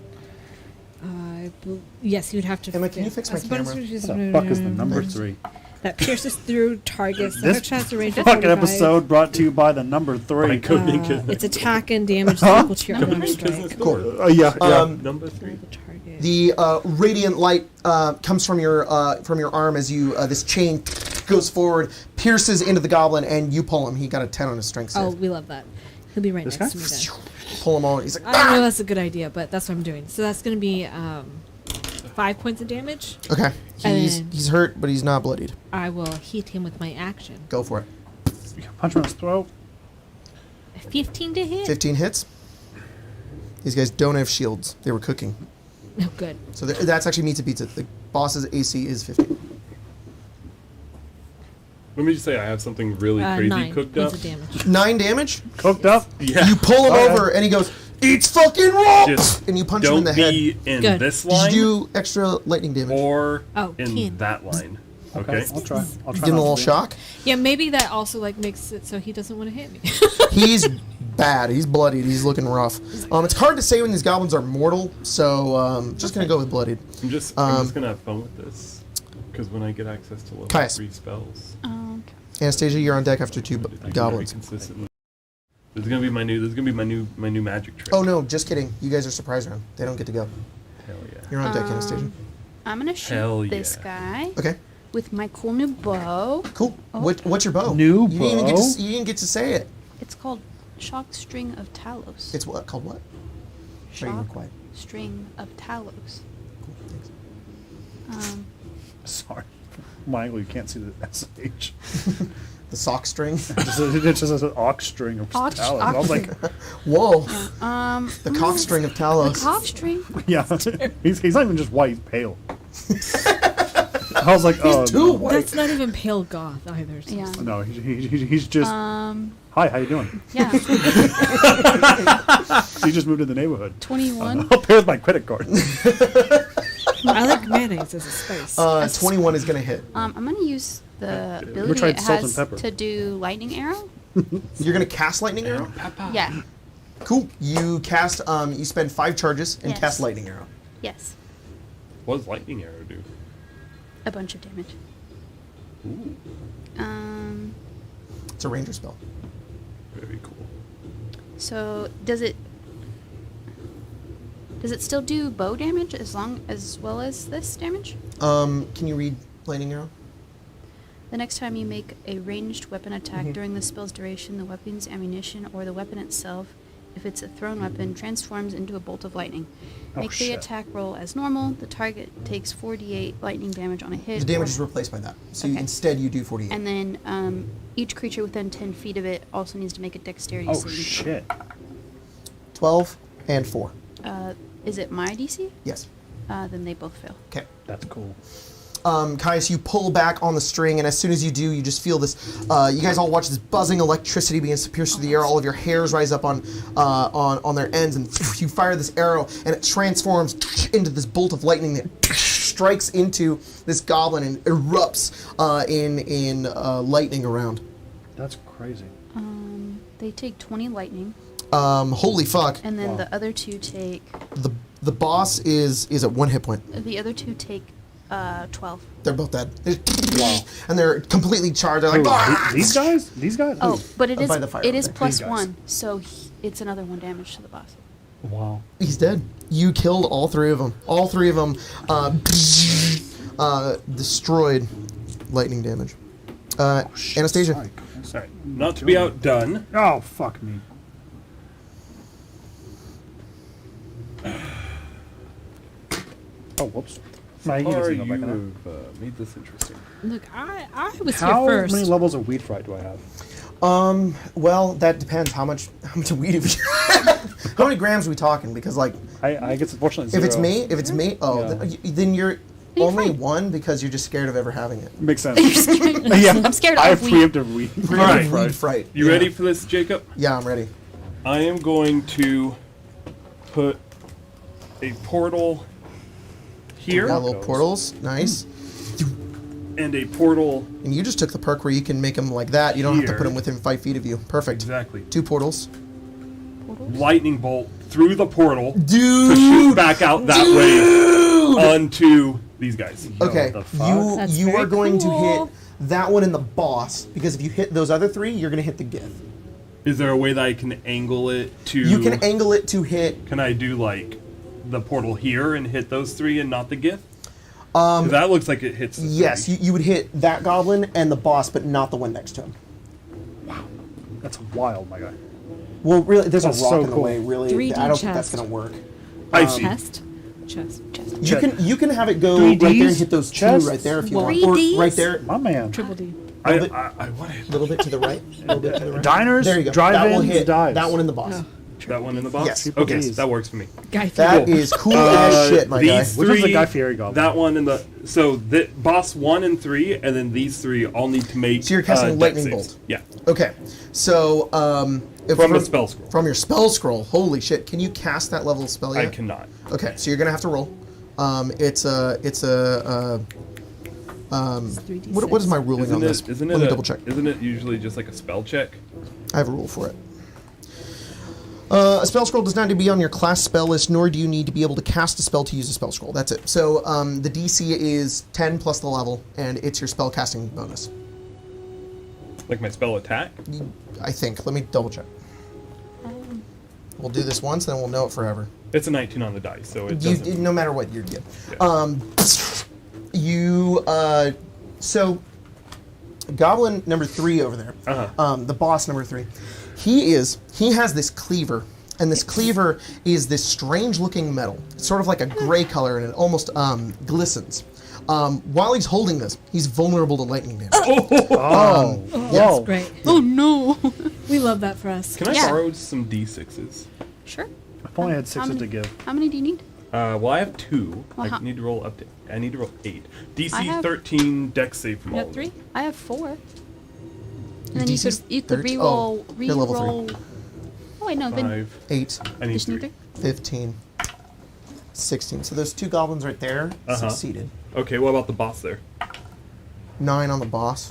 S3: yes, you'd have to.
S2: Emma, can you fix my camera?
S6: What the fuck is the number 3?
S3: That pierces through targets. The
S6: This
S3: hook shot's a range of
S6: fucking
S3: 45.
S6: episode brought to you by the number 3.
S4: By Coding Kismet.
S3: Its attack and damage is equal to your armor strike.
S2: Cool.
S6: Yeah.
S4: Number 3.
S3: The target.
S2: The radiant light comes from your arm as you this chain goes forward, pierces into the goblin, and you pull him. He got a 10 on his strength save.
S3: Oh, we love that. He'll be right
S6: This
S3: next
S6: guy?
S3: to me then.
S2: Pull him on. He's like,
S3: I don't know that's a good idea, but that's what I'm doing. So that's going to be 5 points of damage.
S2: okay.
S3: And
S2: He's hurt, but he's not bloodied.
S3: I will hit him with my action.
S2: Go for it.
S6: Punch him in his throat.
S3: 15 to hit.
S2: 15 hits. These guys don't have shields. They were cooking.
S3: No, good.
S2: So that's actually meets a pizza. The boss's AC is 15.
S4: Let me just say, I have something really crazy
S3: 9
S4: cooked
S3: points
S4: up.
S3: of damage.
S2: 9 damage.
S6: Cooked up.
S4: Yeah.
S2: You pull him
S6: Okay.
S2: over, and he goes, "It's fucking raw!"
S4: Just
S2: And you punch him in
S4: don't
S2: the head.
S4: be in
S3: Good.
S4: this
S2: Did
S4: line
S2: you do extra lightning damage?
S4: or
S3: Oh,
S4: in
S3: keen.
S4: that line. Okay.
S6: I'll try. I'll try.
S2: Give him a
S6: not
S2: little
S6: to be.
S2: shock.
S3: Yeah, maybe that also like makes it so he doesn't want to hit me.
S2: He's bad. He's bloodied. He's looking rough. It's hard to say when these goblins are mortal, so just gonna go with bloodied.
S4: I'm just gonna have fun with this because when I get access to level
S2: Caius.
S4: 3 spells,
S5: Okay.
S2: Anastasia, you're on deck after 2
S4: I can be
S2: goblins.
S4: consistent. This is gonna be my new magic trick.
S2: Oh no, just kidding. You guys are surprise round. They don't get to go.
S4: Hell yeah.
S2: You're on deck, Anastasia.
S5: I'm gonna
S4: Hell
S5: shoot this
S4: yeah.
S5: guy
S2: Okay,
S5: with my cool new bow.
S2: cool.
S5: Oh.
S2: What's your bow?
S6: New
S2: you didn't even get
S6: bow?
S2: to, you didn't get to say it.
S5: It's called Shock String of Talos.
S2: It's what called what? Sorry, you were
S5: Shock
S2: quiet.
S5: String of Talos.
S2: Cool, thanks.
S6: Sorry, Michael. You can't see the SH.
S2: The sock string.
S6: It's just an ox string of
S5: Ox-
S6: talent. I was like,
S2: Whoa.
S5: Um,
S2: The cock string of
S5: the
S2: Talos.
S5: cock string.
S6: yeah. He's not even just white. He's pale. I was like, oh
S2: Too white.
S3: That's not even pale goth either. So.
S5: Yeah.
S6: no, he's just.
S5: Um,
S6: Hi, how you doing?
S5: yeah.
S6: He just moved to the neighborhood.
S5: 21.
S6: I'll pay with my credit card.
S3: I like mayonnaise as a spice.
S2: 21 is gonna hit.
S5: I'm gonna use the
S6: We
S5: ability
S6: tried
S5: it
S6: salt and
S5: has
S6: pepper.
S5: to do lightning arrow.
S2: You're gonna cast lightning arrow.
S5: Yeah.
S2: Cool. You cast. You spend 5 charges and
S5: Yes.
S2: cast lightning arrow.
S5: Yes.
S4: What does lightning arrow do?
S5: A bunch of damage.
S4: Ooh,
S2: It's a ranger spell.
S4: very cool.
S5: So does it still do bow damage as well as this damage?
S2: Can you read lightning arrow?
S5: The next time you make a ranged weapon attack
S2: Mm-hmm.
S5: during the spell's duration, the weapon's ammunition or the weapon itself, if it's a thrown weapon, transforms into a bolt of lightning.
S6: Oh,
S5: Make the
S6: shit.
S5: attack roll as normal. The target takes 4d8 lightning damage on a hit.
S2: The damage is replaced by that. So
S5: Okay.
S2: instead you do 48.
S5: And then each creature within 10 feet of it also needs to make a dexterity
S6: Oh
S5: saving.
S6: shit!
S2: 12 and 4.
S5: Is it my DC?
S2: Yes.
S5: Then they both fail.
S2: Okay.
S6: That's cool.
S2: Caius, you pull back on the string, and as soon as you do, you just feel this. You guys all watch this buzzing electricity begins to pierce through the air. All of your hairs rise up on their ends, and you fire this arrow, and it transforms into this bolt of lightning that strikes into this goblin and erupts in lightning around.
S6: That's crazy.
S5: They take 20 lightning,
S2: Holy fuck!
S5: and then
S6: Wow.
S5: the other two take
S2: The boss is at 1 hit point.
S5: 12.
S2: They're both dead. And they're completely charged. They're like,
S6: Who,
S2: "Ah!"
S6: these guys? These guys?
S5: Oh, but it is
S2: By the fire
S5: it is
S2: over there.
S5: plus
S6: These guys.
S5: 1, so it's another 1 damage to the boss.
S6: Wow.
S2: He's dead. You killed all 3 of them. All 3 of them destroyed. Lightning damage. Anastasia.
S6: Psych.
S4: Sorry, not to be outdone.
S6: Oh, fuck me. Oh, whoops. Nah, he
S4: Or
S6: doesn't
S4: you
S6: go back in there.
S4: have made this interesting.
S3: Look, I was
S6: How
S3: here first.
S6: many levels of weed fright do I have?
S2: Well, that depends. How much weed have you? How many grams are we talking? Because like,
S6: I guess unfortunately
S2: if it's
S6: zero.
S2: me, oh,
S6: Yeah.
S2: then you're
S5: You're
S2: only
S5: fine.
S2: 1 because you're just scared of ever having it.
S6: Makes sense. Yeah,
S5: I'm scared
S6: I
S5: of
S6: have
S5: weed.
S6: preemptive weed.
S2: Weed
S4: Alright.
S2: fright.
S4: You
S2: Yeah.
S4: ready for this, Jacob?
S2: Yeah, I'm ready.
S4: I am going to put a portal here
S2: Got little portals. Nice.
S4: and a portal
S2: And you just took the perk where you can make them like that. You don't have to
S4: Here.
S2: put them within 5 feet of you. Perfect.
S4: exactly
S2: 2 portals.
S4: lightning bolt through the portal to
S2: Dude.
S4: shoot back out that way onto these guys.
S2: Okay,
S6: What the fuck?
S3: That's
S2: you
S3: very
S2: are going to
S3: cool.
S2: hit that one in the boss because if you hit those other 3, you're going to hit the gith.
S4: Is there a way that I can angle it to?
S2: You can angle it to hit.
S4: Can I do like the portal here and hit those 3 and not the gift? 'Cause that looks like it hits. The
S2: Yes,
S4: 3.
S2: you would hit that goblin and the boss, but not the one next to him.
S6: That's wild, my guy.
S2: Well, really, there's
S6: That's
S2: a rock
S6: so
S2: in the
S6: cool.
S2: way. Really,
S3: 3D
S2: I don't think that's
S3: chest.
S2: going to work.
S4: I see.
S3: Chest.
S2: You can have it go
S6: 3Ds?
S2: right there and hit those 2
S6: Chests?
S2: right there if you
S3: What?
S2: want, or
S5: 3Ds?
S2: right there,
S6: My man.
S3: Triple D.
S4: I
S2: a
S4: wanted
S2: little bit to the right, a little bit to the right.
S6: Diners,
S2: There you go. That
S6: drive-ins,
S2: will hit
S6: dives.
S2: that one in the boss.
S3: Oh.
S4: that one in the box.
S2: Yes.
S4: Okay,
S6: Please.
S4: that works for me.
S3: Guy
S2: That
S3: Fieri.
S2: is cool as shit, my guy.
S4: These
S6: Which one's the
S4: three,
S6: Guy Fieri goblin?
S4: That one and the the boss 1 and 3, and then these 3 all need to make.
S2: So you're casting
S4: dex
S2: lightning
S4: saves.
S2: bolt.
S4: Yeah,
S2: Okay, so
S4: from the spell scroll.
S2: From your spell scroll. Holy shit! Can you cast that level of spell yet?
S4: I cannot.
S2: Okay, so you're gonna have to roll. It's a
S3: 3D6.
S2: what is my ruling on this?
S4: Isn't
S2: Let me
S4: it
S2: double check.
S4: Isn't it usually just like a spell check?
S2: I have a rule for it. A spell scroll does not need to be on your class spell list, nor do you need to be able to cast a spell to use a spell scroll. That's it. So the DC is 10 plus the level, and it's your spell casting bonus.
S4: Like my spell attack?
S2: I think. Let me double check. We'll do this once, then we'll know it forever.
S4: It's a 19 on the dice, so it
S2: You,
S4: doesn't.
S2: no matter what, you're good.
S4: Yeah.
S2: So Goblin number 3 over there, the boss number 3, he has this cleaver, and this cleaver is this strange-looking metal. It's sort of like a gray color, and it almost glistens. While he's holding this, he's vulnerable to lightning damage.
S6: Oh,
S3: That's great.
S5: Oh no.
S3: We love that for us.
S4: Can I
S5: Yeah.
S4: borrow some d6s?
S5: Sure.
S6: I've only had
S5: How
S6: 6
S5: many-
S6: to give.
S5: How many do you need?
S4: Well, I have 2.
S5: Well,
S4: I
S5: how-
S4: need to roll up to. I need to roll 8. DC
S5: I have-
S4: 13 dex save from
S3: You
S4: all
S3: got
S4: of
S3: 3?
S4: them.
S5: I have 4. And
S2: Your
S5: then
S2: DC's
S5: you could
S2: 13?
S5: re-roll.
S2: Oh, you're level
S5: re-roll. Oh wait, no. Then
S4: 5.
S2: 8,
S4: I need
S5: just need
S4: 3.
S5: 3.
S2: 15, 16. So those 2 goblins right there succeeded.
S4: Okay, what about the boss there?
S2: 9 on the boss.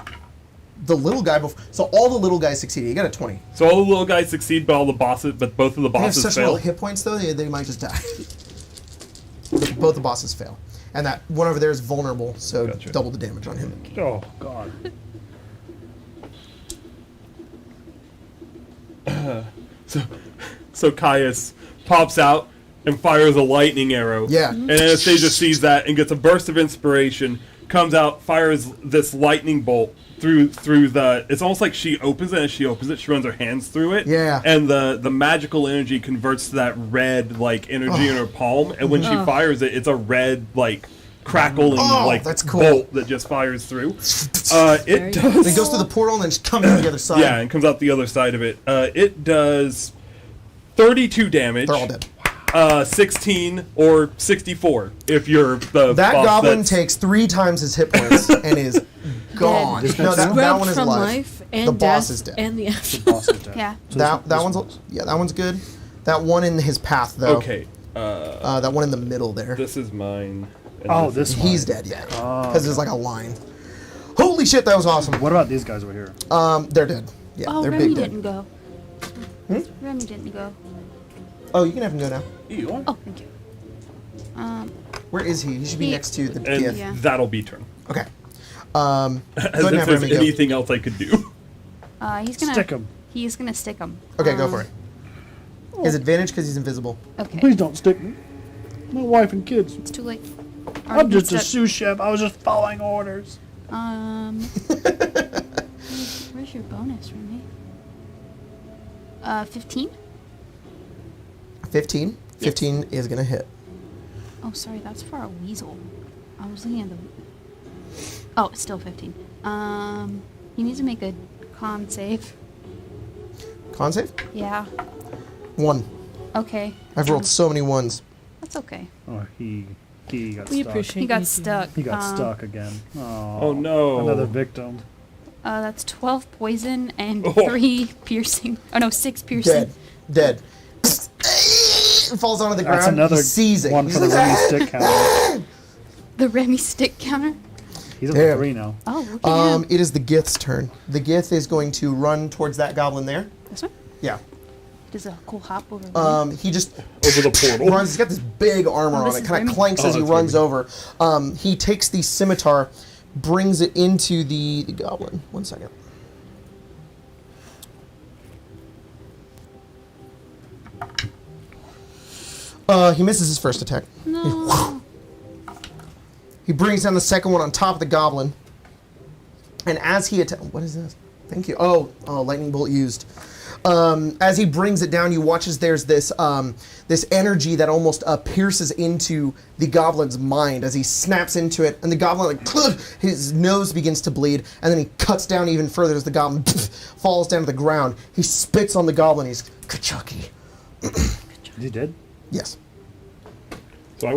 S2: The little guy so all the little guys succeeded. You got a 20.
S4: So all the little guys succeed, but all the bosses, but both of the
S2: They have
S4: bosses
S2: such
S4: fail.
S2: little hit points, though, they might just die. Both the bosses fail. And that one over there is vulnerable, so
S4: Gotcha.
S2: double the damage on him.
S6: Oh, God.
S4: So Caius pops out and fires a lightning arrow.
S2: Yeah.
S4: And Anastasia sees that and gets a burst of inspiration, comes out, fires this lightning bolt through the. It's almost like she opens it, and as she opens it, she runs her hands through it.
S2: Yeah.
S4: And the magical energy converts to that red like energy in her palm, and when she fires it, it's a red like crackling like
S2: that's cool.
S4: bolt that just fires through.
S3: Very
S4: It
S3: cool.
S4: does.
S2: It goes through the portal and then just comes out the other side.
S4: Yeah, and comes out the other side of it. It does 32 damage.
S2: They're all dead.
S4: 16 or 64 if you're the
S2: That
S4: boss
S2: goblin
S4: that's-
S2: takes 3 times his hit points and is gone.
S6: Dead.
S2: No, that
S3: Scrubbed
S2: one is
S3: from
S2: alive.
S3: life and
S2: The
S3: death
S2: boss is dead.
S3: and the after.
S6: Boss is dead.
S5: Yeah.
S6: So
S2: That
S6: this
S2: one's that one's good. That one in his path though.
S4: Okay,
S2: That one in the middle there.
S4: this is mine. and
S6: Oh,
S4: is-
S6: this one.
S2: He's dead, yeah.
S6: Oh,
S2: Because there's like a line. Holy shit, that was awesome.
S6: What about these guys over here?
S2: They're dead. Yeah,
S5: Oh,
S2: they're
S5: Remy
S2: big
S5: didn't
S2: dead.
S5: go. Remy didn't go.
S2: Oh, you can have him go now.
S4: Ew.
S5: Oh, thank you.
S2: Where is he? He should be
S5: He-
S2: next to the
S4: And
S2: gift.
S5: Yeah.
S4: that'll be turn.
S2: Okay.
S4: As
S2: go ahead
S4: if
S2: and have
S4: there's
S2: Remy go.
S4: anything else I could do.
S5: He's gonna
S6: Stick 'em.
S5: He's gonna stick him.
S2: Okay, go for it. He has advantage because he's invisible.
S5: Okay.
S6: Please don't stick me. My wife and kids.
S5: It's too late.
S6: I'm just a
S5: Alright,
S6: sous chef. I was just following orders.
S5: Where's your bonus, Remy? 15?
S2: 15. 15 is gonna hit.
S5: Oh, sorry, that's for a weasel. I was looking at the... Oh, it's still 15. He needs to make a con save.
S2: Con save?
S5: Yeah.
S2: 1.
S5: Okay.
S2: I've rolled so many ones.
S5: That's okay.
S6: Oh, he got
S3: We
S6: stuck.
S3: appreciate
S5: He got
S3: you
S5: stuck.
S6: He got stuck again.
S4: Oh, no.
S6: Another victim.
S5: That's 12 poison and
S4: Oh.
S5: 3 piercing. Oh, no, 6 piercing.
S2: Dead. Falls onto the ground.
S6: That's another
S2: He sees it.
S6: one
S2: He's
S6: for the
S2: like,
S6: Remy stick counter.
S5: The Remy stick counter.
S6: He's up
S2: Damn.
S6: to 3 now.
S5: Oh, look at him.
S2: It is the Gith's turn. The Gith is going to run towards that goblin there.
S5: This one?
S2: Yeah.
S5: Does a cool hop over Remy?
S2: He just
S4: Over the portal.
S2: runs. He's got this big armor
S5: Oh,
S2: on
S5: this
S2: it.
S5: is
S2: Kind of
S5: Remy?
S2: clanks
S4: Oh,
S2: as he
S4: that's
S2: runs
S4: Remy.
S2: over. He takes the scimitar, brings it into the goblin. 1 second. He misses his first attack.
S5: No.
S2: He brings down the second one on top of the goblin. And as he what is this? Thank you. Oh, lightning bolt used. As he brings it down, you watch as there's this this energy that almost pierces into the goblin's mind as he snaps into it, and the goblin his nose begins to bleed, and then he cuts down even further as the goblin falls down to the ground. He spits on the goblin. He's Kachucky.
S6: Is he dead?
S2: Yes.
S4: So I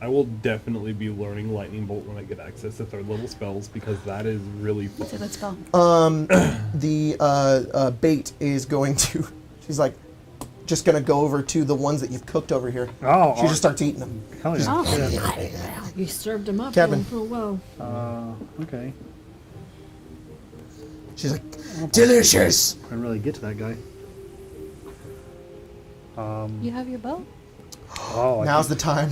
S4: will definitely be learning lightning bolt when I get access to third level spells because that is really fun.
S5: What's a good spell?
S2: The bait is going to. She's like, just gonna go over to the ones that you've cooked over here.
S6: Oh,
S2: She just starts eating them.
S6: hell yeah.
S5: Oh.
S6: Yeah.
S3: You served him up
S2: Kevin.
S3: real well.
S6: Okay.
S2: She's like, delicious.
S6: I didn't really get to that guy.
S5: You have your bow?
S6: Oh,
S2: Now's the time.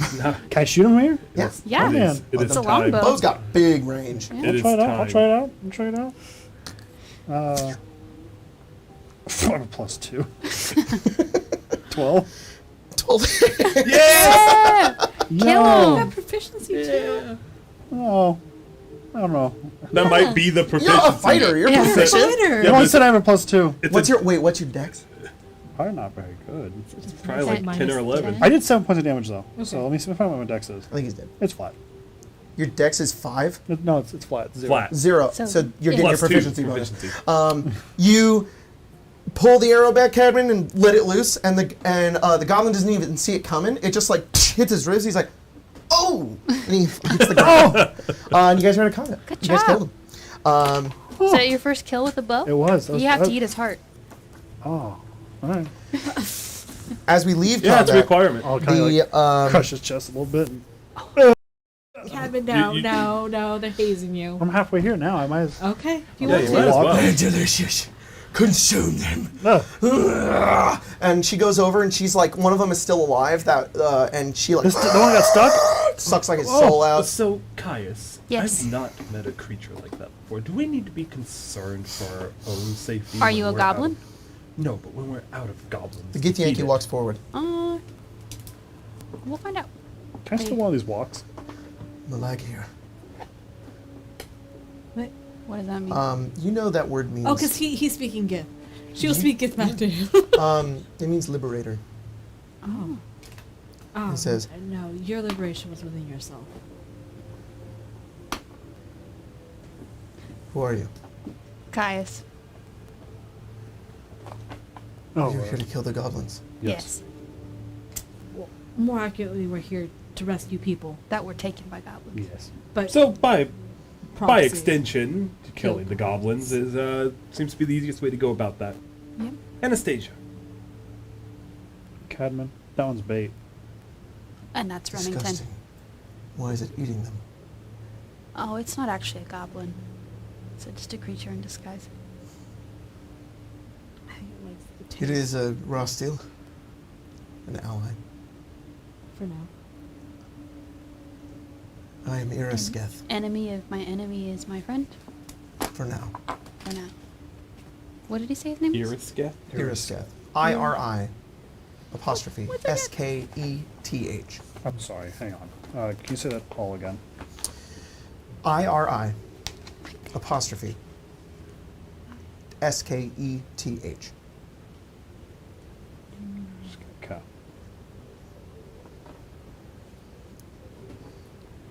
S6: can I shoot him from here?
S2: Yes.
S5: Yeah.
S6: Oh, man.
S4: It is
S5: It's a
S4: time.
S5: longbow.
S2: Bo's got big range.
S5: Yeah.
S4: It
S6: I'll
S4: is
S6: try it out.
S4: time.
S6: I'll try it out. I have a +2. 12.
S2: 12.
S5: Yeah! Kill
S6: No.
S5: him!
S3: Proficiency too.
S6: Oh, I don't know.
S4: That might be the proficiency.
S2: You're a fighter. You're
S5: Yeah.
S2: proficient.
S3: Fighter.
S4: Yeah,
S6: No, I
S4: but
S6: said I have a +2.
S4: it's
S2: What's your dex?
S6: Probably not very good.
S4: probably like
S3: Minus
S4: 10 or 11.
S5: 10.
S6: I did 7 points of damage though. So let me see if I know what my dex is.
S2: I think he's dead.
S6: It's flat.
S2: Your dex is 5.
S6: No, it's flat. It's 0.
S4: Flat.
S2: 0.
S5: So-
S2: So, you're getting your
S4: Plus 2
S2: proficiency bonus.
S4: proficiency.
S2: You pull the arrow back, Cadman, and let it loose, and the goblin doesn't even see it coming. It just like hits his ribs. He's like, "Oh!" and he hits the ground. And you guys are in a combat.
S5: Good
S2: You guys
S5: job.
S2: killed him.
S5: Is that your first kill with a bow?
S6: It was.
S5: You have to eat his heart.
S6: Oh, alright.
S2: As we leave
S4: Yeah, it's a
S2: combat,
S4: requirement.
S6: I'll kind of
S2: the
S6: like crush his chest a little bit.
S3: Cadman, no,
S4: You-
S3: no, they're hazing you.
S6: I'm halfway here now. I might as
S3: Okay, if you
S4: Yeah,
S3: want
S4: you
S3: to.
S4: might as
S6: walk.
S4: well.
S2: delicious. Consume them.
S6: No.
S2: And she goes over, and she's like, one of them is still alive. And she like
S6: The one got stuck?
S2: sucks like his soul out.
S4: So, Caius,
S5: Yes.
S4: I've not met a creature like that before. Do we need to be concerned for our own safety?
S5: Are
S4: when
S5: you a
S4: we're
S5: goblin?
S4: out No, but when we're out of goblins.
S2: The Gith Yankee
S4: defeated.
S2: walks forward.
S5: We'll find out.
S6: Can I steal one of these walks?
S2: Malag here.
S5: What does that mean?
S2: You know that word means.
S3: Oh, because he's speaking Gith. She'll speak Gith back to him.
S2: It means liberator.
S3: Oh,
S2: He says,
S3: no, your liberation was within yourself.
S2: "Who are you?
S5: Caius.
S6: Oh,
S2: You're here to kill the goblins."
S5: Yes.
S3: Well, more accurately, we're here to rescue people.
S5: That were taken by goblins.
S6: yes.
S3: But
S4: So, by
S3: proxy.
S4: extension, killing the goblins is seems to be the easiest way to go about that.
S5: Yep.
S4: Anastasia.
S6: Cadman. That one's bait.
S5: And that's Remington.
S2: Disgusting. Why is it eating them?
S5: Oh, it's not actually a goblin. It's just a creature in disguise.
S3: I think it likes the
S2: It
S3: taste
S2: is a raw steel. An ally.
S3: for now.
S2: I am Irasketh.
S5: Enemy of my enemy is my friend.
S2: For now.
S5: For now. What did he say his name was?
S4: Irisketh?
S2: Irasketh. I-R-I. apostrophe S-K-E-T-H.
S6: I'm sorry, hang on. Can you say that all again?
S2: I-R-I apostrophe S-K-E-T-H.
S6: Okay.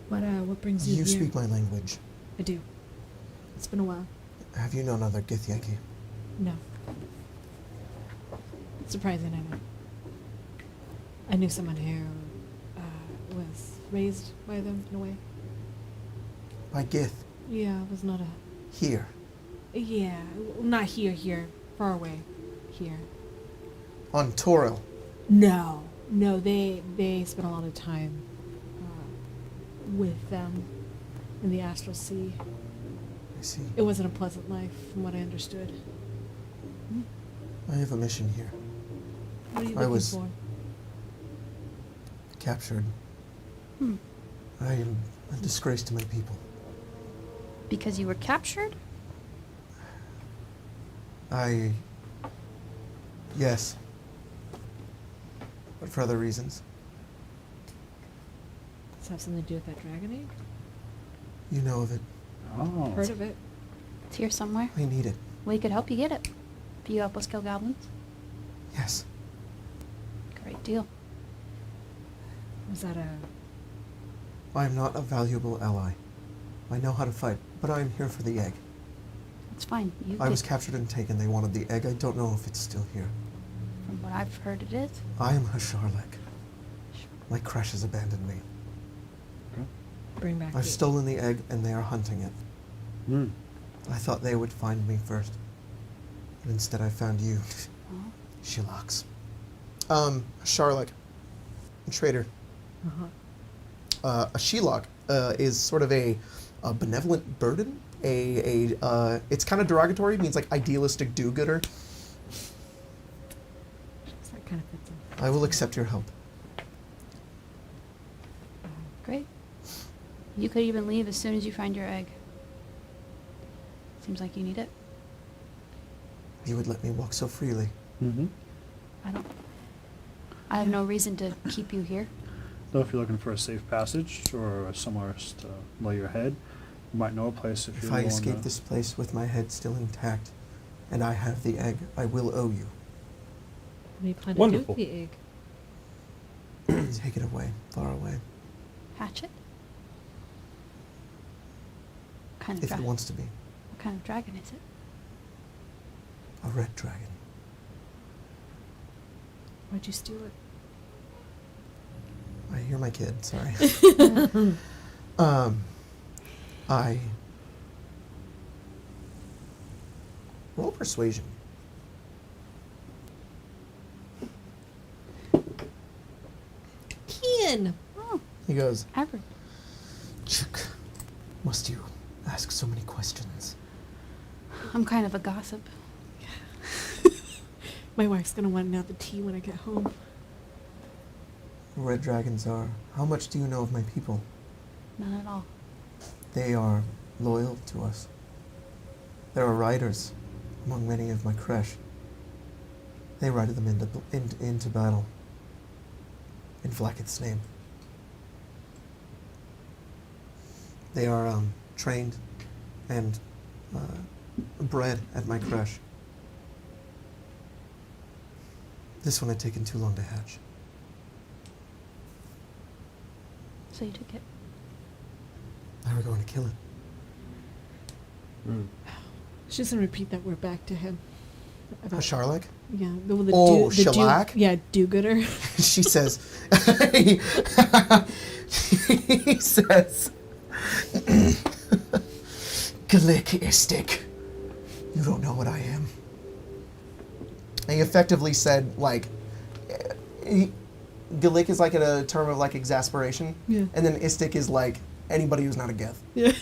S3: What brings you
S2: You
S3: here?
S2: speak my language.
S3: I do. It's been a while.
S2: Have you known other Githyanki?
S3: No. Surprising, I know. I knew someone here was raised by them in a way.
S2: By Gith.
S3: Yeah, it was not a...
S2: Here.
S3: Yeah, not here. Far away. Here.
S2: On Toril.
S3: No, they spent a lot of time with them in the Astral Sea.
S2: I see.
S3: It wasn't a pleasant life, from what I understood.
S2: I have a mission here.
S3: What are you
S2: I
S3: looking
S2: was-
S3: for?
S2: Captured. I am a disgrace to my people.
S5: Because you were captured?
S2: Yes. But for other reasons.
S3: Does it have something to do with that dragon egg?
S2: You know of it.
S6: Oh.
S3: Heard of it?
S5: It's here somewhere.
S2: I need it.
S5: We could help you get it. If you help us kill goblins.
S2: Yes.
S5: Great deal.
S3: Was that a...
S2: I am not a valuable ally. I know how to fight, but I am here for the egg.
S5: It's fine. You
S2: I was
S5: could-
S2: captured and taken. They wanted the egg. I don't know if it's still here.
S5: From what I've heard, it is.
S2: I am Hasharlek. My crush has abandoned me.
S3: Bring back
S2: I've
S3: the...
S2: stolen the egg, and they are hunting it.
S6: Mm.
S2: I thought they would find me first. But instead I found you.
S5: Oh.
S2: Shillocks. Hasharlek. Trader.
S3: Uh-huh.
S2: A Shelock is sort of a benevolent burden. It's kind of derogatory. It means like idealistic do-gooder.
S3: That kind of fits in.
S2: I will accept your help.
S5: Great. You could even leave as soon as you find your egg. Seems like you need it.
S2: You would let me walk so freely.
S6: Mm-hmm.
S5: I have no reason to keep you here.
S6: Though if you're looking for a safe passage or somewhere to lay your head, you might know a place if
S2: If
S6: you're
S2: I
S6: willing
S2: escape
S6: to-
S2: this place with my head still intact, and I have the egg, I will owe you.
S3: What do you plan to
S4: Wonderful.
S3: do with the egg?
S2: Take it away, far away,
S5: Hatch it? What kind of
S2: if it
S5: dragon?
S2: wants to be.
S5: What kind of dragon is it?
S2: A red dragon.
S3: Why'd you steal it?
S2: I hear my kid, sorry. I... Roll persuasion.
S3: Kian!
S5: Oh,
S2: He goes,
S5: average.
S2: Chick, must you ask so many questions?
S5: I'm kind of a gossip.
S3: My wife's gonna want to know the tea when I get home.
S2: Red dragons are... How much do you know of my people?
S5: None at all.
S2: They are loyal to us. There are riders among many of my creche. They ride them into battle. In Vlakith's name. They are trained and bred at my creche. This one had taken too long to hatch.
S5: So you took it.
S2: Now we're going to kill it.
S3: She's gonna repeat that word back to him.
S2: A Charlock?
S3: Yeah, the
S2: Oh,
S3: the
S2: shellac?
S3: yeah, do-gooder.
S2: She says, he says, Galik-istic. You don't know what I am. And he effectively said, like, Galik is like a term of like exasperation.
S3: Yeah.
S2: And then istic is like anybody who's not a geth.
S3: Yeah.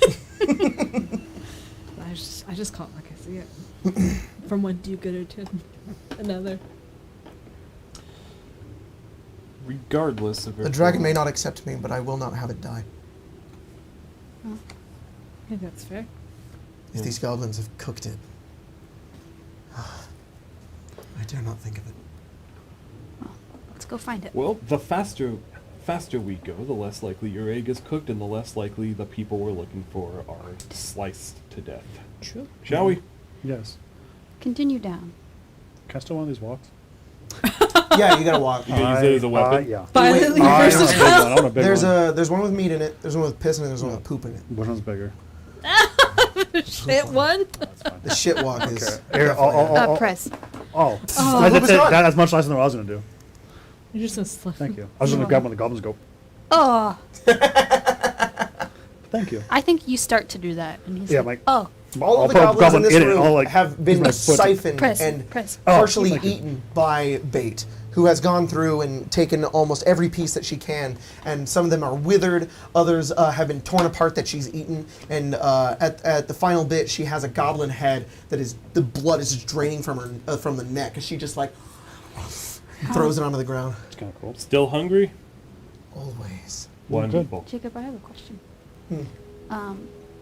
S3: I just call it like I see it. From one do-gooder to another.
S4: Regardless of
S2: The dragon may not accept me, but I will not have it die.
S5: Oh.
S3: I think that's fair.
S2: If these goblins have cooked it, I dare not think of it.
S5: go find it.
S4: Well, the faster we go, the less likely your egg is cooked, and the less likely the people we're looking for are sliced to death.
S3: True.
S4: Shall we?
S6: Yes.
S5: Continue down.
S6: Can I still one of these walks?
S2: Yeah, you gotta walk.
S4: You can use it as a weapon?
S6: Yeah.
S3: Violently
S6: I want a
S3: versus
S6: big one. I want a big
S2: There's
S6: one.
S2: there's one with meat in it. There's one with piss in it. There's one with poop in it.
S6: Which one's bigger?
S3: shit one.
S6: That's fine.
S2: The shit walk is.
S6: Here,
S2: definitely-
S5: Press.
S6: Oh,
S2: Oh,
S6: that's
S2: it was
S6: it.
S2: gone.
S6: That's much nicer than what I was gonna do.
S3: You're just gonna slip.
S6: Thank you. I was gonna grab one of the goblins. And go.
S5: Oh,
S6: Thank you.
S5: I think you start to do that. And he's
S6: Yeah,
S5: like,
S6: Mike.
S5: oh,
S2: All
S6: I'll
S2: of the
S6: put a
S2: goblins in
S6: goblin
S2: this
S6: in it,
S2: room
S6: I'll, like,
S2: have
S6: use
S2: been
S6: my foot to-
S2: siphoned
S5: Press,
S2: and
S5: press.
S6: Oh,
S2: partially
S6: thank you.
S2: eaten by Bait, who has gone through and taken almost every piece that she can, and some of them are withered, others have been torn apart that she's eaten, and at the final bit, she has a goblin head that is, the blood is just draining from her from the neck, and she just like throws it onto the ground.
S6: It's kind of cool.
S4: Still hungry?
S2: Always.
S4: Wonderful.
S5: Jacob, I have a question.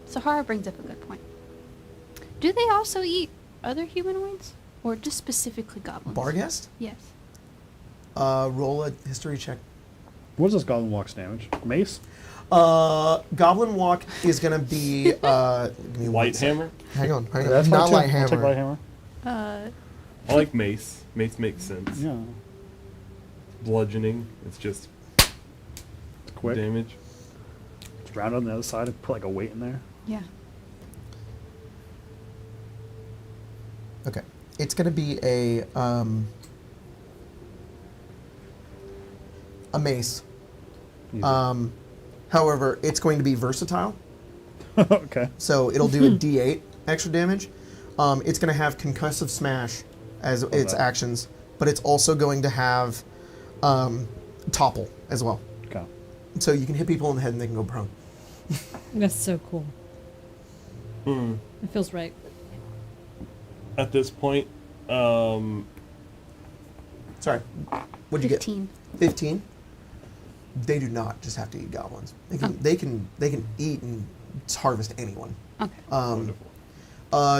S5: Sahara brings up a good point. Do they also eat other humanoids? Or just specifically goblins?
S2: Barghest?
S5: Yes.
S2: Roll a history check.
S6: What is this goblin walk's damage? Mace?
S2: Goblin walk is gonna be give me one
S4: Light
S2: sec.
S4: hammer?
S2: Hang on, hang on.
S6: That's fine
S2: Not
S6: too.
S2: light
S6: I'll
S2: hammer.
S6: take light hammer.
S4: I like mace. Mace makes sense.
S6: Yeah.
S4: Bludgeoning, it's just
S6: It's quick.
S4: damage.
S6: It's round on the other side and put like a weight in there.
S5: Yeah.
S2: Okay. It's going to be a mace.
S6: Easy.
S2: However, it's going to be versatile,
S6: Okay.
S2: so it'll do a D8 extra damage. It's going to have concussive smash as its
S6: that.
S2: actions, but it's also going to have topple as well.
S6: Okay.
S2: So you can hit people in the head and they can go prone.
S3: That's so cool.
S4: Hmm.
S3: It feels right.
S4: At this point,
S2: Sorry. What'd you
S5: 15.
S2: get? 15. They do not just have to eat goblins. They can eat and harvest anyone.
S5: Okay.
S4: wonderful.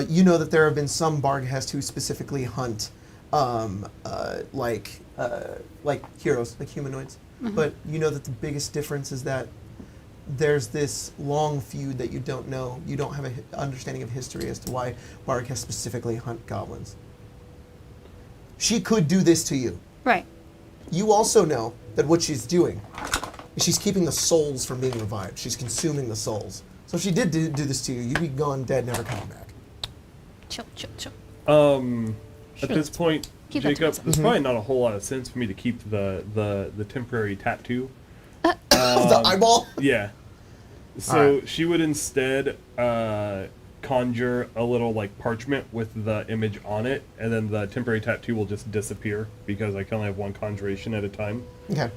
S2: You know that there have been some Barghest who specifically hunt, like heroes, like humanoids. But you know that the biggest difference is that there's this long feud that you don't know. You don't have an understanding of history as to why Barghest specifically hunt goblins. She could do this to you.
S5: Right.
S2: You also know that what she's doing is she's keeping the souls from being revived. She's consuming the souls. So if she did do this to you, you'd be gone dead, never coming back.
S5: Chill, chill, chill.
S4: At this point,
S5: Keep that to
S4: Jacob,
S5: myself.
S4: there's probably not a whole lot of sense for me to keep the temporary tattoo.
S2: The eyeball?
S4: Yeah. So
S2: Alright.
S4: she would instead conjure a little like parchment with the image on it, and then the temporary tattoo will just disappear because I can only have one conjuration at a time.
S2: Okay.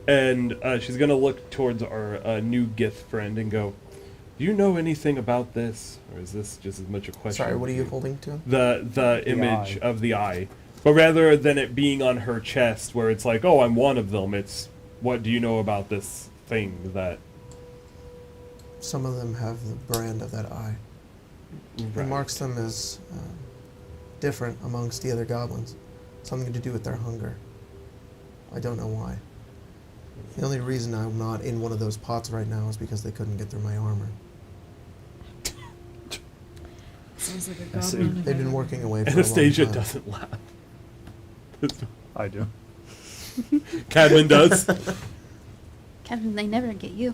S4: And she's gonna look towards our new Gith friend and go, "Do you know anything about this, or is this just as much a question?"
S2: Sorry, what are you holding to?
S4: The image
S6: eye.
S4: of the eye, but rather than it being on her chest, where it's like, "Oh, I'm one of them," it's, "What do you know about this thing that?"
S2: Some of them have the brand of that eye. It
S4: Right.
S2: marks them as different amongst the other goblins. Something to do with their hunger. I don't know why. The only reason I'm not in one of those pots right now is because they couldn't get through my armor.
S3: Sounds like a
S6: I see.
S3: goblin.
S2: They've been working away for
S4: Anastasia
S2: a long time.
S4: doesn't laugh.
S6: I do.
S4: Cadman does.
S5: Kevin, they never get you.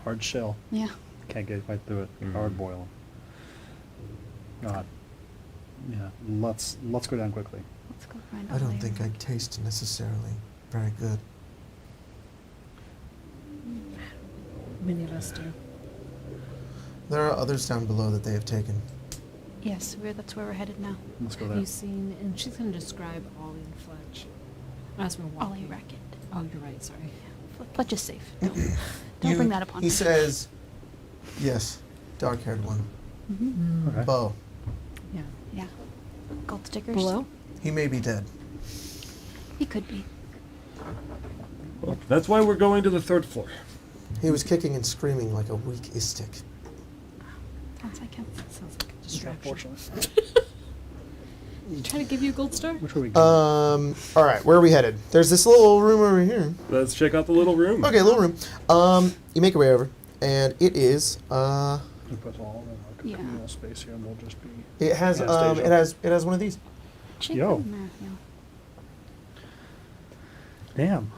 S6: Hard shell.
S5: Yeah.
S6: Can't get right through it.
S4: Mhm.
S6: Hard boil 'em. God. Yeah. Let's go down quickly.
S5: Let's go find out.
S2: I don't
S5: later.
S2: think I taste necessarily very good.
S3: Many of us do.
S2: There are others down below that they have taken.
S5: Yes, that's where we're headed now.
S6: Let's go
S3: Have
S6: there.
S3: you seen? And she's gonna describe Ollie and Fletch as we're walking.
S5: Ollie Racket.
S3: Oh, you're right. Sorry.
S5: Fletch is safe. Don't bring that upon
S2: He
S5: me.
S2: says, yes, dark-haired one.
S6: Okay.
S2: Bo.
S3: Yeah.
S5: Yeah. Gold stickers.
S3: Below.
S2: He may be dead.
S5: He could be.
S4: That's why we're going to the third floor.
S2: He was kicking and screaming like a weak istic.
S5: Sounds like him.
S3: Sounds like a distraction.
S6: Unfortunately.
S3: Trying to give you a gold star?
S6: Which way we going?
S2: All right, where are we headed? There's this little room over here.
S4: Let's check out the little room.
S2: Okay, little room. You make your way over, and it is
S6: We put all in our communal space here, and we'll just be.
S2: it has
S6: Anastasia.
S2: it has one of these.
S5: Check
S6: Yo.
S5: the map, yo.
S6: Damn.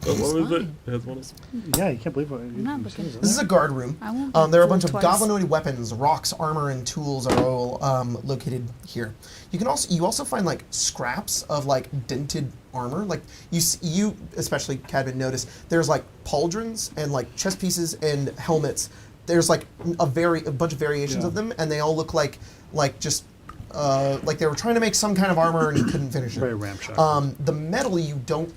S4: What was it?
S3: fine.
S4: It has one of-
S6: Yeah, you can't believe what.
S5: not looking.
S2: This is a guard room.
S5: I won't
S2: There are a
S5: be
S2: bunch of
S5: fooled twice.
S2: goblinoid weapons, rocks, armor, and tools are all located here. You also find like scraps of like dented armor. Like you especially Cadman notice there's like pauldrons and like chest pieces and helmets. There's like a bunch of variations of them, and they all look like just like they were trying to make some kind of armor and you couldn't finish it.
S6: Very ramshackle.
S2: The metal you don't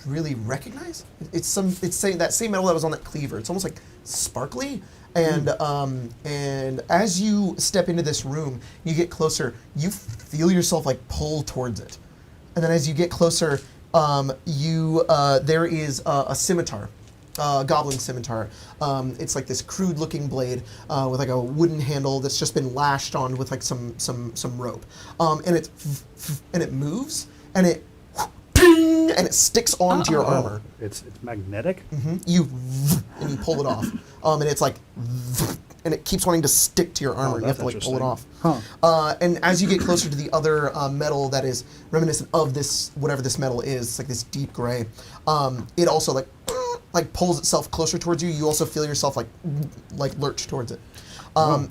S2: really recognize. It's that same metal that was on that cleaver. It's almost like sparkly. And as you step into this room, you get closer. You feel yourself like pull towards it, and then as you get closer, there is a scimitar. Goblin scimitar. It's like this crude-looking blade with like a wooden handle that's just been lashed on with like some rope, and it moves and it and it sticks onto your armor.
S6: It's magnetic.
S2: You pull it off, and it's like and it keeps wanting to stick to your armor. And you have
S6: that's
S2: to like pull it off.
S6: Huh.
S2: And as you get closer to the other metal that is reminiscent of this, whatever this metal is, it's like this deep gray. It also like pulls itself closer towards you. You also feel yourself like lurch towards it.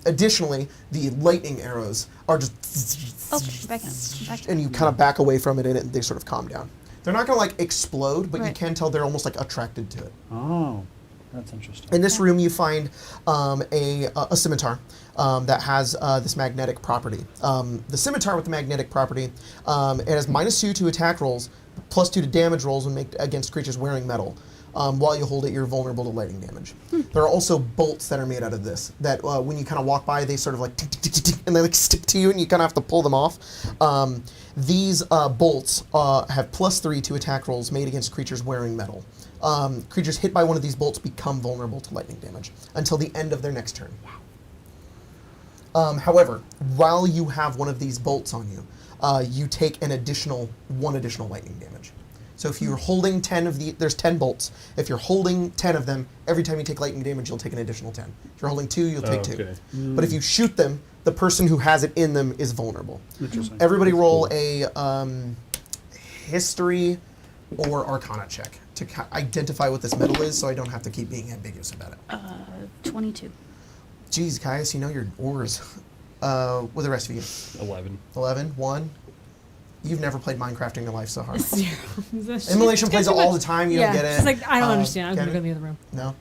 S2: Additionally, the lightning arrows are just
S5: Oh, back up.
S2: and you kind of back away from it, and they sort of calm down. They're not going to like explode, but you
S5: Right.
S2: can tell they're almost like attracted to it.
S6: Oh, that's interesting.
S2: In this room, you find a scimitar that has this magnetic property. The scimitar with the magnetic property, it has -2 to attack rolls, +2 to damage rolls when made against creatures wearing metal. While you hold it, you're vulnerable to lightning damage. There are also bolts that are made out of this that when you kind of walk by, they sort of like tick, tick, tick, tick, tick, and they like stick to you, and you kind of have to pull them off. These bolts have +3 to attack rolls made against creatures wearing metal. Creatures hit by one of these bolts become vulnerable to lightning damage until the end of their next turn. However, while you have one of these bolts on you, you take one additional lightning damage. So if you're holding 10 of there's 10 bolts. If you're holding 10 of them, every time you take lightning damage, you'll take an additional 10. If you're holding 2, you'll take 2.
S4: Okay.
S2: But if you shoot them, the person who has it in them is vulnerable.
S6: Interesting.
S2: Everybody roll a history or arcana check to identify what this metal is, so I don't have to keep being ambiguous about it.
S5: 22.
S2: Geez, Caius, you know your ores. What are the rest of you?
S4: 11.
S2: 11, 1. You've never played Minecraft in your life so hard.
S3: 0.
S2: Immolation plays it all the time. You
S3: yeah,
S2: don't get it.
S3: it's like I don't understand. I'm gonna
S2: Kevin?
S3: go in the other room.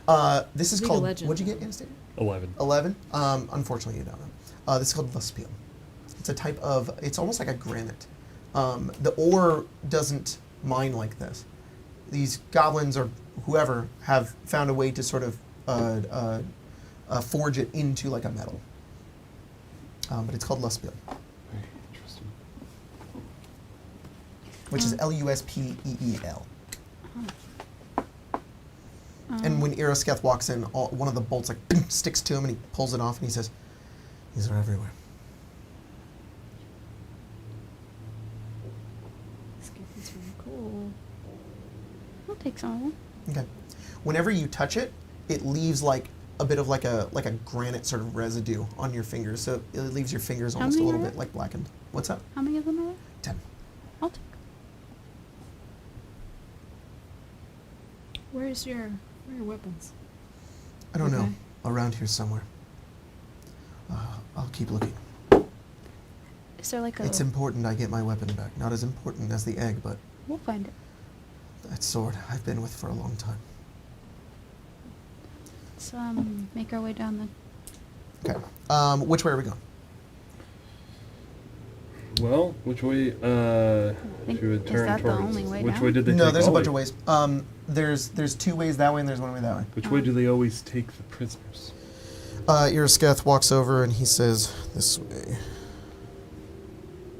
S2: No. This is
S3: League of
S2: called.
S3: Legends.
S2: What'd you get, Anastasia?
S4: 11.
S2: 11. Unfortunately, you don't know. This is called Vespium. It's a type of. It's almost like a granite. The ore doesn't mine like this. These goblins or whoever have found a way to sort of forge it into like a metal. But it's called Luspium,
S4: Very interesting.
S2: which is Luspeel. And when Irosketh walks in, one of the bolts like sticks to him, and he pulls it off, and he says, "These are everywhere."
S3: This gift is really cool.
S5: I'll take some of them.
S2: Okay. Whenever you touch it, it leaves like a bit of like a granite sort of residue on your fingers, so it leaves your fingers
S5: How
S2: almost a
S5: many
S2: little
S5: are
S2: bit
S5: there?
S2: like blackened. What's up?
S5: How many of them are there?
S2: 10.
S5: I'll take.
S3: Where are your weapons?
S2: I don't know.
S3: Okay.
S2: Around here somewhere. I'll keep looking.
S5: Is there like a?
S2: It's important I get my weapon back. Not as important as the egg, but
S5: We'll find it.
S2: that sword I've been with for a long time.
S5: Let's make our way down the.
S2: Okay. Which way are we going?
S4: Well, which way
S5: think-
S4: should we
S5: is
S4: turn
S5: that the
S4: towards?
S5: only way
S4: Which
S5: down?
S4: way did they
S2: No,
S4: take
S2: there's a bunch
S4: Ollie?
S2: of ways. There's 2 ways that way and there's 1 way that way.
S4: Which way do they always take the prisoners?
S2: Irosketh walks over and he says, "This way."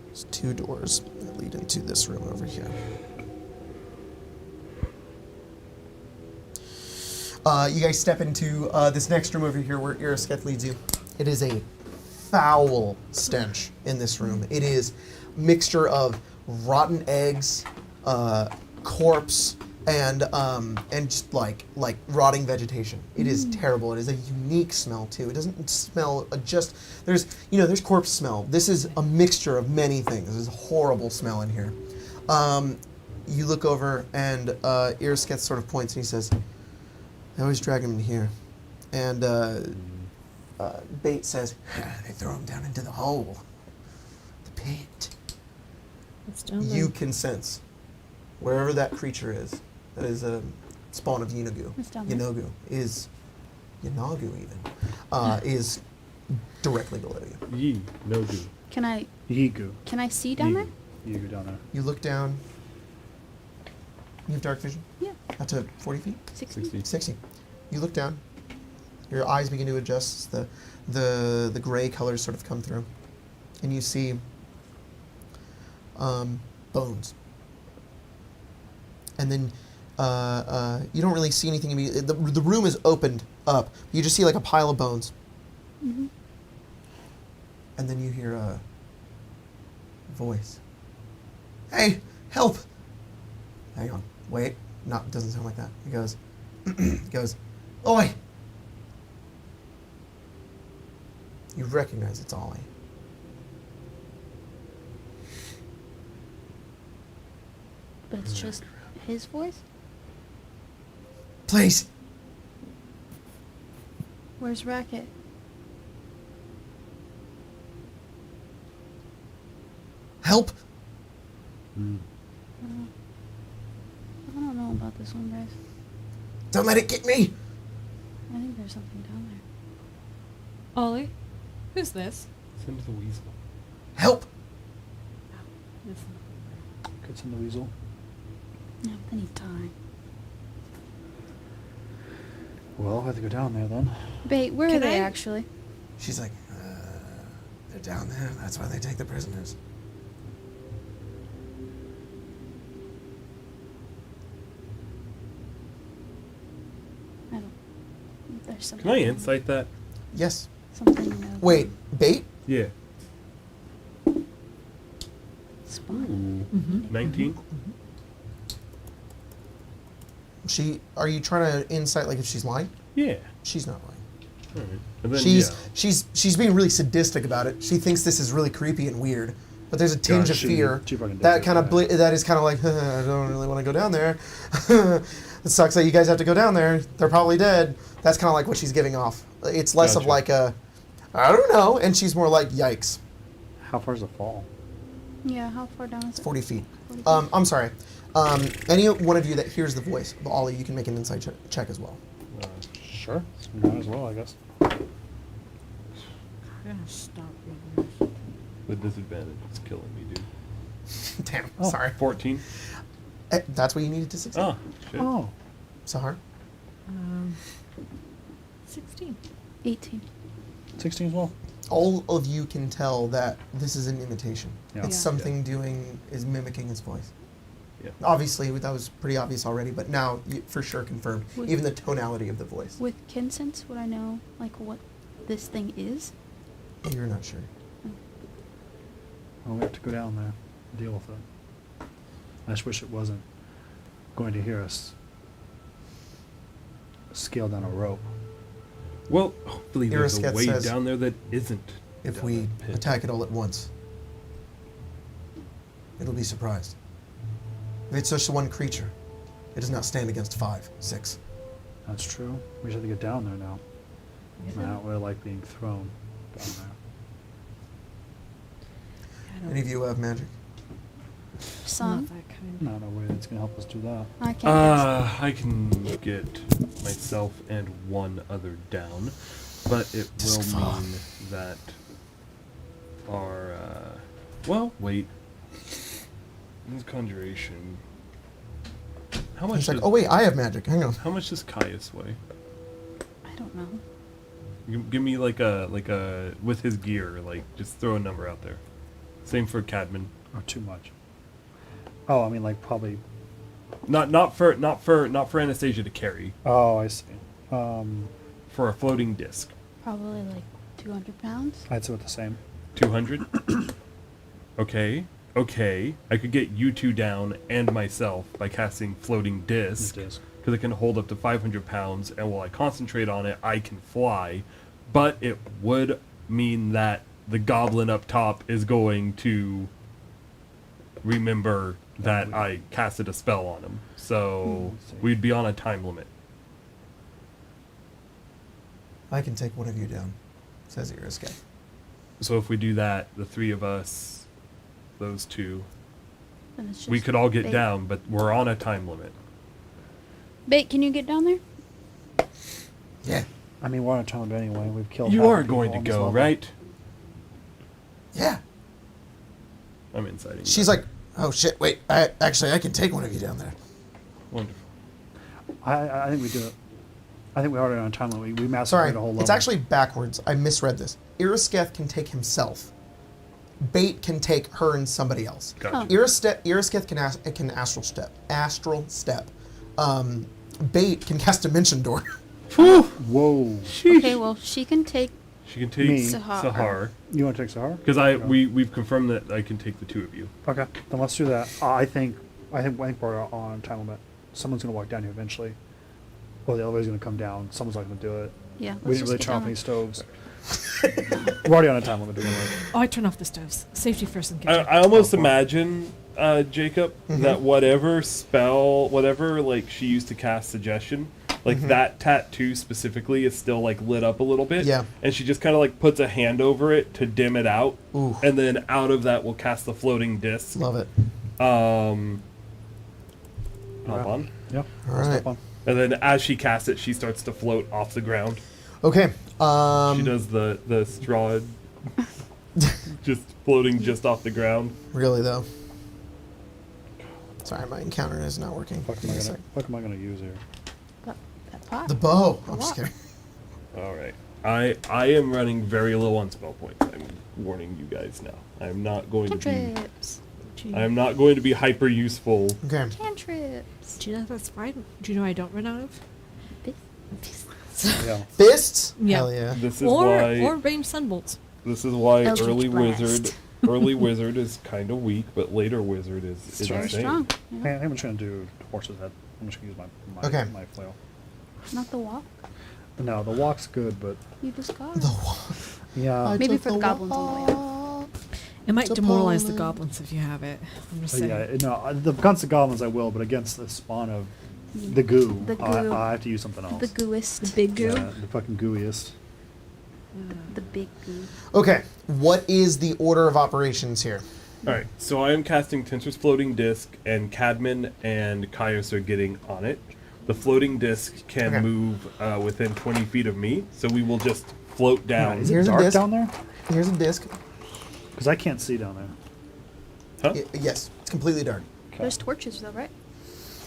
S2: There's 2 doors that lead into this room over here. You guys step into this next room over here where Irosketh leads you. It is a foul stench in this room. It is a mixture of rotten eggs, corpse, and just like rotting vegetation. It is terrible. It is a unique smell too. It doesn't smell there's corpse smell. This is a mixture of many things. There's a horrible smell in here. You look over and Iris sort of points and he says, "I always drag him in here," and Bait says, "They throw him down into the hole, the pit."
S3: It's down there.
S2: You can sense wherever that creature is. That is a spawn of Yinagu.
S5: It's down there.
S2: Yanagu is is directly below you.
S4: Yee, no goo.
S5: Can I
S6: Yigu.
S5: see down there?
S6: Yigu down there.
S2: You look down. You have dark vision?
S5: Yeah.
S2: Up to 40 feet?
S5: 60.
S2: 60. You look down. Your eyes begin to adjust. The gray colors sort of come through. And you see bones. And then you don't really see anything immediately. The room is opened up. You just see like a pile of bones.
S5: Mm-hmm.
S2: And then you hear a voice. "Hey, help!" Hang on. Wait. No, it doesn't sound like that. It goes, "Oi!" You recognize it's Ollie.
S5: But it's just his voice?
S2: Please.
S5: Where's Racket?
S2: Help!
S6: Mm.
S5: I don't know about this one, guys.
S2: Don't let it get me!
S5: I think there's something down there.
S3: Ollie, who's this?
S4: Send the weasel.
S2: Help!
S3: This
S6: Gets in the weasel.
S5: No, they need time.
S6: Well, I have to go down there then.
S5: Bait, where are
S3: Can
S5: they
S3: I-
S5: actually?
S2: She's like, they're down there. That's why they take the prisoners.
S5: I don't. There's something.
S4: Can I
S5: down
S4: insight that?
S2: Yes.
S5: there. Something.
S2: Wait, Bait?
S4: Yeah.
S5: Spotted.
S3: Mm-hmm.
S4: 19?
S2: Are you trying to insight like if she's lying?
S4: Yeah.
S2: She's not lying.
S4: Alright. And then,
S2: She's being really sadistic about it. She thinks this is really creepy and weird, but there's a tinge of
S6: she-
S2: fear
S6: she fucking
S2: that
S6: does
S2: kind of
S6: that.
S2: that is kind of like I don't really want to go down there. It sucks that you guys have to go down there. They're probably dead. That's kind of like what she's giving off. It's less of
S4: Gotcha.
S2: like a I don't know, and she's more like yikes.
S6: How far's the fall?
S5: Yeah, how far down is
S2: It's
S5: it?
S2: 40 feet.
S5: 40 feet.
S2: I'm sorry. Any one of you that hears the voice of Ollie, you can make an insight check as well.
S6: Sure. Might as well, I guess.
S3: I'm gonna stop reading this.
S4: With disadvantage, it's killing me, dude.
S2: Damn.
S6: Oh.
S2: Sorry.
S4: 14?
S2: That's what you needed to succeed.
S4: Oh, shit.
S6: Oh.
S2: Sahar?
S3: 16.
S5: 18.
S6: 16 as well.
S2: All of you can tell that this is an imitation.
S6: Yeah.
S2: It's
S3: Yeah.
S2: something is mimicking his voice.
S4: Yeah.
S2: Obviously, that was pretty obvious already, but now for sure confirmed.
S5: With-
S2: Even the tonality of the voice.
S5: With kin sense, would I know like what this thing is?
S2: You're not sure.
S6: Well, we have to go down there and deal with it. I just wish it wasn't going to hear us scale down a rope.
S4: Well, hopefully there's a
S2: Irisket
S4: way
S2: says,
S4: down there that isn't.
S2: If
S4: down
S2: we
S4: that pit.
S2: attack it all at once, it'll be surprised. If it's just one creature, it does not stand against 5, 6.
S6: That's true. We just have to get down there now.
S3: Yeah.
S6: Now we're like being thrown down there.
S3: I don't
S2: Any of you have magic?
S5: Some.
S3: Not that kind.
S6: Not a way that's going to help us do that.
S5: I can't.
S4: I can get myself and one other down, but it
S2: Just
S4: will
S2: fuck.
S4: mean that our, well, wait. This conjuration. How much
S2: He's like,
S4: does,
S2: oh wait, I have magic. Hang on.
S4: how much does Caius weigh?
S5: I don't know.
S4: Give me like a, with his gear, like, just throw a number out there. Same for Cadman.
S6: Or too much. Oh, I mean, like probably.
S4: Not for Anastasia to carry.
S6: Oh, I see.
S4: For a floating disc.
S5: Probably like 200 pounds?
S6: I'd say with the same.
S4: 200. Okay. I could get you two down and myself by casting floating disc.
S6: Disc.
S4: Because it can hold up to 500 pounds, and while I concentrate on it, I can fly. But it would mean that the goblin up top is going to remember that I casted a spell on him. So we'd be on a time limit.
S2: I can take one of you down, says Iriska.
S4: So if we do that, the three of us, those two,
S5: Then it's
S4: we
S5: just
S4: could all get
S5: Bait.
S4: down, but we're on a time limit.
S5: Bait, can you get down there?
S2: Yeah.
S6: I mean, we're on a time limit anyway. We've killed.
S4: You
S6: half
S4: are
S6: the people
S4: going to
S6: on this
S4: go,
S6: level.
S4: right?
S2: Yeah.
S4: I'm inciting you.
S2: She's like, oh shit, wait, I can take one of you down there.
S4: Wonderful.
S6: I think we do it. I think we already on a time limit. We massacred
S2: Sorry,
S6: the whole level.
S2: it's actually backwards. I misread this. Irisketh can take himself. Bait can take her and somebody else.
S4: Gotcha.
S2: Irisketh can astral step. Bait can cast Dimension Door.
S6: Whoa.
S5: Okay, well, she can take.
S4: She can take
S6: Me.
S4: Sahar.
S6: You want to take Sahar?
S4: Because we've confirmed that I can take the two of you.
S6: Okay, then let's do that. I think we're on time limit. Someone's gonna walk down here eventually, or the elevator's gonna come down. Someone's not gonna do it.
S5: Yeah,
S6: We
S5: let's
S6: didn't really
S5: just
S6: turn
S5: get
S6: off
S5: down
S6: any
S5: there.
S6: stoves. We're already on a time limit. Doing it.
S3: Oh, I turn off the stoves. Safety first in
S4: I,
S3: kitchen.
S4: I almost imagine, Jacob, that whatever spell, whatever like she used to cast suggestion, like that tattoo specifically is still like lit up a little bit.
S2: Yeah.
S4: And she just kind of like puts a hand over it to dim it out.
S2: Ooh.
S4: And then out of that will cast the floating disc.
S2: Love it.
S4: Hop
S6: Yeah.
S4: on.
S6: Yeah.
S2: All
S6: let's
S2: right.
S6: step on.
S4: And then as she casts it, she starts to float off the ground.
S2: Okay.
S4: She does the straw just floating just off the ground.
S2: Really though. Sorry, my encounter is not working.
S6: What
S2: Give me a sec.
S6: am I gonna use here?
S5: That pot.
S2: The bow. I'm just kidding.
S4: All right. I am running very low on spell points. I'm warning you guys now. I'm not going to be
S5: Cantrips.
S4: I am not going to be hyper useful.
S2: Okay.
S5: Cantrips.
S3: Do you know that's fine? Do you know I don't run out of?
S6: Yeah.
S2: Fists?
S3: Yeah.
S2: Hell yeah.
S4: This is
S3: Or
S4: why
S3: range sunbolts.
S4: this is why
S5: Eldritch
S4: early
S5: Blast.
S4: wizard is kind of weak, but later wizard is
S5: Very
S4: insane.
S5: strong.
S6: I think I'm just gonna do horse's head. I'm just gonna use my
S2: Okay.
S6: my flail.
S5: Not the walk.
S6: No, the walk's good, but
S5: You just got.
S2: The wall.
S6: yeah.
S5: Maybe
S2: took
S5: for the goblins on the way up.
S3: It might demoralize the
S2: Opponent.
S3: goblins if you have it. I'm just saying.
S6: Yeah, no, against the goblins I will, but against the spawn of the goo,
S5: The goo.
S6: I have to use something else.
S5: The gooist.
S3: The big goo.
S6: Yeah, the fucking gooeyest.
S5: The big goo.
S2: Okay. What is the order of operations here?
S4: All right. So I am casting Tensor's floating disc, and Cadman and Caius are getting on it. The floating disc can
S2: Okay.
S4: move within 20 feet of me, so we will just float down.
S6: Is it
S2: Here's a
S6: dark
S2: disc.
S6: down there?
S2: Here's a disc.
S6: Because I can't see down there.
S4: Huh?
S2: Yes, it's completely dark.
S6: Okay.
S5: There's torches though, right?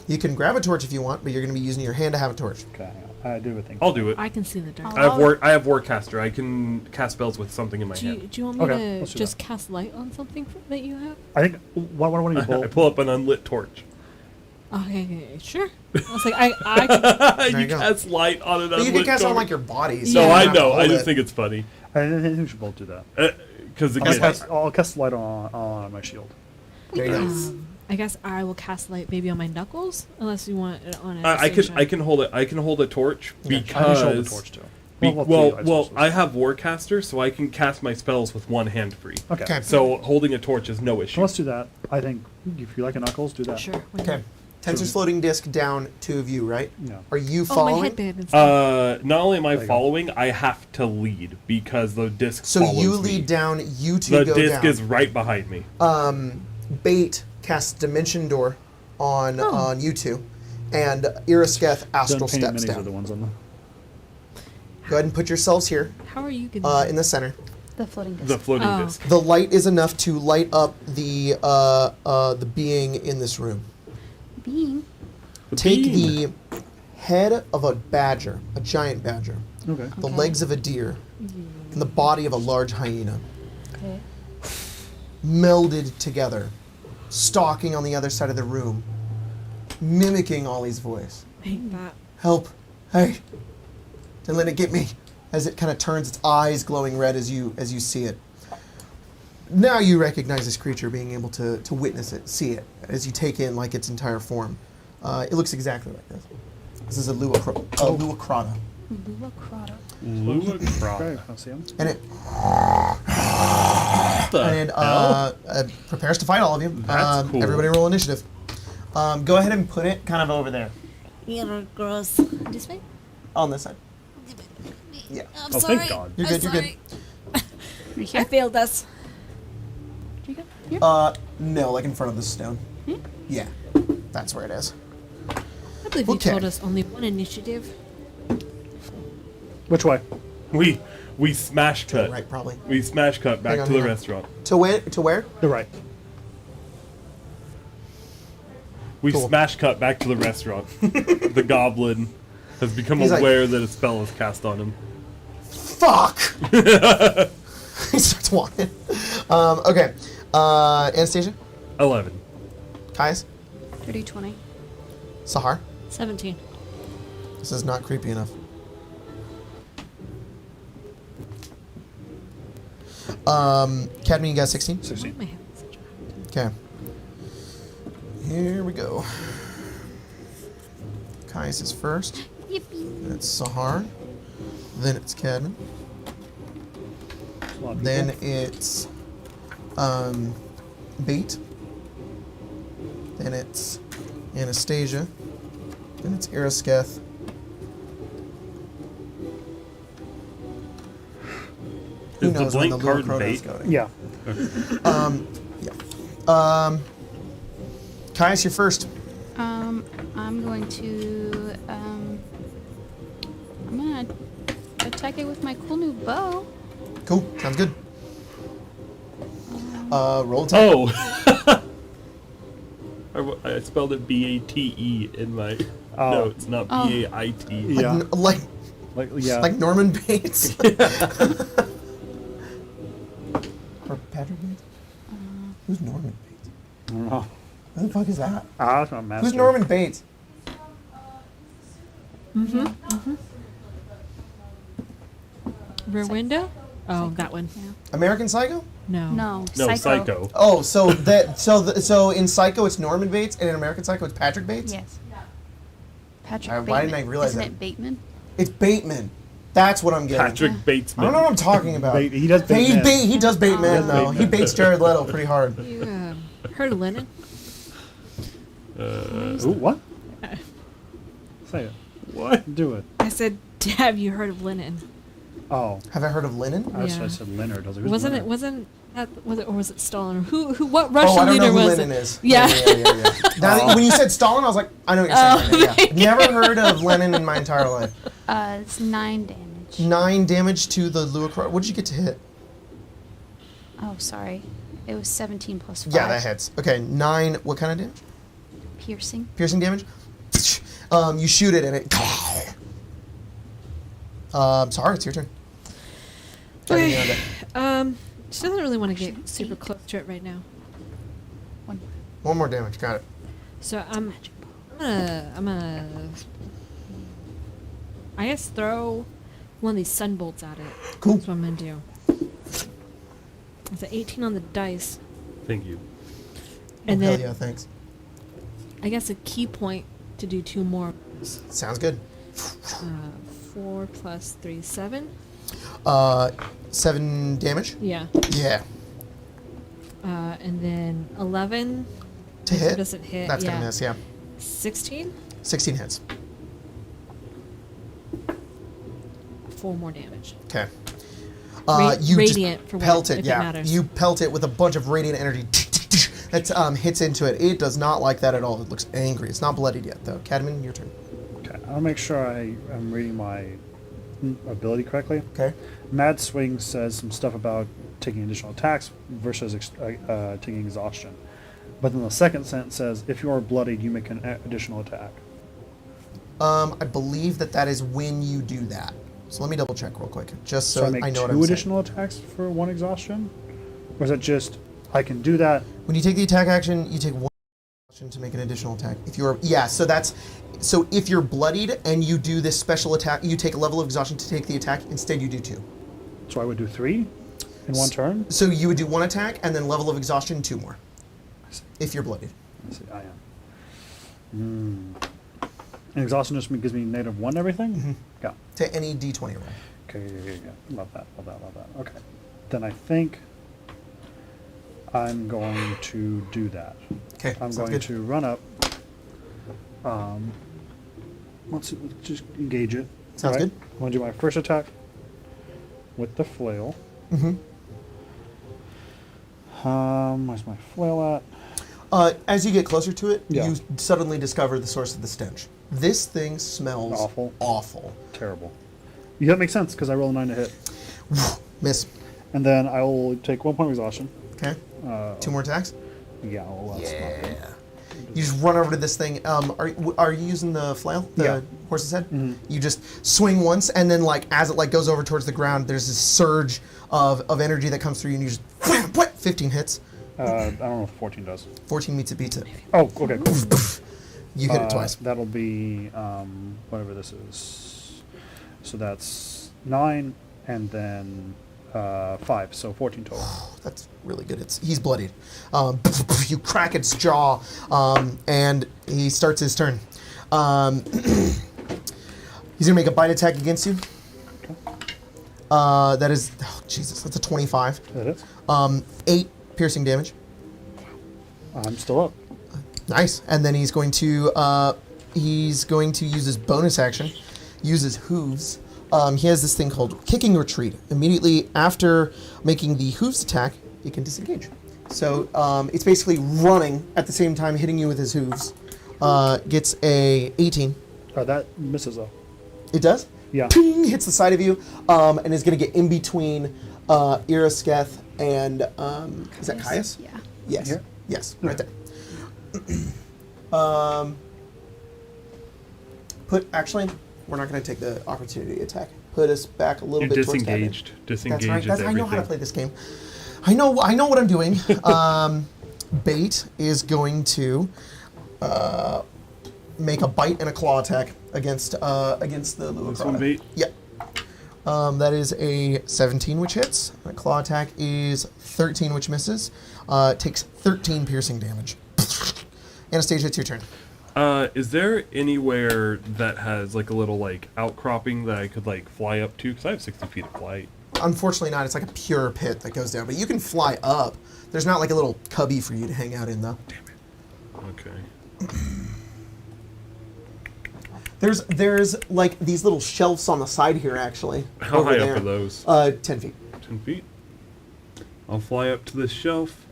S2: You can grab a torch if you want, but you're going to be using your hand to have a torch.
S6: Okay, I do a thing.
S4: I'll do it.
S3: I can see in the dark.
S4: I have Warcaster. I can cast spells with something in my
S3: Do you,
S4: hand.
S3: do you want me
S6: Okay,
S3: to
S6: let's do
S3: just
S6: that.
S3: cast light on something that you have?
S6: I think what one of you
S4: I
S6: both.
S4: pull up an unlit torch.
S3: Okay, sure. I was like, I can,
S2: you
S4: you
S2: go.
S4: cast light on an
S2: But
S4: unlit
S2: you can cast it on
S4: torch.
S2: like your body.
S3: Yeah.
S4: No,
S2: you
S4: I
S2: don't have to
S4: know. I
S2: hold
S4: just
S2: it.
S4: think it's funny.
S6: I think we should both do that.
S4: Because
S6: I'll cast light on my shield.
S2: There you go.
S3: I guess I will cast light maybe on my knuckles, unless you want it on it.
S4: I can hold it. I can hold a torch
S2: Okay.
S6: I can show the
S4: because
S6: torch too.
S4: well, I have Warcaster, so I can cast my spells with one hand free.
S6: Okay.
S2: Okay.
S4: So holding a torch is no
S6: So
S4: issue.
S6: let's do that. I think if you like a knuckles, do that.
S3: Sure. why
S2: Okay.
S3: not?
S2: Tensor's floating disc down, two of you, right?
S6: Yeah.
S2: Are you
S3: Oh, my
S2: following?
S3: headband and stuff.
S4: Not only am I
S6: There you go.
S4: following, I have to lead because the disc.
S2: So
S4: follows
S2: you
S4: me.
S2: lead down, you two
S4: The
S2: go
S4: disc
S2: down.
S4: is right behind me.
S2: Bait casts Dimension Door on you two, and Irisketh astral
S6: Done painting
S2: steps
S6: minis are the
S2: down.
S6: ones on the.
S2: Go ahead and put yourselves here
S3: How are you getting
S2: in the center.
S5: The floating disc.
S4: The floating
S3: Oh.
S4: disc.
S2: The light is enough to light up the being in this room.
S5: Being.
S2: Take
S4: beam.
S2: the head of a badger, a giant badger,
S6: Okay.
S2: the
S5: Okay.
S2: legs of a deer, and the body of a large hyena,
S5: Okay.
S2: melded together, stalking on the other side of the room, mimicking Ollie's voice.
S3: I hate that.
S2: Help! Hey! Don't let it get me! as it kind of turns its eyes glowing red as you see it. Now you recognize this creature, being able to witness it, see it, as you take in like its entire form. It looks exactly like this. This is a luacrata.
S5: Luacrata.
S6: Okay, I'll see him.
S2: And it
S4: Hell?
S2: prepares to fight all of you.
S4: That's cool.
S2: Everybody roll initiative. Go ahead and put it kind of over there.
S3: You're gross. This way?
S2: On this side. Yeah.
S3: I'm
S4: Oh,
S3: sorry.
S4: thank God.
S2: You're good, you're good.
S5: Right here?
S3: I failed us.
S5: Here you go. Here?
S2: No, like in front of the stone. Yeah. That's where it is.
S3: I believe you
S2: Okay.
S3: told us only one initiative.
S6: Which way?
S4: We smash cut.
S2: Right, probably.
S4: We smash cut back
S2: Hang on,
S4: to the
S2: hang on.
S4: restaurant.
S2: To where?
S6: The right.
S4: We
S2: Cool.
S4: smash cut back to the restaurant. The goblin has become
S2: He's like-
S4: aware that a spell is cast on him.
S2: Fuck! He starts walking. Okay. Anastasia?
S4: 11.
S2: Kais?
S5: 30-20.
S2: Sahar?
S3: 17.
S2: This is not creepy enough. Cadman, you got 16?
S6: 16.
S3: My heavens, such a-
S2: Okay. Here we go. Kais is first.
S5: Yippee.
S2: Then it's Sahar. Then it's Cadman.
S6: A lot of
S2: Then
S6: people.
S2: it's Bait. Then it's Anastasia. Then it's Arisketh. Who
S4: Is the
S2: knows when
S4: blank
S2: the
S4: card
S2: Luacrota is
S4: bait?
S2: going?
S6: Yeah.
S2: Kais, you're first.
S5: I'm going to I'm gonna attack it with my cool new bow.
S2: Cool. Sounds good. Roll attack.
S4: Oh! I spelled it B-A-T-E in my
S6: Oh.
S4: notes, not
S5: Oh.
S4: B-A-I-T.
S6: Yeah.
S2: Like
S6: Yeah.
S2: like Norman Bates. Or Patrick Bates? Who's Norman Bates?
S6: I don't know.
S2: Who the fuck is that?
S6: That's not master.
S2: Who's Norman Bates?
S3: Rear window? Oh, that one.
S5: Yeah.
S2: American Psycho?
S3: No.
S5: No,
S4: No, Psycho.
S2: Oh, so in Psycho it's Norman Bates, and in American Psycho it's Patrick Bates.
S5: Yes. Patrick
S2: Why
S5: Bateman.
S2: didn't I realize
S5: Isn't
S2: that?
S5: it Bateman?
S2: It's Bateman. That's what I'm getting.
S4: Patrick
S2: I
S4: Batesman.
S2: don't know what I'm talking about.
S6: He does Bateman.
S2: He does Bateman though.
S6: Bateman.
S2: He baits Jared Leto pretty hard.
S3: You heard of Lennon?
S6: Ooh, what? Say it.
S4: What?
S6: Do it.
S3: I said, have you heard of Lennon?
S6: Oh.
S2: Have I heard of Lennon?
S6: I
S3: Yeah.
S6: said Leonard. I was like, who's
S3: Wasn't
S6: Leonard?
S3: it? Wasn't that? Was it? Or was it Stalin? Who? What
S2: Oh,
S3: Russian
S2: I don't
S3: leader
S2: know who
S3: was
S2: Lennon
S3: it?
S2: is.
S3: Yeah.
S2: Yeah. Now, when you said Stalin, I was like, I know what you're saying. Yeah. Never heard of Lennon in my entire life.
S5: It's 9 damage.
S2: 9 damage to the Luacrota. What did you get to hit?
S5: Oh, sorry. It was 17 plus 5.
S2: Yeah, that hits. Okay, 9. What kind of damage?
S5: Piercing.
S2: Piercing damage. You shoot it and it. Sorry, it's your turn.
S3: Okay.
S2: Cadman, you're on deck.
S3: She doesn't really want to get super close to it right now.
S5: One more.
S2: One more damage. Got it.
S3: So I'm gonna I guess throw one of these sun bolts at it.
S2: Cool.
S3: That's what I'm gonna do. It's an 18 on the dice,
S4: Thank you.
S3: and
S2: Oh, hell
S3: then
S2: yeah, thanks.
S3: I guess a key point to do 2 more.
S2: Sounds good.
S3: 4 plus 3, 7.
S2: 7 damage.
S3: Yeah.
S2: Yeah.
S3: And then 11
S2: To hit.
S3: doesn't hit.
S2: That's
S3: yeah.
S2: gonna miss. Yeah.
S3: 16.
S2: 16 hits.
S3: 4 more damage.
S2: Okay.
S3: Radiant
S2: just
S3: for what-
S2: pelt
S3: if
S2: it.
S3: it
S2: Yeah.
S3: matters.
S2: You pelt it with a bunch of radiant energy. That hits into it. It does not like that at all. It looks angry. It's not bloodied yet, though. Cadman, your turn.
S6: Okay, I'll make sure I'm reading my ability correctly.
S2: Okay.
S6: Mad Swing says some stuff about taking additional attacks versus taking exhaustion. But then the second sentence says, if you are bloodied, you make an additional attack.
S2: I believe that is when you do that. So let me double check real quick, just so
S6: I make
S2: know what
S6: 2
S2: I'm saying.
S6: additional attacks for 1 exhaustion? Or is it just, I can do that?
S2: When you take the attack action, you take 1 To make an additional attack. If you're so if you're bloodied and you do this special attack, you take a level of exhaustion to take the attack. Instead, you do 2.
S6: So I would do 3 in one turn?
S2: So you would do 1 attack and then level of exhaustion 2 more. If you're bloodied.
S6: Let's see, I am. And exhaustion just gives me -1 everything?
S2: Mm-hmm.
S6: Yeah.
S2: To any D20 roll.
S6: Okay, yeah. Love that. Okay. Then I think I'm going to do that.
S2: Okay,
S6: I'm
S2: sounds
S6: going
S2: good.
S6: to run up. Let's just engage it.
S2: Sounds good.
S6: I'm going to do my first attack with the flail.
S2: Mm-hmm.
S6: Where's my flail at?
S2: As you get closer to it,
S6: Yeah.
S2: you suddenly discover the source of the stench. This thing smells awful.
S6: Terrible. Yeah, that makes sense because I roll a 9 to hit.
S2: Miss.
S6: And then I will take 1 point of exhaustion.
S2: Okay. 2 more attacks.
S6: Yeah, well, that's nothing.
S2: You just run over to this thing. Are you using the flail? The horse's head?
S6: Mm-hmm.
S2: You just swing once, and then as it goes over towards the ground, there's this surge of energy that comes through you, and you just 15 hits.
S6: I don't know if 14 does.
S2: 14 meets it beats it.
S6: Oh, okay, cool.
S2: You hit it twice.
S6: That'll be whatever this is. So that's 9 and then 5, so 14 total.
S2: That's really good. He's bloodied. You crack its jaw, and he starts his turn. He's gonna make a bite attack against you.
S6: Okay.
S2: That is, Jesus, that's a 25.
S6: That is.
S2: 8 piercing damage.
S6: I'm still up.
S2: Nice. And then he's going to use his bonus action, use his hooves. He has this thing called Kicking Retreat. Immediately after making the hooves attack, he can disengage. So it's basically running at the same time, hitting you with his hooves. Gets a 18.
S6: That misses though.
S2: It does?
S6: Yeah.
S2: Ping! Hits the side of you, and is going to get in between Irasketh and, is that Caius?
S5: Yeah.
S2: Yes.
S6: Here?
S2: Yes, right there. Actually, we're not going to take the opportunity attack. Put us back a little
S4: You're
S2: bit towards that
S4: disengaged.
S2: end.
S4: Disengaged
S2: That's
S4: is
S2: right. I know how to
S4: everything.
S2: play this game. I know what I'm doing. Bait is going to make a bite and a claw attack against the Luacrata.
S4: This one bait?
S2: Yep. That is a 17, which hits. A claw attack is 13, which misses. Takes 13 piercing damage. Anastasia, it's your turn.
S4: Is there anywhere that has like a little like outcropping that I could like fly up to? Because I have 60 feet of flight.
S2: Unfortunately not. It's like a pure pit that goes down. But you can fly up. There's not like a little cubby for you to hang out in, though.
S4: Okay.
S2: There's like these little shelves on the side here, actually.
S4: How
S2: over
S4: high
S2: there.
S4: up are those?
S2: 10 feet.
S4: 10 feet. I'll fly up to this shelf.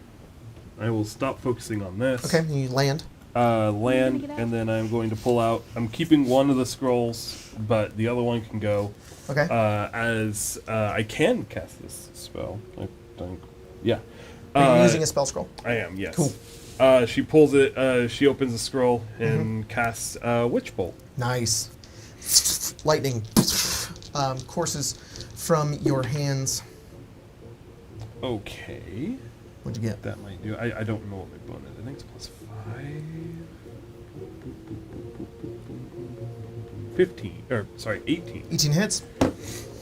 S4: I will stop focusing on this.
S2: Okay, you land.
S4: Land,
S5: get out?
S4: and then I'm going to pull out. I'm keeping one of the scrolls, but the other one can go.
S2: Okay.
S4: As I can cast this spell. I think. Yeah.
S2: Are you using a spell scroll?
S4: I am, yes.
S2: Cool.
S4: She pulls it, she opens the scroll and casts Witch Bolt.
S2: Nice. Lightning courses from your hands.
S4: Okay.
S2: What'd you get?
S4: That might do. I don't know what my bonus is. I think it's plus 5. 15. Or, sorry, 18.
S2: 18 hits.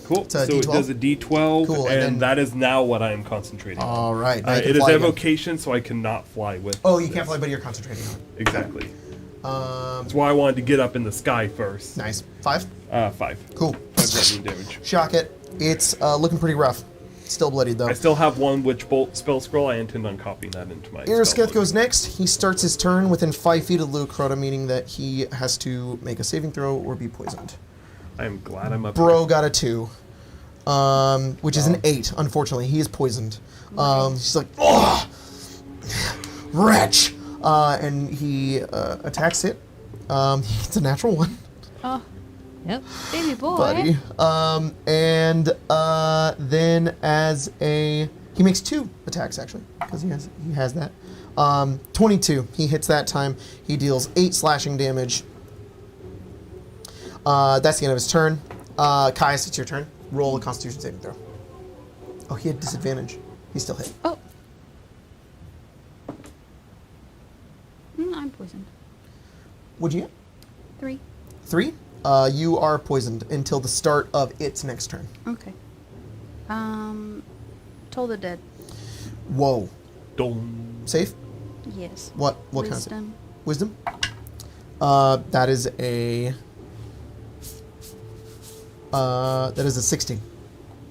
S4: Cool.
S2: It's a
S4: So it
S2: D12?
S4: does a D12,
S2: Cool, and
S4: and
S2: then-
S4: that is now what I am concentrating on.
S2: All right. Now you can
S4: It is
S2: fly again.
S4: evocation, so I cannot fly with
S2: Oh, you
S4: this.
S2: can't fly, but you're concentrating on it.
S4: Exactly. That's why I wanted to get up in the sky first.
S2: Nice. 5?
S4: 5.
S2: Cool.
S4: 5 lightning damage.
S2: Shock it. It's looking pretty rough. Still bloodied, though.
S4: I still have one Witch Bolt spell scroll. I intend on copying that into my
S2: Irasketh
S4: spell book.
S2: goes next. He starts his turn within 5 feet of Luacrota, meaning that he has to make a saving throw or be poisoned.
S4: I am glad I'm up
S2: Bro got a 2, which is an 8, unfortunately. He is poisoned. She's like, oh, wretch! And he attacks it. It's a natural 1.
S5: Oh,
S3: Yep.
S5: baby boy.
S2: Buddy. And then as a... He makes 2 attacks, actually, because he has that. 22. He hits that time. He deals 8 slashing damage. That's the end of his turn. Caius, it's your turn. Roll a Constitution saving throw. Oh, he had disadvantage. He still hit.
S5: Oh. I'm poisoned.
S2: Would you get?
S5: 3.
S2: 3. You are poisoned until the start of its next turn.
S5: Okay. Toll the Dead.
S2: Whoa.
S4: Dong.
S2: Safe?
S5: Yes.
S2: What kind of
S5: Wisdom.
S2: Wisdom? That is a 16.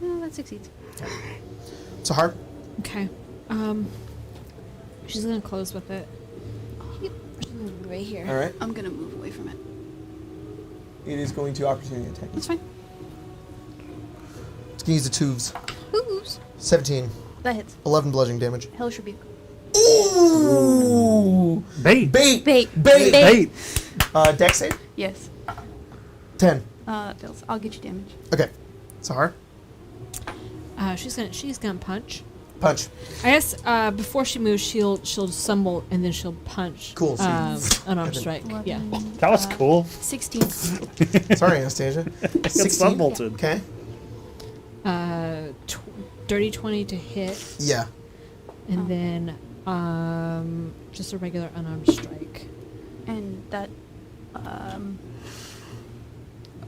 S5: Oh, that succeeds.
S2: Sahar?
S3: Okay. She's gonna close with it. Right here.
S2: All right.
S5: I'm gonna move away from it.
S2: It is going to opportunity attack.
S5: That's fine.
S2: It's going to use the tubes.
S5: Who's?
S2: 17.
S5: That hits.
S2: 11 bludgeoning damage.
S5: Hellish Rebuke.
S2: Ooh!
S6: Bait.
S2: Bait!
S5: Bait.
S2: Bait!
S6: Bait.
S2: Dex save?
S5: Yes.
S2: 10.
S5: That fails. I'll get you damage.
S2: Okay. Sahar?
S3: She's gonna punch.
S2: Punch.
S3: I guess before she moves, she'll stumble and then she'll punch.
S2: Cool, so you-
S3: Unarmed strike. Yeah.
S5: 11,
S6: That was cool.
S5: 16.
S2: Sorry, Anastasia.
S6: It stumbled.
S2: Okay.
S3: Dirty 20 to hit,
S2: Yeah.
S3: and then just a regular unarmed strike.
S5: And that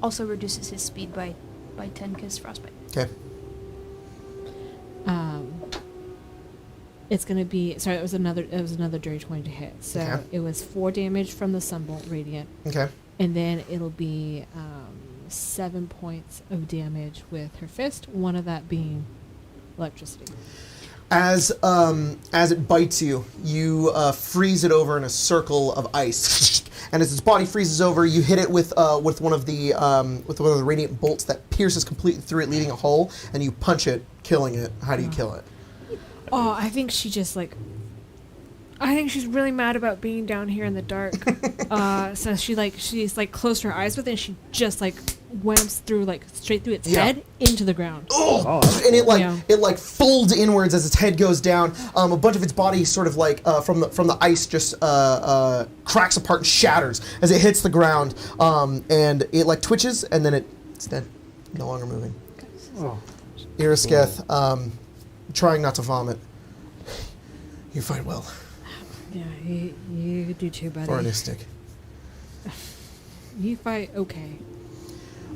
S5: also reduces his speed by 10 because frostbite.
S2: Okay.
S3: It's gonna be sorry. It was another dirty 20 to hit. So
S2: Okay.
S3: it was 4 damage from the sunbolt radiant,
S2: Okay.
S3: and then it'll be 7 points of damage with her fist. One of that being electricity.
S2: As it bites you, you freeze it over in a circle of ice, and as its body freezes over, you hit it with one of the radiant bolts that pierces completely through it, leaving a hole, and you punch it, killing it. How do you kill it?
S3: Oh, I think she just I think she's really mad about being down here in the dark. So she's closed her eyes with it, and she just whamps through straight through its
S2: Yeah.
S3: head into the ground.
S2: Oh,
S6: that's
S2: and
S3: Yeah.
S2: it folds inwards as its head goes down. A bunch of its body sort of from the ice just cracks apart and shatters as it hits the ground. And it twitches, and then it's dead, no longer moving.
S6: Oh.
S2: Irisketh, trying not to vomit. You fight well,
S3: Yeah, you do too, buddy.
S2: for an Istic.
S3: You fight okay.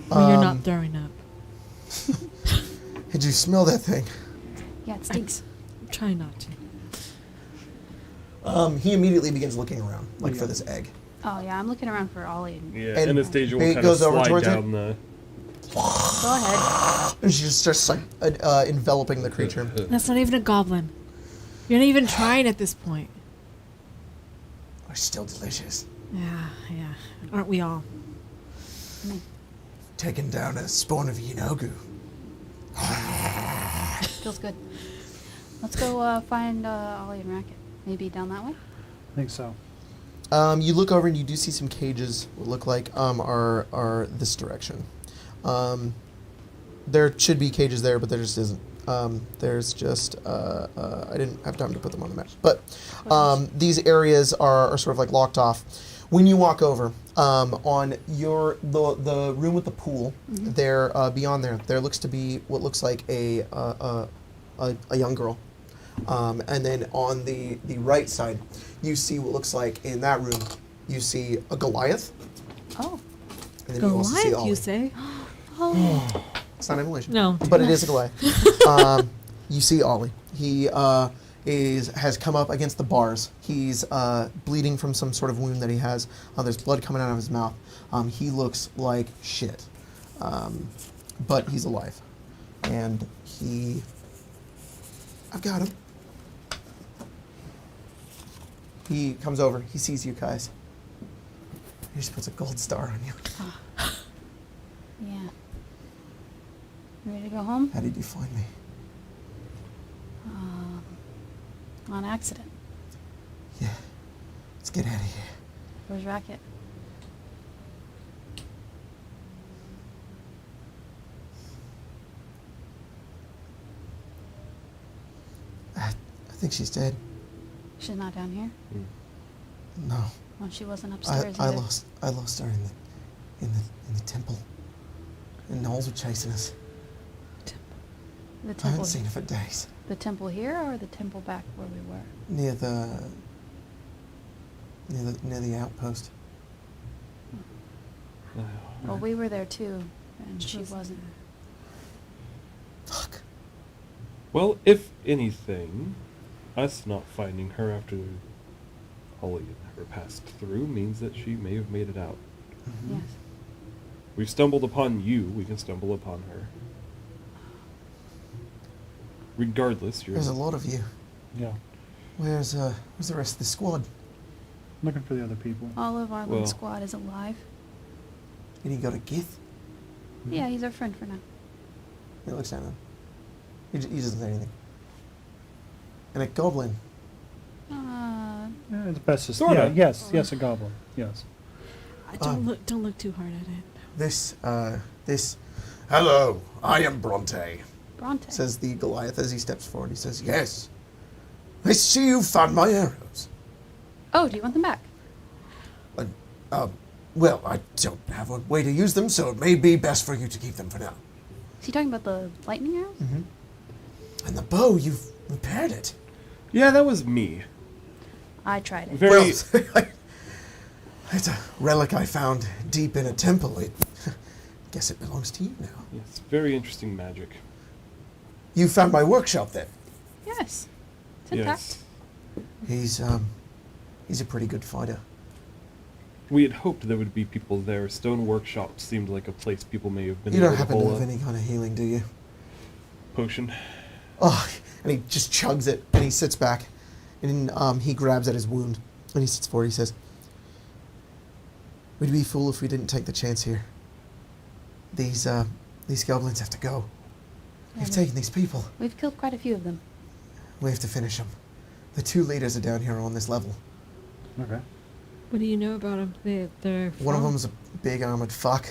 S3: When you're not throwing up.
S2: Did you smell that thing?
S5: Yeah, it stinks.
S3: Try not to.
S2: He immediately begins looking around, for this egg.
S5: Oh, yeah, I'm looking around for Ollie.
S4: Yeah,
S2: And
S4: Anastasia will
S2: Bait
S4: kind of
S2: goes over
S4: slide
S2: towards it?
S4: down the...
S5: Go ahead.
S2: And she just starts enveloping the creature.
S3: That's not even a goblin. You're not even trying at this point.
S2: Are still delicious.
S3: Yeah. Aren't we all?
S2: Taking down a spawn of Yinogu.
S5: Feels good. Let's go find Ollie and Racket. Maybe down that way?
S6: I think so.
S2: You look over and you do see some cages. What look like are this direction. There should be cages there, but there just isn't. There's just I didn't have time to put them on the map. But these areas are sort of locked off. When you walk over on the room with the pool, there beyond there looks to be what looks like a young girl. And then on the right side, you see what looks like in that room, you see a Goliath.
S5: Oh.
S2: And then you also see
S3: Goliath,
S2: Ollie.
S3: you say?
S5: Oh.
S2: It's not emulation.
S3: No.
S2: But it is a Goliath. You see Ollie. He has come up against the bars. He's bleeding from some sort of wound that he has. There's blood coming out of his mouth. He looks like shit. But he's alive. And I've got him. He comes over. He sees you guys. He just puts a gold star on you.
S5: Yeah. You ready to go home?
S2: How did you find me?
S5: On accident.
S2: Yeah. Let's get out of here.
S5: Where's Racket?
S2: I think she's dead.
S5: She's not down here?
S2: No.
S5: Well, she wasn't upstairs
S2: I
S5: either.
S2: lost her in the temple. And gnolls were chasing us.
S5: The
S2: I
S5: temple,
S2: haven't seen her for days.
S5: the temple here or the temple back where we were?
S2: Near the near the outpost.
S5: Well, we were there too, and she wasn't.
S2: Fuck.
S4: Well, if anything, us not finding her after Holly never passed through means that she may have made it out.
S2: Mm-hmm.
S5: Yes.
S4: We've stumbled upon you, we can stumble upon her. Regardless, you're...
S2: There's a lot of you.
S6: Yeah.
S2: Where's the rest of the squad?
S6: Looking for the other people.
S5: All of our
S4: Well-
S5: little squad is alive.
S2: Did he go to Gith?
S5: Yeah, he's our friend for now.
S2: He looks at him. He doesn't say anything. And a goblin.
S5: Uh,
S6: Yeah, it's best to
S4: Sorta.
S6: Yeah, yes, a goblin. Yes.
S3: Don't look too hard at it.
S2: This. Hello, I am Bronte.
S5: Bronte.
S2: Says the Goliath as he steps forward. He says, "Yes, I see you found my arrows.
S5: Oh, do you want them back?
S2: Well, I don't have a way to use them, so it may be best for you to keep them for now.
S5: Is he talking about the lightning arrows?
S2: Mm-hmm. And the bow, you've repaired it.
S4: Yeah, that was me.
S5: I tried it.
S4: Very...
S2: Well, it's a relic I found deep in a temple. I guess it belongs to you now.
S4: Yes, very interesting magic.
S2: You found my workshop then.
S5: Yes. It's intact.
S4: Yes.
S2: He's a pretty good fighter.
S4: We had hoped there would be people there. Stone Workshop seemed like a place people may have been
S2: You don't
S4: able to
S2: happen to
S4: pull
S2: have
S4: a
S2: any kind of healing, do you?
S4: potion.
S2: Oh, and he just chugs it, and he sits back, and he grabs at his wound, and he sits forward. He says, "We'd be fool if we didn't take the chance here. These goblins have to go.
S5: Yeah,
S2: We've taken these people.
S5: We've killed quite a few of them.
S2: We have to finish them. The two leaders are down here on this level.
S6: Okay.
S3: What do you know about them? They're
S2: One of
S3: from-
S2: them's a big armored fuck,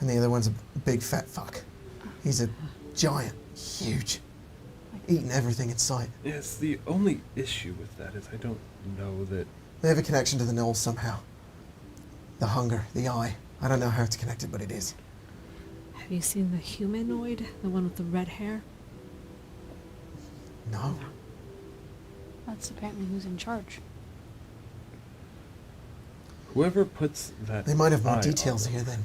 S2: and the other one's a big fat fuck. He's a giant, huge, eating everything in sight.
S4: Yes, the only issue with that is I don't know that...
S2: They have a connection to the gnolls somehow. The hunger, the eye. I don't know how it's connected, but it is.
S3: Have you seen the humanoid? The one with the red hair?
S2: No.
S5: That's apparently who's in charge.
S4: Whoever puts that...
S2: They might have more
S4: eye
S2: details
S4: on
S2: here then.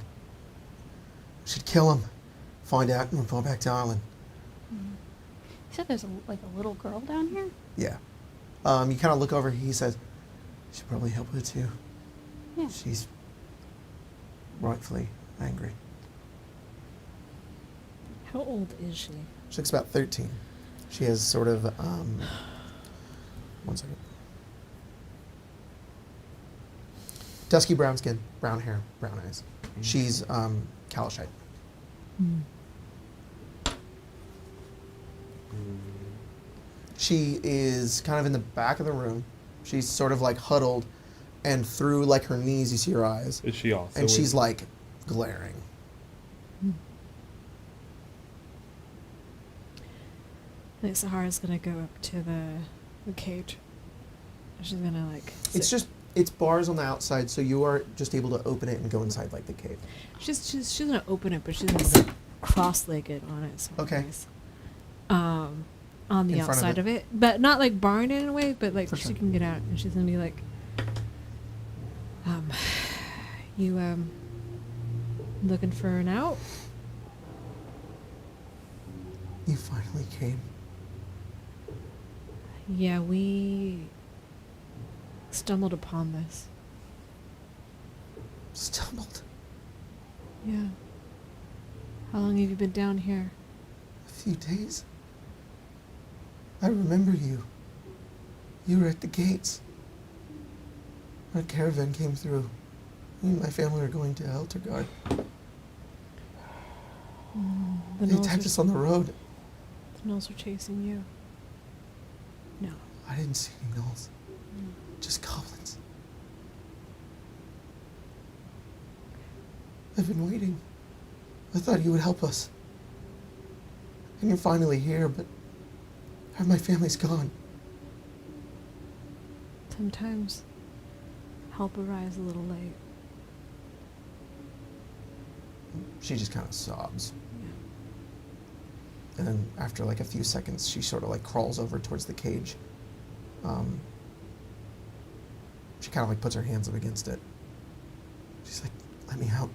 S2: We should kill him, find out, and report back to Ireland.
S5: You said there's a little girl down here?
S2: Yeah. You kind of look over. He says, "Should probably help her too.
S5: Yeah.
S2: She's rightfully angry."
S3: How old is she?
S2: She looks about 13. She has sort of, 1 second. Dusky brown skin, brown hair, brown eyes. She's, Kalashite. She is kind of in the back of the room. She's sort of like huddled, and through like her knees you see her eyes.
S4: Is she also...
S2: And she's like glaring.
S3: I think Sahara's gonna go up to the cage. She's gonna like.
S2: It's
S3: sit-
S2: just, it's bars on the outside, so you are just able to open it and go inside like the cave.
S3: She's gonna open it, but she's gonna sit cross-legged on it. So
S2: Okay.
S3: On the
S2: In front of
S3: outside
S2: it.
S3: of it, but not like barring it in a way, but like
S2: For
S3: she
S2: sure.
S3: can get out, and she's gonna be like, you looking for an out?
S2: You finally came.
S3: Yeah, we stumbled upon this.
S2: Stumbled.
S3: Yeah. How long have you been down here?
S2: A few days. I remember you. You were at the gates. Our caravan came through. Me and my family were going to Eltergard.
S3: The
S2: They
S3: gnolls
S2: attacked
S3: are-
S2: us on the road.
S3: The gnolls are chasing you. No.
S2: I didn't see any gnolls. Just goblins. I've been waiting. I thought you would help us. And you're finally here, but my family's gone.
S3: Sometimes help arrives a little late.
S2: She just kind of sobs. And then after like a few seconds, she sort of like crawls over towards the cage. She kind of like puts her hands up against it. She's like, let me out.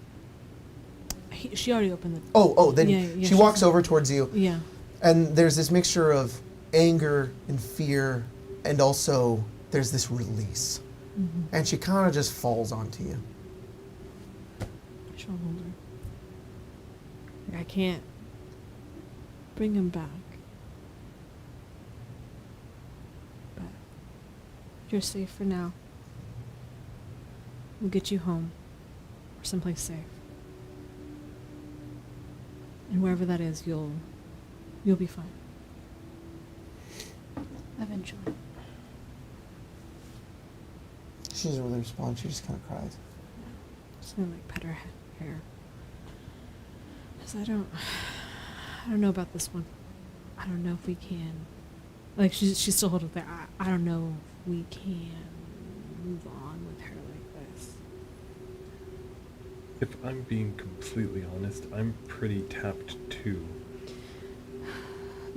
S3: She already opened the.
S2: Then
S3: Yeah,
S2: she walks over towards you.
S3: Yeah.
S2: And there's this mixture of anger and fear, and also there's this release.
S3: Mm-hmm.
S2: And she kind of just falls onto you.
S3: She'll hold her. I can't bring him back. But you're safe for now. We'll get you home. Or someplace safe. And wherever that is, you'll be fine.
S5: Eventually.
S2: She doesn't really respond. She just kind of cries.
S3: Just gonna like pet her hair. 'Cause I don't know about this one. I don't know if we can. Like she's still holding there. I don't know if we can move on with her like this.
S4: If I'm being completely honest, I'm pretty tapped too.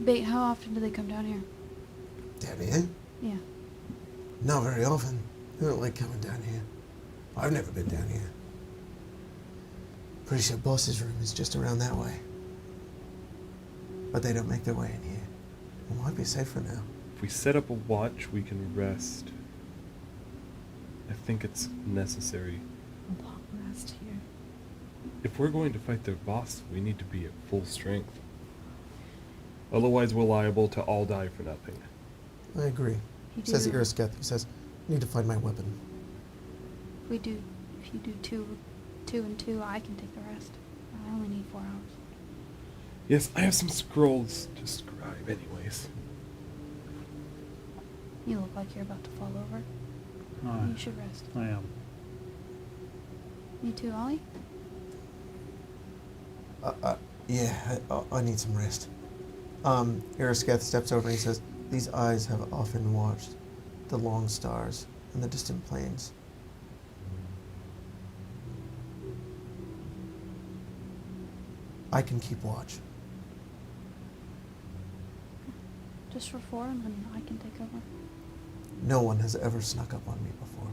S5: Bait, how often do they come down here?
S2: Down here?
S5: Yeah.
S2: Not very often. They don't like coming down here. I've never been down here. Pretty sure boss's room is just around that way. But they don't make their way in here. We might be safer now.
S4: If we set up a watch, we can rest. I think it's necessary.
S3: A long rest here.
S4: If we're going to fight their boss, we need to be at full strength. Otherwise, we're liable to all die for nothing.
S2: I agree.
S5: You
S2: Says
S5: do-
S2: Irisketh. He says, I need to find my weapon.
S5: If you do two and two, I can take the rest. I only need 4 hours.
S4: Yes, I have some scrolls to scribe anyways.
S5: You look like you're about to fall over.
S6: Aye.
S5: You should rest.
S6: I am.
S5: You too, Ollie?
S2: Yeah, I need some rest. Irisketh steps over and he says, these eyes have often watched the long stars and the distant plains. I can keep watch.
S5: Just for 4 and then I can take over.
S2: No one has ever snuck up on me before.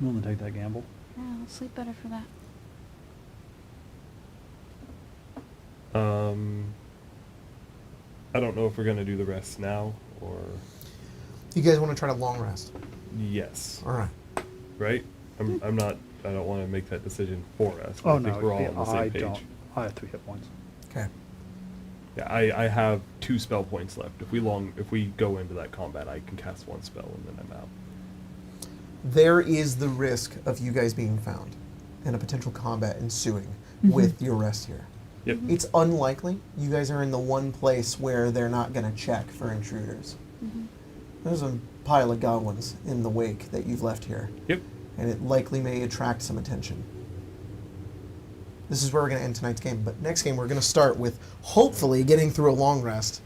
S6: I'm willing to take that gamble.
S5: Yeah, I'll sleep better for that.
S4: I don't know if we're gonna do the rest now or
S2: You guys want to try to long rest?
S4: yes,
S2: All right.
S4: right? I'm not. I don't want to make that decision for us. But
S6: Oh
S4: I think
S6: no,
S4: we're all
S6: yeah,
S4: on the same
S6: I
S4: page.
S6: don't. I have 3 hit points.
S2: Okay.
S4: Yeah, I have 2 spell points left. If we go into that combat, I can cast 1 spell and then I'm out.
S2: There is the risk of you guys being found and a potential combat ensuing with your rest here.
S4: Yep.
S2: It's unlikely. You guys are in the one place where they're not going to check for intruders.
S5: Mm-hmm.
S2: There's a pile of goblins in the wake that you've left here,
S4: Yep.
S2: and it likely may attract some attention. This is where we're going to end tonight's game, but next game we're going to start with hopefully getting through a long rest,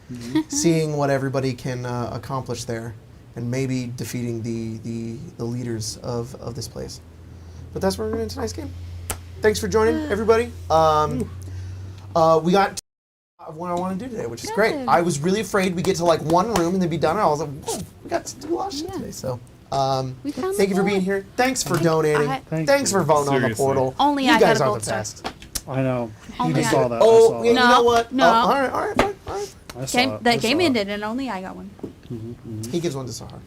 S2: seeing what everybody can accomplish there, and maybe defeating the leaders of this place. But that's where we're going to end tonight's game. Thanks for joining, everybody. We got of what I want to do today, which is great.
S5: Good.
S2: I was really afraid we get to like one room and then be done. I was like, whoa, we got to do a lot of shit
S5: Yeah.
S2: today. So,
S5: We found
S2: thank
S5: the
S2: you for being
S5: gold.
S2: here. Thanks for donating.
S6: Thank
S2: Thanks
S6: you.
S2: for voting on the
S4: Seriously.
S2: portal.
S5: Only
S2: you
S5: I got
S2: guys
S5: a
S2: are
S5: gold
S2: the
S5: star.
S2: best.
S6: I know.
S5: Only
S6: I
S5: I-
S6: saw that.
S2: Oh,
S6: I saw
S2: you
S6: that.
S2: know what?
S5: No.
S2: Oh, all right, fine, all right.
S6: I saw
S5: Game,
S6: it.
S5: that
S6: I
S5: game
S6: saw it.
S5: ended and only I got one.
S2: He gives one to Sahar.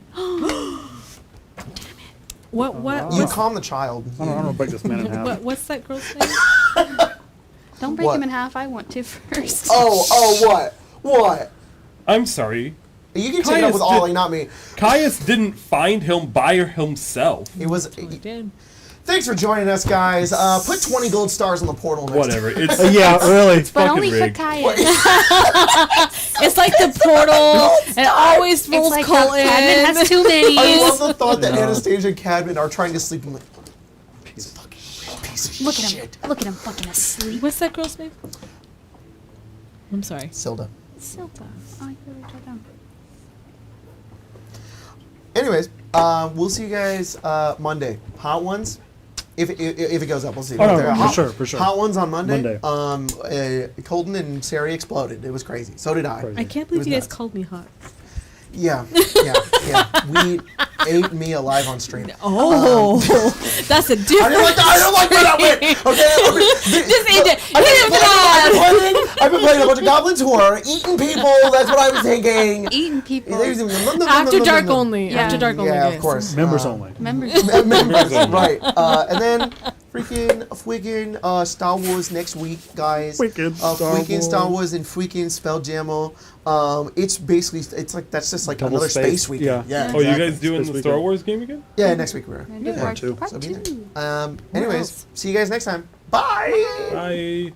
S3: What
S6: wow.
S2: You
S3: what's,
S2: calm the child.
S6: I don't know. Break this man in half.
S3: what's that girl's name?
S5: Don't break
S2: What?
S5: him in half. I want to first.
S2: What? What?
S4: I'm sorry.
S2: You can take it up with
S4: Caius did-
S2: Ollie, not me.
S4: Caius didn't find him by himself.
S2: It was.
S3: Dan.
S2: Thanks for joining us, guys. Put 20 gold stars on the portal next
S4: Whatever. It's
S6: Yeah, really.
S5: But
S4: fucking
S5: only for
S4: rigged.
S5: Kaya.
S3: It's like the portal. It always
S5: It's
S3: rolls
S5: like
S3: Colton.
S5: Cadman has too many.
S2: I love the thought that
S6: No.
S2: Anastasia and Cadman are trying to sleep. I'm like,
S6: Piece.
S2: piece of
S5: Look at him.
S2: shit.
S5: Look at him fucking asleep.
S3: What's that girl's name? I'm sorry.
S2: Silda.
S5: Silta. Oh, I could write that down.
S2: Anyways, we'll see you guys Monday. Hot ones. If it goes up, we'll see.
S6: Oh, no,
S2: But,
S6: for sure, for sure.
S2: Hot ones on Monday.
S6: Monday.
S2: Colton and Sari exploded. It was crazy. So did I.
S6: Crazy.
S3: I can't
S2: It
S3: believe
S2: was
S3: you guys
S2: nuts.
S3: called me hot.
S2: Yeah. We ate me alive on stream.
S3: Oh, that's a
S2: I
S3: different.
S2: don't like where that went. Okay.
S3: Just eat it. Hit him for that.
S2: I've been playing a bunch of goblins who are eating people. That's what I was thinking.
S5: Eating people.
S3: After dark only.
S5: Yeah.
S3: After dark only.
S2: Yeah,
S3: guys.
S2: of course.
S6: Members only.
S5: Members.
S2: Members, right. And then freaking Star Wars next week, guys.
S6: Freaking Star
S2: freaking Star
S6: Wars.
S2: Wars and freaking Spelljammer. It's basically, it's like, that's just like
S6: Double
S2: another
S6: space,
S2: space weekend.
S6: yeah.
S4: Oh, you
S2: exactly.
S4: guys doing
S6: This
S4: the Star
S6: weekend.
S4: Wars game again?
S2: Yeah, next week we're.
S5: Gonna do
S2: Yeah.
S5: part
S6: two.
S5: part
S2: So be there.
S5: two.
S2: Anyways, see you guys next time. Bye.
S4: Bye.